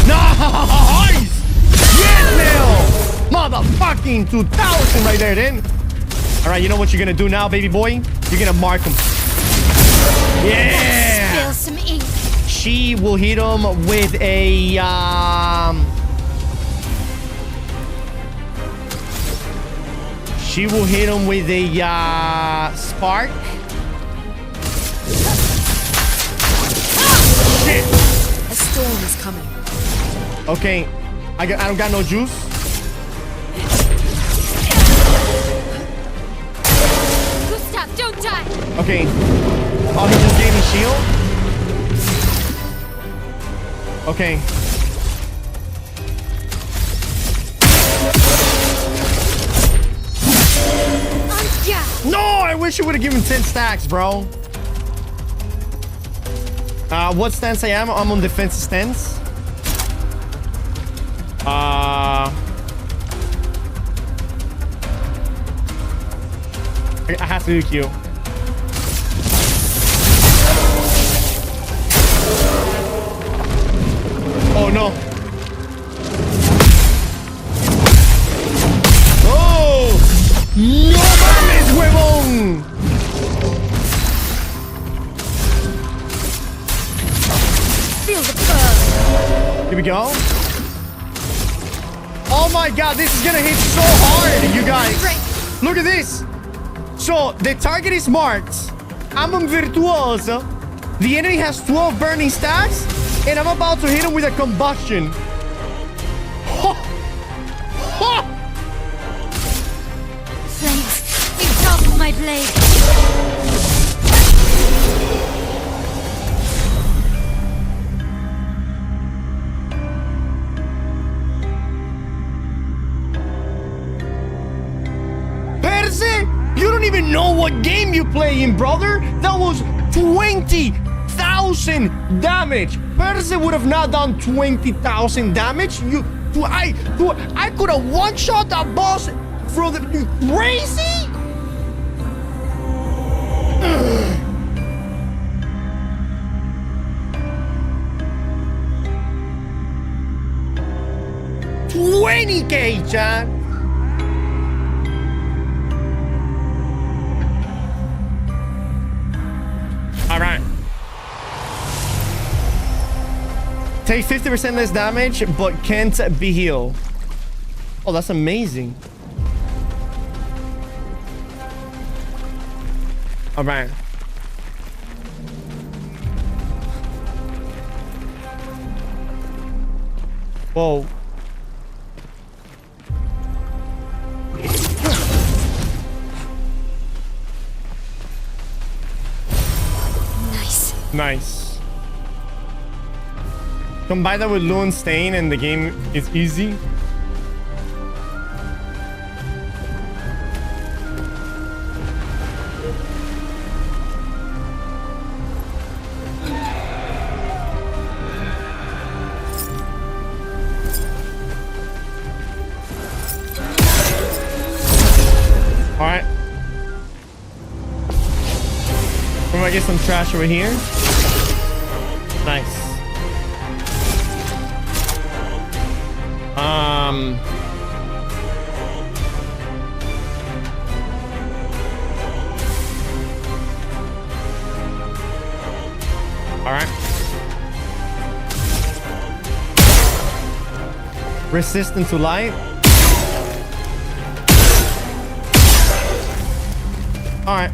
Nice! Yes, Bill! Motherfucking 2000 right there, then. All right, you know what you're gonna do now, baby boy? You're gonna mark him. Yeah! Spill some ink. She will hit him with a she will hit him with a spark. Shit. A storm is coming. Okay, I don't got no juice. Gustav, don't die. Okay. Oh, he just gave me shield. Okay. No, I wish you would have given 10 stacks, bro. What stance I am? I'm on defensive stance. I have to do Q. Oh no. Oh! ¡No mames, huevón! Feel the burn. Here we go. Oh my god, this is gonna hit so hard, you guys. Look at this. So, the target is marked. I'm on Virtuoso. The enemy has 12 burning stacks. And I'm about to hit him with a combustion. Ho! Ho! Flames, it's off my blade. Percy, you don't even know what game you play in, brother. That was 20,000 damage. Percy would have not done 20,000 damage. I could have one-shot that boss from the... You crazy? 20K, chat. All right. Take 50% less damage, but can't be healed. Oh, that's amazing. All right. Whoa. Nice. Nice. Combine that with Luan Stain and the game is easy. Alright. We're gonna get some trash over here. Nice. Alright. Resistant to light. Alright.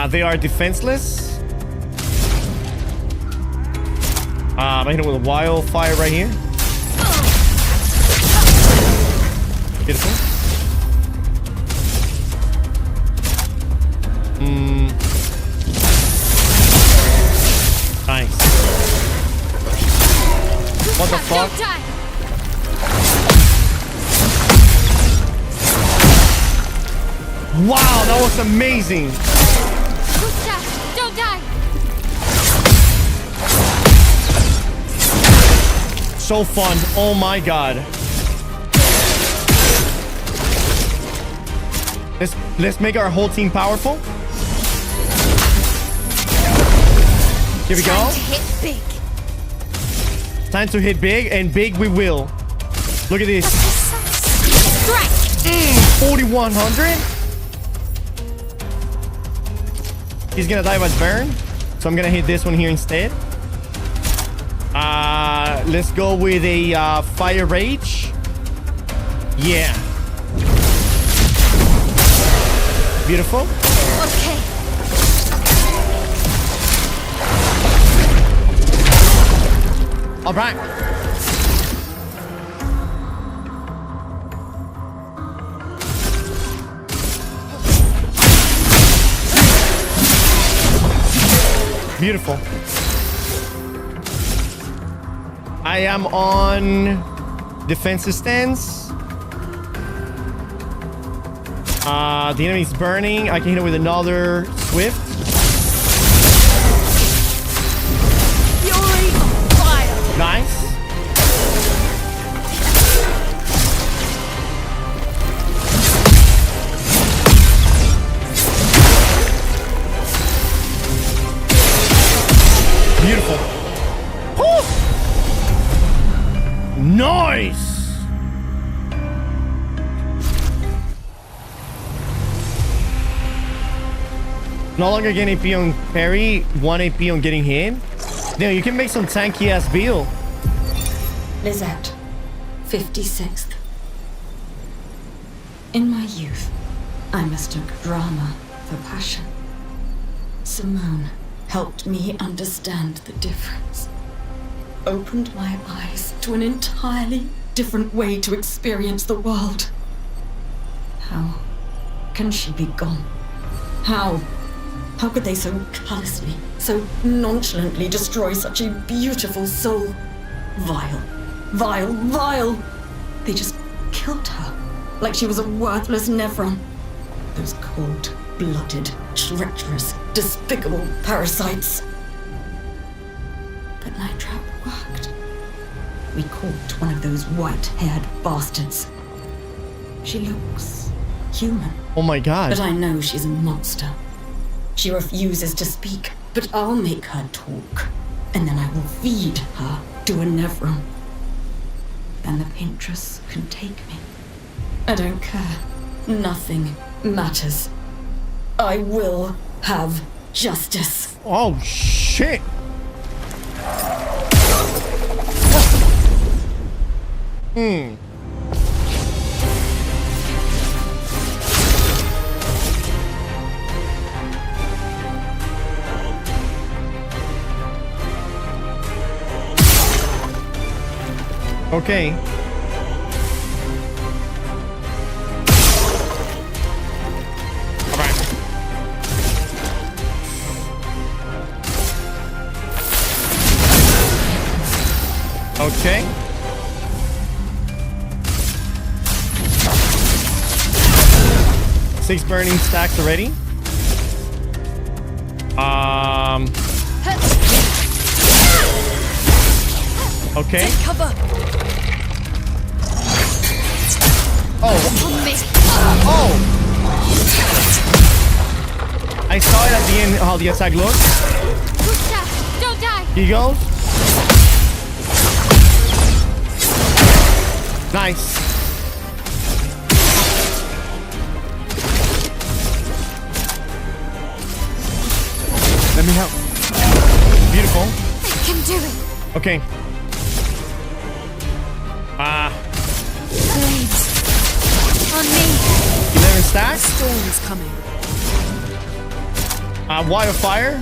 They are defenseless. I hit him with a wildfire right here. Beautiful. Nice. What the fuck? Wow, that was amazing. Don't die. So fun. Oh my god. Let's make our whole team powerful. Here we go. Time to hit big. Time to hit big, and big we will. Look at this. 4,100. He's gonna die by burn, so I'm gonna hit this one here instead. Let's go with a fire rage. Yeah. Beautiful. Okay. All right. Beautiful. I am on defensive stance. The enemy's burning. I can hit it with another swift. Fury fire. Nice. Beautiful. Woo! Nice. No longer getting AP on parry, 1 AP on getting hit. Damn, you can make some tanky ass build. Lizette, 56th. In my youth, I mistook drama for passion. Simone helped me understand the difference. Opened my eyes to an entirely different way to experience the world. How can she be gone? How could they so callously, so nonchalantly destroy such a beautiful soul? Vile, vile, vile! They just killed her, like she was a worthless Nevron. Those cold-blooded, treacherous, despicable parasites. But Night Trap worked. We caught one of those white-haired bastards. She looks human. Oh my god. But I know she's a monster. She refuses to speak, but I'll make her talk. and then I will feed her to a Nevron. Then the paintress can take me. I don't care. Nothing matters. I will have justice. Oh, shit. Okay. All right. Okay. Six burning stacks already. Okay. Take cover. Oh. Oh. I saw it at the end how the attack looks. Don't die. Here he goes. Nice. Let me help. Beautiful. I can do it. Okay. Blades. On me. 11 stacks. Storm is coming. Wire fire.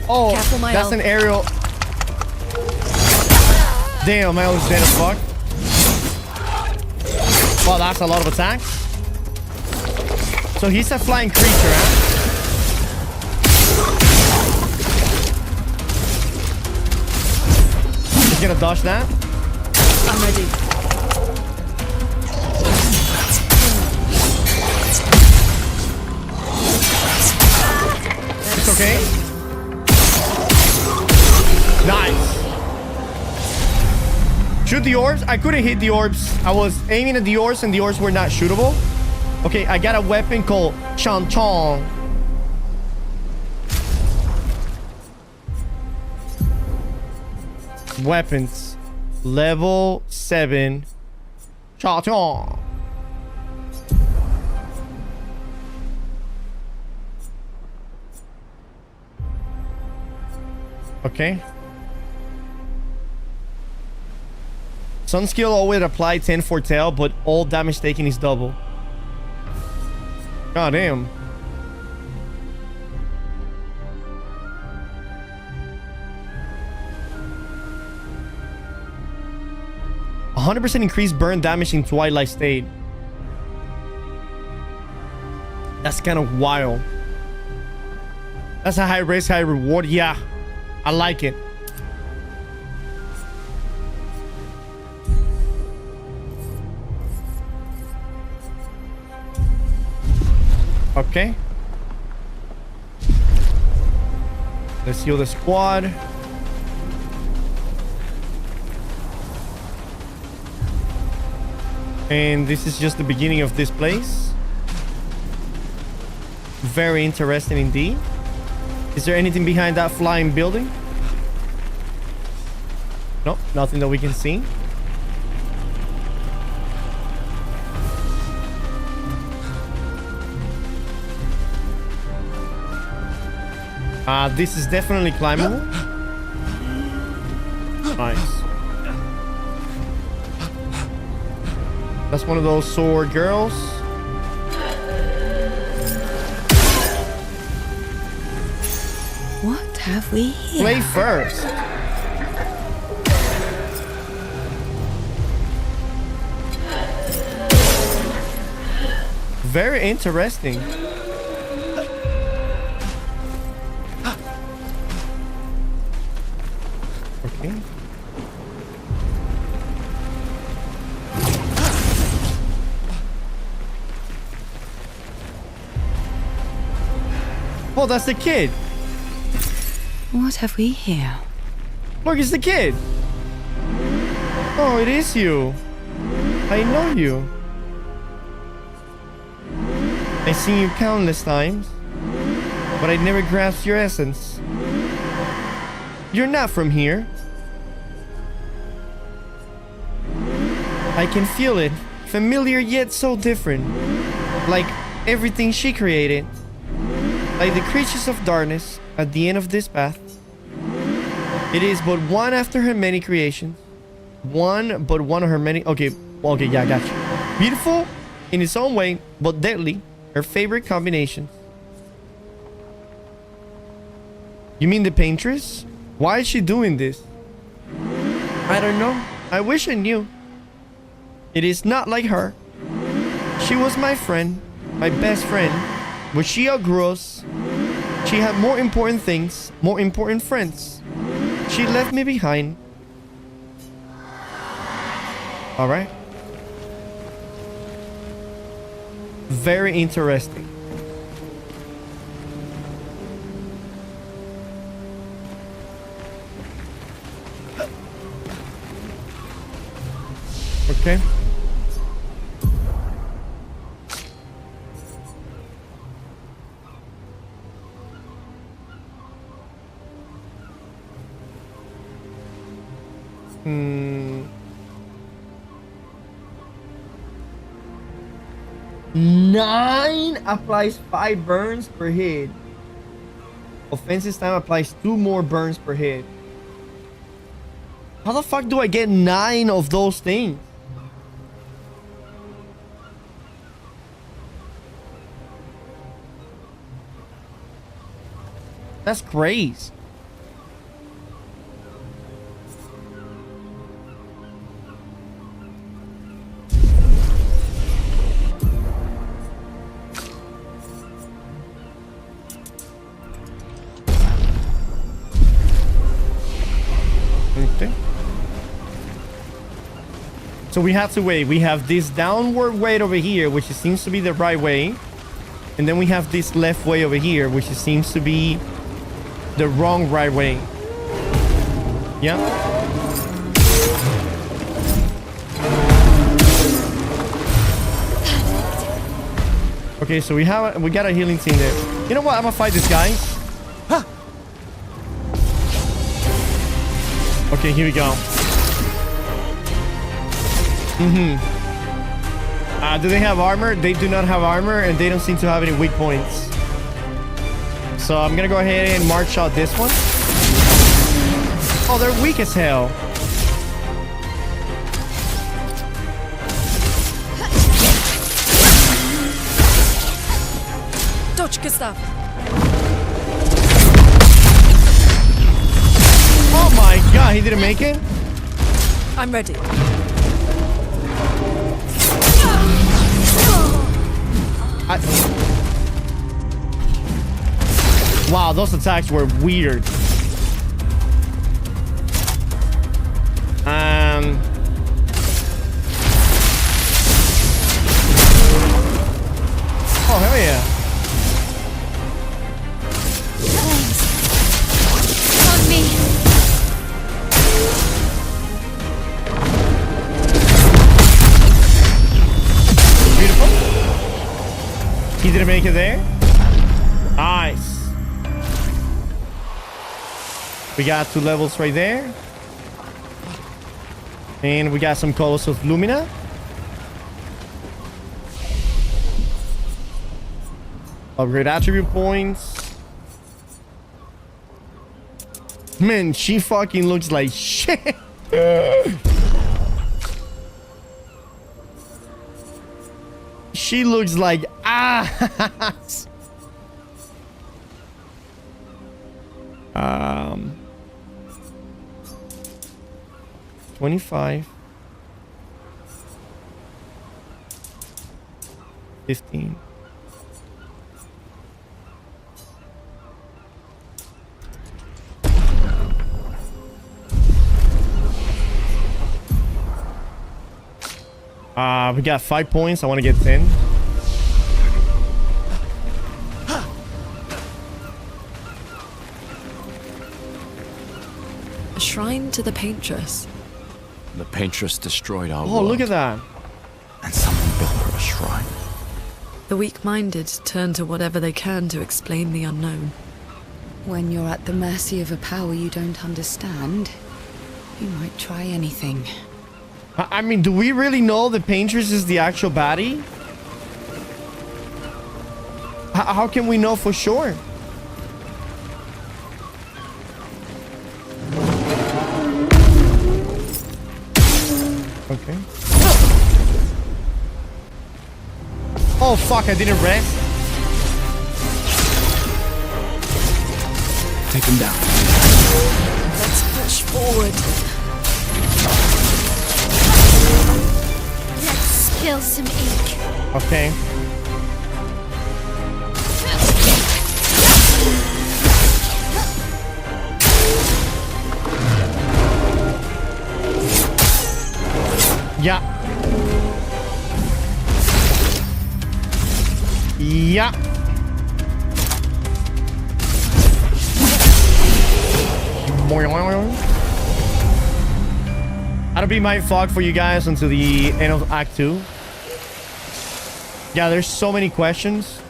Oh, Careful, my that's elf. an aerial. Damn, my elf's dead as fuck. Wow, that's a lot of attacks. So he's a flying creature, huh? He's gonna dodge that. I'm ready. It's okay. Nice. Shoot the orbs. I couldn't hit the orbs. I was aiming at the orbs and the orbs were not shootable. Okay, I got a weapon called Chong Chong. Weapons. Level 7. Chong Chong. Okay. Sun skill always apply 10 for tail, but all damage taken is double. God damn. A 100% increased burn damage in Twilight State. That's kind of wild. That's a high risk, high reward. Yeah, I like it. Okay. Let's heal the squad. And this is just the beginning of this place. Very interesting indeed. Is there anything behind that flying building? Nope, nothing that we can see. This is definitely climbable. Nice. That's one of those sword girls. What have we here? Play first. Very interesting. Okay. Oh, that's the kid. What have we here? Look, it's the kid. Oh, it is you. I know you. I've seen you countless times, but I never grasped your essence. You're not from here. I can feel it. Familiar yet so different. Like everything she created. Like the creatures of darkness at the end of this path. It is but one after her many creations. One of her many... Okay, yeah, I got you. Beautiful in its own way, but deadly. Her favorite combinations. You mean the paintress? Why is she doing this? I don't know. I wish I knew. It is not like her. She was my friend, my best friend, but she outgrew us. She had more important things, more important friends. She left me behind. All right. Very interesting. Okay. Nine applies 5 burns per hit. Offensive time applies 2 more burns per hit. How the fuck do I get 9 of those things? That's crazy. Okay. So we have to wait. We have this downward way over here, which seems to be the right way. And then we have this left way over here, which seems to be the wrong right way. Yeah. Okay, so we got a healing team there. You know what? I'm gonna fight this guy. Huh. Okay, here we go. Do they have armor? They do not have armor, and they don't seem to have any weak points. So I'm gonna go ahead and march out this one. Oh, they're weak as hell. Dodge, Gustav. Oh my god, he didn't make it? I'm ready. Wow, those attacks were weird. Oh, hell yeah. On me. Beautiful. He didn't make it there. Nice. We got 2 levels right there. And we got some Colors of Lumina. Upgrade attribute points. Man, she fucking looks like shit. She looks like ass. 25. 15. We got 5 points. I want to get 10. A shrine to the paintress. The paintress destroyed our Oh, world. look at that. And someone built her a shrine. The weak-minded turn to whatever they can to explain the unknown. When you're at the mercy of a power you don't understand, you might try anything. I mean, do we really know the Paintress is the actual baddie? How can we know for sure? Okay. Oh fuck, I didn't rest. Take him down. Let's push forward. Let's spill some ink. Okay. Yeah. Yeah. That'll be my vlog for you guys until the end of Act 2. Yeah, there's so many questions.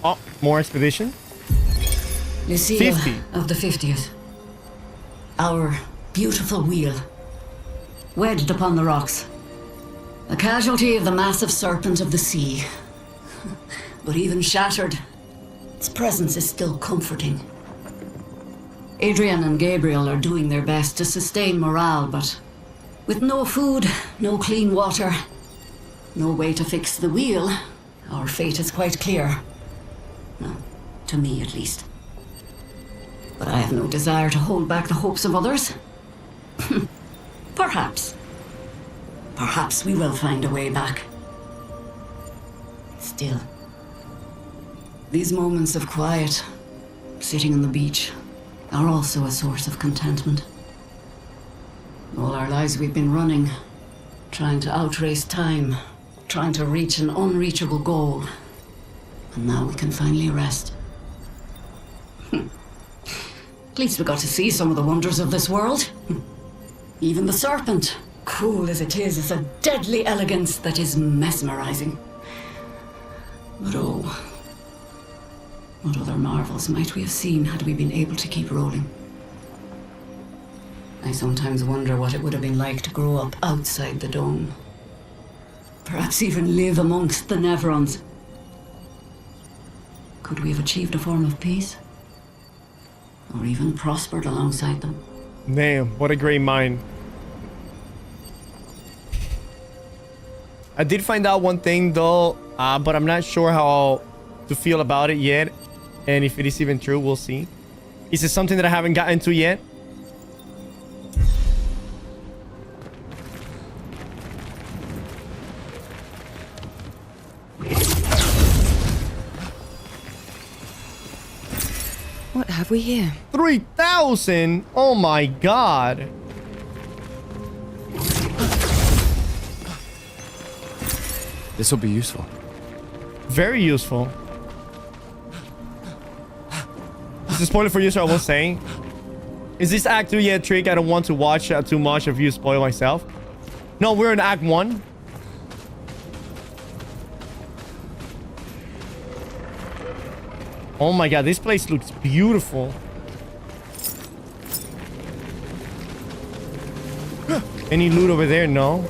Oh, more expedition. Lucille 50. of the 50th. Our beautiful wheel. Wedged upon the rocks. A casualty of the massive serpent of the sea. But even shattered, its presence is still comforting. Adrian and Gabriel are doing their best to sustain morale, but with no food, no clean water, no way to fix the wheel, our fate is quite clear. No, to me at least. But I have no desire to hold back the hopes of others. Perhaps. Perhaps we will find a way back. Still, these moments of quiet, sitting on the beach, are also a source of contentment. All our lives we've been running, trying to outrace time, trying to reach an unreachable goal. And now we can finally rest. At least we got to see some of the wonders of this world. Even the serpent, cruel as it is a deadly elegance that is mesmerizing. But oh, what other marvels might we have seen had we been able to keep rolling? I sometimes wonder what it would have been like to grow up outside the dome. Perhaps even live amongst the Nevrons. Could we have achieved a form of peace? Or even prospered alongside them? Damn, what a great mind. I did find out one thing though, but I'm not sure how to feel about it yet. And if it is even true, we'll see. Is it something that I haven't gotten to yet? What have we here? 3,000! Oh my god. This will be useful. Very useful. This is a spoiler for you, so I will say. Is this Act 2 yet, Trick? I don't want to watch too much of you spoil myself. No, we're in Act 1. Oh my god, this place looks beautiful. Any loot over there? No.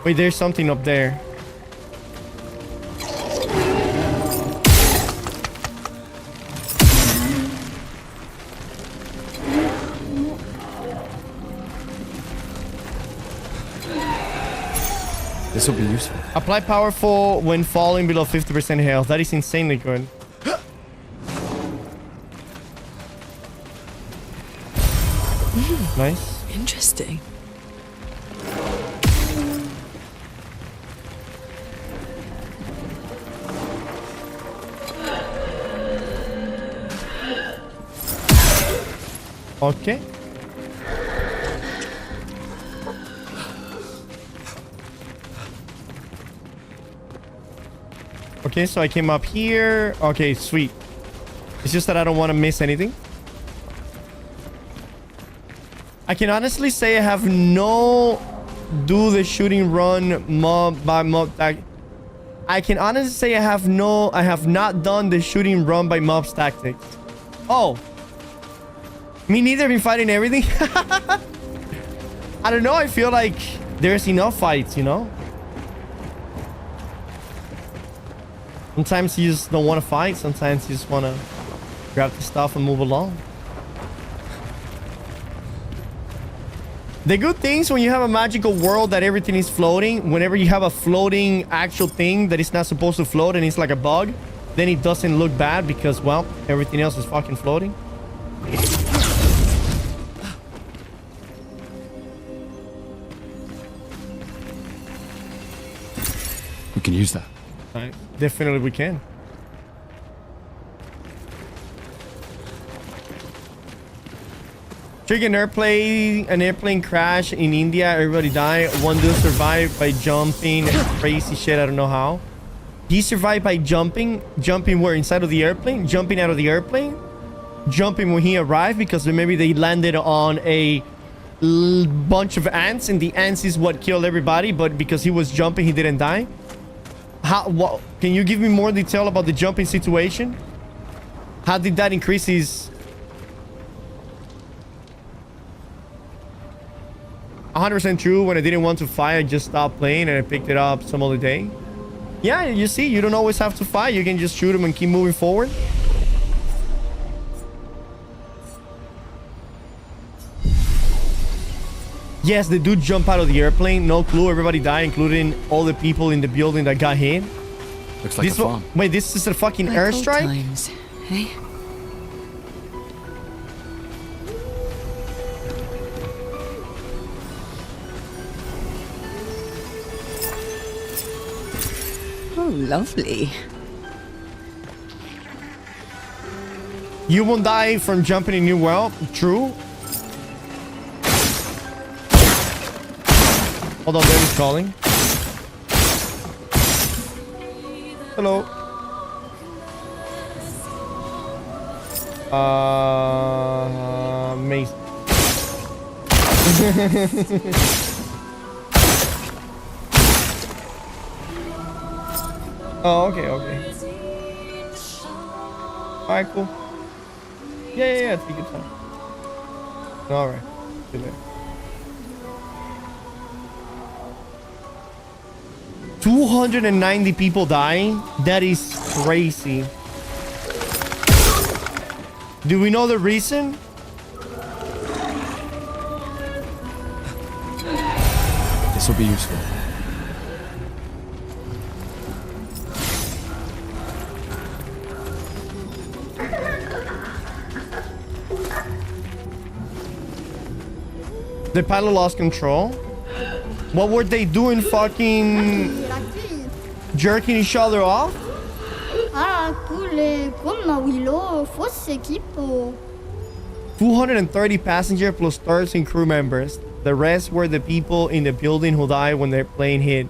Wait, there's something up there. This will be useful. Apply powerful when falling below 50% health. That is insanely good. Nice. Interesting. Okay. Okay, so I came up here. Okay, sweet. It's just that I don't want to miss anything. I can honestly say I have no do the shooting run mob by mob tactics. I can honestly say I have not done the shooting run by mobs tactics. Oh. Me neither. I've been fighting everything. I don't know. I feel like there's enough fights, you know? Sometimes you just don't want to fight. Sometimes you just want to grab the stuff and move along. The good things when you have a magical world that everything is floating, whenever you have a floating actual thing that is not supposed to float and it's like a bug, then it doesn't look bad because, well, everything else is fucking floating. We can use that. Definitely we can. Trigger an airplane crash in India. Everybody died. One dude survived by jumping. Crazy shit. I don't know how. He survived by jumping. Jumping where? Inside of the airplane? Jumping out of the airplane? Jumping when he arrived because maybe they landed on a bunch of ants and the ants is what killed everybody, but because he was jumping, he didn't die. What? Can you give me more detail about the jumping situation? How did that increase his... 100% true. When I didn't want to fight, I just stopped playing and I picked it up some other day. Yeah, you see, you don't always have to fight. You can just shoot them and keep moving forward. Yes, the dude jumped out of the airplane. No clue. Everybody died, including all the people in the building that got hit. Looks like a farm. Wait, this is a fucking airstrike? Times, hey? Oh, lovely. You won't die from jumping in New World. True. Hold on, David's calling. Hello. Mace. Oh, okay. Alright, cool. Yeah, it's a good time. Alright. See you later. 290 people dying? That is crazy. Do we know the reason? This will be useful. The pilot lost control. What were they doing? Fucking jerking each other off? Ah, cool. Come Willow, forse equipo. 230 passenger plus 13 crew members. The rest were the people in the building who died when their plane hit.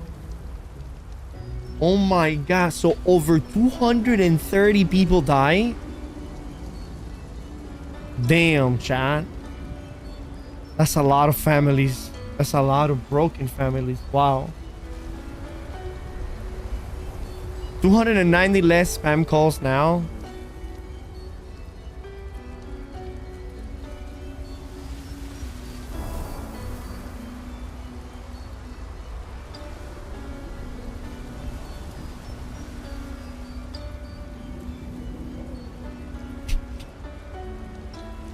Oh my god, so over 230 people died? Damn, chat. That's a lot of families. That's a lot of broken families. Wow. 290 less spam calls now.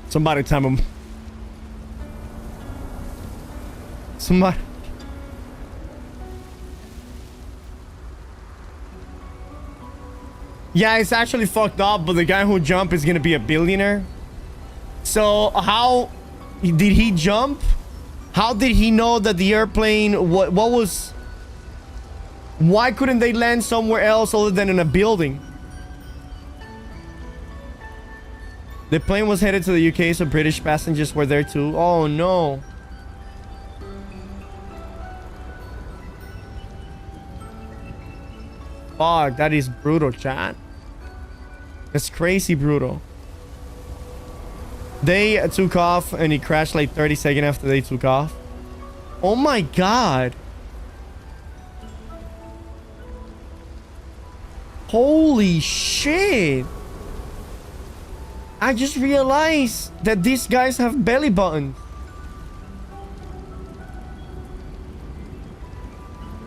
Somebody tell him. Somebody. Yeah, it's actually fucked up, but the guy who jumped is gonna be a billionaire. So how did he jump? How did he know that the airplane, what was, why couldn't they land somewhere else other than in a building? The plane was headed to the UK, so British passengers were there too. Oh no. Fuck, that is brutal, chat. That's crazy brutal. They took off and it crashed like 30 seconds after they took off. Oh my god. Holy shit. I just realized that these guys have belly buttons.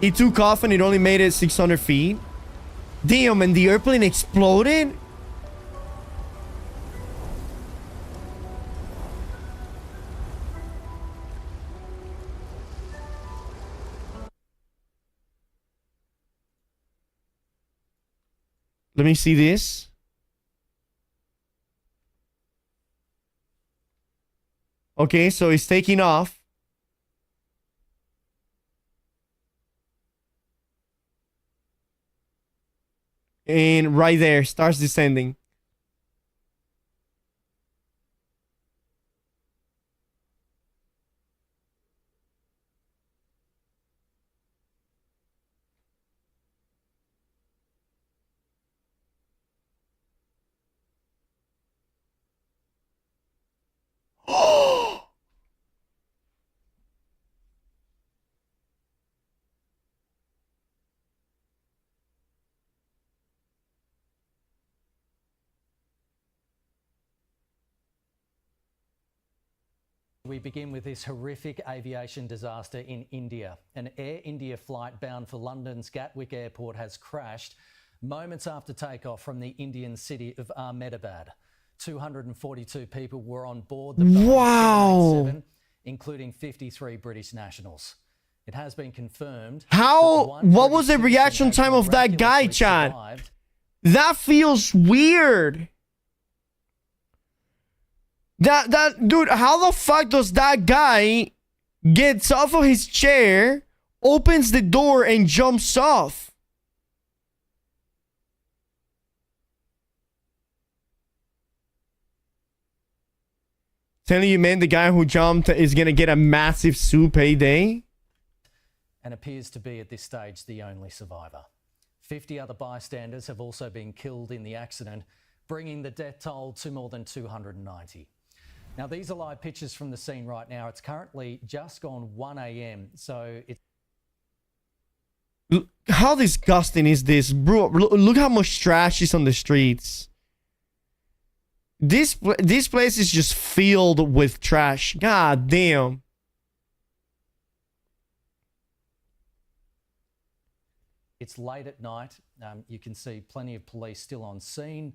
It took off and it only made it 600 feet. Damn, and the airplane exploded? Let me see this. Okay, so it's taking off. And right there, starts descending. We begin with this horrific aviation disaster in India. An Air India flight bound for London's Gatwick Airport has crashed moments after takeoff from the Indian city of Ahmedabad. 242 people were on board the Boeing 787, including 53 British nationals. It has been confirmed. What was the reaction time of that guy, Chad? That feels weird. Dude, how the fuck does that guy gets off of his chair, opens the door, and jumps off? Telling you, man, the guy who jumped is gonna get a massive soup payday. And appears to be at this stage the only survivor. 50 other bystanders have also been killed in the accident, bringing the death toll to more than 290. Now, these are live pictures from the scene right now. It's currently just gone 1 a.m. So it's... How disgusting is this, bro? Look how much trash is on the streets. This place is just filled with trash. God damn. It's late at night. You can see plenty of police still on scene.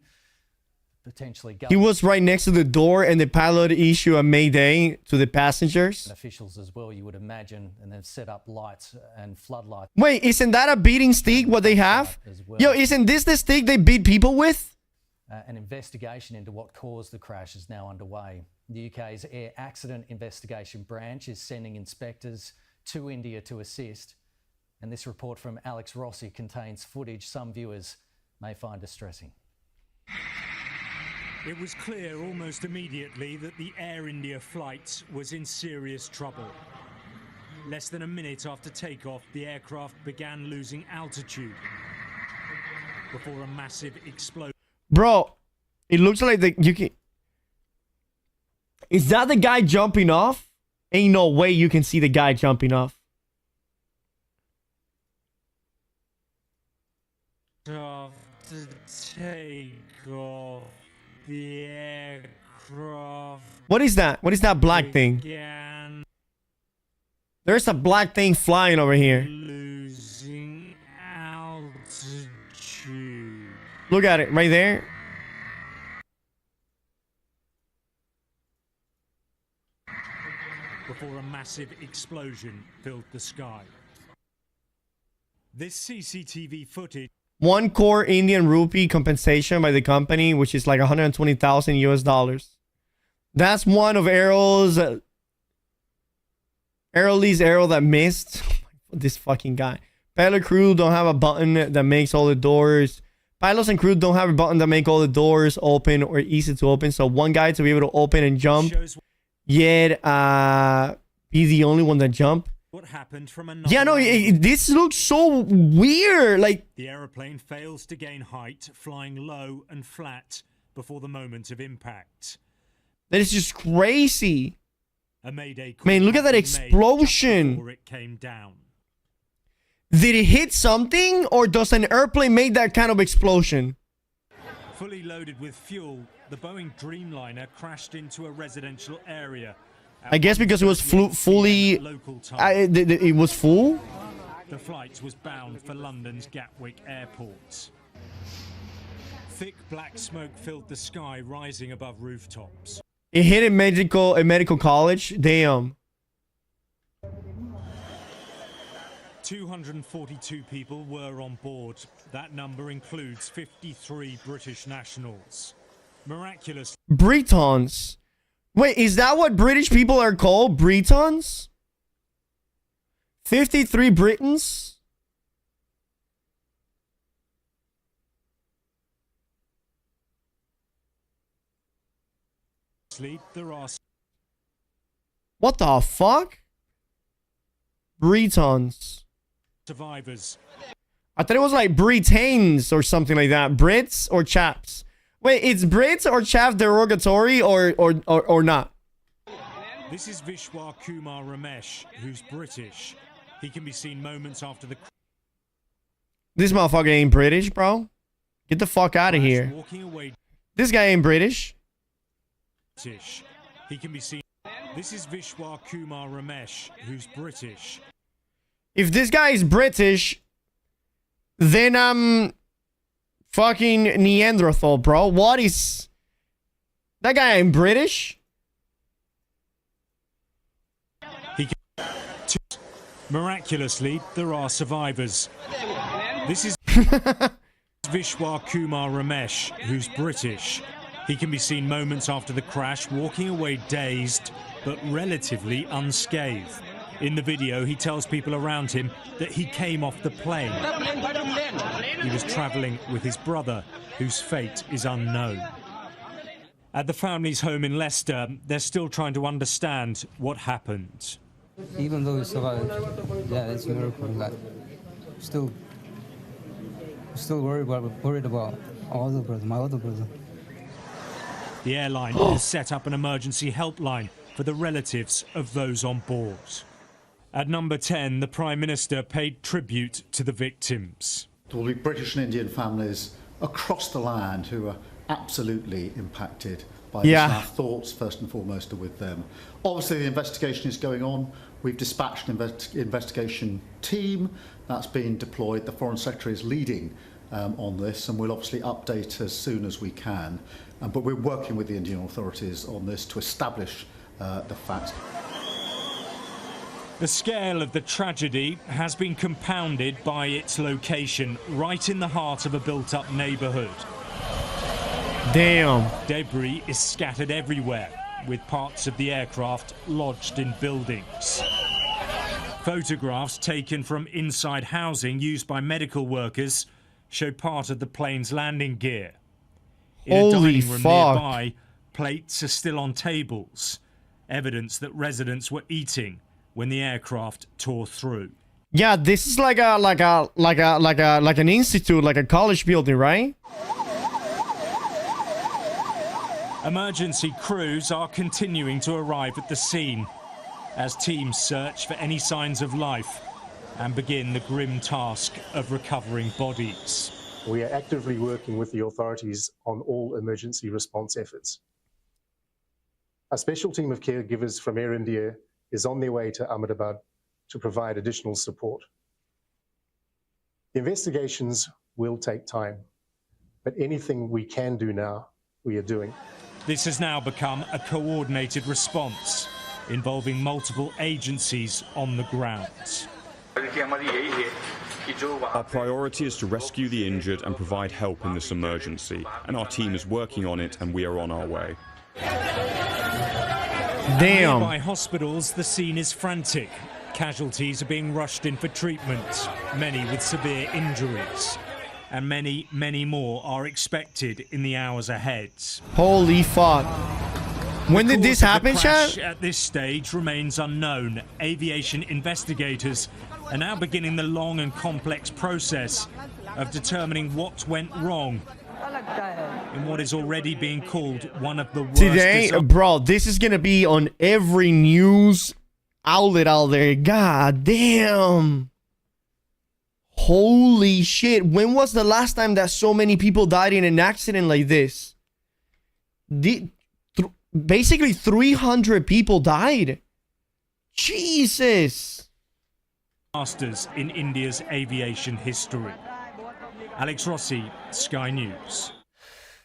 Potentially he was right next to the door, and the pilot issued a mayday to the passengers. And officials as well, you would imagine, and they've set up lights and floodlights. Wait, isn't that a beating stick what they have? Well. Yo, isn't this the stick they beat people with? An investigation into what caused the crash is now underway. The UK's Air Accident Investigation Branch is sending inspectors to India to assist. And this report from Alex Rossi contains footage some viewers may find distressing. It was clear almost immediately that the Air India flight was in serious trouble. Less than a minute after takeoff, the aircraft began losing altitude before a massive explosion. Bro, it looks like you can... Is that the guy jumping off? Ain't no way you can see the guy jumping off. After takeoff, the aircraft... What is that? What is that black thing? There's a black thing flying over here. Losing altitude. Look at it right there. Before a massive explosion filled the sky. This CCTV footage... 1 crore Indian rupee compensation by the company, which is like 120,000 US dollars. That's one of Arrow's... Lee's arrow that missed. This fucking guy. Pilot crew don't have a button that makes all the doors. Pilots and crew don't have a button that make all the doors open or easy to open. So one guy to be able to open and jump. Yet be the only one that jump. What happened from another... Yeah, no, this looks so weird. Like, the aeroplane fails to gain height, flying low and flat before the moment of impact. That is just crazy. A Mayday call Man, look at that had been made explosion. just before it came down. Did it hit something, or does an airplane make that kind of explosion? Fully loaded with fuel, the Boeing Dreamliner crashed into a residential area. I guess because it was fully... it was full? The flight was bound for London's Gatwick Airport. Thick black smoke filled the sky, rising above rooftops. It hit a medical college? Damn. 242 people were on board. That number includes 53 British nationals. Miraculous. Britons. Wait, is that what British people are called? Britons? 53 Britons? There are What the fuck? Britons. survivors. I thought it was like Britains or something like that. Brits or chaps. Wait, it's Brits or chaps derogatory or not? This is Vishwa Kumar Ramesh, who's British. He can be seen moments after the This motherfucker ain't British, bro. Get the fuck out of here. walking away. This guy ain't British. British. He can be seen. This is Vishwa Kumar Ramesh, who's British. If this guy is British, then I'm fucking Neanderthal, bro. What is... That guy ain't British? Miraculously, there are survivors. This is Vishwa Kumar Ramesh, who's British. He can be seen moments after the crash, walking away dazed, but relatively unscathed. In the video, he tells people around him that he came off the plane. He was travelling with his brother, whose fate is unknown. At the family's home in Leicester, they're still trying to understand what happened. Even though we survived, yeah, it's a miracle. Like, still worried about our other brother, my other brother. The airline has set up an emergency helpline for the relatives of those on board. At number 10, the Prime Minister paid tribute to the victims. There will be British and Indian families across the land who are absolutely impacted by this. Our thoughts, first and foremost, are with them. Obviously, the investigation is going on. We've dispatched an investigation team that's been deployed. The Foreign Secretary is leading on this, and we'll obviously update as soon as we can. But we're working with the Indian authorities on this to establish the facts. The scale of the tragedy has been compounded by its location, right in the heart of a built-up neighbourhood. Damn. Debris is scattered everywhere, with parts of the aircraft lodged in buildings. Photographs taken from inside housing used by medical workers show part of the plane's landing gear. In a dining room nearby, plates are still on tables, evidence that residents were eating when the aircraft tore through. Yeah, this is like an institute, like a college building, right? Emergency crews are continuing to arrive at the scene as teams search for any signs of life and begin the grim task of recovering bodies. We are actively working with the authorities on all emergency response efforts. A special team of caregivers from Air India is on their way to Ahmedabad to provide additional support. The investigations will take time, but anything we can do now, we are doing. This has now become a coordinated response involving multiple agencies on the ground. Our priority is to rescue the injured and provide help in this emergency, and our team is working on it, and we are on our way. Damn. Nearby hospitals, the scene is frantic. Casualties are being rushed in for treatment, many with severe injuries. And many, many more are expected in the hours ahead. Holy fuck. When did this happen, chat? At this stage remains unknown. Aviation investigators are now beginning the long and complex process of determining what went wrong in what is already being called one of the worst Today, disasters. bro, this is gonna be on every news outlet out there. God damn. Holy shit. When was the last time that so many people died in an accident like this? Basically 300 people died. Jesus. Disasters in India's aviation history. Alex Rossi, Sky News.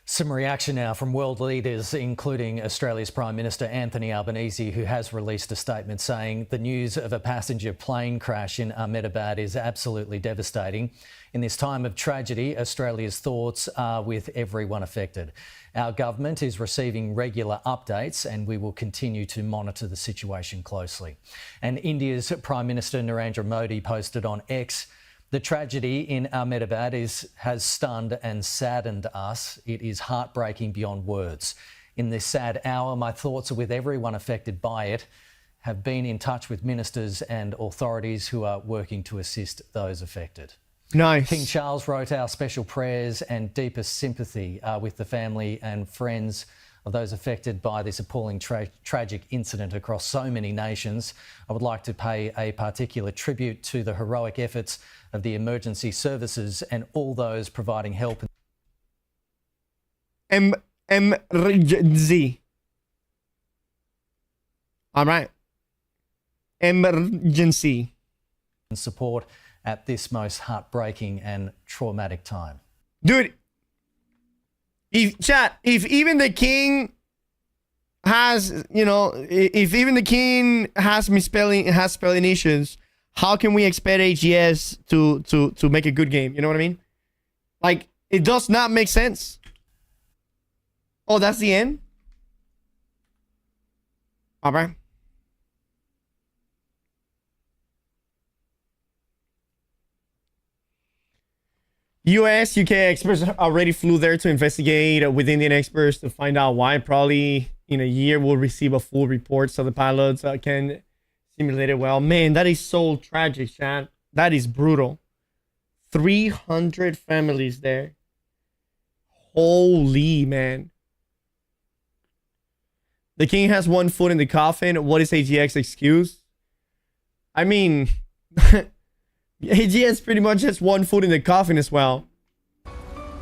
Some reaction now from world leaders, including Australia's Prime Minister Anthony Albanese, who has released a statement saying the news of a passenger plane crash in Ahmedabad is absolutely devastating. In this time of tragedy, Australia's thoughts are with everyone affected. Our government is receiving regular updates and we will continue to monitor the situation closely. And India's Prime Minister Narendra Modi posted on X, the tragedy in Ahmedabad has stunned and saddened us. It is heartbreaking beyond words. In this sad hour, my thoughts are with everyone affected by it. Have been in touch with ministers and authorities who are working to assist those affected. Nice. King Charles wrote our special prayers and deepest sympathy with the family and friends of those affected by this appalling tragic incident across so many nations. I would like to pay a particular tribute to the heroic efforts of the emergency services and all those providing help. Emergency. All right. Emergency. And support at this most heartbreaking and traumatic time. Dude, if even the king has, if even the king has spelling issues, how can we expect AGS to make a good game? You know what I mean? Like, it does not make sense. Oh, that's the end? All right. US, UK experts already flew there to investigate with Indian experts to find out why. Probably in a year we'll receive a full report so the pilots can simulate it well. Man, that is so tragic, chat. That is brutal. 300 families there. Holy man. The king has one foot in the coffin. What is AGX excuse? I mean... AGS pretty much has one foot in the coffin as well.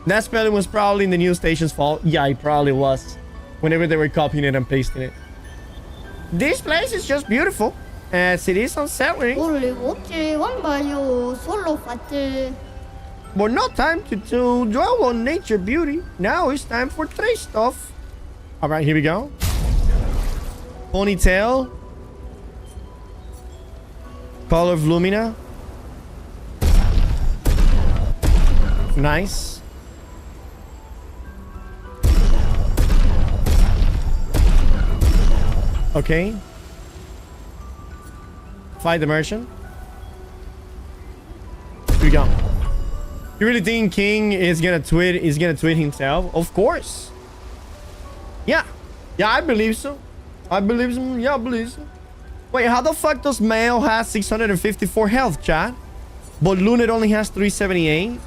That spelling was probably in the news station's fault. Yeah, it probably was. Whenever they were copying it and pasting it. This place is just beautiful. As it is unsettling. But no time to dwell on nature beauty. Now it's time for trade stuff. Alright, here we go. Ponytail. Color of Lumina. Nice. Okay. Fight the merchant. Here we go. You really think King is gonna tweet himself? Of course. Yeah. Yeah, I believe so. I believe so. Yeah, I believe so. Wait, how the fuck does Male has 654 health, chat? But Lunet only has 378?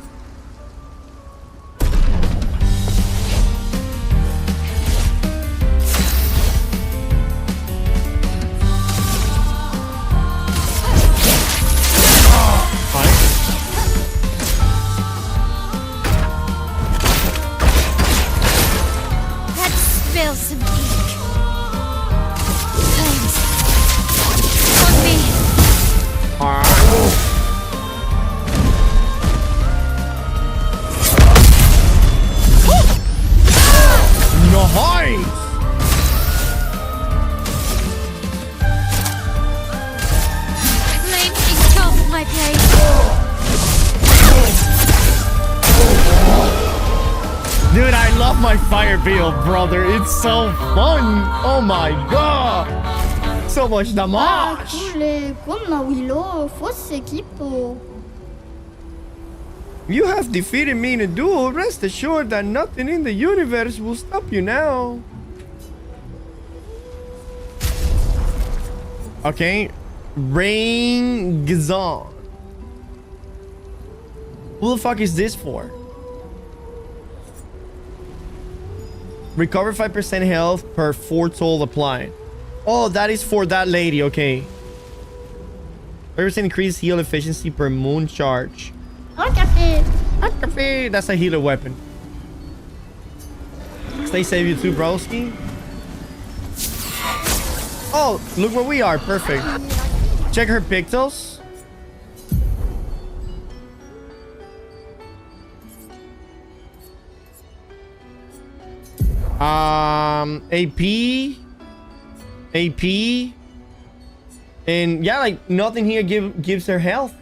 Spill some ink. Please. On me. Nice. Flame ink off my blade. Dude, I love my fire build, brother. It's so fun. Oh my god. So much damage. You have defeated me in a duel. Rest assured that nothing in the universe will stop you now. Okay. Rain Gazon. Who the fuck is this for? Recover 5% health per 4 toll applied. Oh, that is for that lady. Okay. 30% increased heal efficiency per moon charge. Okay. That's a healer weapon. Stay safe, you too, broski. Oh, look where we are. Perfect. Check her pixels. AP. And yeah, like nothing here gives her health.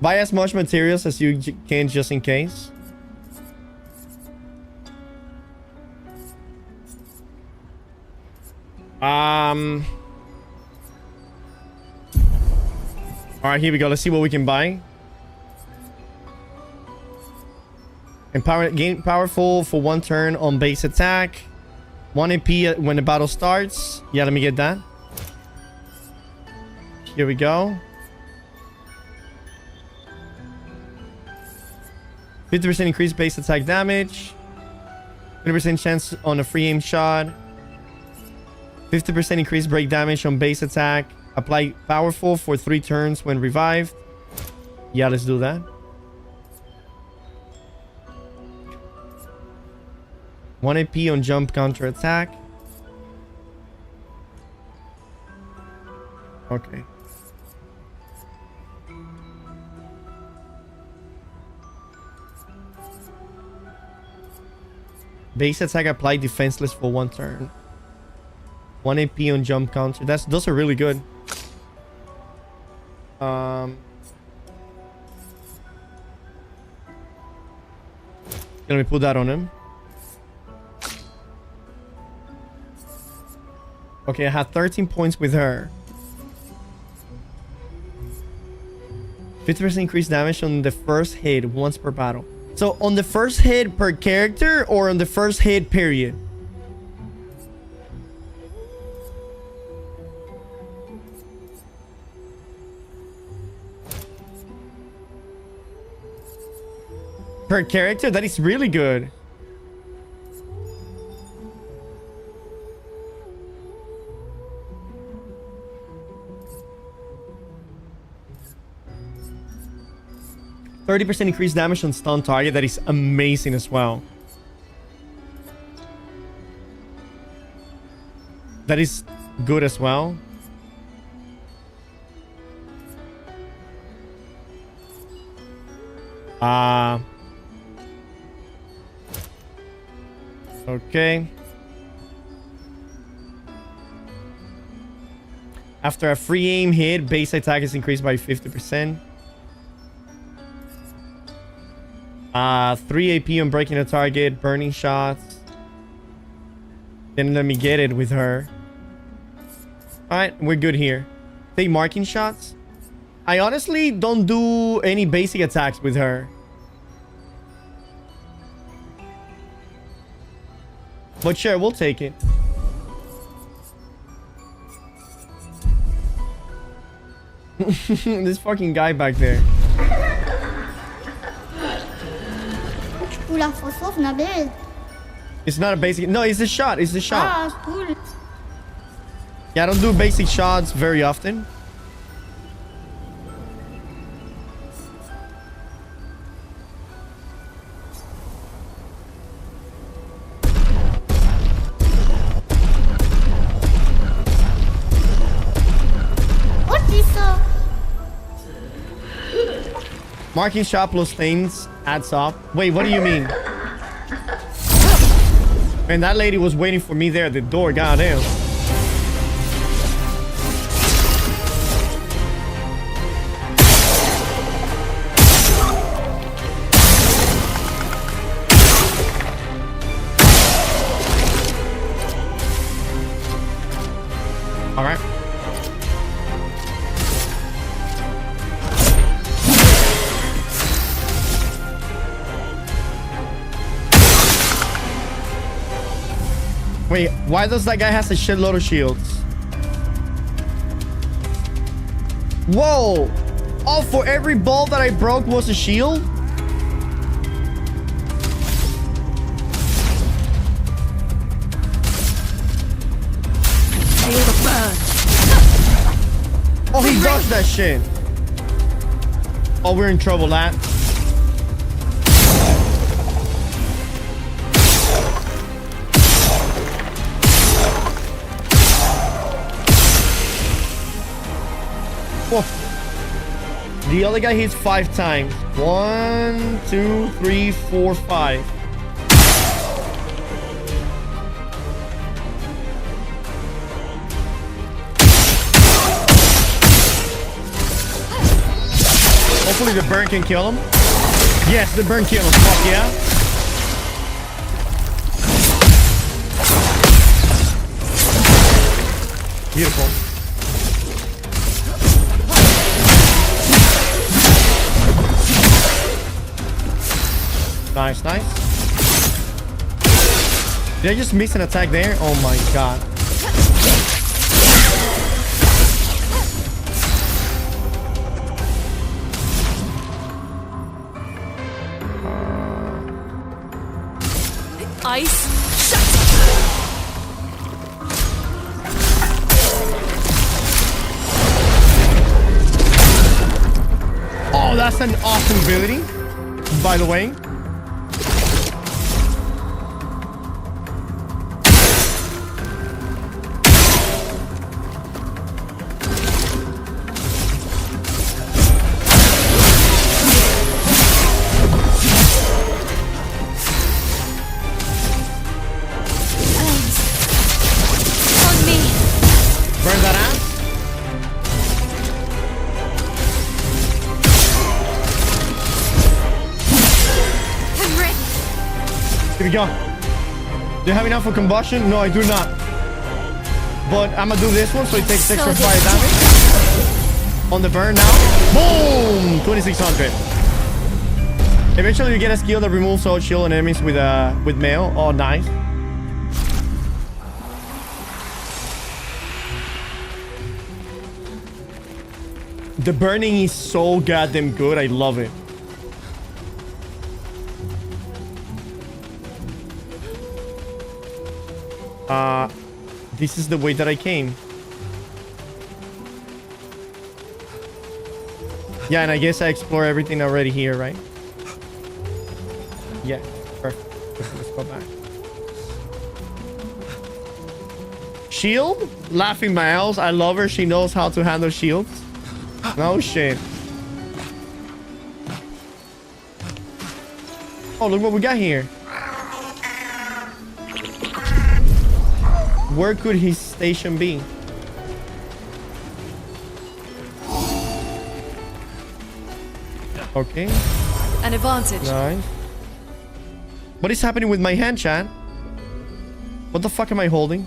Buy as much materials as you can just in case. All right, here we go. Let's see what we can buy. Empower, gain powerful for 1 turn on base attack. 1 AP when the battle starts. Yeah, let me get that. Here we go. 50% increased base attack damage. 20% chance on a free aim shot. 50% increased break damage on base attack. Apply powerful for 3 turns when revived. Yeah, let's do that. 1 AP on jump counter attack. Okay. Base attack apply defenseless for 1 turn. 1 AP on jump counter. Those are really good. Let me put that on him. Okay, I have 13 points with her. 50% increased damage on the first hit once per battle. So on the first hit per character or on the first hit period? Per character? That is really good. %30 increased damage on stun target. That is amazing as well. That is good as well. Okay. After a free aim hit, base attack is increased by 50%. 3 AP on breaking a target, burning shots. Then let me get it with her. Alright, we're good here. Take marking shots. I honestly don't do any basic attacks with her. But sure, we'll take it. This fucking guy back there. It's not a basic. No, it's a shot. It's a shot. Cool. Yeah, I don't do basic shots very often. Marking shot plus things adds up. Wait, what do you mean? Man, that lady was waiting for me there at the door. Goddamn. All right. Wait, why does that guy has a shitload of shields? Whoa! Oh, for every ball that I broke was a shield? Feel the burn. Oh, he dodged that shit. Oh, we're in trouble, lad. Whoa. The other guy hits 5 times. 1, 2, 3, 4, 5. Hopefully the burn can kill him. Yes, the burn kills him. Fuck yeah. Beautiful. Nice, nice. Did I just miss an attack there? Oh my god. Ice. Oh, that's an awesome ability, by the way. Here we go. Do you have enough for combustion? No, I do not. But I'm gonna do this one so it takes extra fire damage. On the burn now. Boom! 2600. Eventually you get a skill that removes all shield on enemies with mail. Oh, nice. The burning is so goddamn good. I love it. This is the way that I came. Yeah, and I guess I explore everything already here, right? Yeah, perfect. Let's go back. Shield? Laughing Miles. I love her. She knows how to handle shields. No shit. Oh, look what we got here. Where could his station be? Okay. An advantage. Nice. What is happening with my hand, chat? What the fuck am I holding?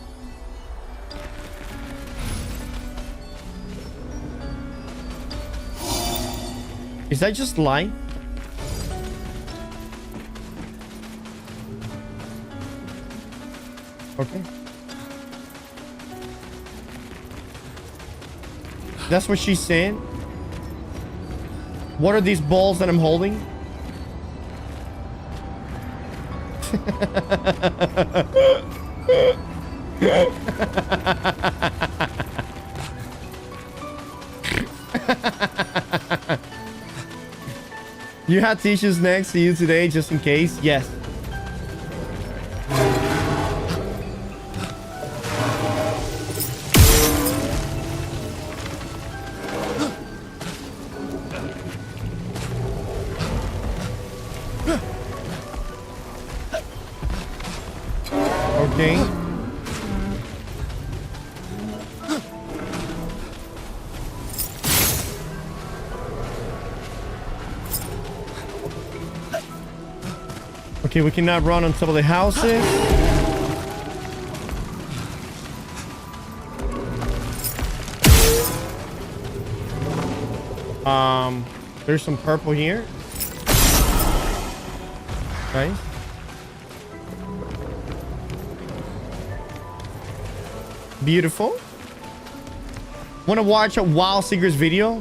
Is that just light? Okay. That's what she's saying. What are these balls that I'm holding? You had tissues next to you today just in case? Yes. Okay. Okay, we cannot run on top of the houses. There's some purple here. Nice. Beautiful. Want to watch a Wild Seekers video?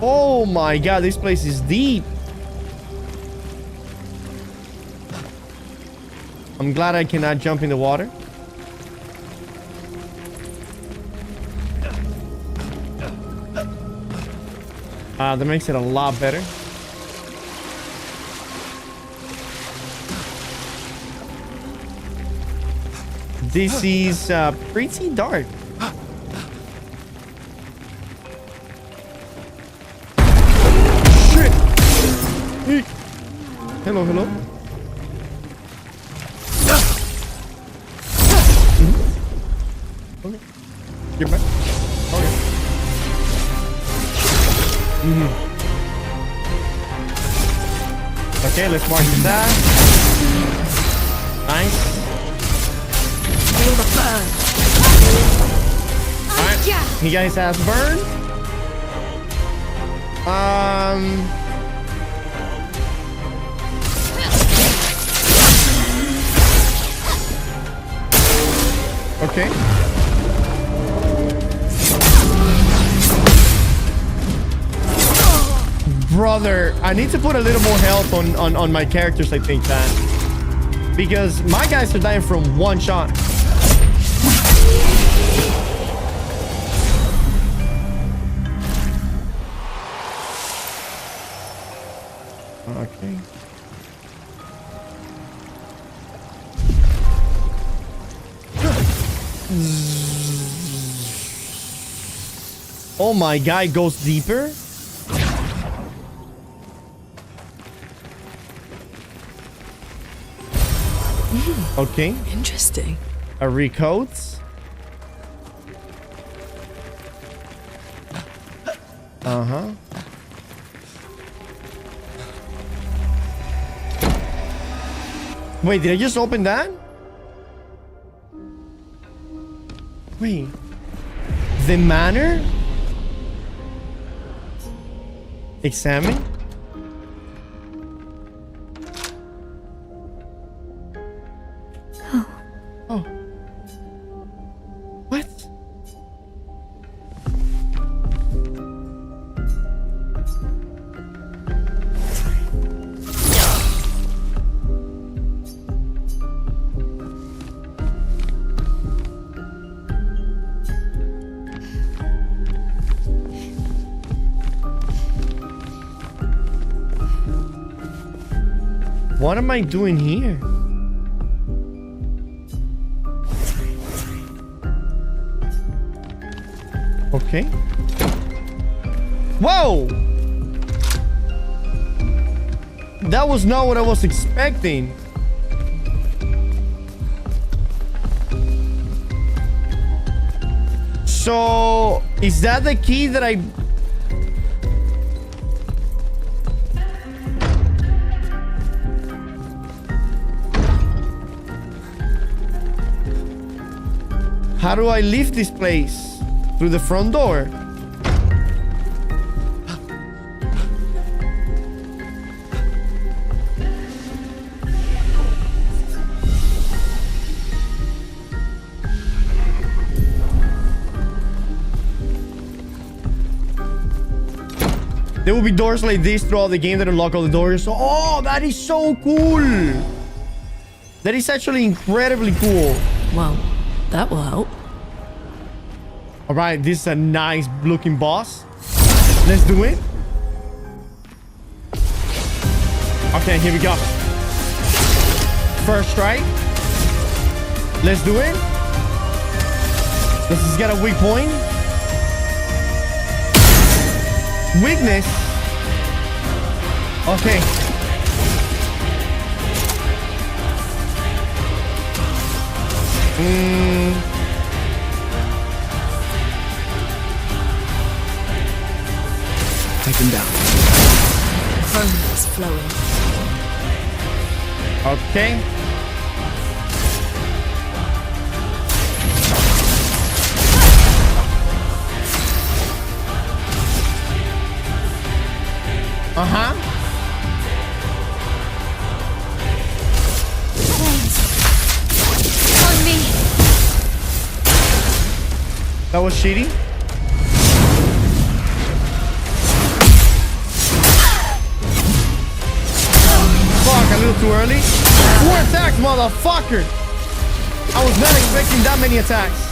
Oh my god, this place is deep. I'm glad I cannot jump in the water. That makes it a lot better. This is pretty dark. Shit! Hey. Hello, hello. Okay. Get back. Okay. Okay, let's mark that. Nice. Feel the burn. Alright, he got his ass burned. Okay. Brother, I need to put a little more health on my characters, I think, that. Because my guys are dying from one shot. Okay. Oh, my guy goes deeper. Okay. Interesting. A recoats. Uh-huh. Wait, did I just open that? Wait. The manor? Examine? Oh. What? What am I doing here? Okay. Whoa! That was not what I was expecting. So, is that the key that I... How do I leave this place? Through the front door? There will be doors like this throughout the game that unlock all the doors. Oh, that is so cool. That is actually incredibly cool. Well, that will help. All right, this is a nice looking boss. Let's do it. Okay, here we go. First strike. Let's do it. This has got a weak point. Weakness. Okay. Take him down. Chrome is flowing. Okay. Uh-huh. On me. That was shitty. too early. 4 attacks, motherfucker. I was not expecting that many attacks.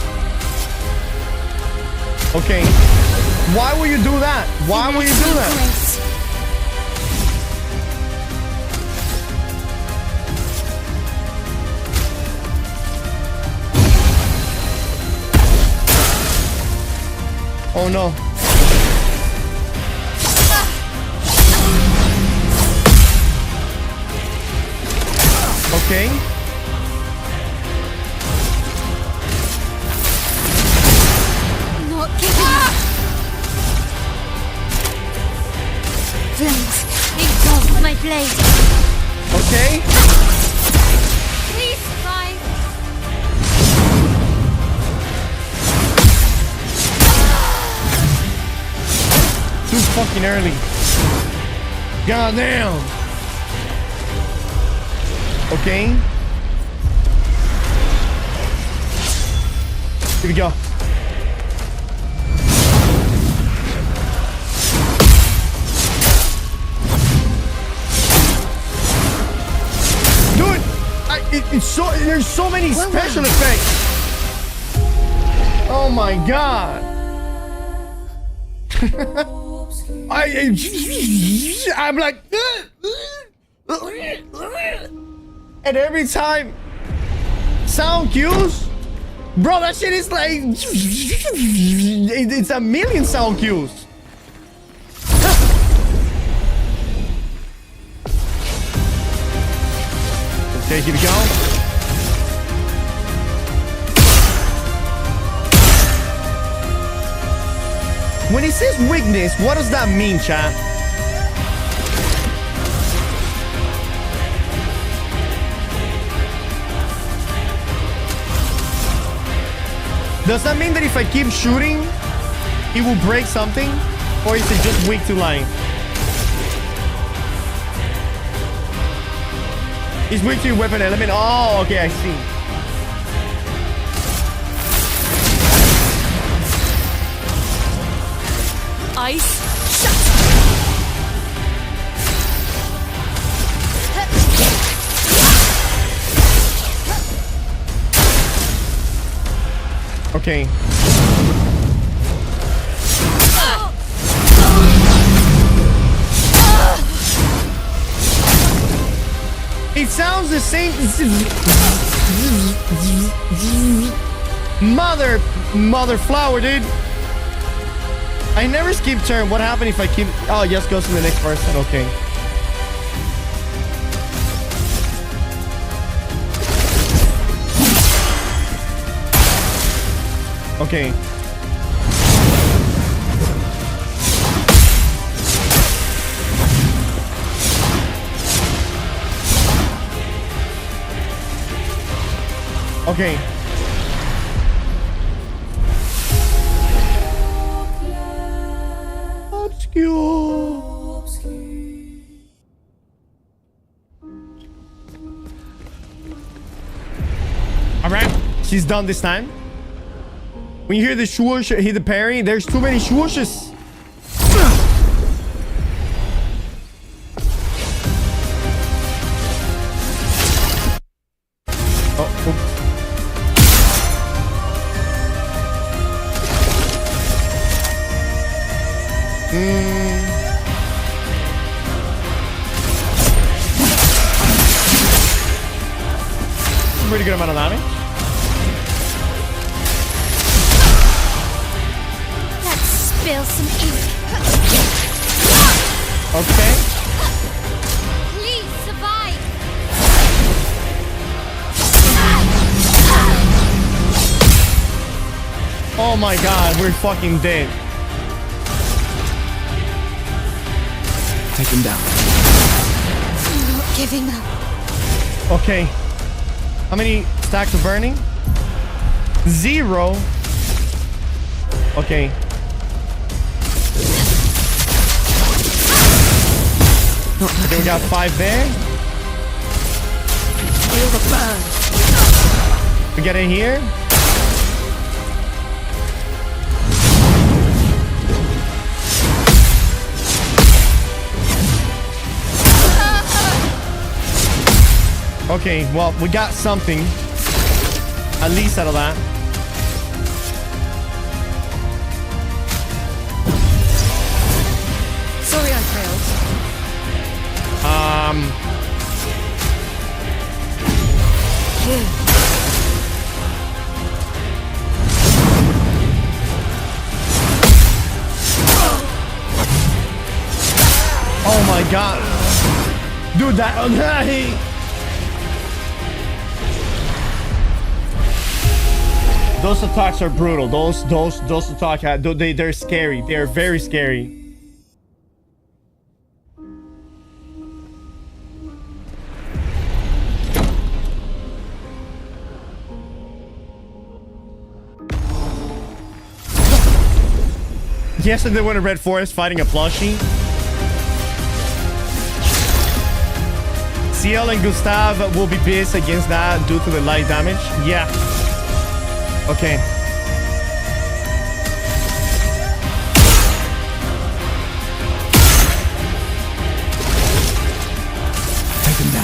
Okay. Why will you do that? Why will you do that? Oh no. Okay. Not giving up. Flames, engulf my blade. Okay. Please survive. Too fucking early. Goddamn. Okay. Here we go. Dude, it's so there's so many special effects. Oh my god. I'm like, and every time sound cues, bro, that shit is like it's a million sound cues. Okay, here we go. When he says weakness, what does that mean, chat? Does that mean that if I keep shooting, it will break something? Or is it just weak to lying? It's weak to your weapon element. Oh, okay, I see. Ice, shut. Okay. It sounds the same. Mother flower, dude. I never skip turn. What happened if I keep... Oh, it just goes to the next person. Okay. Okay. Okay. Obscure. All right, she's done this time. When you hear the swoosh, hit the parry. There's too many swooshes. Pretty good amount of damage. Let's spill some ink. Okay. Please survive. Oh my god, we're fucking dead. Take him down. I'm not giving up. Okay. How many stacks of burning? 0. Okay. Okay, we got 5 there. Feel the burn. We get in here. Okay, well, we got something. At least out of that. Sorry I failed. Oh my god. Dude, that... Those attacks are brutal. Those attacks, they're scary. They're very scary. Yesterday when a Red Forest fighting a plushie. CL and Gustav will be pissed against that due to the light damage. Yeah. Okay. Take him down.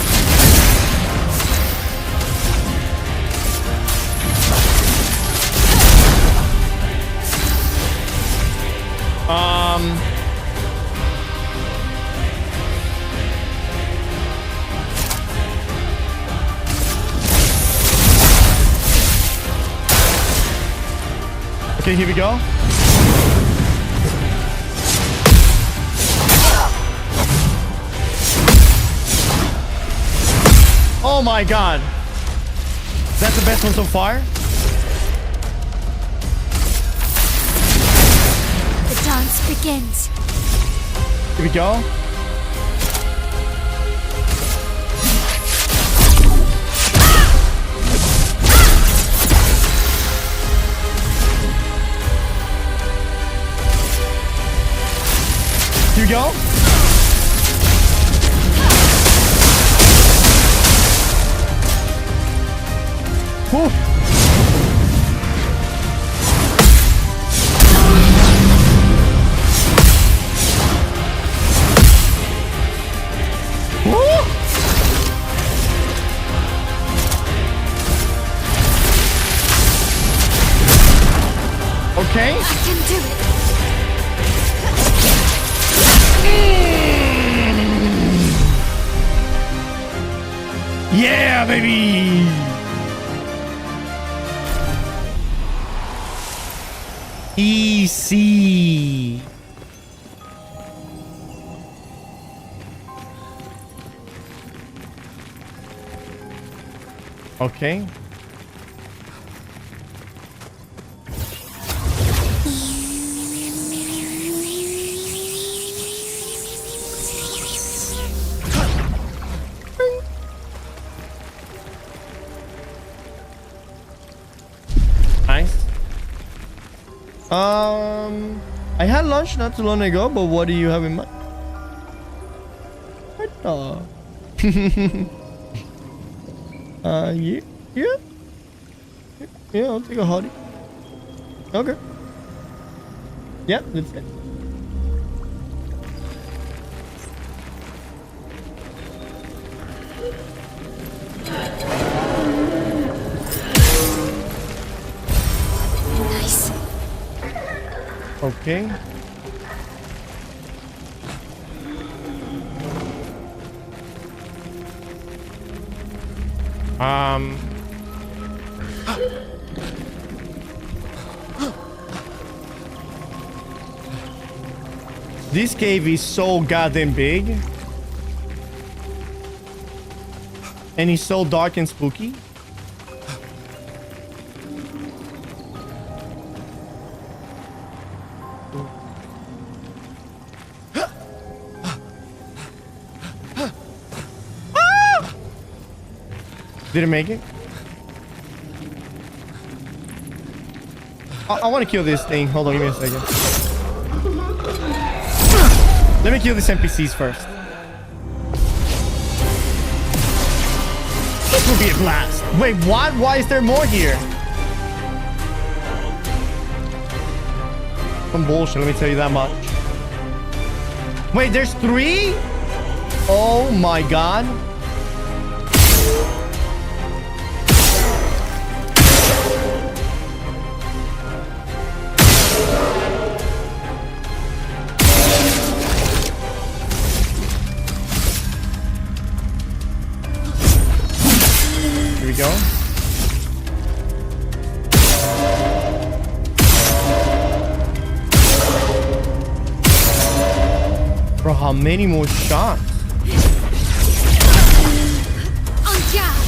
Okay, here we go. Oh my god. That's the best one so far. The dance begins. Here we go. Here we go. Whew. Okay. I can do it. Yeah, baby. Easy. Okay. Nice. I had lunch not too long ago, but what do you have in mind? Yeah. Yeah, I'll take a hottie. Okay. Yeah, that's it. Nice. Okay. This cave is so goddamn big. And it's so dark and spooky. Did it make it? I want to kill this thing. Hold on, give me a second. Let me kill these NPCs first. This will be a blast. Wait, what? Why is there more here? Some bullshit, let me tell you that much. Wait, there's 3? Oh my god. Bro, how many more shots? On guard.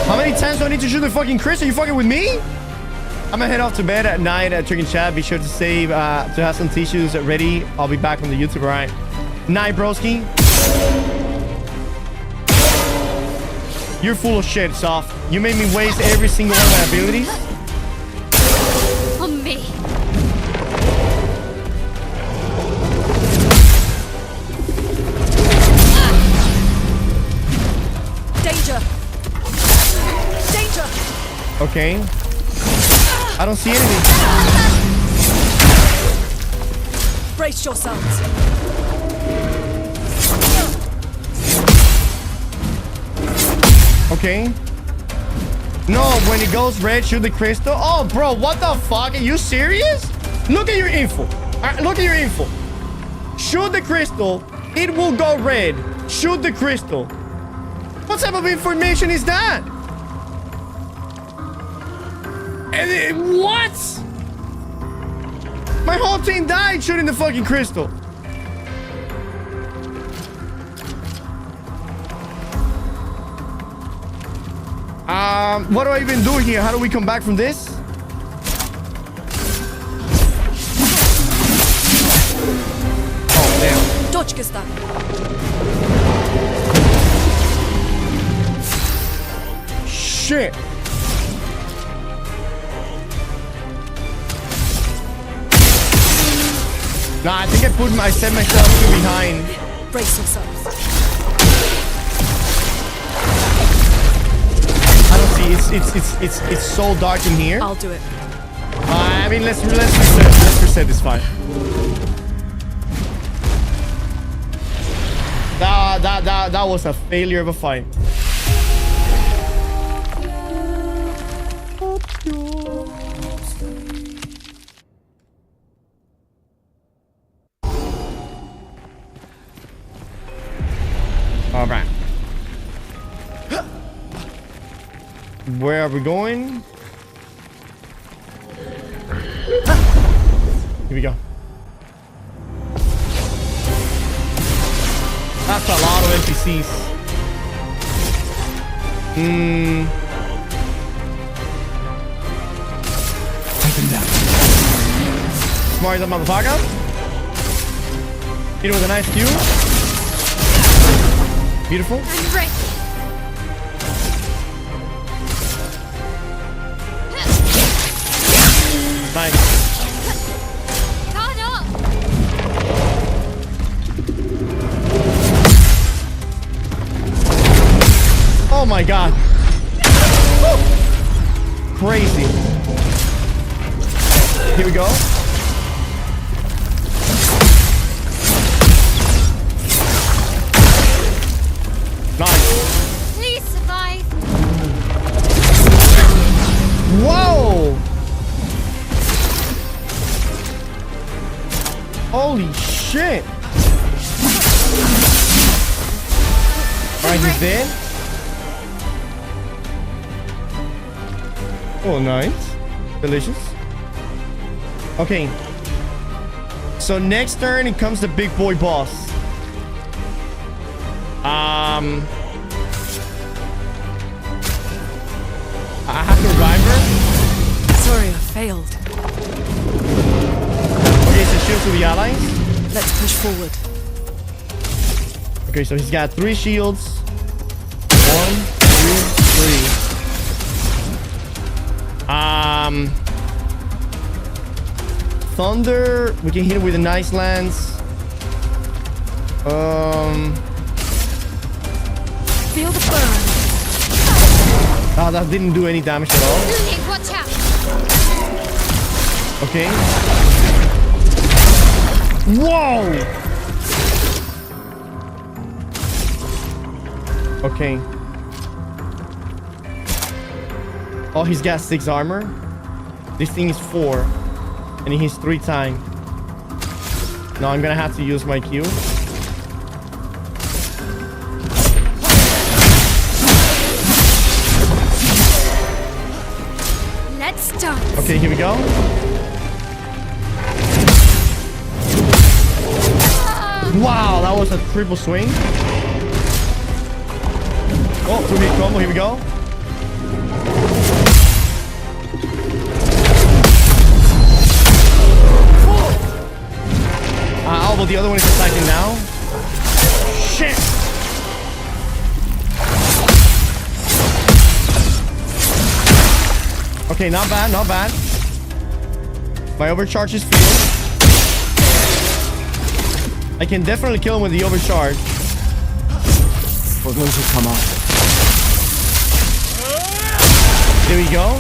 How many times do I need to shoot the fucking Chris? Are you fucking with me? I'm gonna head off to bed at night at Chicken Chat. Be sure to save, to have some tissues ready. I'll be back on the YouTube, all right? Night, broski. You're full of shit, Soft. You made me waste every single one of my abilities. On me. Danger! Danger! Okay. I don't see anything. Brace yourselves. Okay. No, when it goes red, shoot the crystal. Oh, bro, what the fuck? Are you serious? Look at your info. Look at your info. Shoot the crystal. It will go red. Shoot the crystal. What type of information is that? What? My whole team died shooting the fucking crystal. What do I even do here? How do we come back from this? Oh, damn. Точкasta. Shit. Nah, I think I set myself too behind. Brace yourselves. I don't see. It's so dark in here. I'll do it. I mean, let's reset. Let's reset this fight. That was a failure of a fight. All right. Where are we going? Here we go. That's a lot of NPCs. Smart as a motherfucker. Hit it with a nice cue. Beautiful. I'm ready. Nice. Caught up. Oh my god. Woo. Crazy. Here we go. Nice. Please survive. Whoa. Holy shit. Alright, he's dead. Oh, nice. Delicious. Okay. So next turn, it comes the big boy boss. I have to revive her. Sorry, I failed. Okay, so shield to the allies. Let's push forward. Okay, so he's got 3 shields. 1, 2, 3. Thunder. We can hit it with a nice lance. Feel the burn. Oh, that didn't do any damage at all. Watch out. Okay. Whoa! Okay. Oh, he's got 6 armor. This thing is 4. And he hits 3 times. Now I'm gonna have to use my Q. dance. Okay, here we go. Wow, that was a triple swing. Oh, 2-hit combo. Here we go. Oh, but the other one is attacking now. Shit. Okay, not bad, not bad. My overcharge is fuel. I can definitely kill him with the overcharge. For those who come out. There we go.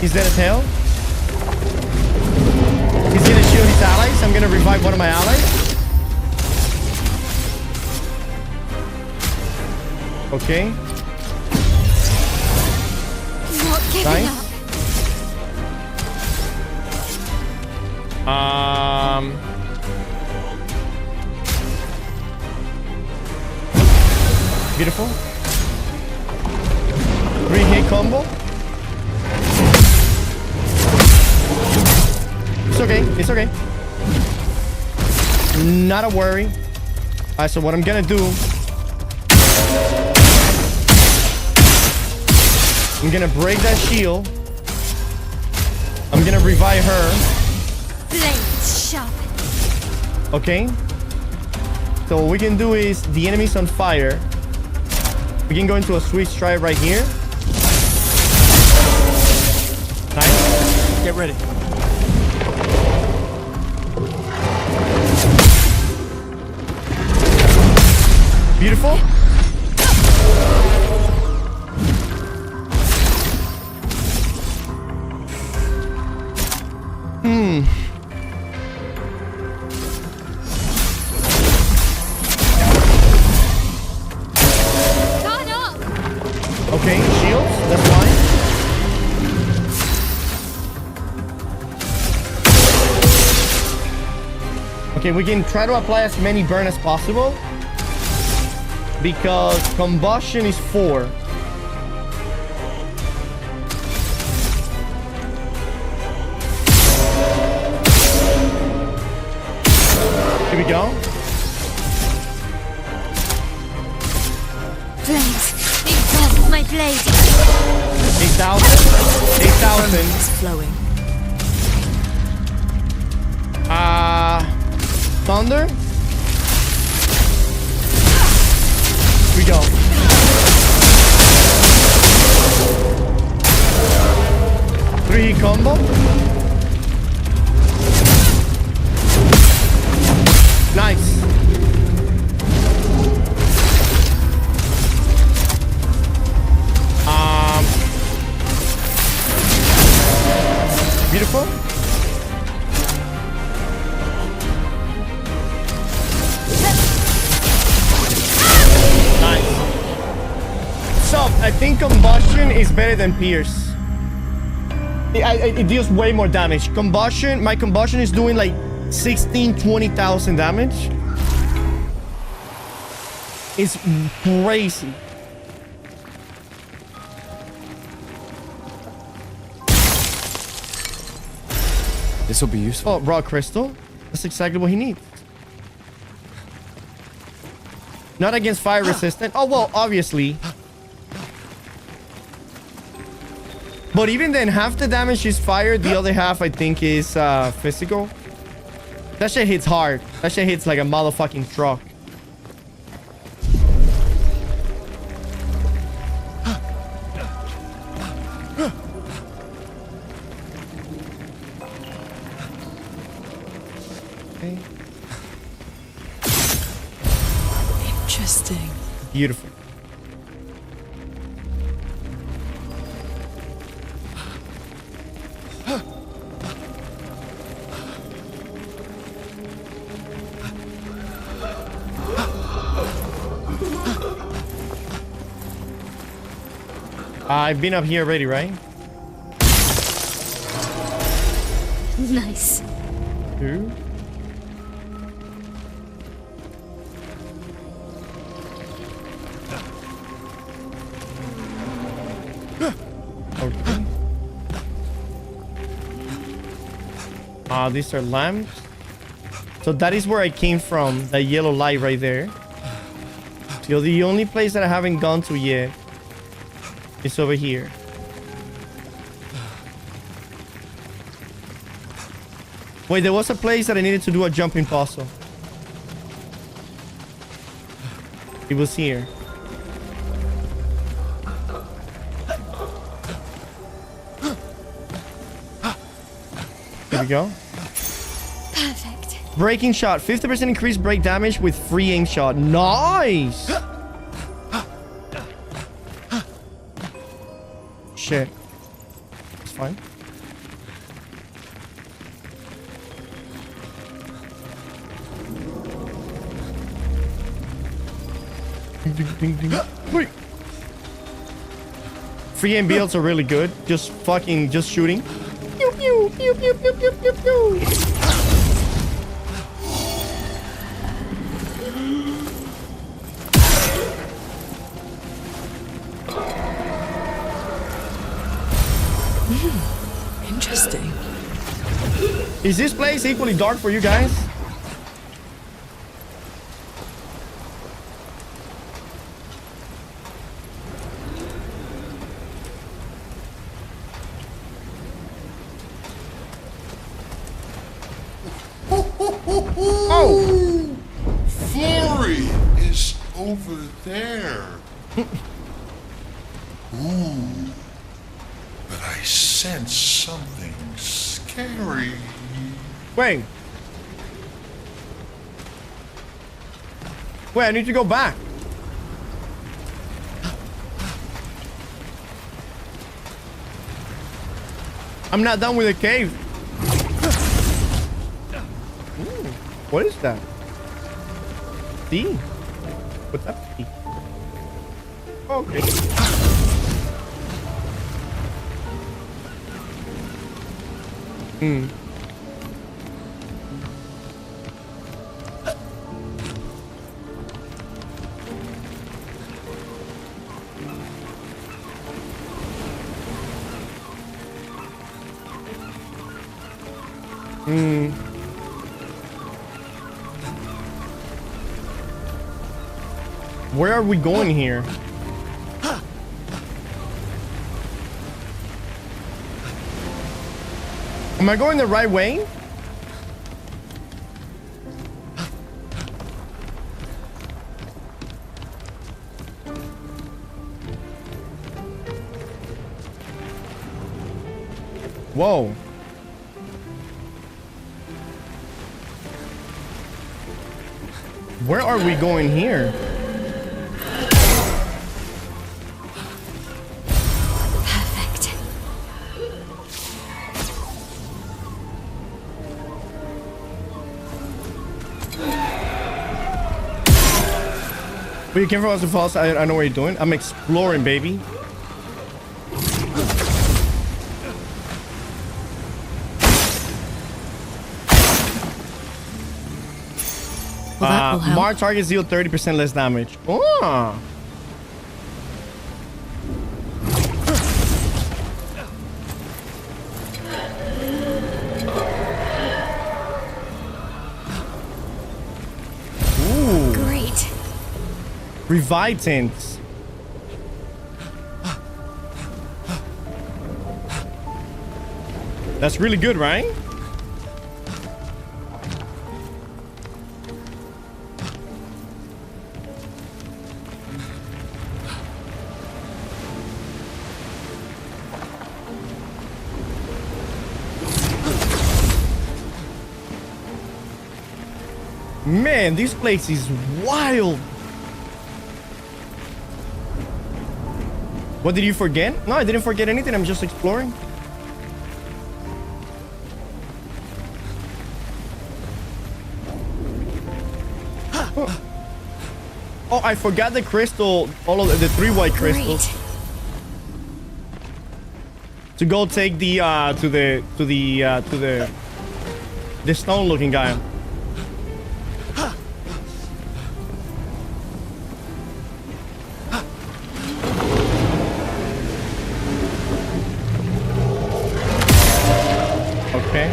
He's dead as hell. He's gonna shield his allies. I'm gonna revive one of my allies. Okay. Not giving Nice. up. Beautiful. 3-hit combo. It's okay. It's okay. Not a worry. Alright, so what I'm gonna do, I'm gonna break that shield. I'm gonna revive her. Blades sharpened. Okay. So what we can do is the enemy's on fire. We can go into a sweet strike right here. Nice. Get ready. Beautiful. Turn up. Okay, shields. That's fine. Okay, we can try to apply as many burn as possible. Because combustion is 4. Here we go. Blades. Become my blade. 8,000. 8,000. It's flowing. Thunder. Here we go. Three combo. Nice. Beautiful. Nice. So I think combustion is better than pierce. It deals way more damage. Combustion, my combustion is doing like 20,000 damage. It's crazy. This will be useful. Oh, raw crystal. That's exactly what he needs. Not against fire resistant. Oh, well, obviously. But even then, half the damage is fire. The other half, I think, is physical. That shit hits hard. That shit hits like a motherfucking truck. Okay. Interesting. Beautiful. I've been up here already, right? Nice. Two. Okay. These are lamps. So that is where I came from. That yellow light right there. So the only place that I haven't gone to yet is over here. Wait, there was a place that I needed to do a jumping puzzle. It was here. Here we go. Perfect. Breaking shot. 50% increased break damage with free aim shot. Nice! Shit. It's fine. Ding, ding, ding, ding. Wait. Free aim builds are really good. Just shooting. Pew, pew, pew, pew, pew, pew, pew, pew. Interesting. Is this place equally dark for you guys? Oh! Flurry is over there. Ooh. But I sense something scary. Wait. Wait, I need to go back. I'm not done with the cave. Ooh, what is that? D. What's up, D? Okay. Hmm. Hmm. Where are we going here? Am I going the right way? Whoa. Where are we going here? Perfect. Where you came from was false. I know what you're doing. I'm exploring, baby. Well, that will help. Mark targets deal 30% less damage. Oh. Ooh. Great. Revitants. That's really good, right? Man, this place is wild. What did you forget? No, I didn't forget anything. I'm just exploring. Oh, I forgot the crystal. All of the 3 white crystals. Great. To go take the to the stone looking guy. Okay.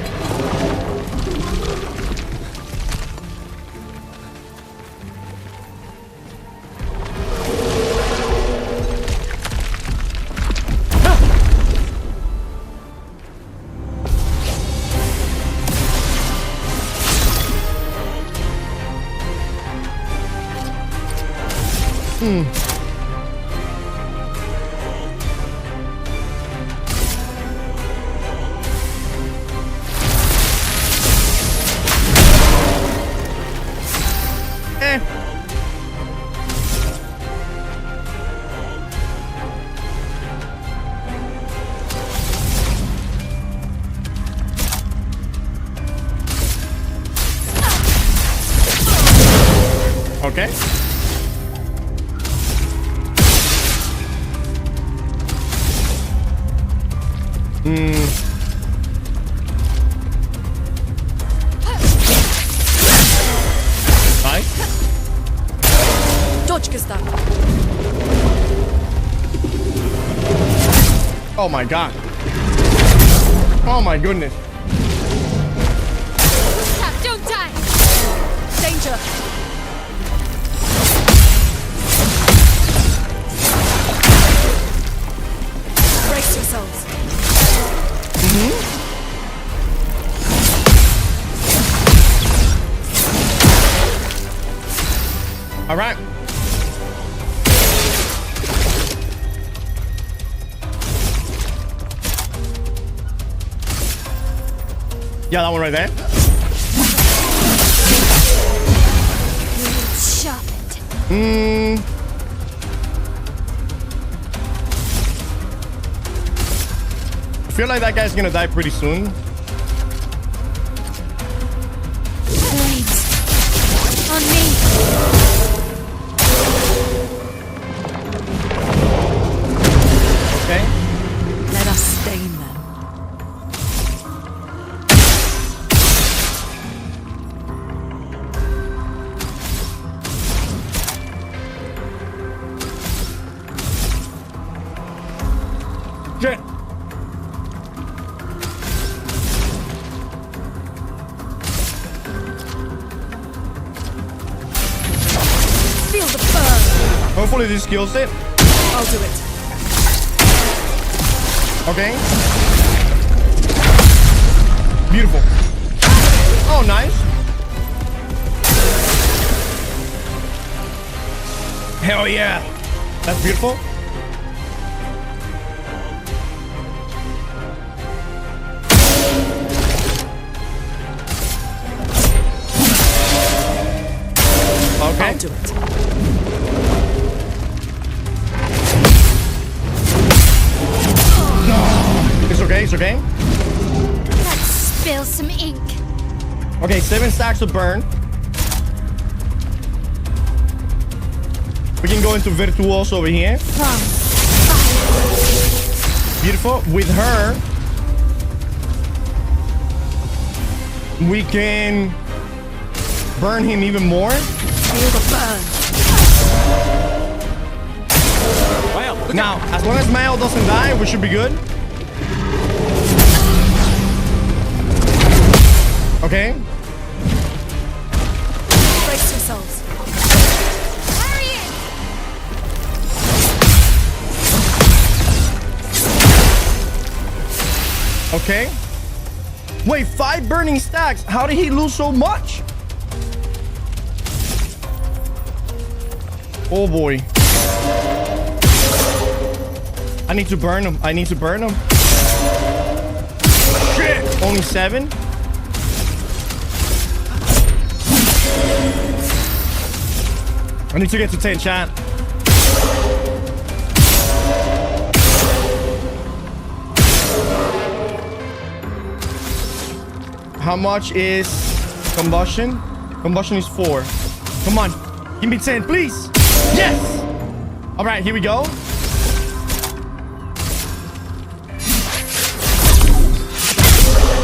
Okay. Nice. Точка. Oh my god. Oh my goodness. Don't die. Danger. Brace yourselves. All right. Yeah, that one right there. Sharpened. I feel like that guy's gonna die pretty soon. Flames. On me. Okay. Let us stain them. Shit. Feel the burn. Hopefully this kills it. I'll do it. Okay. Beautiful. Oh, nice. Hell yeah. That's beautiful. Okay. I'll do it. It's okay, it's okay. Let's spill some ink. Okay, 7 stacks of burn. We can go into Virtuoso over here. Beautiful. With her, we can burn him even more. Feel the burn. Now, as long as Mael doesn't die, we should be good. Okay. Brace yourselves. Okay. Wait, 5 burning stacks. How did he lose so much? Oh boy. I need to burn him. I need to burn him. Shit. Only 7. I need to get to 10, chat. How much is combustion? Combustion is 4. Come on. Give me 10, please. Yes! All right, here we go.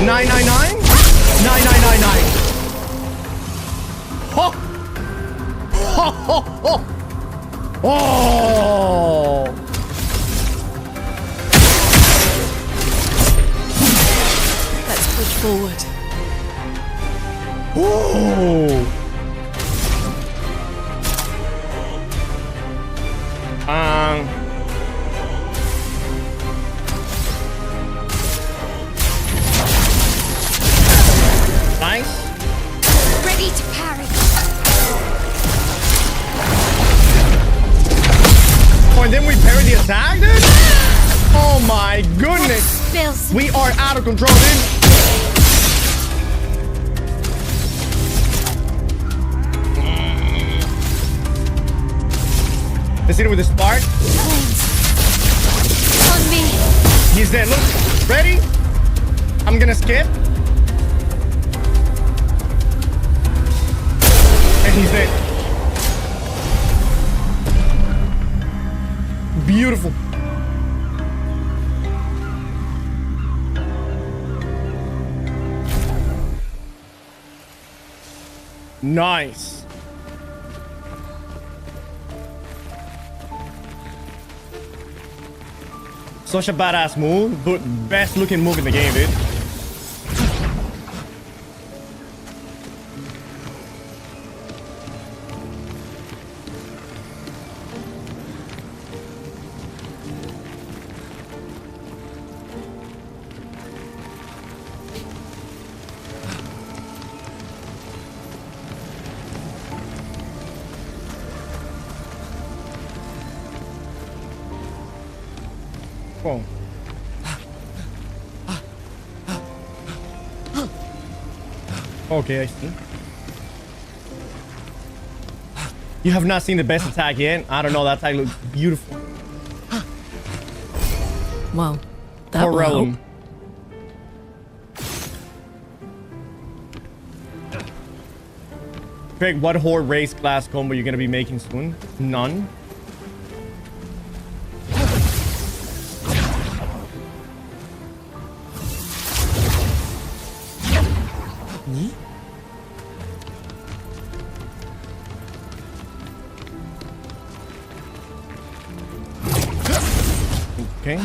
$999? $99999. Oh! Oh! Let's push forward. Ooh! Nice. Ready to parry. attack, dude? Oh my goodness. We are out of control, dude. Let's hit him with the spark. On me. He's dead. Look. Ready? I'm gonna skip. And he's dead. Beautiful. Nice. Such a badass move, but best looking move in the game, dude. Whoa. Okay, I see. You have not seen the best attack yet? I don't know, that attack looks beautiful. Well, that will help. Craig, what horde race class combo you're gonna be making soon? None. Okay.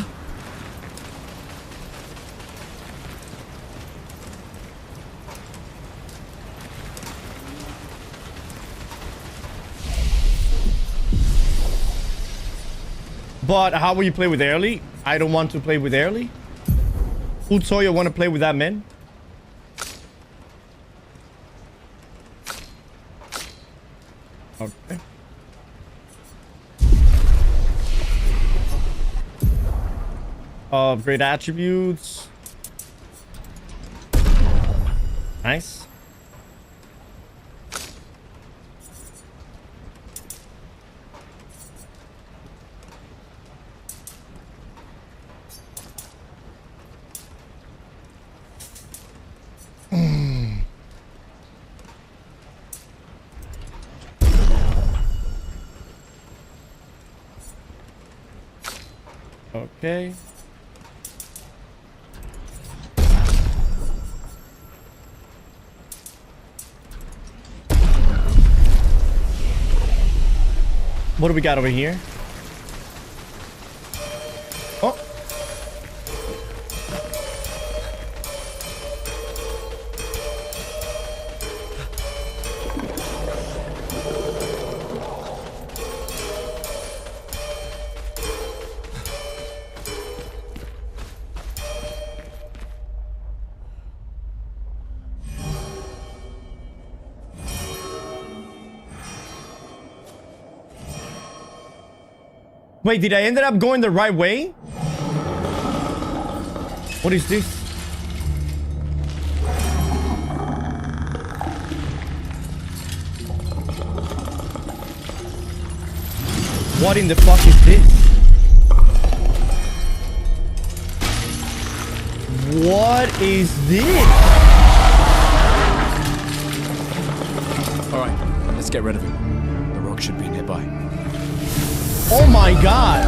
But how will you play with early? I don't want to play with early. Who told you want to play with that man? Okay. Great attributes. Nice. Okay. What do we got over here? Oh. Wait, did I end up going the right way? What is this? What in the fuck is this? What is this? Alright, let's get rid of him. The rock should be nearby. Oh my god!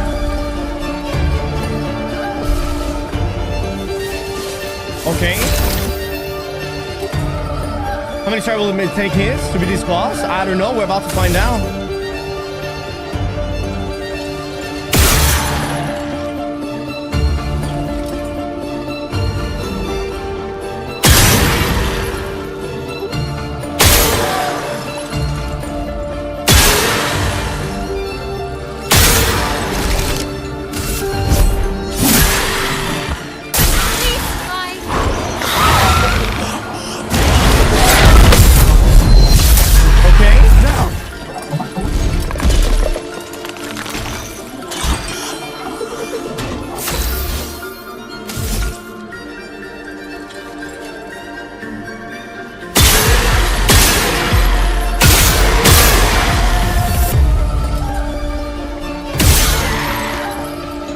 Okay. How many tries will it take his to be this boss? I don't know. We're about to find out.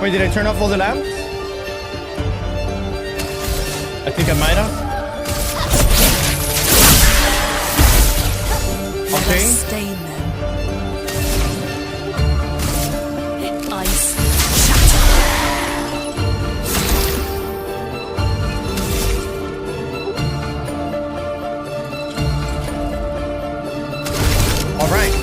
Wait, did I turn off all the lamps? I think I might have. Okay. Stain them. Ice. All right.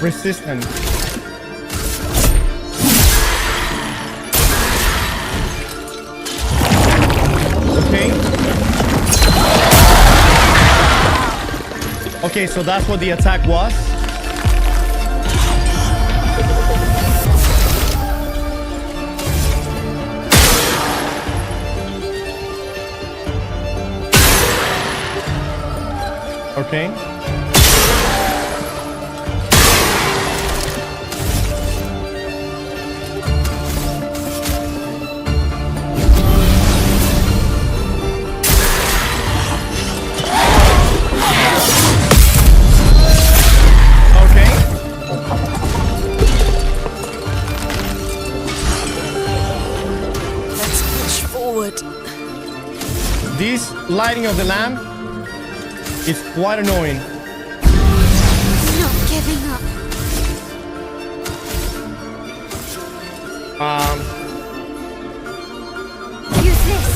Resistant. Okay. Okay, so that's what the attack was. Okay. This lighting of the lamp is quite annoying. Not giving up. Use this.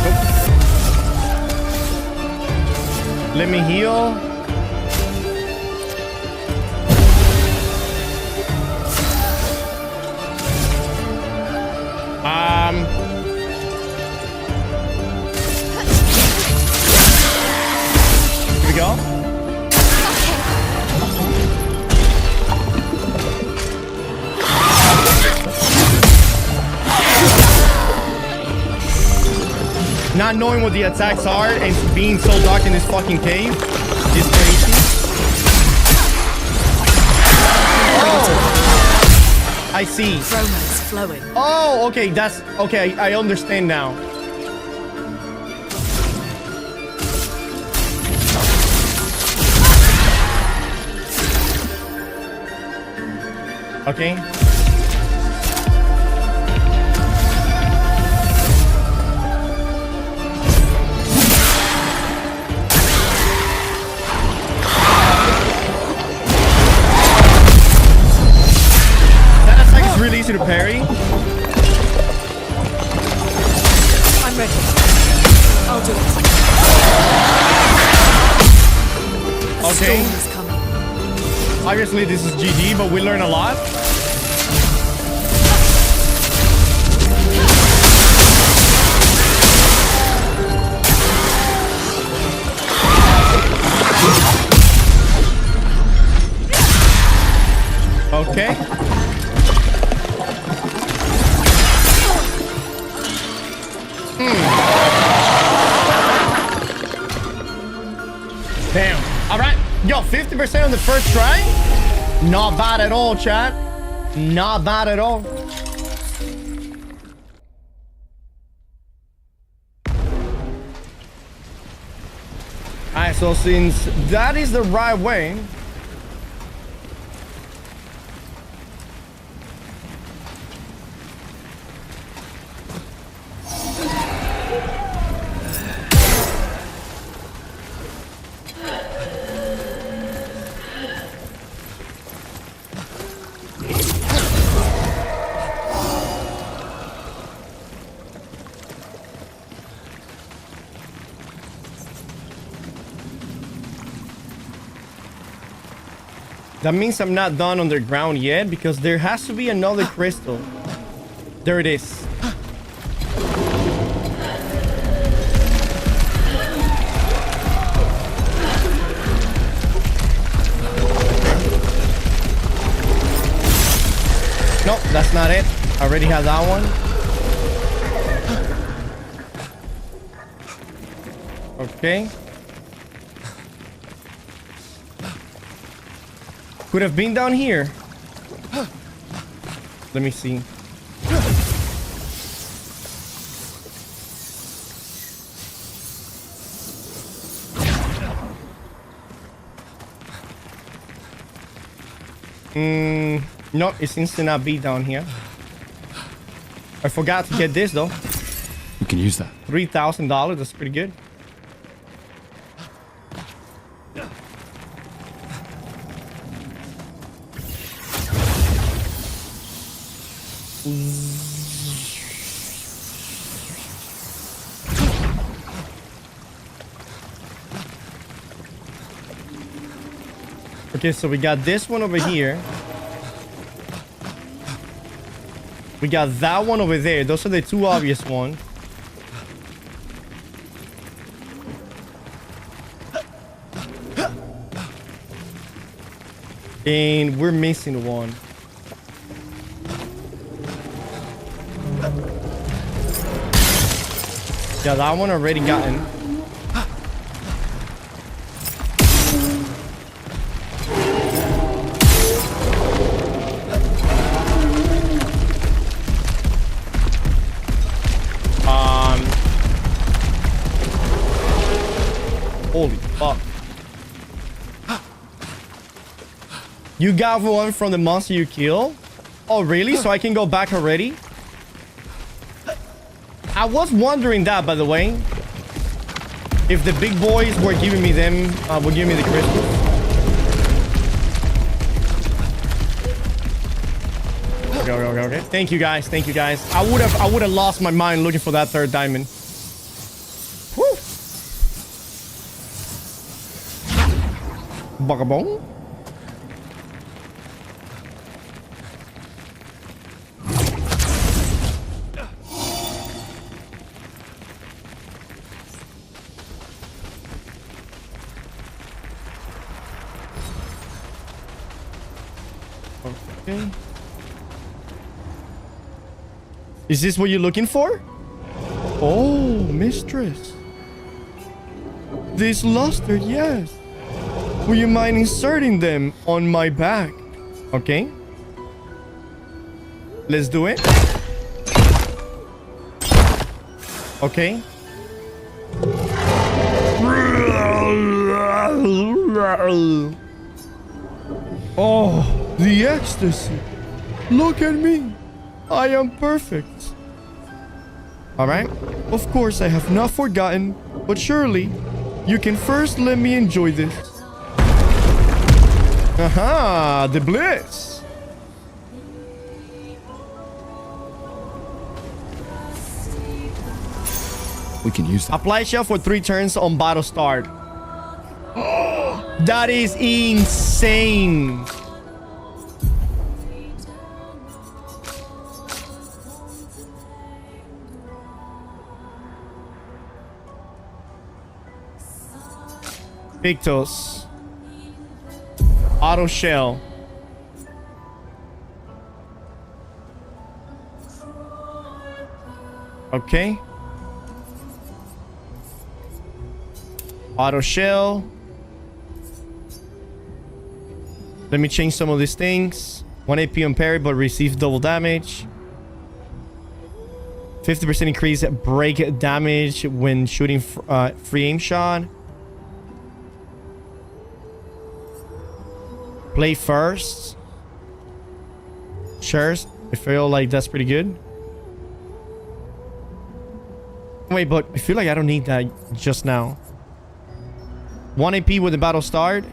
Nope. Let me heal. Here we go. Not knowing what the attacks are and being so dark in this fucking cave is crazy. Oh! I see. Chroma's flowing. Oh, okay, that's okay. I understand now. Okay. That attack is really easy to parry. I'm ready. I'll do it. Okay. Storm is coming. Obviously, this is GG, but we learn a lot. Okay. Damn. All right. Yo, 50% on the first try? Not bad at all, chat. Not bad at all. Alright, so since that is the right way, that means I'm not done underground yet because there has to be another crystal. There it is. Nope, that's not it. I already have that one. Okay. Could have been down here. Let me see. No, it seems to not be down here. I forgot to get this though. We can use that. $3,000. That's pretty good. Okay, so we got this one over here. We got that one over there. Those are the two obvious ones. And we're missing one. Yeah, that one already gotten. Holy fuck. You got one from the monster you kill? Oh, really? So I can go back already? I was wondering that, by the way. If the big boys were giving me them, were giving me the crystals. Okay. Thank you guys. Thank you guys. I would have lost my mind looking for that third diamond. Woo. Bugabong. Okay. Is this what you're looking for? Oh, mistress. This luster, yes. Would you mind inserting them on my back? Okay. Let's do it. Okay. Oh, the ecstasy. Look at me. I am perfect. Alright. Of course, I have not forgotten, but surely you can first let me enjoy this. Aha, the bliss. We can use that. Apply shell for 3 turns on battle start. That is insane. Victos. Auto shell. Okay. Auto shell. Let me change some of these things. 1 AP on parry, but receives double damage. 50% increase break damage when shooting free aim shot. Play first. Sure. I feel like that's pretty good. Wait, but I feel like I don't need that just now. 1 AP when the battle start.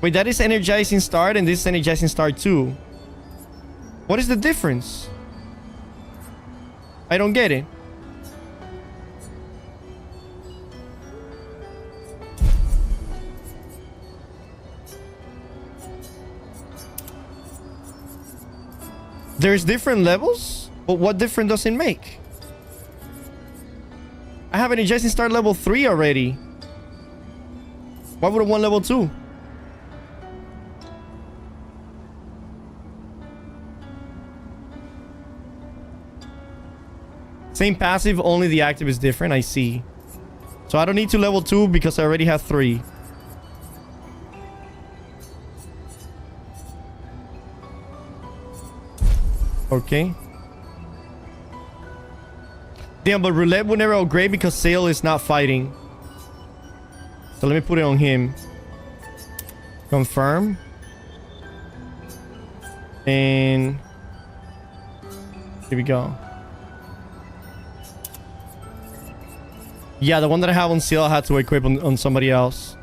Wait, that is energizing start and this is energizing start too. What is the difference? I don't get it. There's different levels? But what difference does it make? I have an energizing start level 3 already. Why would I want level 2? Same passive, only the active is different. I see. So I don't need to level 2 because I already have 3. Okay. Damn, but Roulette will never upgrade because Sale is not fighting. So let me put it on him. Confirm. And here we go. Yeah, the one that I have on Seal I had to equip on somebody else.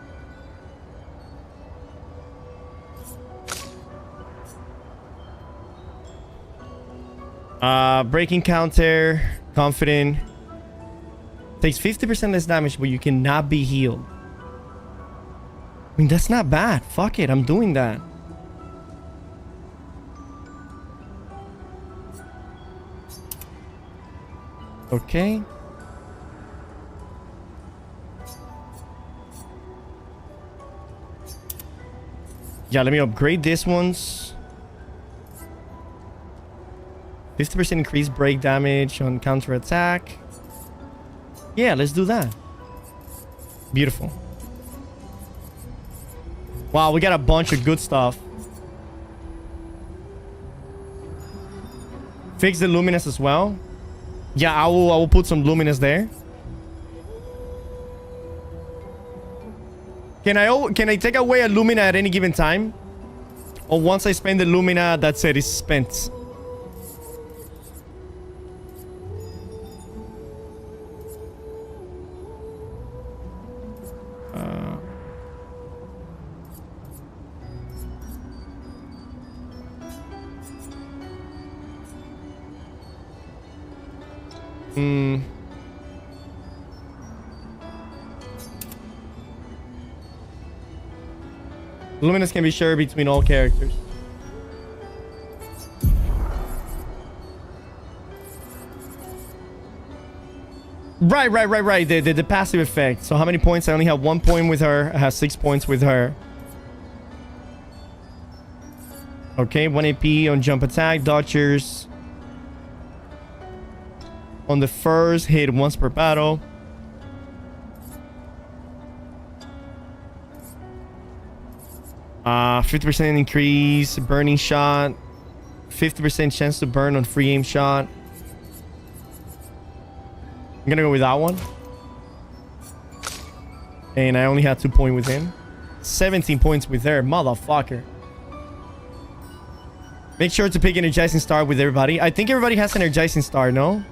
Breaking counter, confident. Takes 50% less damage, but you cannot be healed. I mean, that's not bad. Fuck it, I'm doing that. Okay. Yeah, let me upgrade this ones. 50% increased break damage on counter attack. Yeah, let's do that. Beautiful. Wow, we got a bunch of good stuff. Fix the luminous as well. Yeah, I will put some luminous there. Can I take away a lumina at any given time? Or once I spend the lumina, that's it, it's spent. Luminous can be shared between all characters. Right. The passive effect. So how many points? I only have 1 point with her. I have 6 points with her. Okay, 1 AP on jump attack, dodgers. On the first hit once per battle. Uh, 50% increase, burning shot. 50% chance to burn on free aim shot. I'm gonna go with that one. And I only had 2 points with him. 17 points with her, motherfucker. Make sure to pick Energizing Star with everybody. I think everybody has Energizing Star, no?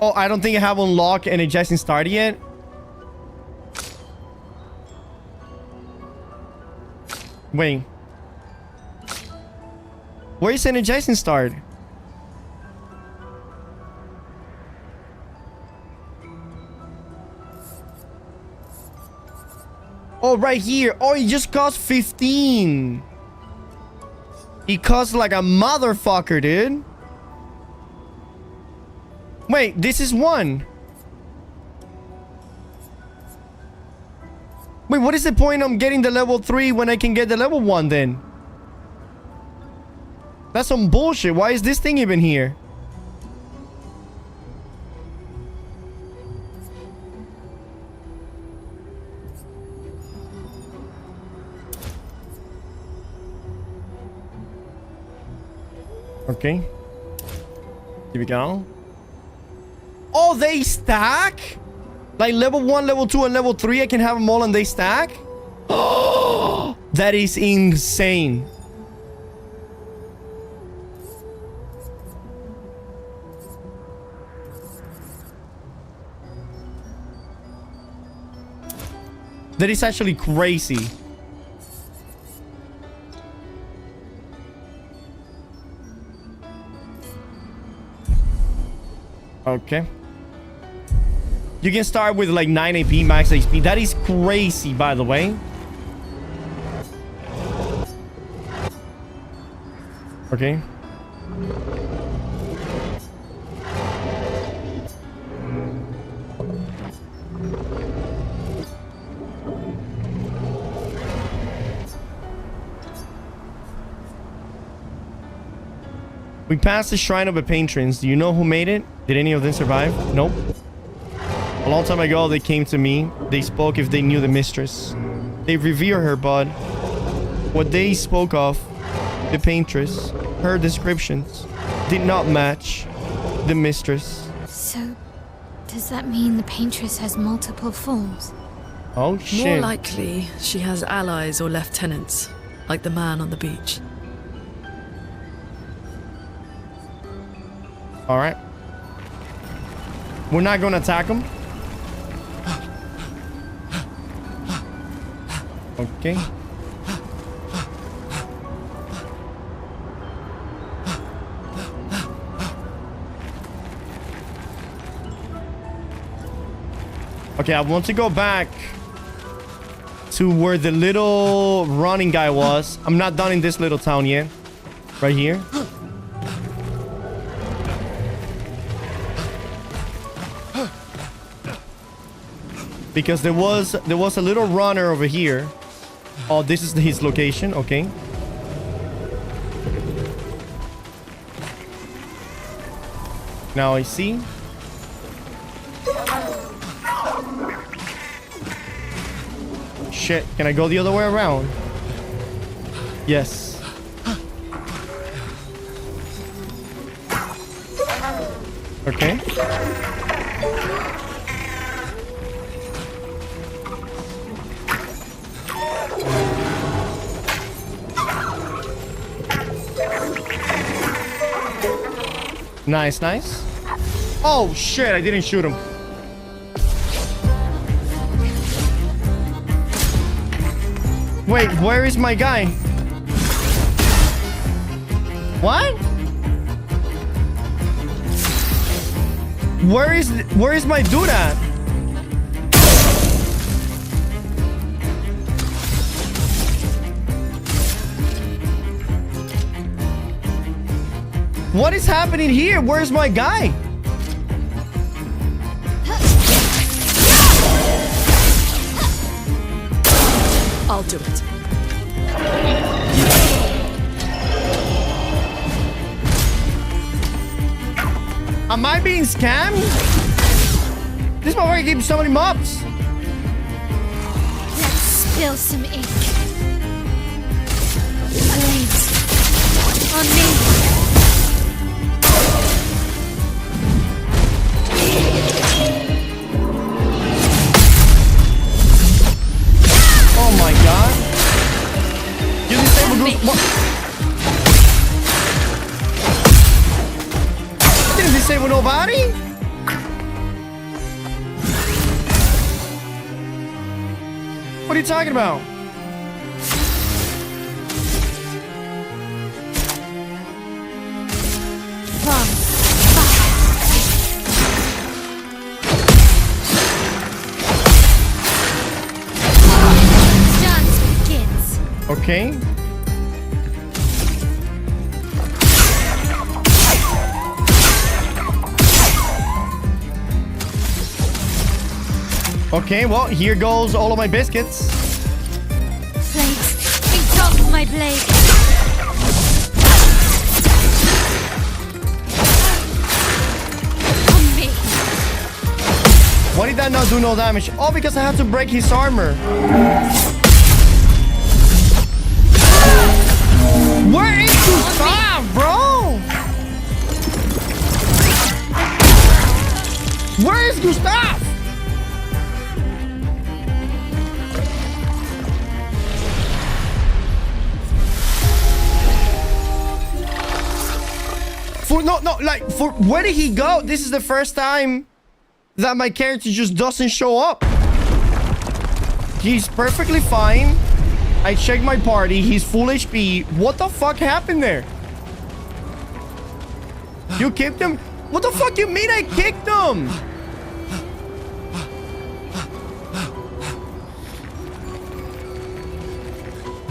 Oh, I don't think I have unlocked Energizing Star yet. Wait. Where is Energizing Star? Oh, right here. Oh, it just cost 15. It costs like a motherfucker, dude. Wait, this is 1. Wait, what is the point of getting the level 3 when I can get the level 1 then? That's some bullshit. Why is this thing even here? Okay. Here we go. Oh, they stack? Like level 1, level 2, and level 3, I can have them all and they stack? Oh, that is insane. That is actually crazy. Okay. You can start with like 9 AP max HP. That is crazy, by the way. Okay. We passed the Shrine of the Patrons. Do you know who made it? Did any of them survive? Nope. A long time ago, they came to me. They spoke if they knew the mistress. They revered her, but what they spoke of, the paintress, her descriptions, did not match the mistress. So, does that mean the paintress has multiple forms? Oh, shit. More likely, she has allies or lieutenants, like the man on the beach. All right. We're not gonna attack him. Okay. Okay, I want to go back to where the little running guy was. I'm not done in this little town yet. Right here. Because there was a little runner over here. Oh, this is his location. Okay. Now I see. Shit, can I go the other way around? Yes. Okay. Nice, nice. Oh shit, I didn't shoot him. Wait, where is my guy? What? Where is my dude at? What is happening here? Where's my guy? I'll do it. Am I being scammed? This motherfucker keeps so many mobs. Let's spill some ink. Blades. On me. Oh my god. You disabled group. What? Didn't disable nobody? What are you talking about? Okay. Okay, well, here goes all of my biscuits. Blades, beat off my blade. On me. Why did that not do no damage? Oh, because I had to break his armor. Where is Gustav, bro? Where is Gustav? Where did he go? This is the first time that my character just doesn't show up. He's perfectly fine. I checked my party. He's full HP. What the fuck happened there? You kicked him? What the fuck you mean I kicked him?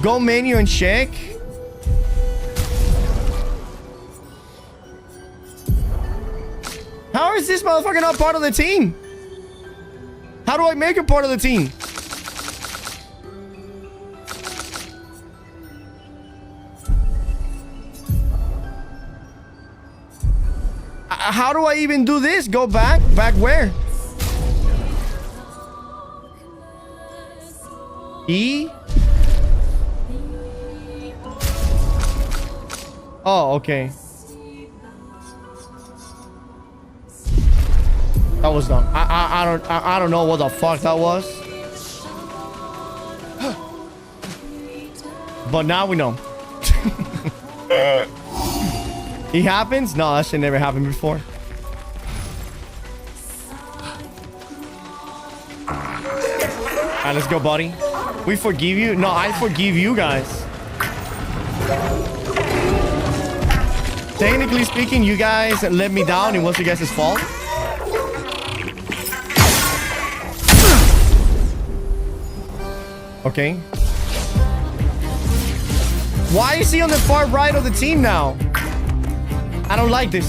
Go menu and check. How is this motherfucker not part of the team? How do I make him part of the team? how do I even do this? Go back? Back where? E? Oh, okay. That was dumb. I don't know what the fuck that was. But now we know. It happens? No, that shit never happened before. Alright, let's go, buddy. We forgive you? No, I forgive you guys. Technically speaking, you guys let me down. It was you guys' fault. Okay. Why is he on the far right of the team now? I don't like this.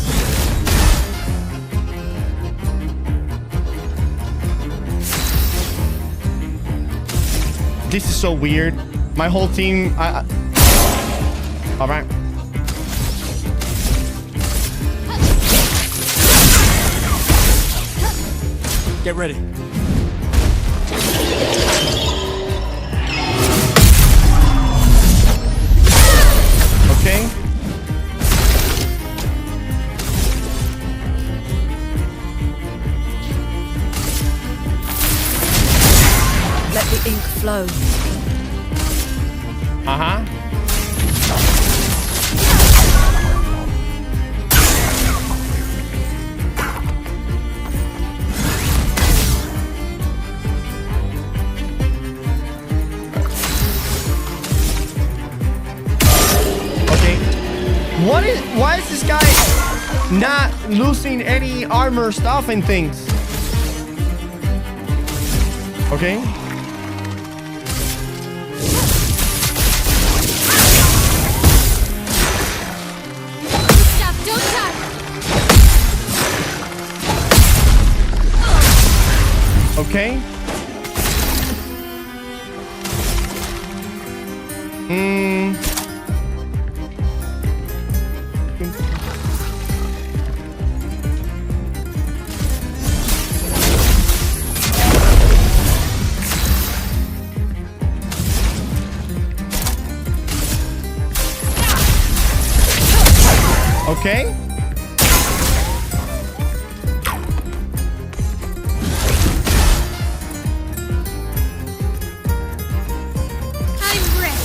This is so weird. My whole team... All right. Get ready. Okay. Let the ink flow. Uh-huh. Why is this guy not losing any armor stuff and things? Okay. Stop, don't touch. Okay. Okay. I'm ready.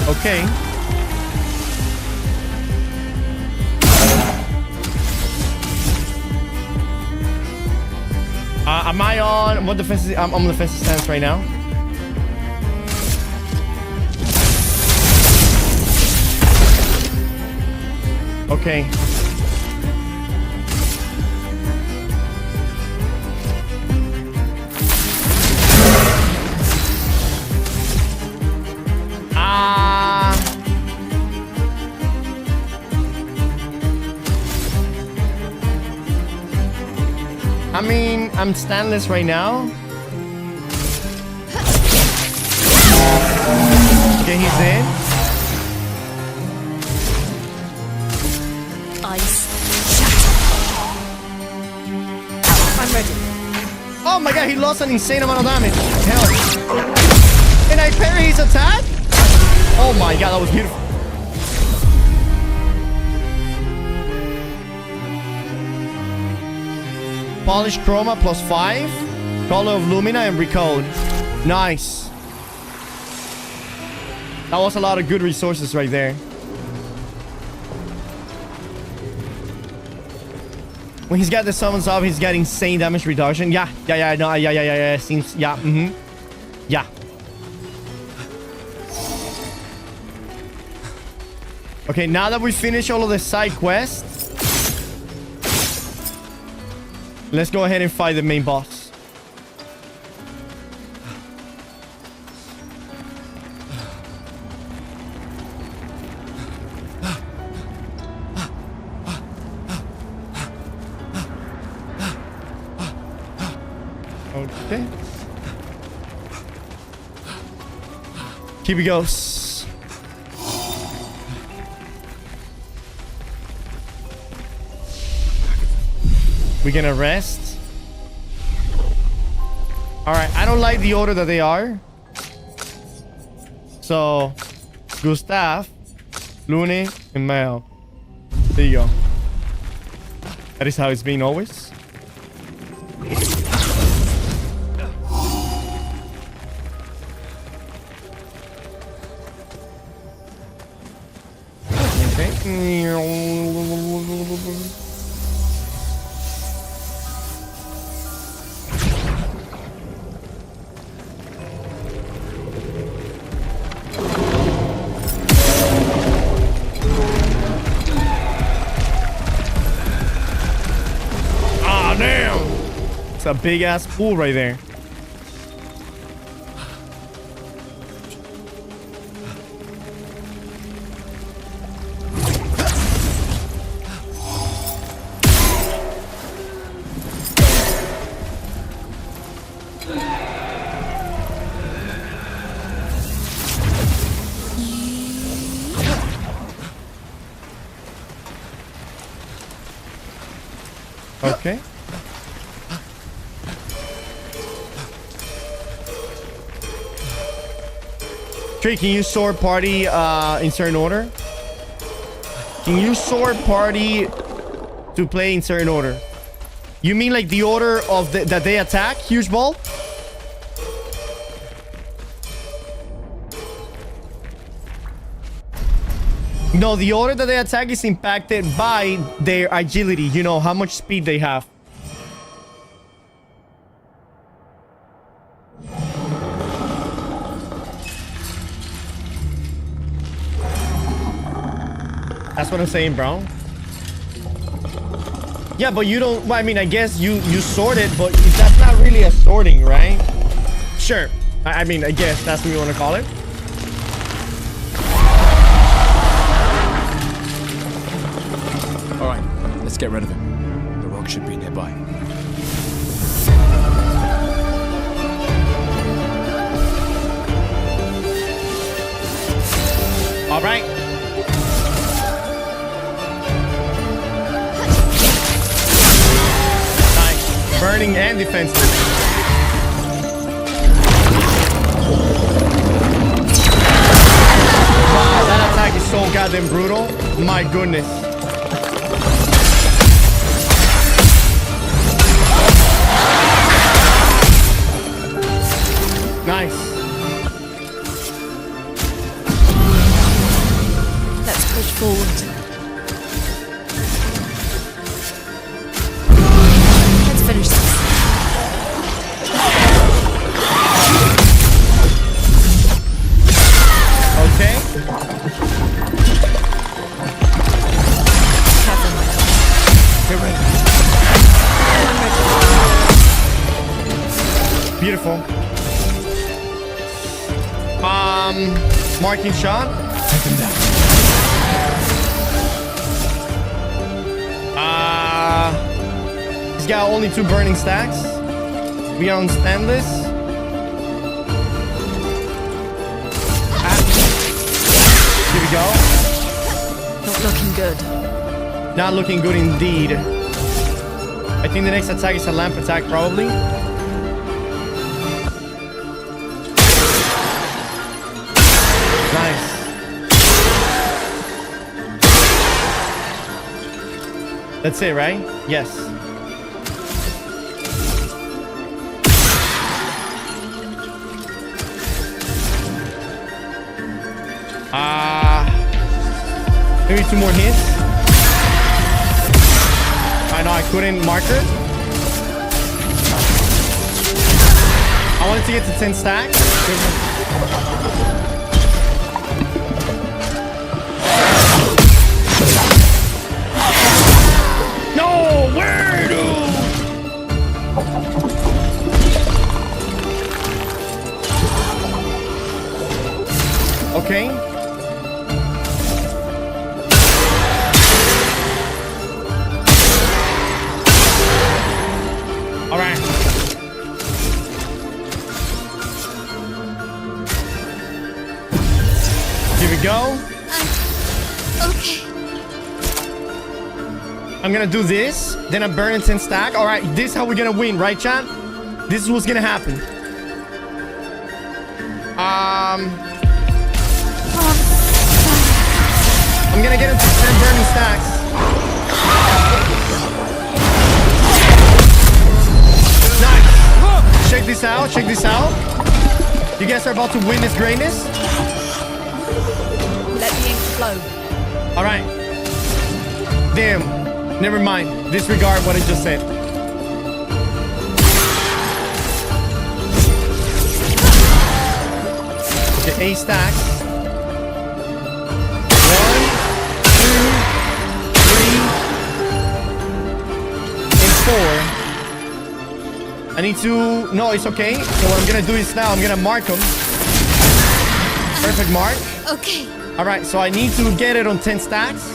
Okay. Am I on what defensive? I'm on the defensive stance right now. Okay. I mean, I'm standless right now. Okay, he's in. Ice. I'm ready. Oh my god, he lost an insane amount of damage. Hell. And I parry his attack? Oh my god, that was beautiful. Polish Chroma +5. Color of Lumina and Recode. Nice. That was a lot of good resources right there. When he's got the summons up, he's getting insane damage reduction. Yeah. Seems, yeah, Yeah. Okay, now that we finish all of the side quests, let's go ahead and fight the main boss. Okay. Here we go. We're gonna rest. All right, I don't like the order that they are. So, Gustav, Lune, and Mel. There you go. That is how it's been always. Okay. Ah, damn! It's a big ass pool right there. Okay. Trey, can you sword party in certain order? Can you sword party to play in certain order? You mean like the order of that they attack? Huge ball? No, the order that they attack is impacted by their agility. You know, how much speed they have. That's what I'm saying, bro. Yeah, but you don't... Well, I mean, I guess you sort it, but that's not really a sorting, right? Sure. I mean, I guess that's what you want to call it. All right, let's get rid of him. The rock should be nearby. All right. Nice. Burning and defensive. Wow, that attack is so goddamn brutal. My goodness. Nice. Let's push forward. Let's finish this. Okay. Get ready. Beautiful. Marking shot. Take him down. He's got only 2 burning stacks. We are on standless. Here we go. Not looking good. Not looking good indeed. I think the next attack is a lamp attack, probably. Nice. That's it, right? Yes. Maybe 2 more hits. I know I couldn't mark her. I wanted to get to 10 stacks. No, where do? Okay. All right. Here we go. Okay. I'm gonna do this. Then I'm burning 10 stack. All right, this is how we're gonna win, right, chat? This is what's gonna happen. I'm gonna get into 10 burning stacks. Nice. Check this out. Check this out. You guys are about to win this greatness. Let the ink flow. All right. Damn. Never mind. Disregard what I just said. Okay, 8 stacks. 1, 2, 3, and 4. I need to... No, it's okay. So what I'm gonna do is now I'm gonna mark them. Perfect mark. Okay. All right, so I need to get it on 10 stacks. 1,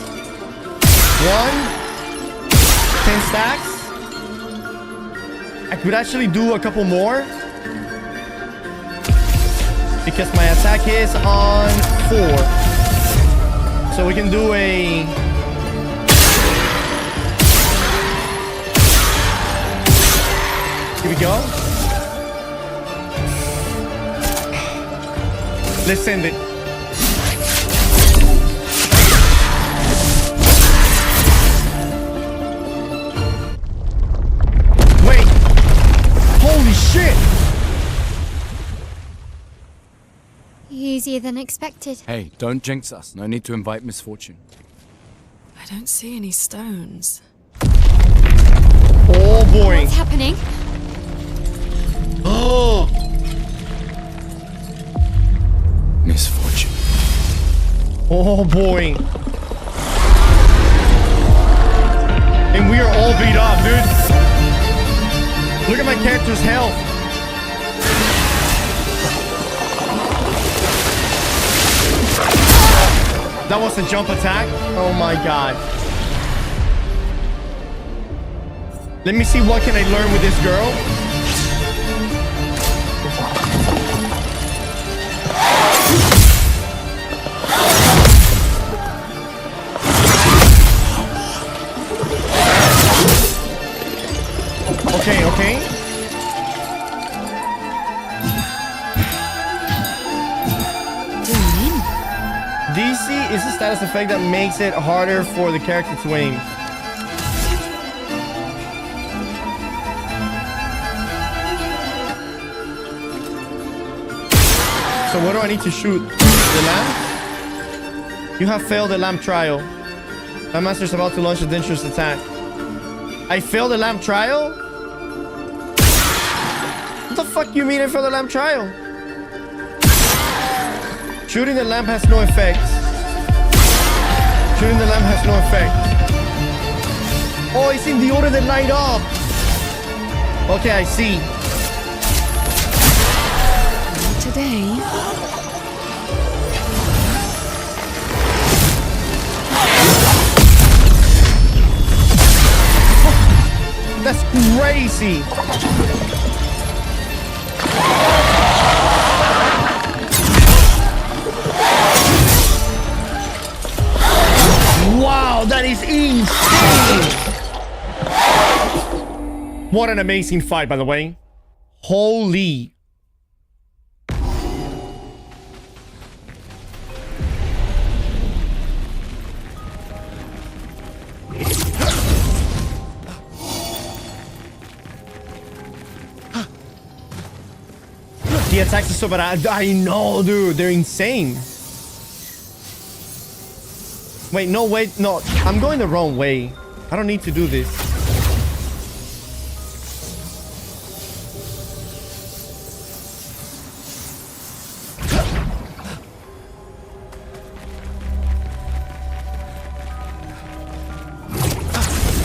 10 stacks. I could actually do a couple more because my attack is on 4. So we can do a... Here we go. Let's send it. Wait. Holy shit. Easier than expected. Hey, don't jinx us. No need to invite misfortune. I don't see any stones. Oh boy. What's happening? Oh. Misfortune. Oh boy. And we are all beat up, dude. Look at my character's health. That was a jump attack. Oh my god. Let me see what can I learn with this girl. Okay, okay. DC is a status effect that makes it harder for the character to aim. So what do I need to shoot? The lamp? You have failed the lamp trial. My master is about to launch a dangerous attack. I failed the lamp trial? What the fuck you mean I failed the lamp trial? Shooting the lamp has no effect. Shooting the lamp has no effect. Oh, it's in the order that light up. Okay, I see. Today. That's crazy. Wow, that is insane. What an amazing fight, by the way. Holy. The attacks are so bad. I know, dude. They're insane. Wait, no, wait. No, I'm going the wrong way. I don't need to do this.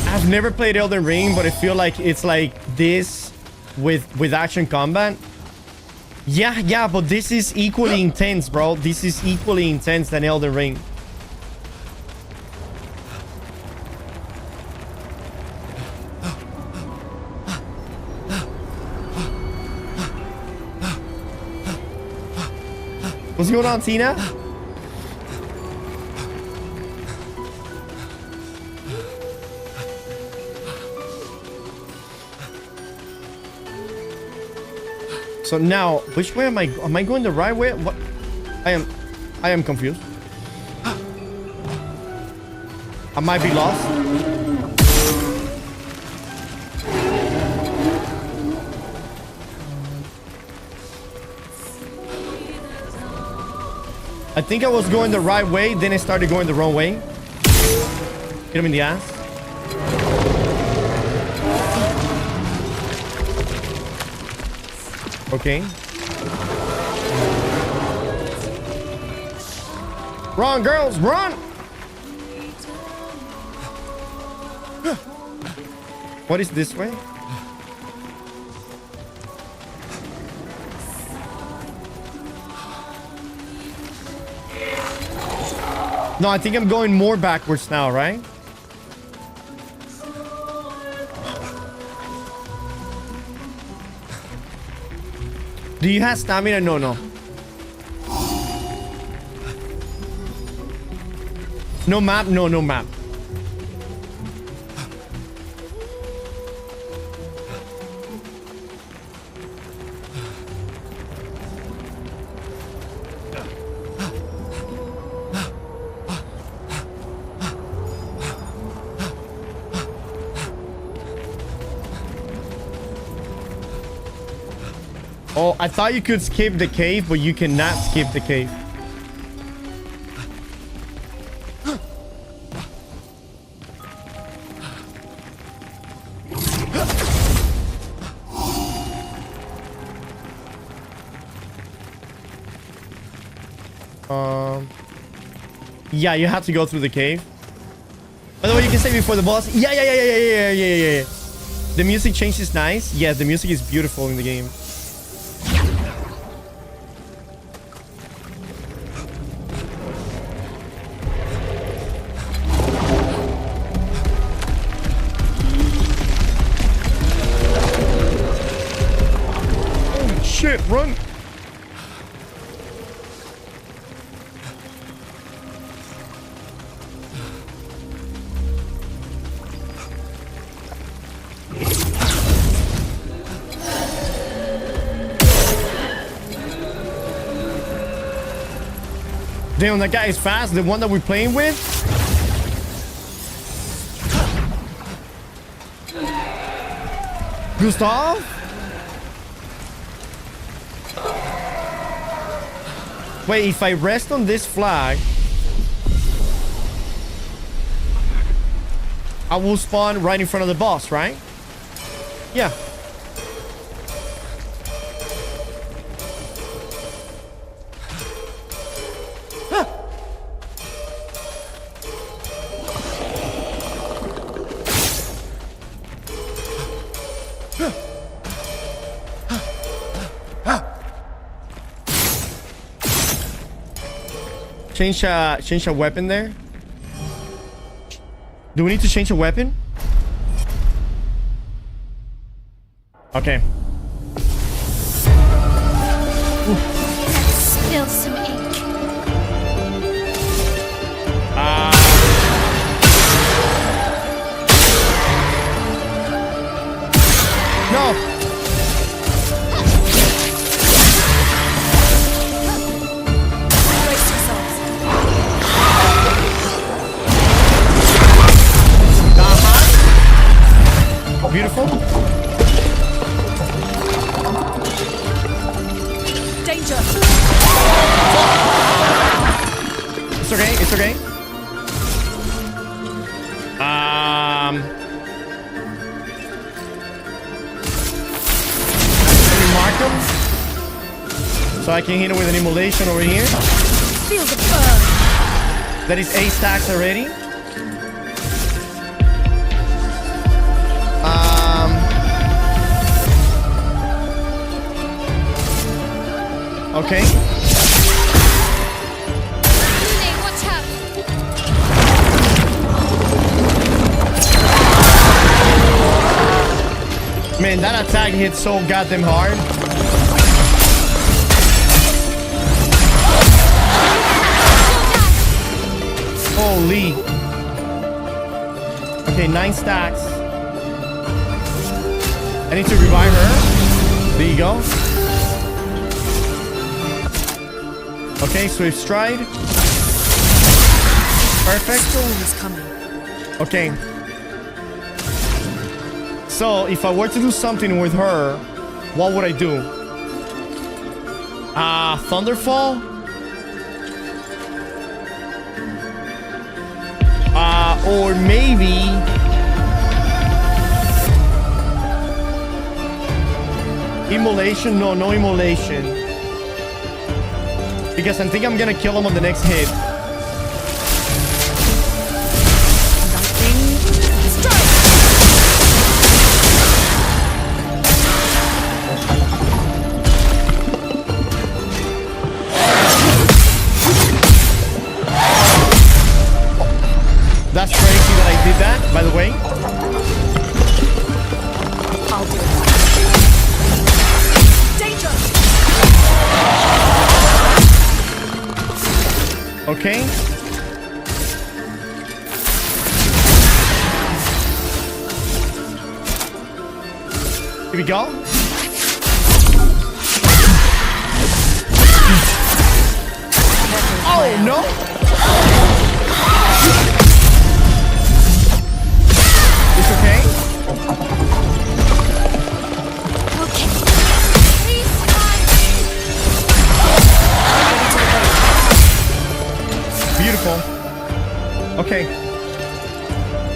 I've never played Elden Ring, but I feel like it's like this with action combat. Yeah, but this is equally intense, bro. This is equally intense than Elden Ring. What's going on, Tina? So now, which way am I? Am I going the right way? What? I am confused. I might be lost. I think I was going the right way, then I started going the wrong way. Hit him in the ass. Okay. Run, girls, run! What is this way? No, I think I'm going more backwards now, right? Do you have stamina? No, no. No map? No, no map. Oh, I thought you could skip the cave, but you cannot skip the cave. Yeah, you have to go through the cave. By the way, you can say before the boss. Yeah. The music change is nice. Yeah, the music is beautiful in the game. Holy shit, run! Damn, that guy is fast. The one that we're playing with. Gustav? Wait, if I rest on this flag, I will spawn right in front of the boss, right? Yeah. Change a weapon there. Do we need to change a weapon? Okay. Spill some ink. No. Beautiful. Danger. It's okay. It's okay. Let me mark them so I can hit him with an immolation over here. Feel the burn. That is 8 stacks already. Okay. Watch out. Man, that attack hit so goddamn hard. Holy. Okay, 9 stacks. I need to revive her. There you go. Okay, Swift Stride. Perfect. Storm is coming. Okay. So, if I were to do something with her, what would I do? Thunderfall? Or maybe... Immolation? No, no immolation. Because I think I'm gonna kill him on the next hit. That's crazy that I did that, by the way. I'll do it. Danger! Okay. Here we go. Oh, no. It's okay. Beautiful. Okay.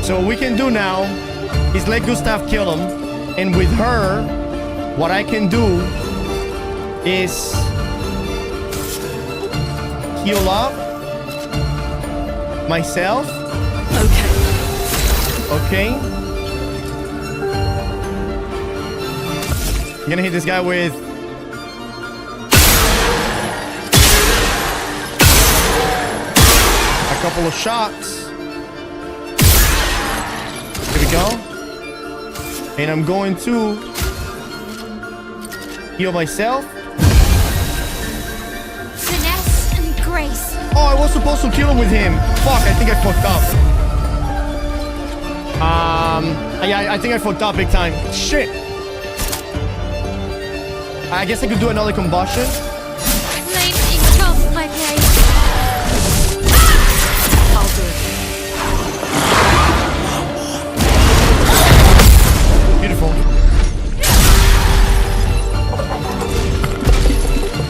So what we can do now is let Gustav kill him. And with her, what I can do is heal up myself. Okay. I'm gonna hit this guy with a couple of shots. Here we go. And I'm going to heal myself. Finesse and grace. Oh, I was supposed to kill him with him. Fuck, I think I fucked up. Yeah, I think I fucked up big time. Shit. I guess I could do another combustion. Flame engulfed my blade. I'll do it. Beautiful.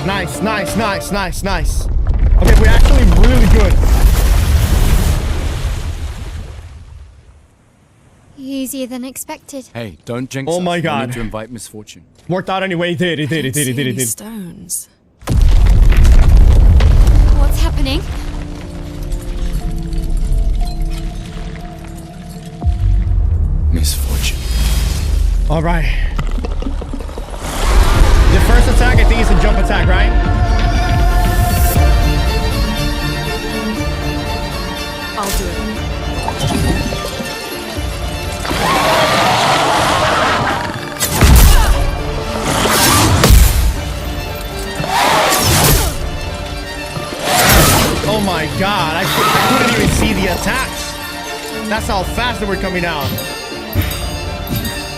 Nice, nice, nice, nice, nice. Okay, we're actually really good. Easier than expected. Hey, don't jinx Oh my us. God. We need to invite misfortune. Worked out anyway. It did. It did. It did. It did. It did. Stones. What's happening? Misfortune. All right. The first attack, I think, is a jump attack, right? I'll do it. Oh my god, I couldn't even see the attacks. That's how fast they were coming out.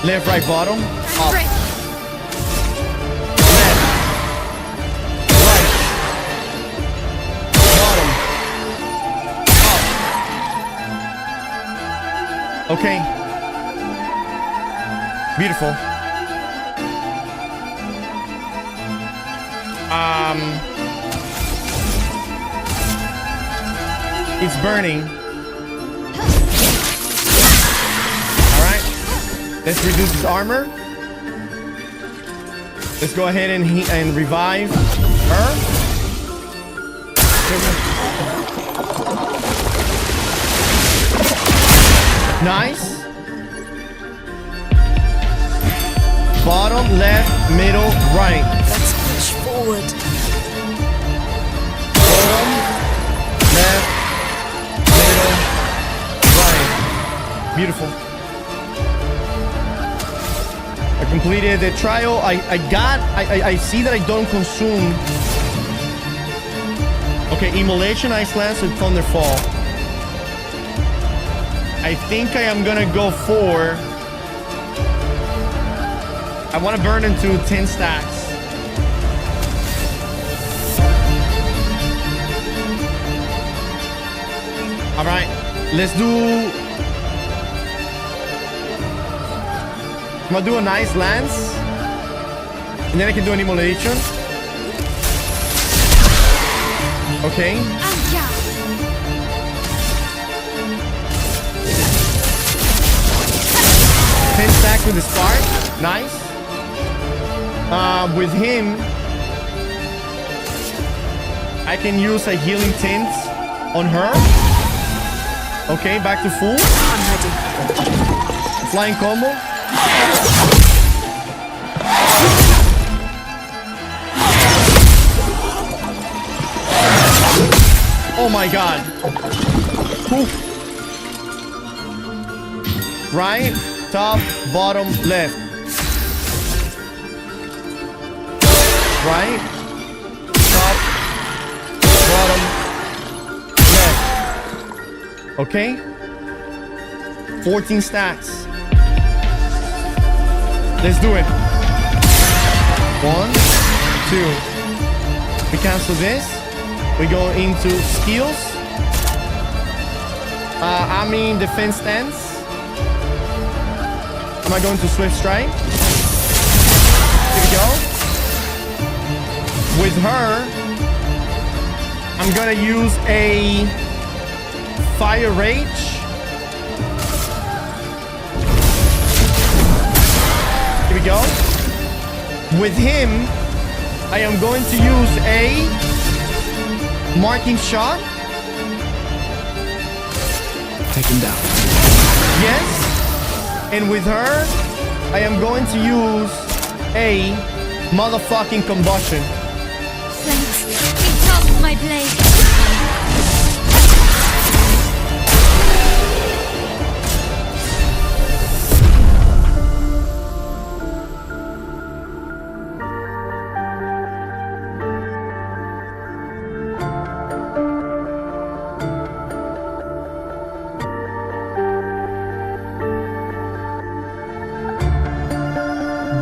Left, right, bottom. Up. Right. Left. Right. Bottom. Up. Okay. Beautiful. It's burning. Alright. Let's reduce his armor. Let's go ahead and revive her. Nice. Bottom, left, middle, right. Let's push forward. Bottom, left, middle, right. Beautiful. I completed the trial. I see that I don't consume. Okay, Immolation, Ice Lance, and Thunderfall. I think I am gonna go for... I want to burn into 10 stacks. All right, let's do. I'm gonna do a nice lance, and then I can do an immolation. Okay. 10 stack with the spark. Nice. With him, I can use a healing tint on her. Okay, back to full. I'm ready. Flying combo. Oh my god. Whew. Right, top, bottom, left. Right, top, bottom, left. Okay. 14 stacks. Let's do it. 1, 2. We cancel this. We go into skills. I mean defense stance. Am I going to swift strike? Here we go. With her, I'm gonna use a fire rage. Here we go. With him, I am going to use a marking shot. Take him down. Yes. And with her, I am going to use a motherfucking combustion. Thanks. It helped my blade.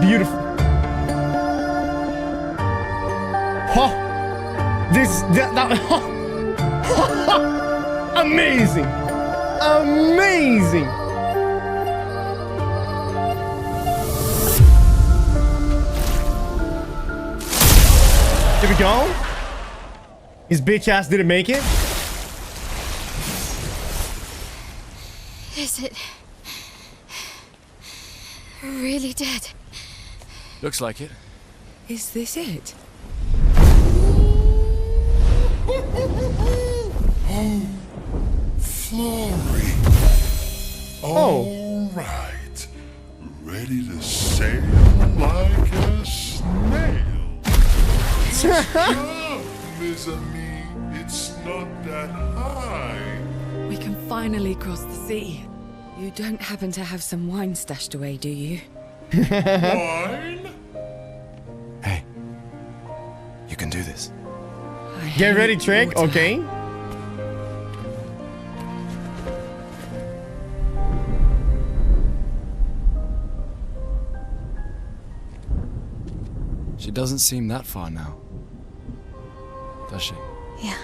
Beautiful. Oh, amazing. Amazing. Here we go. His bitch ass didn't make it. Is it really dead? Looks like it. Is this it? Oh, Flory. All right. Ready to sail like a snail. Jump, mes amis. It's not that high. We can finally cross the sea. You don't happen to have some wine stashed away, do you? Wine? Hey, you can do this. Get ready, Trick. Okay. She doesn't seem that far now, does she? Yeah.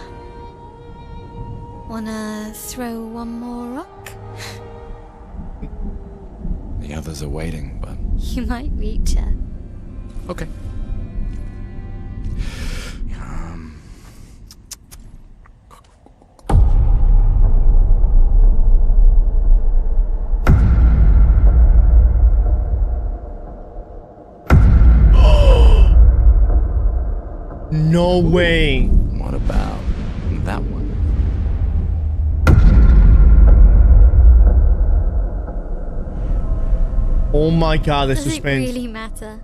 Wanna throw one more rock? The others are waiting, but... You might reach her. Okay. No way. What about that one? Oh my god, the Does suspense. it really matter?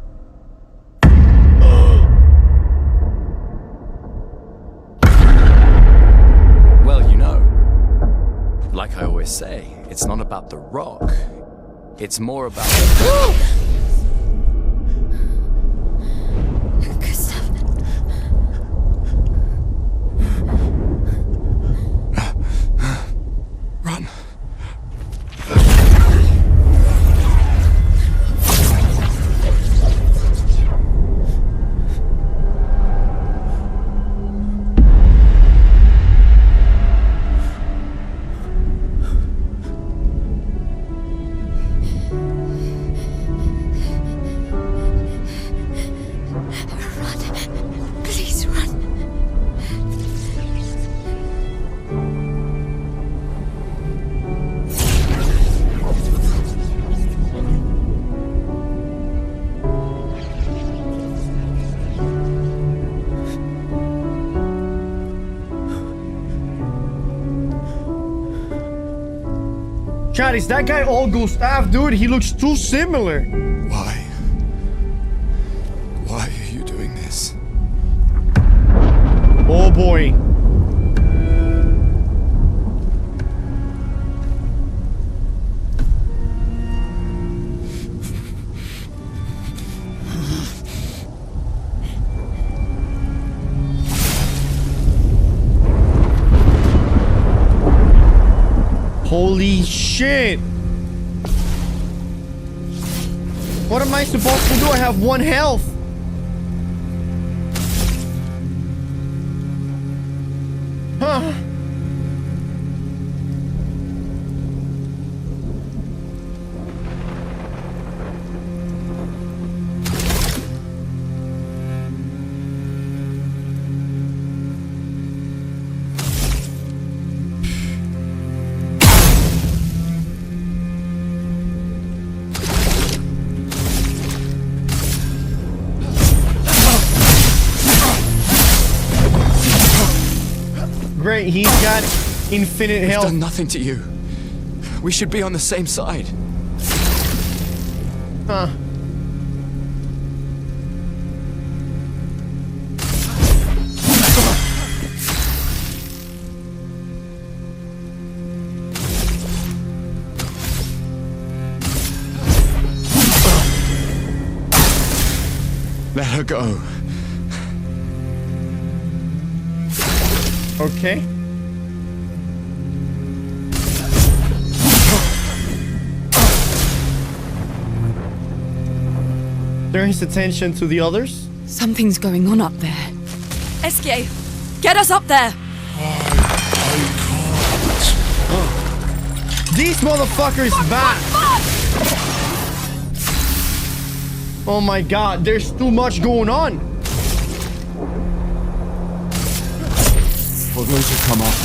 Well, you know, like I always say, it's not about the rock. It's more about... Run. Chad, is that guy all Gustav, dude? He looks too similar. Why? Why are you doing this? Oh boy. Holy shit! What am I supposed to do? I have 1 health. Huh. Great, he's got infinite We've health. done nothing to you. We should be on the same side. Huh. Let her go. Okay. Turn his attention to the others. Something's going on up there. Esquier, get us up there! These motherfuckers back! Oh my god, there's too much going on. For those who come up.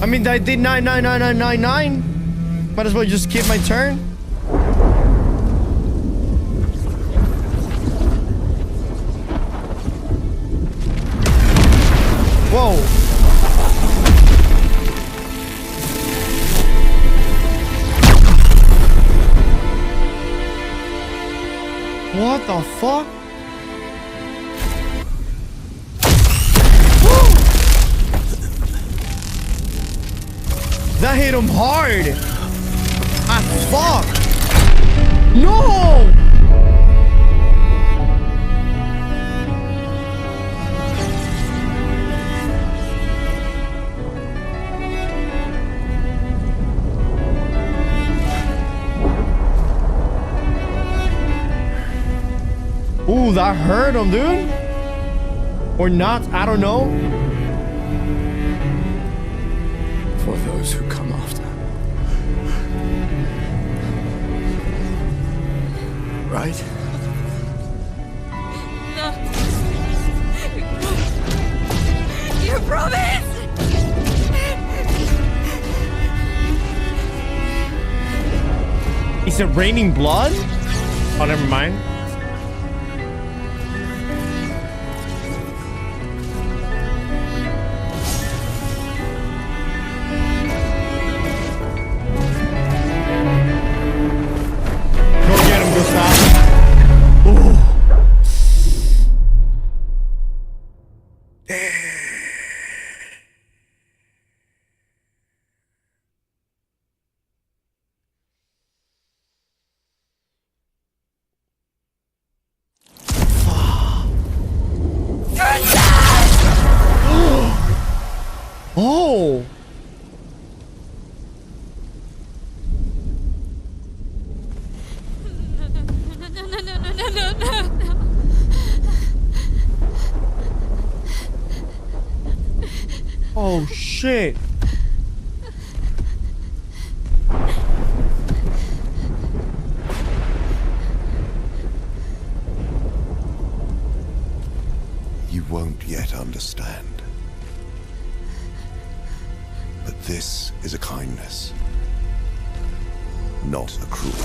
I mean, I did 99999. Might as well just skip my turn. Whoa. What the fuck? That hit him hard. Ah, fuck. No. Ooh, that hurt him, dude. Or not, I don't know. For those who come after. Right? No. You promised! Is it raining blood? Oh, never mind. Oh! No. Oh shit! You won't yet understand. But this is a kindness, not a cruelty.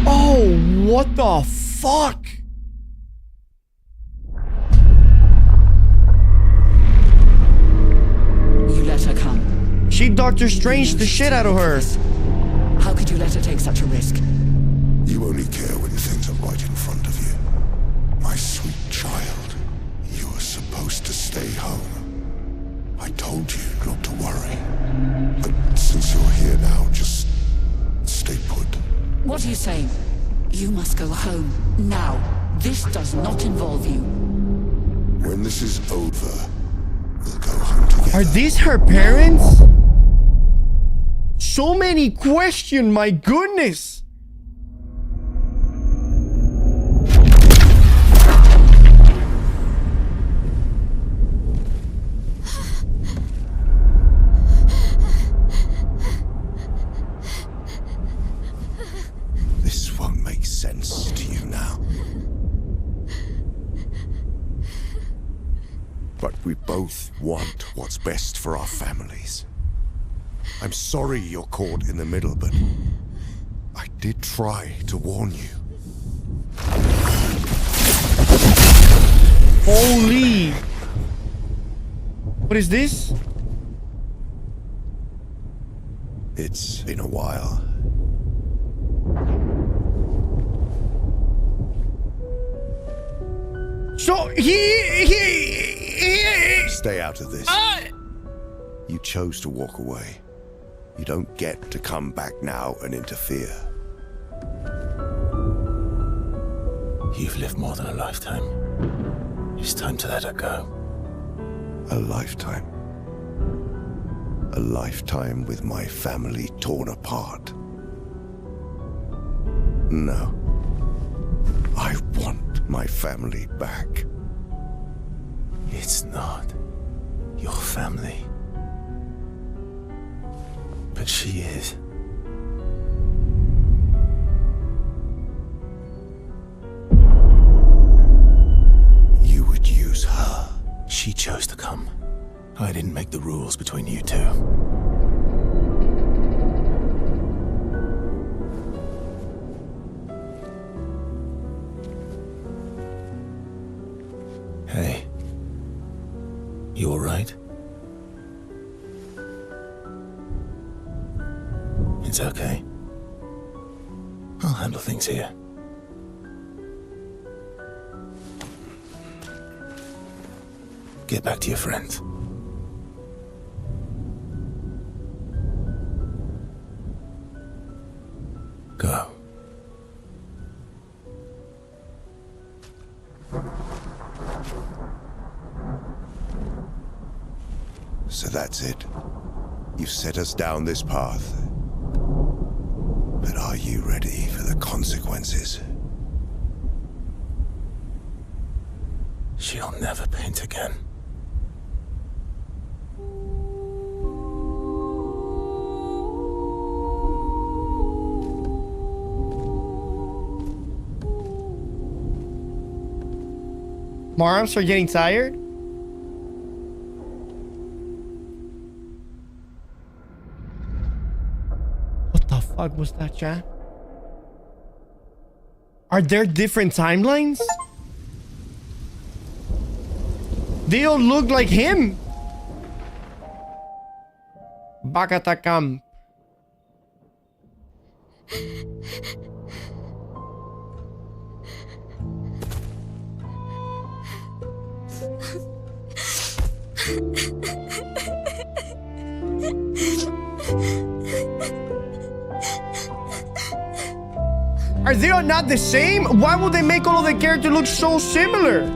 Oh, what the fuck? Doctor Strange the shit out of her. How could you let her take such a risk? You only care when things are right in front of you. My sweet child, you are supposed to stay home. I told you not to worry. But since you're here now, just stay put. What are you saying? You must go home, now. This does not involve you. When this is over, we'll go home together. Are these her parents? So many questions, my goodness. This won't make sense to you now. But we both want what's best for our families. I'm sorry you're caught in the middle, but I did try to warn you. Holy. What is this? It's been a while. So he Stay out of this. You chose to walk away. You don't get to come back now and interfere. You've lived more than a lifetime. It's time to let her go. A lifetime. A lifetime with my family torn apart. No. I want my family back. It's not your family. But she is. You would use her. She chose to come. I didn't make the rules between you two. Hey. You all right? It's okay. I'll handle things here. Get back to your friends. Go. So that's it. You've set us down this path. But are you ready for the consequences? She'll never paint again. My arms are getting tired. What the fuck was that, chat? Are there different timelines? They all look like him. Bakatakam. Are they all not the same? Why would they make all of the characters look so similar?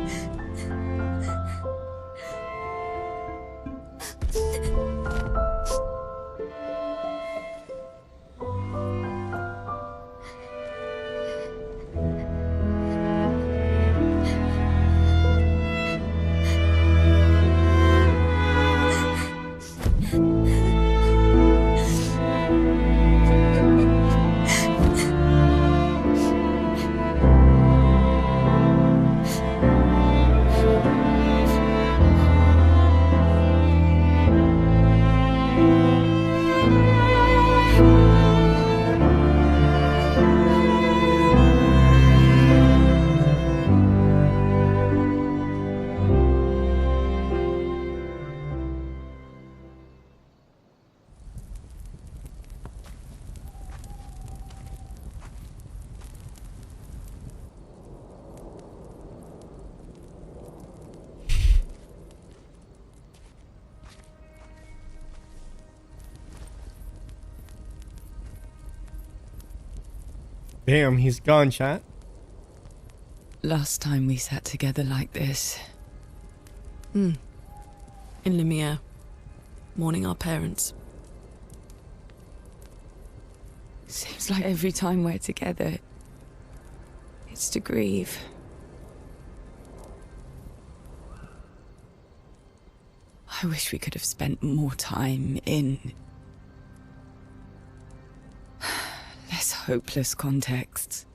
Damn, he's gone, chat. Last time we sat together like this. In Lumiere, mourning our parents. Seems like every time we're together, it's to grieve. I wish we could have spent more time in less hopeless contexts.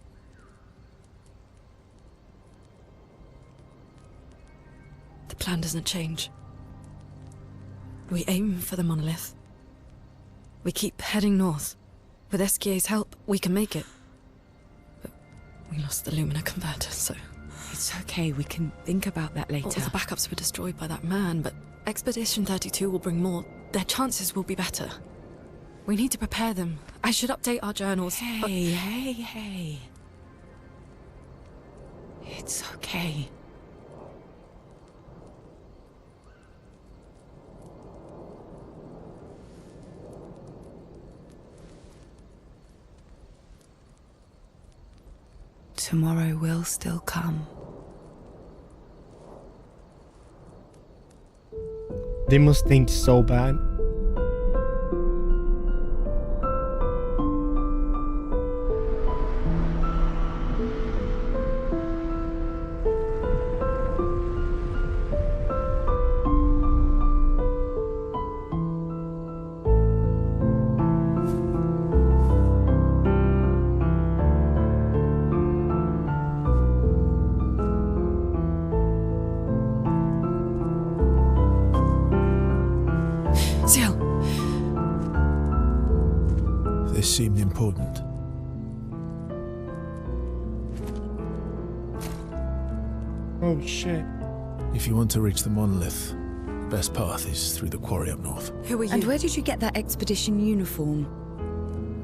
The plan doesn't change. We aim for the monolith. We keep heading north. With SKA's help, we can make it. But we lost the Lumina converter, so... It's okay, we can think about that later. All the backups were destroyed by that man, but Expedition 32 will bring more. Their chances will be better. We need to prepare them. I should update our journals. Hey. It's okay. Tomorrow will still come. They must think so bad. This seemed important. Oh shit. If you want to reach the monolith, the best path is through the quarry up north. Who are you? And where did you get that expedition uniform?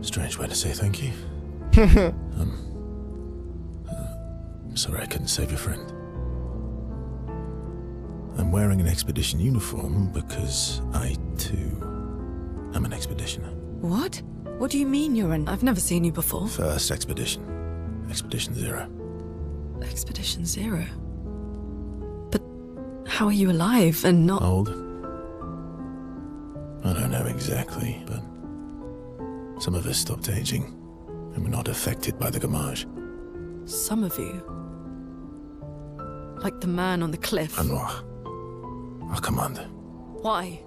Strange way to say thank you. I'm sorry I couldn't save your friend. I'm wearing an expedition uniform because I, too, am an expeditioner. What? What do you mean you're an... I've never seen you before. First expedition. Expedition 0. Expedition 0? But how are you alive and not... Old? I don't know exactly, but some of us stopped aging and were not affected by the Gamage. Some of you? Like the man on the cliff? Anwar, our commander. Why?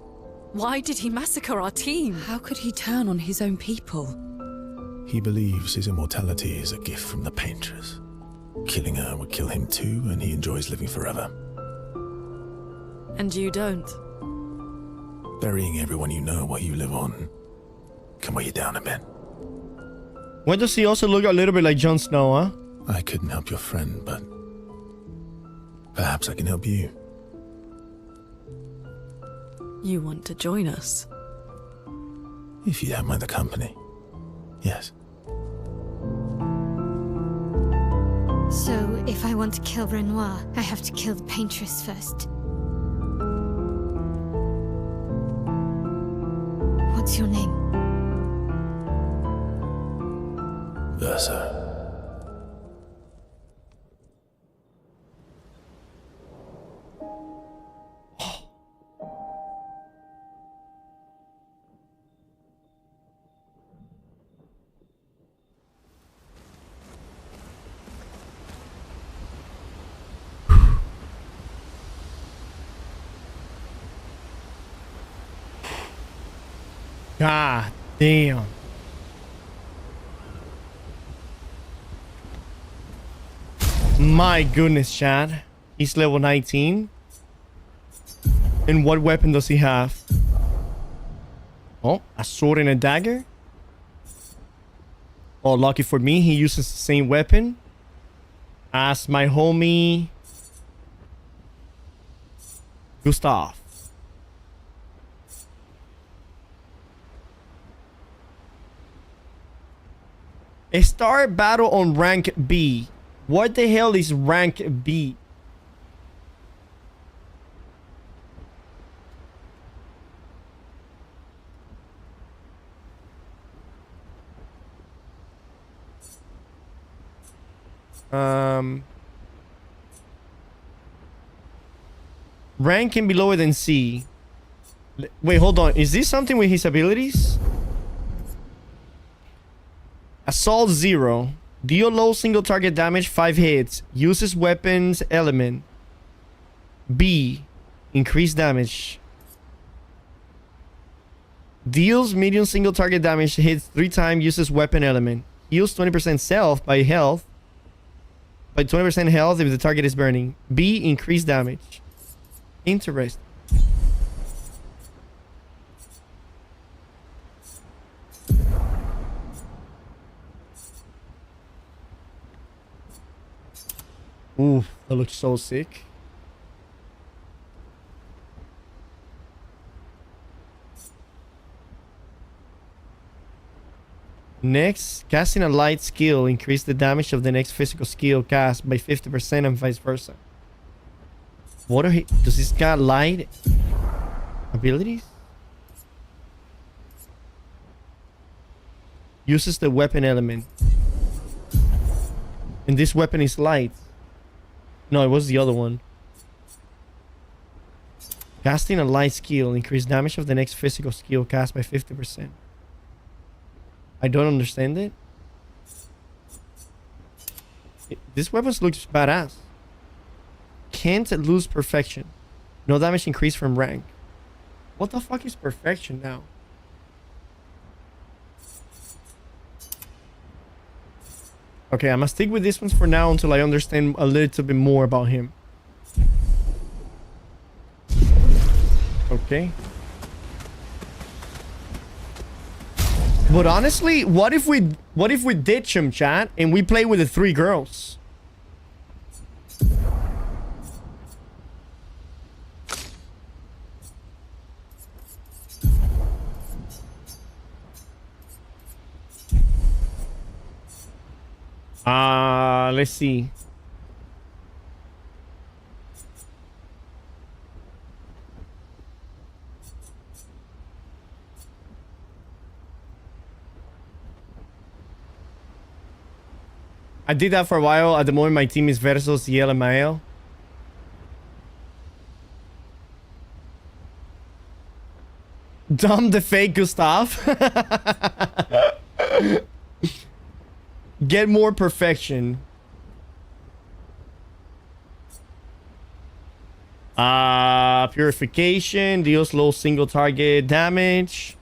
Why did he massacre our team? How could he turn on his own people? He believes his immortality is a gift from the Paintress. Killing her would kill him too, and he enjoys living forever. And you don't? Burying everyone you know while you live on can weigh you down a bit. Why does he also look a little bit like Jon Snow, huh? I couldn't help your friend, but perhaps I can help you. You want to join us? If you don't mind the company, yes. So, if I want to kill Renoir, I have to kill the Paintress first. What's your name? Versa. God damn. My goodness, Chad. He's level 19. And what weapon does he have? Oh, a sword and a dagger? Oh, lucky for me, he uses the same weapon as my homie Gustav. A star battle on rank B. What the hell is rank B? Rank can be lower than C. Wait, hold on. Is this something with his abilities? Assault 0. Deal low single target damage 5 hits. Uses weapons element. B. Increased damage. Deals medium single target damage, hits 3 times, uses weapon element. Heals 20% self by health. By 20% health if the target is burning. B. Increased damage. Interesting. Ooh, that looks so sick. Next, casting a light skill increase the damage of the next physical skill cast by 50% and vice versa. What are he? Does this guy light abilities? Uses the weapon element. And this weapon is light. No, it was the other one. Casting a light skill increase damage of the next physical skill cast by 50%. I don't understand it. This weapon looks badass. Can't lose perfection. No damage increase from rank. What the fuck is perfection now? Okay, I'm gonna stick with this ones for now until I understand a little bit more about him. Okay. But honestly, what if we ditch him, chat, and we play with the 3 girls? Let's see. I did that for a while. At the moment, my team is versus Ciel and Mael. Dumb the fake Gustav. Get more perfection. Purification. Deals low single target damage.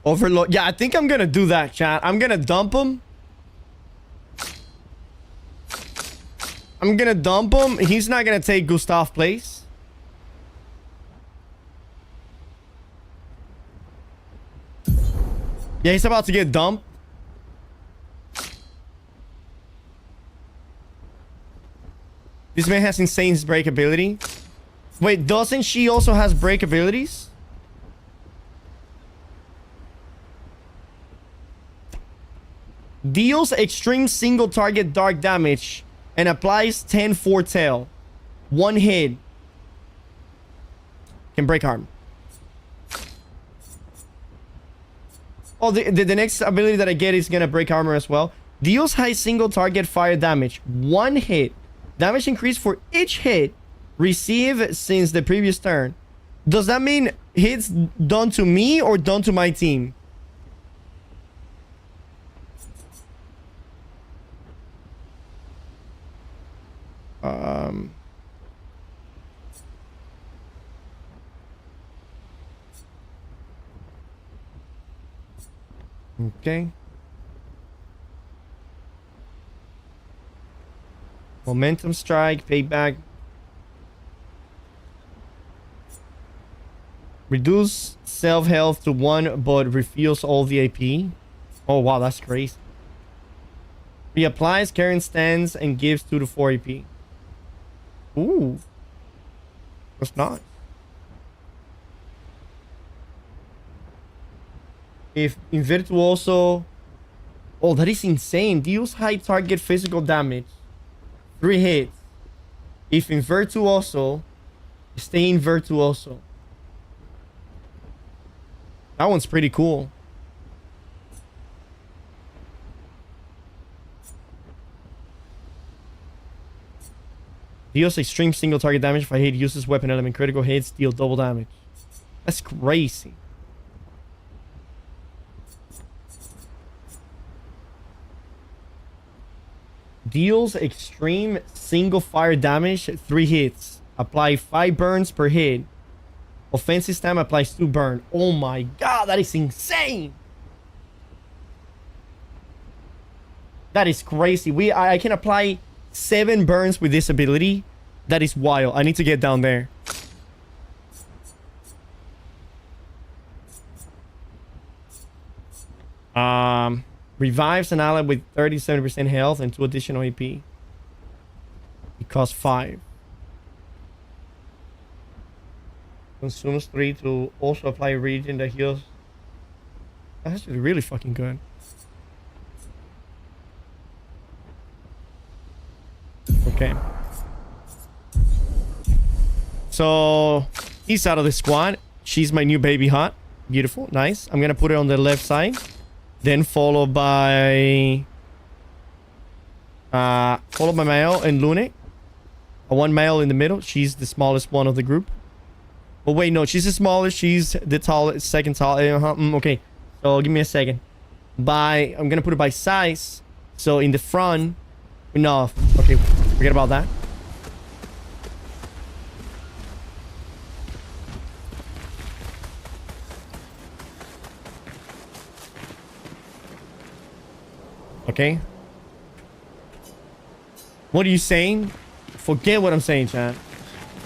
Overload. Yeah, I think I'm gonna do that, chat. I'm gonna dump him. He's not gonna take Gustav's place. Yeah, he's about to get dumped. This man has insane break ability. Wait, doesn't she also has break abilities? Deals extreme single target dark damage and applies 10 foretell. 1 hit. Can break arm. Oh, the next ability that I get is gonna break armor as well. Deals high single target fire damage. 1 hit. Damage increase for each hit received since the previous turn. Does that mean hits done to me or done to my team? Okay. Momentum strike, payback. Reduce self health to 1 but refills all the AP. Oh wow, that's crazy. Reapplies current stance and gives 2 to 4 AP. Ooh. That's nice. If in Virtuoso... Oh, that is insane. Deals high target physical damage. 3 hits. If in Virtuoso, stay in Virtuoso. That one's pretty cool. Deals extreme single target damage if I hit uses weapon element. Critical hits deal double damage. That's crazy. Deals extreme single fire damage 3 hits. Apply 5 burns per hit. Offensive stamina applies 2 burn. Oh my god, that is insane. That is crazy. I can apply 7 burns with this ability. That is wild. I need to get down there. Revives an ally with 37% health and 2 additional AP. It costs 5. Consumes 3 to also apply a region that heals. That's actually really fucking good. Okay. So he's out of the squad. She's my new baby hot. Beautiful. Nice. I'm gonna put it on the left side. Then followed by Male and Lune. One male in the middle. She's the smallest one of the group. Oh wait, no, she's the smallest. She's the tallest, second tall. Okay, so give me a second. I'm gonna put it by size. So in the front, no, okay, forget about that. Okay. What are you saying? Forget what I'm saying, chat.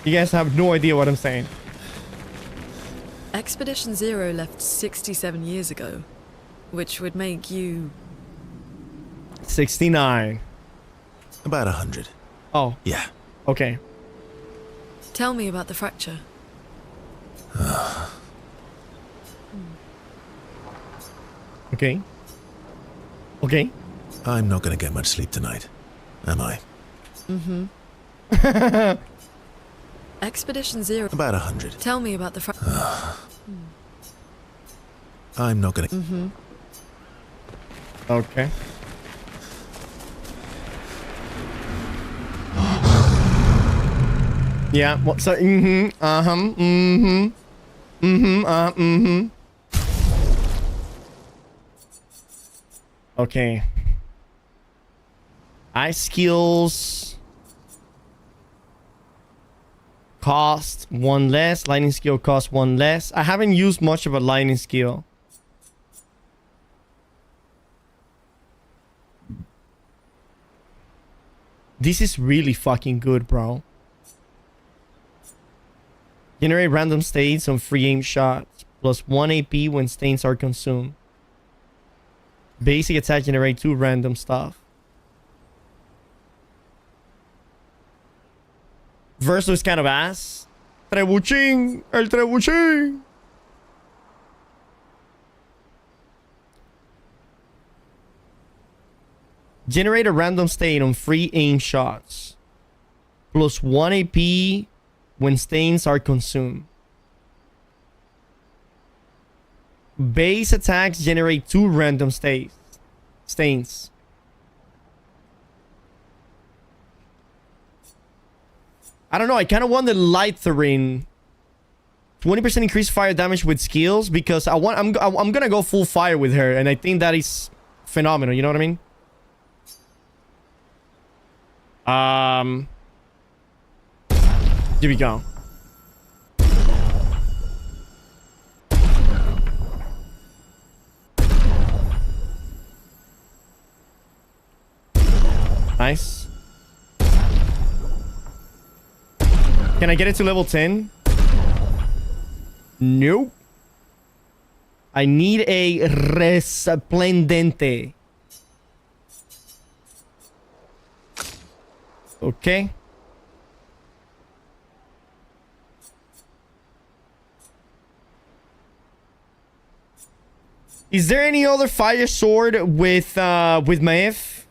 You guys have no idea what I'm saying. Expedition Zero left 67 years ago, which would make you... 69. About 100. Oh. Yeah. Okay. Tell me about the fracture. Okay. Okay. I'm not gonna get much sleep tonight, am I? Mm-hmm. Expedition Zero... About 100. Tell me about the fracture. I'm not gonna... Mm-hmm. Okay. Yeah, what's that? Okay. Ice skills cost 1 less. Lightning skill costs 1 less. I haven't used much of a lightning skill. This is really fucking good, bro. Generate random states on free aim shots. Plus 1 AP when stains are consumed. Basic attack generate 2 random stuff. Verso is kind of ass. Trebuchin. El trebuchin. Generate a random state on free aim shots. Plus 1 AP when stains are consumed. Base attacks generate 2 random stains. I don't know. I kind of want the Lytherin. 20% increased fire damage with skills because I'm gonna go full fire with her, and I think that is phenomenal. You know what I mean? Here we go. Nice. Can I get it to level 10? Nope. I need a Resplendente. Okay. Is there any other fire sword with Maef?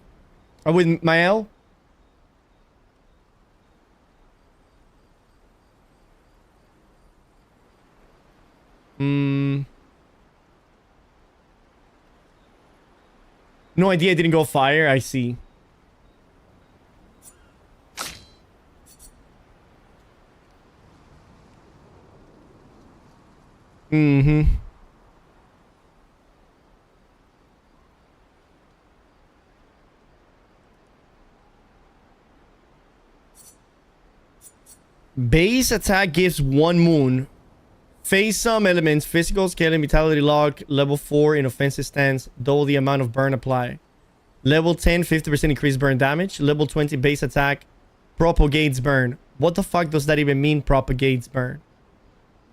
Or with Mael? No idea. I didn't go fire. I see. Mm-hmm. Base attack gives 1 moon. Face some elements, physical, scaling, vitality log, level 4 in offensive stance, double the amount of burn apply. Level 10, 50% increased burn damage. Level 20 base attack, propagates burn. What the fuck does that even mean, propagates burn?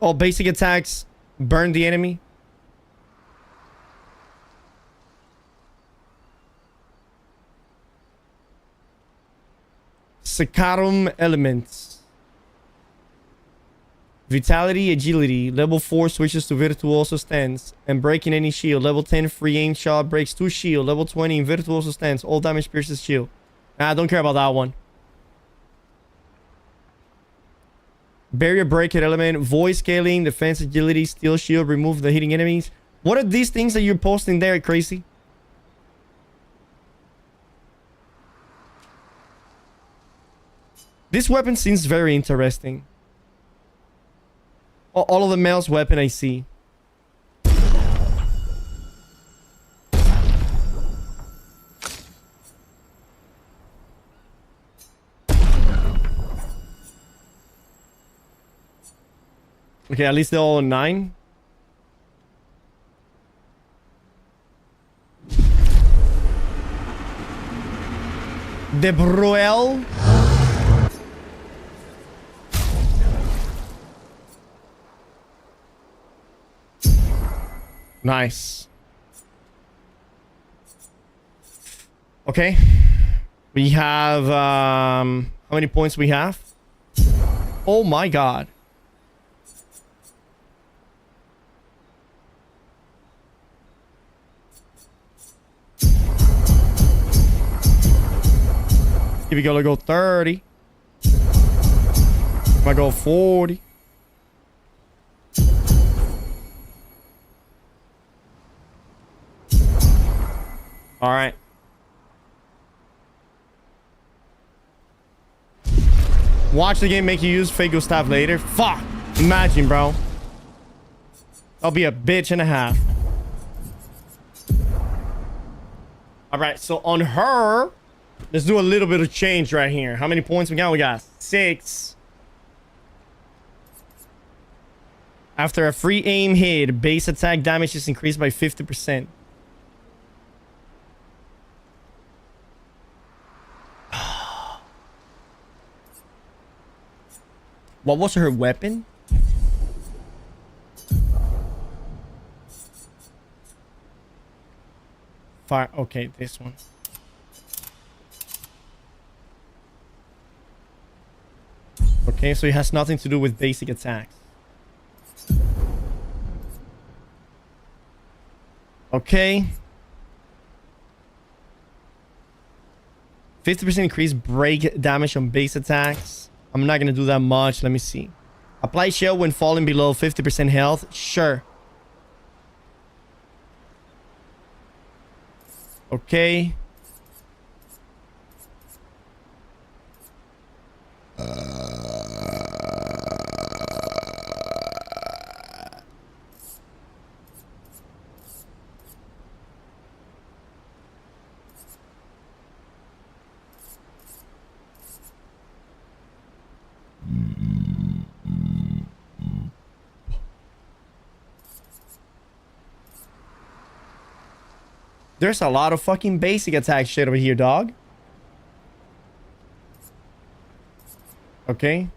Oh, basic attacks burn the enemy. Sakarum elements. Vitality, agility. Level 4 switches to virtuoso stance and breaking any shield. Level 10 free aim shot breaks 2 shield. Level 20 in virtuoso stance. All damage pierces shield. Nah, I don't care about that one. Barrier breaker element. Void scaling. Defense agility. Steel shield. Remove the hitting enemies. What are these things that you're posting there, crazy? This weapon seems very interesting. All of the male's weapon I see. Okay, at least they're all 9. De Bruel. Nice. Okay. We have how many points we have? Oh my god. Here we go, go 30. I go 40. All right. Watch the game make you use Fago staff later. Fuck. Imagine, bro. I'll be a bitch and a half. All right. So on her, let's do a little bit of change right here. How many points we got? We got 6. After a free aim hit, base attack damage is increased by 50%. What was her weapon? Fire. Okay, this one. Okay, so it has nothing to do with basic attacks. Okay. 50% increase break damage on base attacks. I'm not gonna do that much. Let me see. Apply shell when falling below 50% health. Sure. Okay. There's a lot of fucking basic attack shit over here, dog. Okay.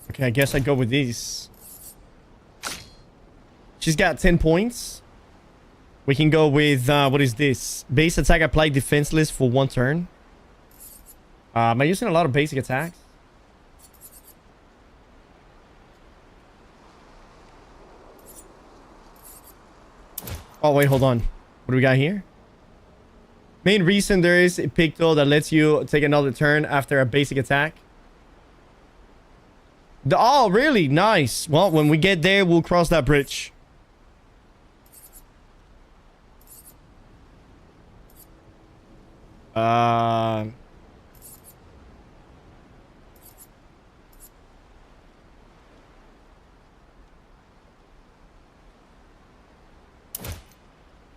Okay, I guess I go with these. She's got 10 points. We can go with, what is this? Base attack applied defenseless for 1 turn. Am I using a lot of basic attacks? Oh, wait, hold on. What do we got here? Main reason there is a picto that lets you take another turn after a basic attack. Oh, really? Nice. Well, when we get there, we'll cross that bridge.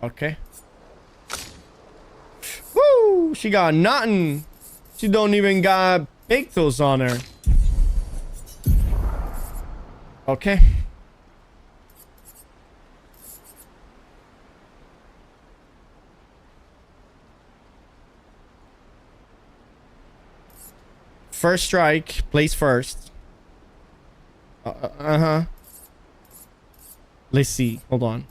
Okay. Woo! She got nothing. She don't even got pigtails on her. Okay. First strike, place first. Uh-huh. Let's see. Hold on.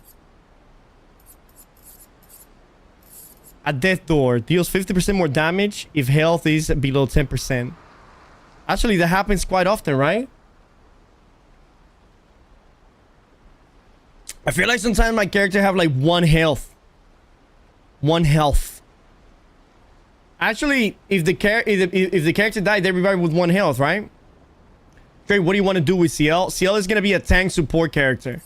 A death door deals 50% more damage if health is below 10%. Actually, that happens quite often, right? I feel like sometimes my character have like one health. One health. Actually, if the character died, everybody with one health, right? Trey, what do you want to do with CL? CL is gonna be a tank support character.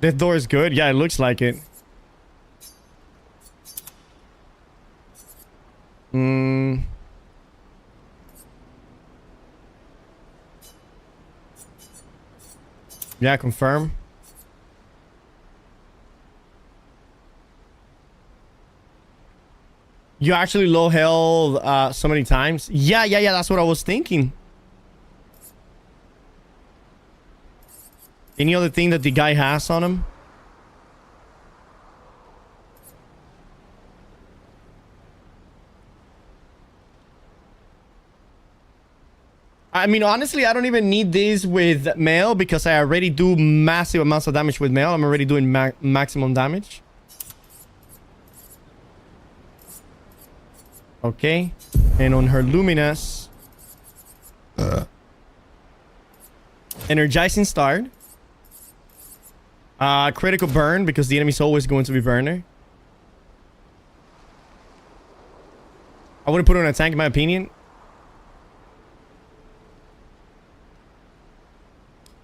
Death door is good. Yeah, it looks like it. Yeah, confirm. You actually low health so many times. Yeah, that's what I was thinking. Any other thing that the guy has on him? I mean, honestly, I don't even need this with mail because I already do massive amounts of damage with mail. I'm already doing maximum damage. Okay. And on her Luminous. Energizing start. Critical burn because the enemy's always going to be burner. I wouldn't put it on a tank in my opinion.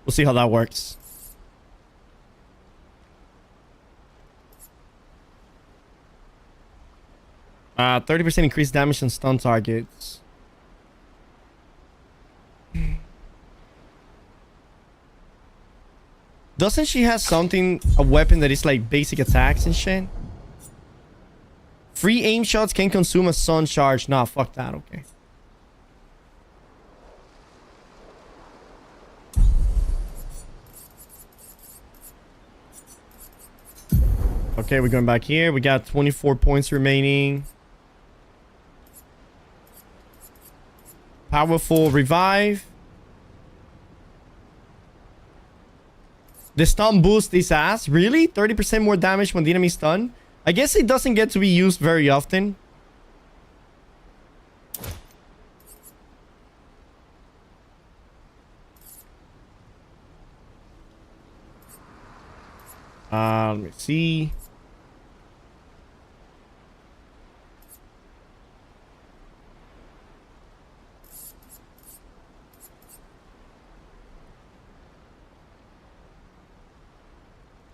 We'll see how that works. . 30% increased damage on stun targets. Doesn't she have something, a weapon that is like basic attacks and shit? Free aim shots can consume a sun charge. Nah, fuck that. Okay. Okay, we're going back here. We got 24 points remaining. Powerful revive. The stun boost is ass. Really? 30% more damage when the enemy stun? I guess it doesn't get to be used very often. Let me see.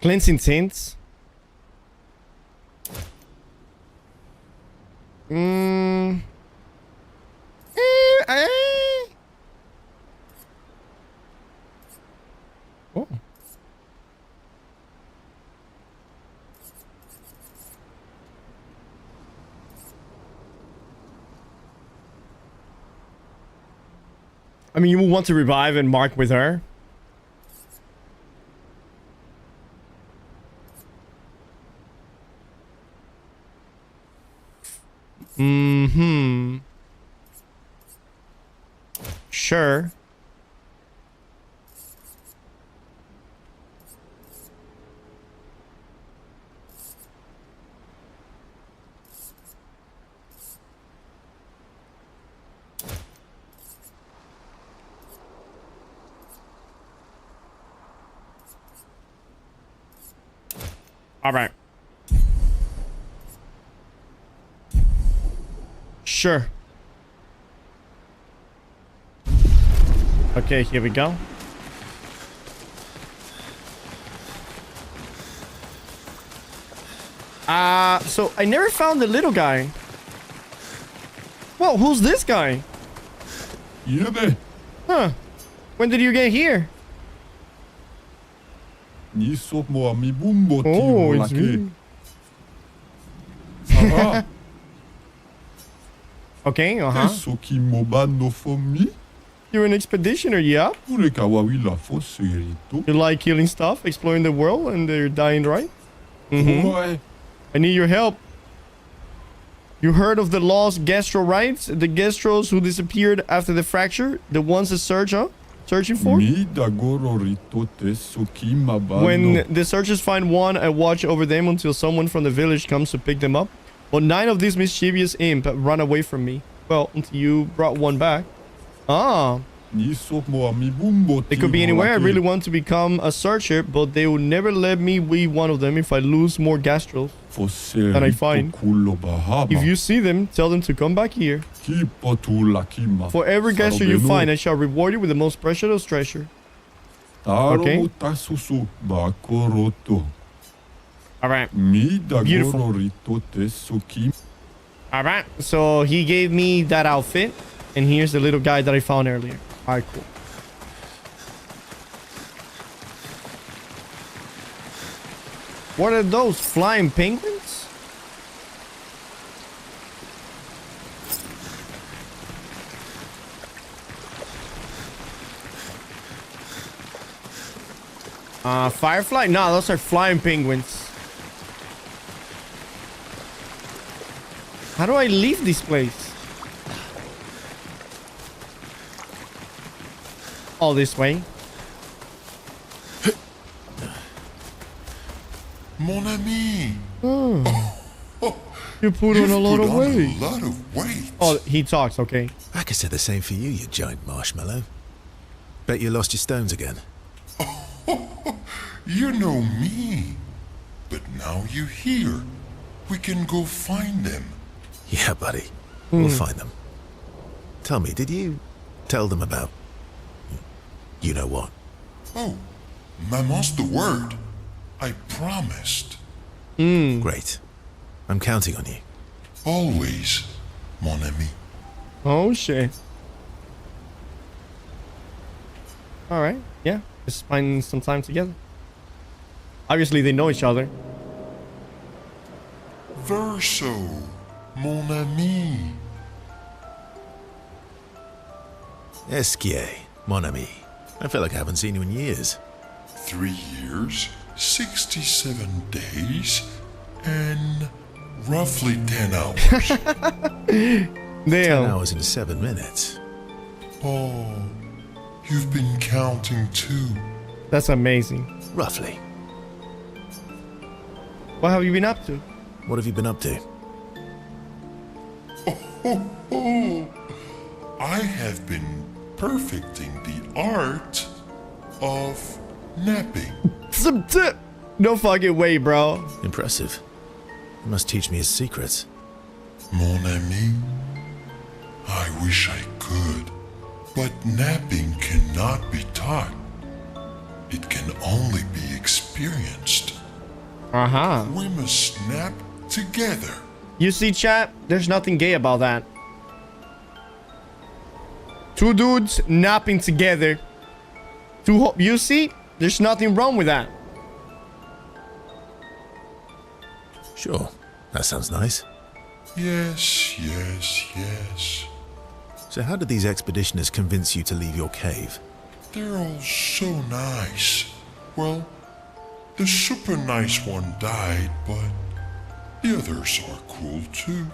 Cleansing tints. Oh. I mean, you will want to revive and mark with her. Sure. All right. Sure. Okay, here we go. So I never found the little guy. Whoa, who's this guy? Yeah, Huh. When did you get here? Oh, it's me. Okay, uh-huh. You're an expeditioner, yeah? You like killing stuff, exploring the world, and they're dying, right? Mm-hmm. I need your help. You heard of the lost Gastro, right? The Gastros who disappeared after the fracture? The ones that searching for? When the searchers find one, I watch over them until someone from the village comes to pick them up. But 9 of these mischievous imp run away from me. Well, until you brought one back. Ah. They could be anywhere. I really want to become a searcher, but they will never let me be one of them if I lose more Gastros than I find. If you see them, tell them to come back here. For every Gastro you find, I shall reward you with the most precious treasure. Okay? Alright. Beautiful. Alright, so he gave me that outfit, and here's the little guy that I found earlier. Alright, cool. What are those? Flying penguins? Firefly? No, those are flying penguins. How do I leave this place? All this way. Mon ami. You put on a lot of weight. A lot of weight. Oh, he talks, okay. I could say the same for you, you giant marshmallow. Bet you lost your stones again. You know me. But now you're here. We can go find them. Yeah, buddy. We'll find them. Tell me, did you tell them about... you know what? Oh, Maman's the word. I promised. Great. I'm counting on you. Always, mon ami. Oh, shit. Alright, yeah. Just spend some time together. Obviously, they know each other. Verso, mon ami. Esquier, mon ami. I feel like I haven't seen you in years. 3 years, 67 days, and roughly 10 hours. Damn. 10 hours and 7 minutes. Oh, you've been counting too. That's amazing. Roughly. What have you been up to? What have you been up to? I have been perfecting the art of napping. Some tip. No fucking way, bro. Impressive. You must teach me his secrets. Mon ami, I wish I could, but napping cannot be taught. It can only be experienced. Uh-huh. We must nap together. You see, chat? There's nothing gay about that. 2 dudes napping together. You see? There's nothing wrong with that. Sure. That sounds nice. Yes, yes, yes. So how did these expeditioners convince you to leave your cave? They're all so nice. Well, the super nice one died, but the others are cool too.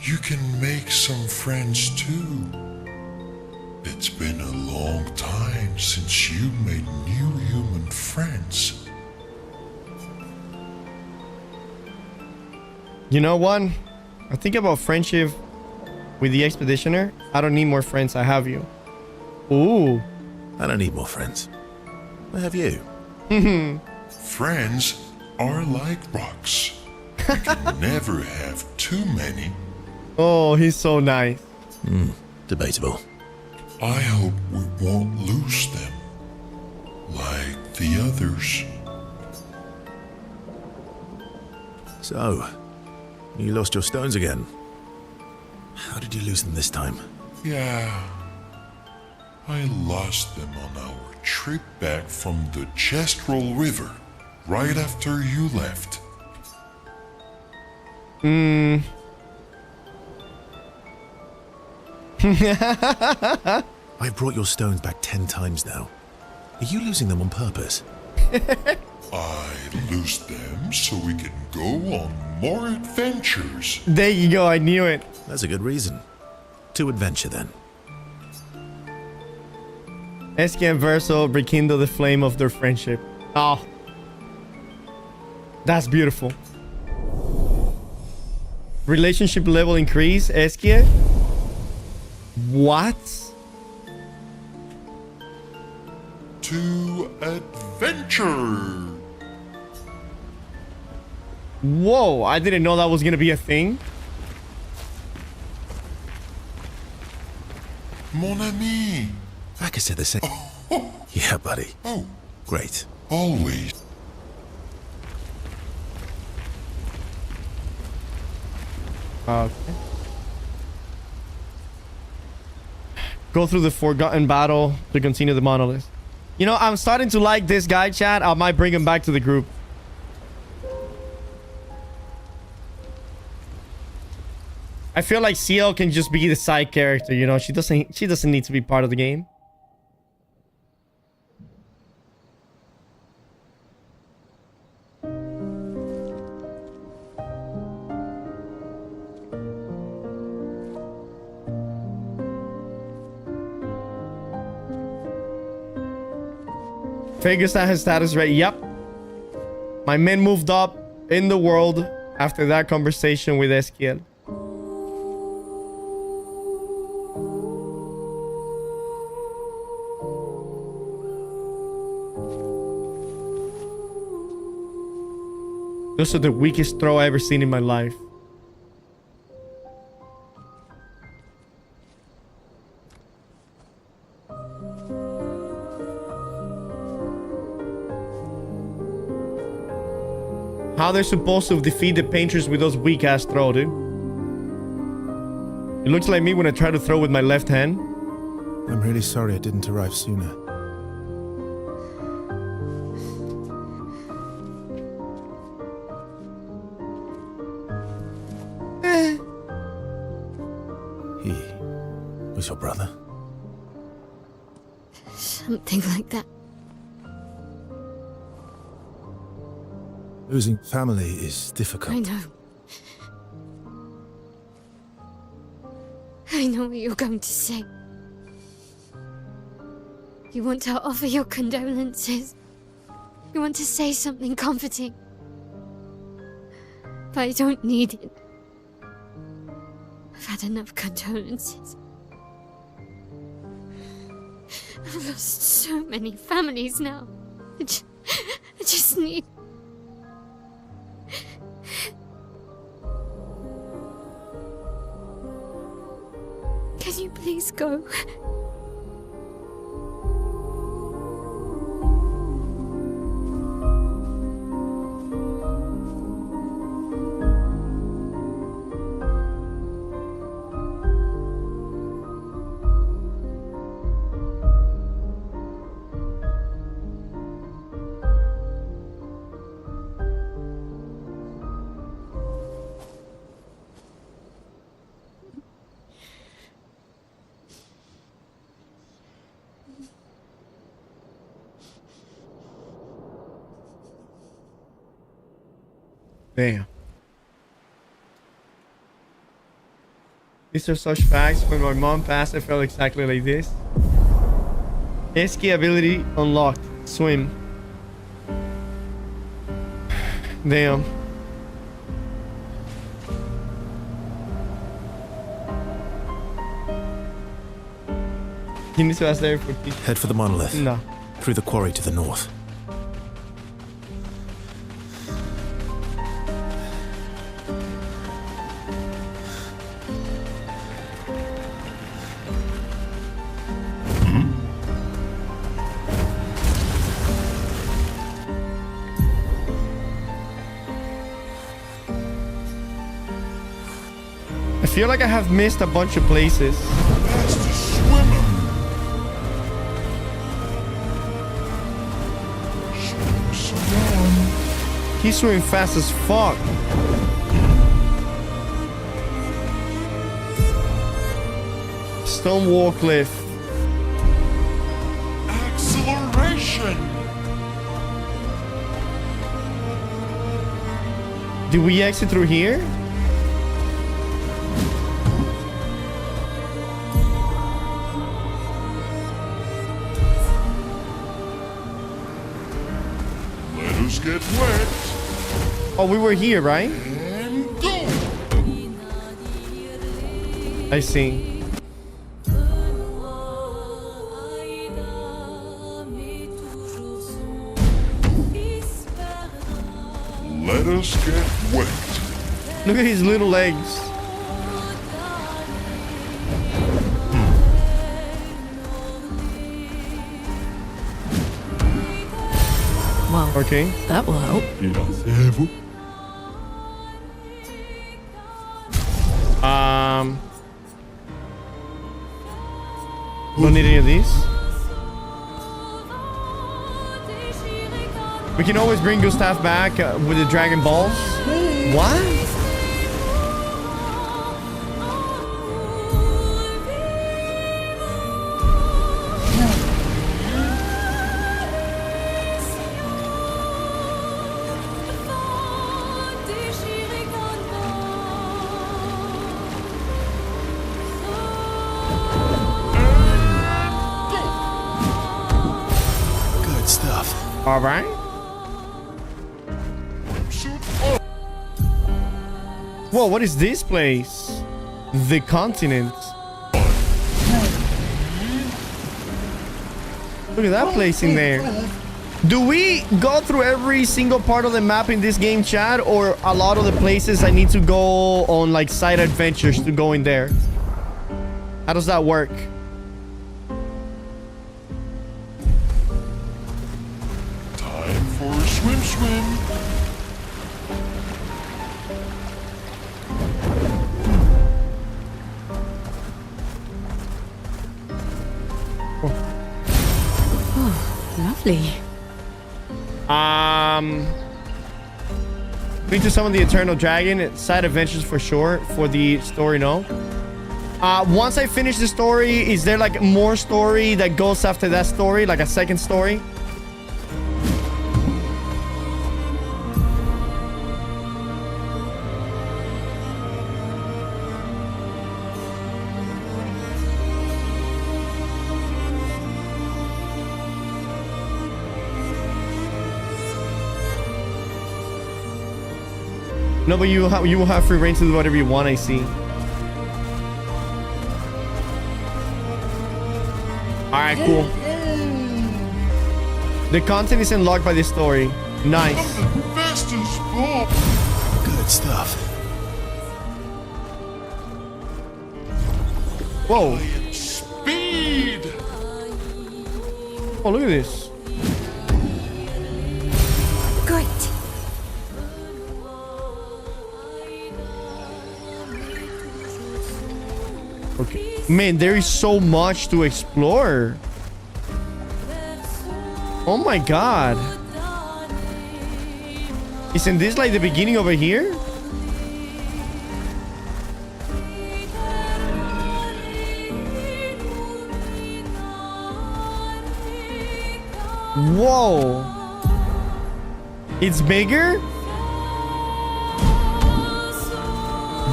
You can make some friends too. It's been a long time since you made new human friends. You know what? I think about friendship with the expeditioner. I don't need more friends. I have you. Ooh. I don't need more friends. I have you. Friends are like rocks. You can never have too many, Oh, he's so nice. Debatable. I hope we won't lose them. Like the others. So, you lost your stones again. How did you lose them this time? Yeah. I lost them on our trip back from the Chestrel River, right after you left. I've brought your stones back 10 times now. Are you losing them on purpose? I lose them so we can go on more adventures. There you go, I knew it. That's a good reason. To adventure then. Esky and Verso rekindle the flame of their friendship. Oh. That's beautiful. Relationship level increase, Esky. What? To adventure. Whoa, I didn't know that was gonna be a thing. Mon ami. Like I said the same. Yeah, buddy. Oh. Great. Always. Okay. Go through the forgotten battle to continue the monolith. You know, I'm starting to like this guy, chat. I might bring him back to the group. I feel like CL can just be the side character, you know. She doesn't need to be part of the game. Figures that his status rate. Yep. My men moved up in the world after that conversation with Eskiel. Those are the weakest throw I ever seen in my life. How they're supposed to defeat the painters with those weak ass throw, dude? It looks like me when I try to throw with my left hand. I'm really sorry I didn't arrive sooner. He was your brother? Something like that. Losing family is difficult. I know. I know what you're going to say. You want to offer your condolences. You want to say something comforting. But I don't need it. I've had enough condolences. I've lost so many families now. I just need... Can you please go? Damn. These are such facts. When my mom passed, I felt exactly like this. Esky ability unlocked. Swim. Damn. You need to ask there for people. Head for the monolith. No. Through the quarry to the north. I feel like I have missed a bunch of places. That's the swimmer. He's swimming fast as fuck. Stone wall cliff. Acceleration. Did we exit through here? Let us get wet. Oh, we were here, right? And go. I see. Let us get wet. Look at his little legs. Well, okay. That will help. Don't need any of these. We can always bring Gustav back with the Dragon Balls. What? Good stuff. All right. Whoa, what is this place? The continent. Look at that place in there. Do we go through every single part of the map in this game, Chad? Or a lot of the places I need to go on like side adventures to go in there? How does that work? Time for a swim. Lovely. Need to summon the Eternal Dragon. Side adventures for sure. For the story, no. Once I finish the story, is there like more story that goes after that story? Like a second story? No, but you will have free reign to do whatever you want, I see. Alright, cool. The content is unlocked by this story. Nice. Good stuff. Whoa. Speed. Oh, look at this. Great. Okay. Man, there is so much to explore. Oh my god. Isn't this like the beginning over here? Whoa. It's bigger?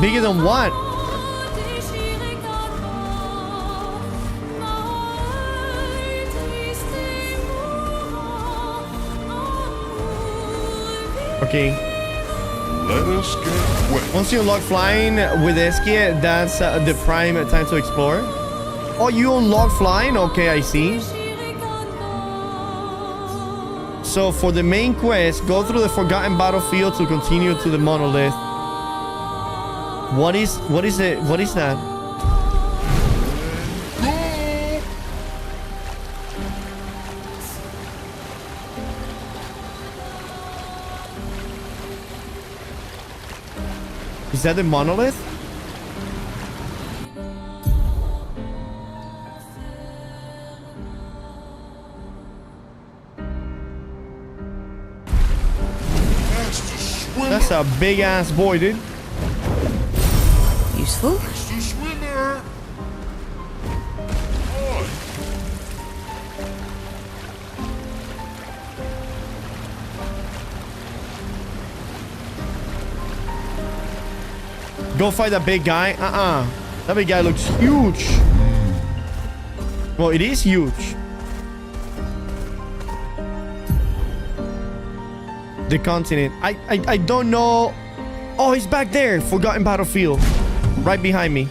Bigger than what? Okay. Let us get wet. Once you unlock flying with Eskia, that's the prime time to explore. Oh, you unlock flying? Okay, I see. So for the main quest, go through the forgotten battlefield to continue to the monolith. What is that? Is that the monolith? That's a big ass boy, dude. Useful. Go fight that big guy. That big guy looks huge. Well, it is huge. The continent. I don't know. Oh, he's back there. Forgotten battlefield. Right behind me.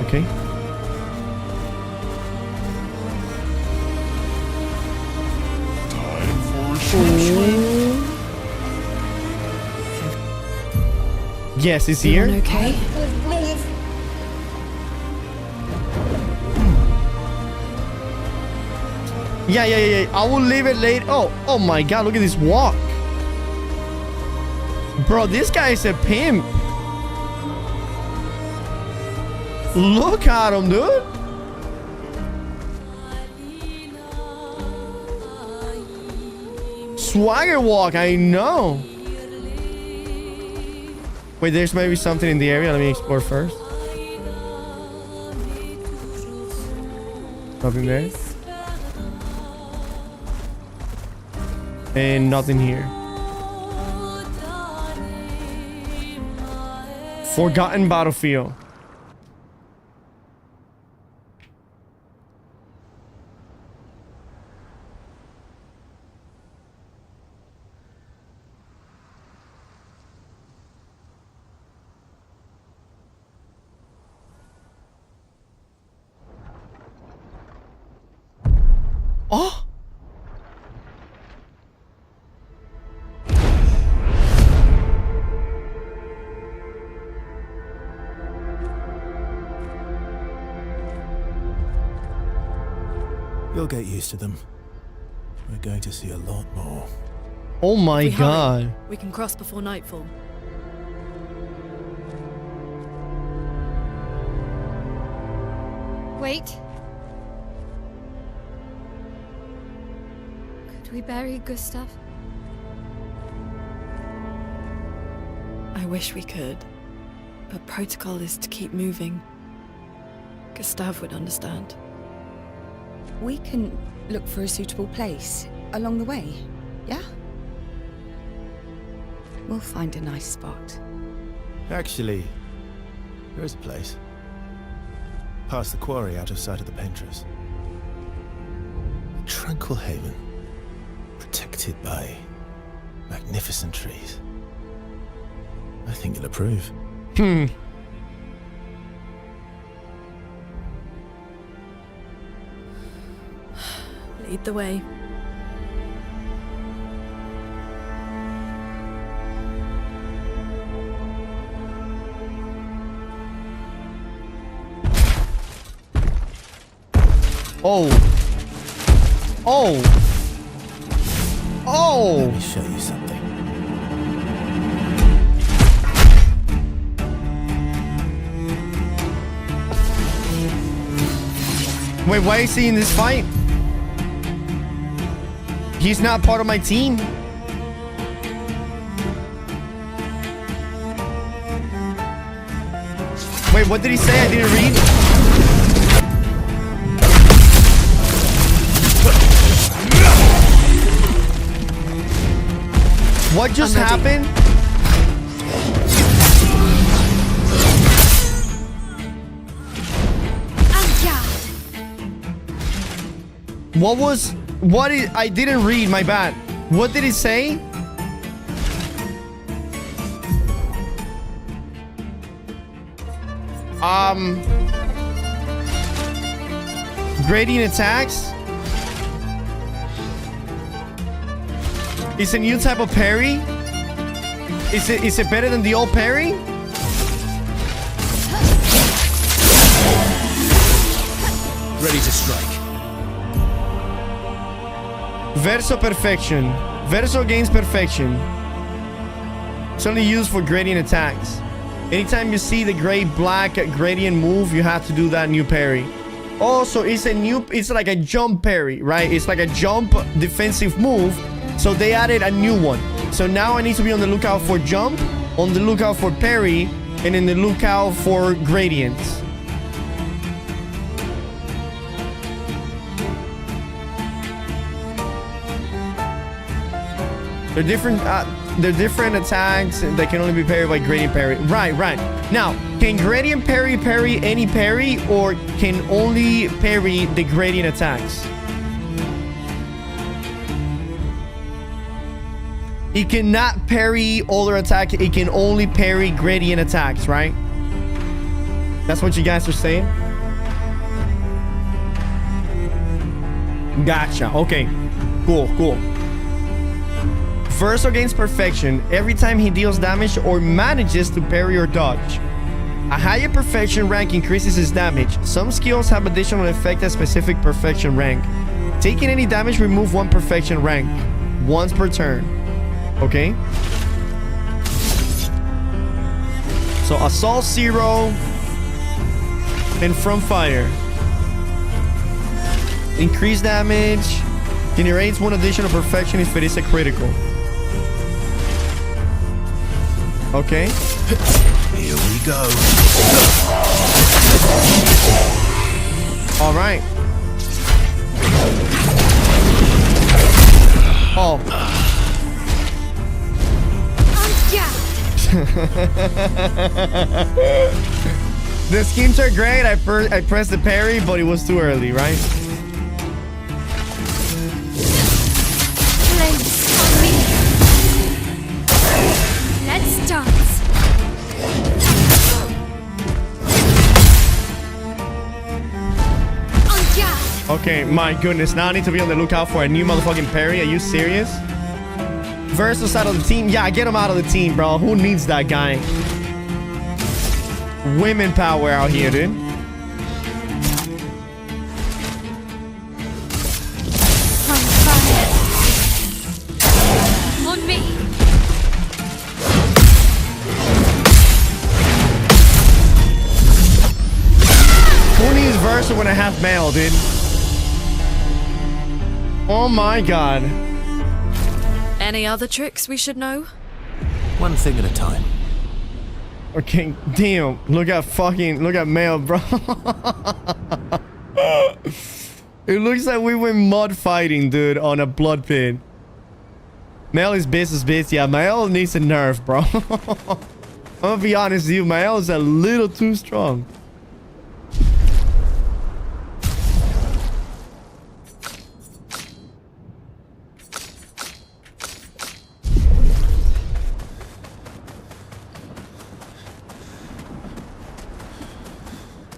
Okay. Yes, it's here. Okay. Yeah. I will leave it late. Oh my god, look at this walk. Bro, this guy is a pimp. Look at him, dude. Swagger walk, I know. Wait, there's maybe something in the area. Let me explore first. Nothing there. And nothing here. Forgotten battlefield. Oh! You'll get used to them. We're going to see a lot more. Oh my If we hurry, god. we can cross before nightfall. Wait. Could we bury Gustav? I wish we could, but protocol is to keep moving. Gustav would understand. We can look for a suitable place along the way, yeah? We'll find a nice spot. Actually, there is a place. Past the quarry, out of sight of the painters. A tranquil haven. Protected by magnificent trees. I think you'll approve. Lead the way. Oh. Let me show you something. Wait, why is he in this fight? He's not part of my team. Wait, what did he say? I didn't read. What just happened? I didn't read, my bad. What did he say? Gradient attacks. It's a new type of parry. Is it better than the old parry? Ready to strike. Verso perfection. Verso gains perfection. It's only used for gradient attacks. Anytime you see the gray-black gradient move, you have to do that new parry. Oh, so it's a new, it's like a jump parry, right? It's like a jump defensive move. So they added a new one. So now I need to be on the lookout for jump, on the lookout for parry, and in the lookout for gradients. They're different attacks that can only be parried by gradient parry. Right. Now, can gradient parry any parry, or can only parry the gradient attacks? It cannot parry other attack. It can only parry gradient attacks, right? That's what you guys are saying? Gotcha. Okay. Cool. Verso gains perfection every time he deals damage or manages to parry or dodge. A higher perfection rank increases his damage. Some skills have additional effect at specific perfection rank. Taking any damage, remove 1 perfection rank once per turn. Okay. So assault 0 and from fire. Increase damage. Generates 1 additional perfection if it is a critical. Okay. Here we go. All right. Oh. The schemes are great. I pressed the parry, but it was too early, right? Let's dance. Okay, my goodness. Now I need to be on the lookout for a new motherfucking parry. Are you serious? Versus out of the team. Yeah, get him out of the team, bro. Who needs that guy? Women power out here, dude. On me. Who needs Versa when I have mail, dude? Oh my god. Any other tricks we should know? One thing at a time. Okay, damn. Look at mail, bro. It looks like we went mud fighting, dude, on a blood pit. Mail is bitch. Yeah, Mael needs a nerf, bro. I'm gonna be honest with you, Mael is a little too strong.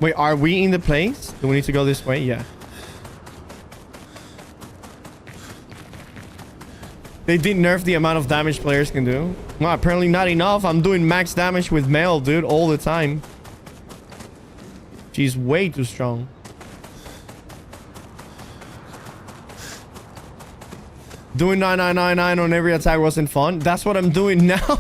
Wait, are we in the place? Do we need to go this way? Yeah. They did nerf the amount of damage players can do. Well, apparently not enough. I'm doing max damage with Mel, dude, all the time. She's way too strong. Doing 9999 on every attack wasn't fun. That's what I'm doing now.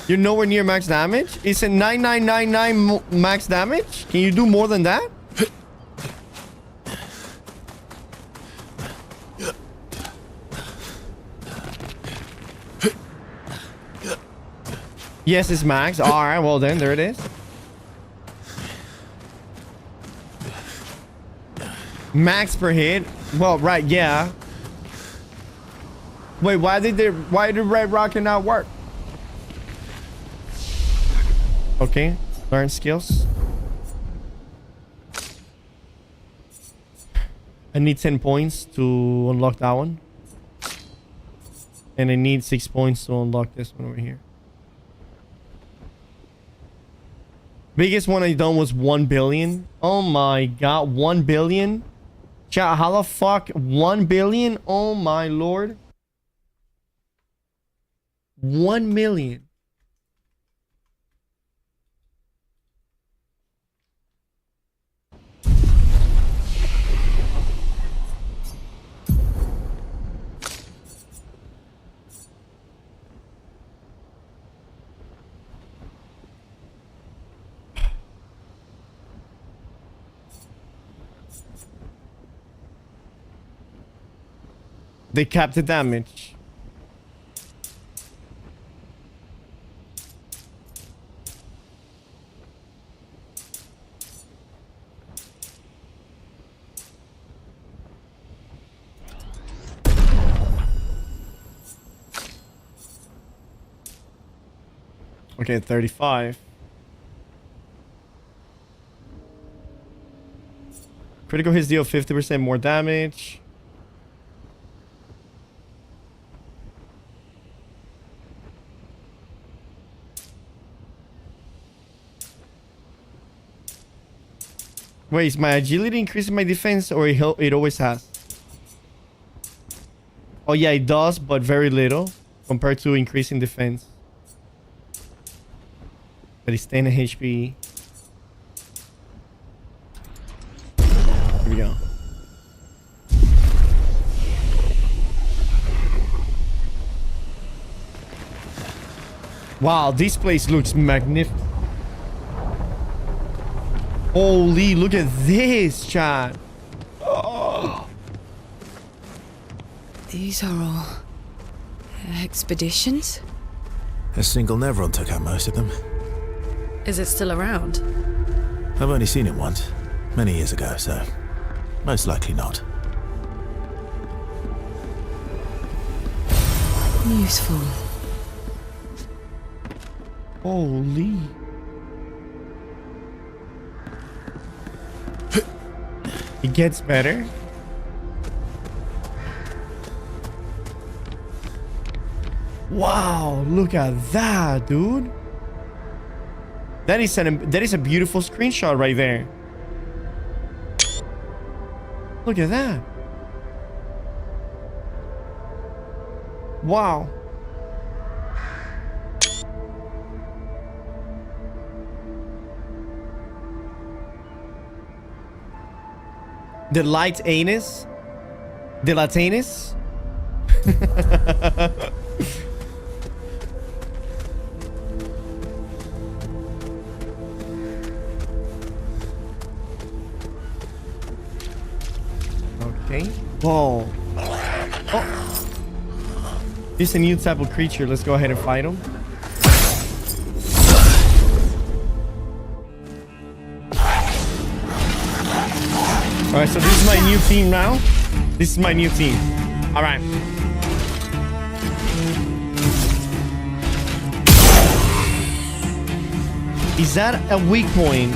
You're nowhere near max damage? It's a 9999 max damage? Can you do more than that? Yes, it's max. Alright, well then, there it is. Max per hit. Well, right, yeah. Wait, why did Red Rocket not work? Okay, learn skills. I need 10 points to unlock that one. And I need 6 points to unlock this one over here. Biggest one I done was 1 billion. Oh my god, 1 billion? Chat, how the fuck? 1 billion? Oh my lord. 1 million. They capped the damage. Okay, 35. Critical hits deal 50% more damage. Wait, is my agility increasing my defense, or it always has? Oh yeah, it does, but very little compared to increasing defense. But it's 10 HP. Here we go. Wow, this place looks magnificent. Holy, look at this, chat. Oh. These are all expeditions? A single Nevron took out most of them. Is it still around? I've only seen it once, many years ago, so most likely not. Useful. Holy. It gets better. Wow, look at that, dude. That is a beautiful screenshot right there. Look at that. Wow. The light anus? The Latinus? Okay. Whoa. Oh. This is a new type of creature. Let's go ahead and fight him. Alright, so this is my new team now. This is my new team. Alright. Is that a weak point?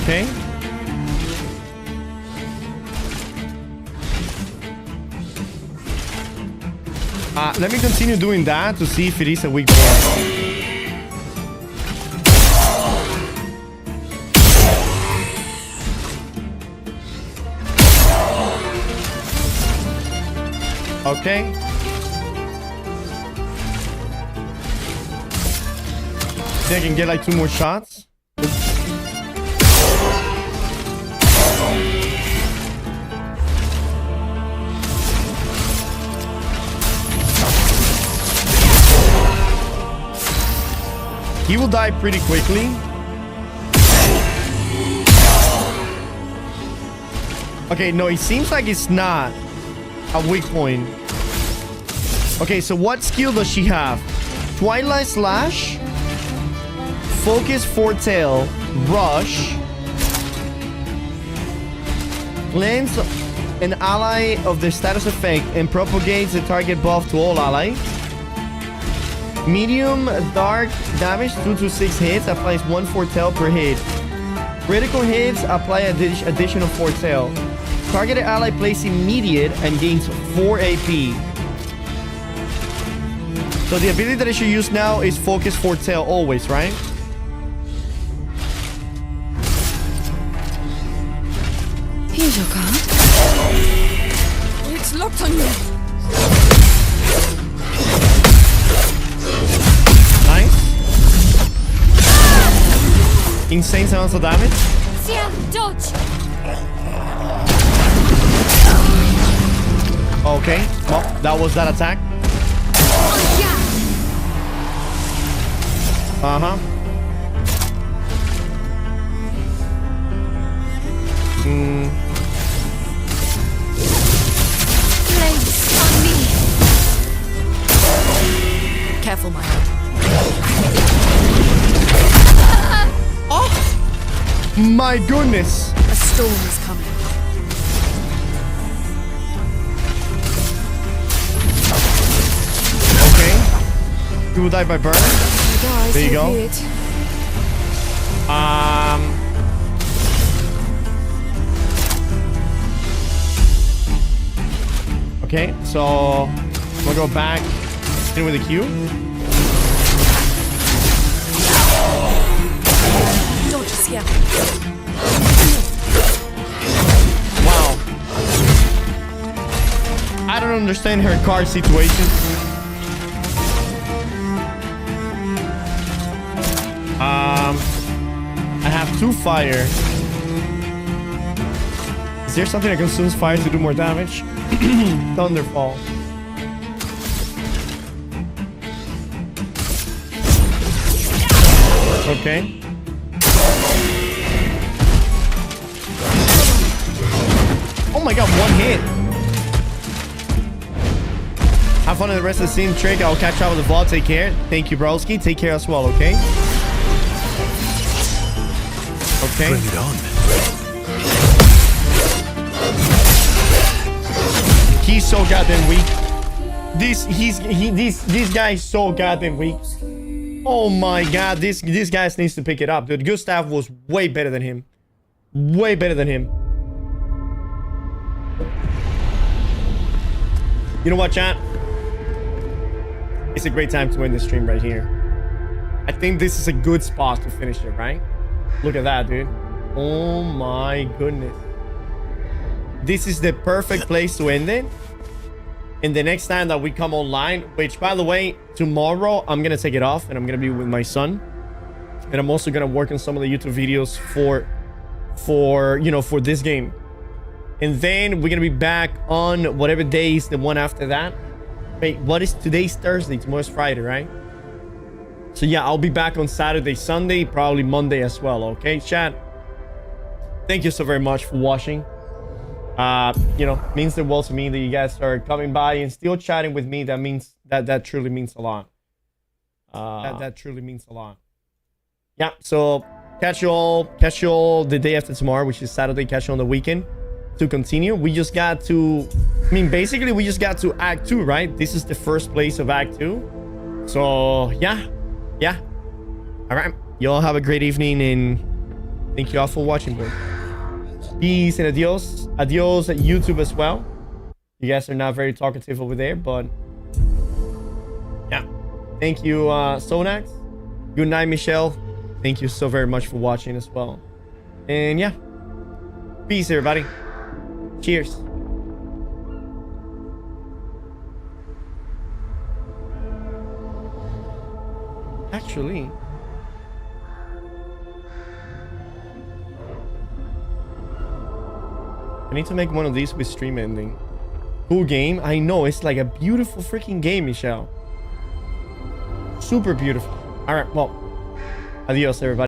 Okay. Let me continue doing that to see if it is a weak point. Okay. Think I can get like 2 more shots. He will die pretty quickly. Okay, no, it seems like it's not a weak point. Okay, so what skill does she have? Twilight Slash, Focus Foretail, Rush, Cleanse an ally of their status effect and propagates the target buff to all allies. Medium dark damage 2 to 6 hits, applies 1 Foretail per hit. Critical hits apply additional Foretail. Targeted ally plays immediate and gains 4 AP. So the ability that I should use now is Focus Foretail always, right? Here's your card. It's locked on you. Nice. Insane amounts of damage. Ciel, dodge! Okay, well, that was that attack. Uh-huh. Careful, Mike. Oh! My goodness. A storm is coming. Okay. You will die by burn. There you go. Okay, so we'll go back in with a Q. Dodges, yeah. Wow. I don't understand her car situation. I have 2 fire. Is there something that consumes fire to do more damage? Thunderfall. Okay. Oh my god, 1 hit. Have fun in the rest of the scene, Trick. I'll catch up with the vlog. Take care. Thank you, broski. Take care as well, okay? Okay. Bring it on. He's so goddamn weak. This guy is so goddamn weak. Oh my god, this guy needs to pick it up, dude. Gustav was way better than him. Way better than him. You know what, chat? It's a great time to end the stream right here. I think this is a good spot to finish it, right? Look at that, dude. Oh my goodness. This is the perfect place to end it. And the next time that we come online, which by the way, tomorrow I'm gonna take it off and I'm gonna be with my son. And I'm also gonna work on some of the YouTube videos for this game. And then we're gonna be back on whatever day is the one after that. Wait, what is today's Thursday? Tomorrow's Friday, right? So yeah, I'll be back on Saturday, Sunday, probably Monday as well. Okay, chat. Thank you so very much for watching. Means the world to me that you guys are coming by and still chatting with me. That means that truly means a lot. That truly means a lot. Yeah, so catch you all the day after tomorrow, which is Saturday. Catch you on the weekend to continue. We just got to, basically we just got to Act 2, right? This is the first place of Act 2. So yeah. All right, y'all have a great evening and thank you all for watching, boy. Peace and adios. Adios at YouTube as well. You guys are not very talkative over there, but yeah. Thank you, Sonax. Good night, Michelle. Thank you so very much for watching as well. And yeah. Peace, everybody. Cheers. Actually, I need to make one of these with stream ending. Cool game. I know, it's like a beautiful freaking game, Michelle. Super beautiful. All right, well, adios, everybody.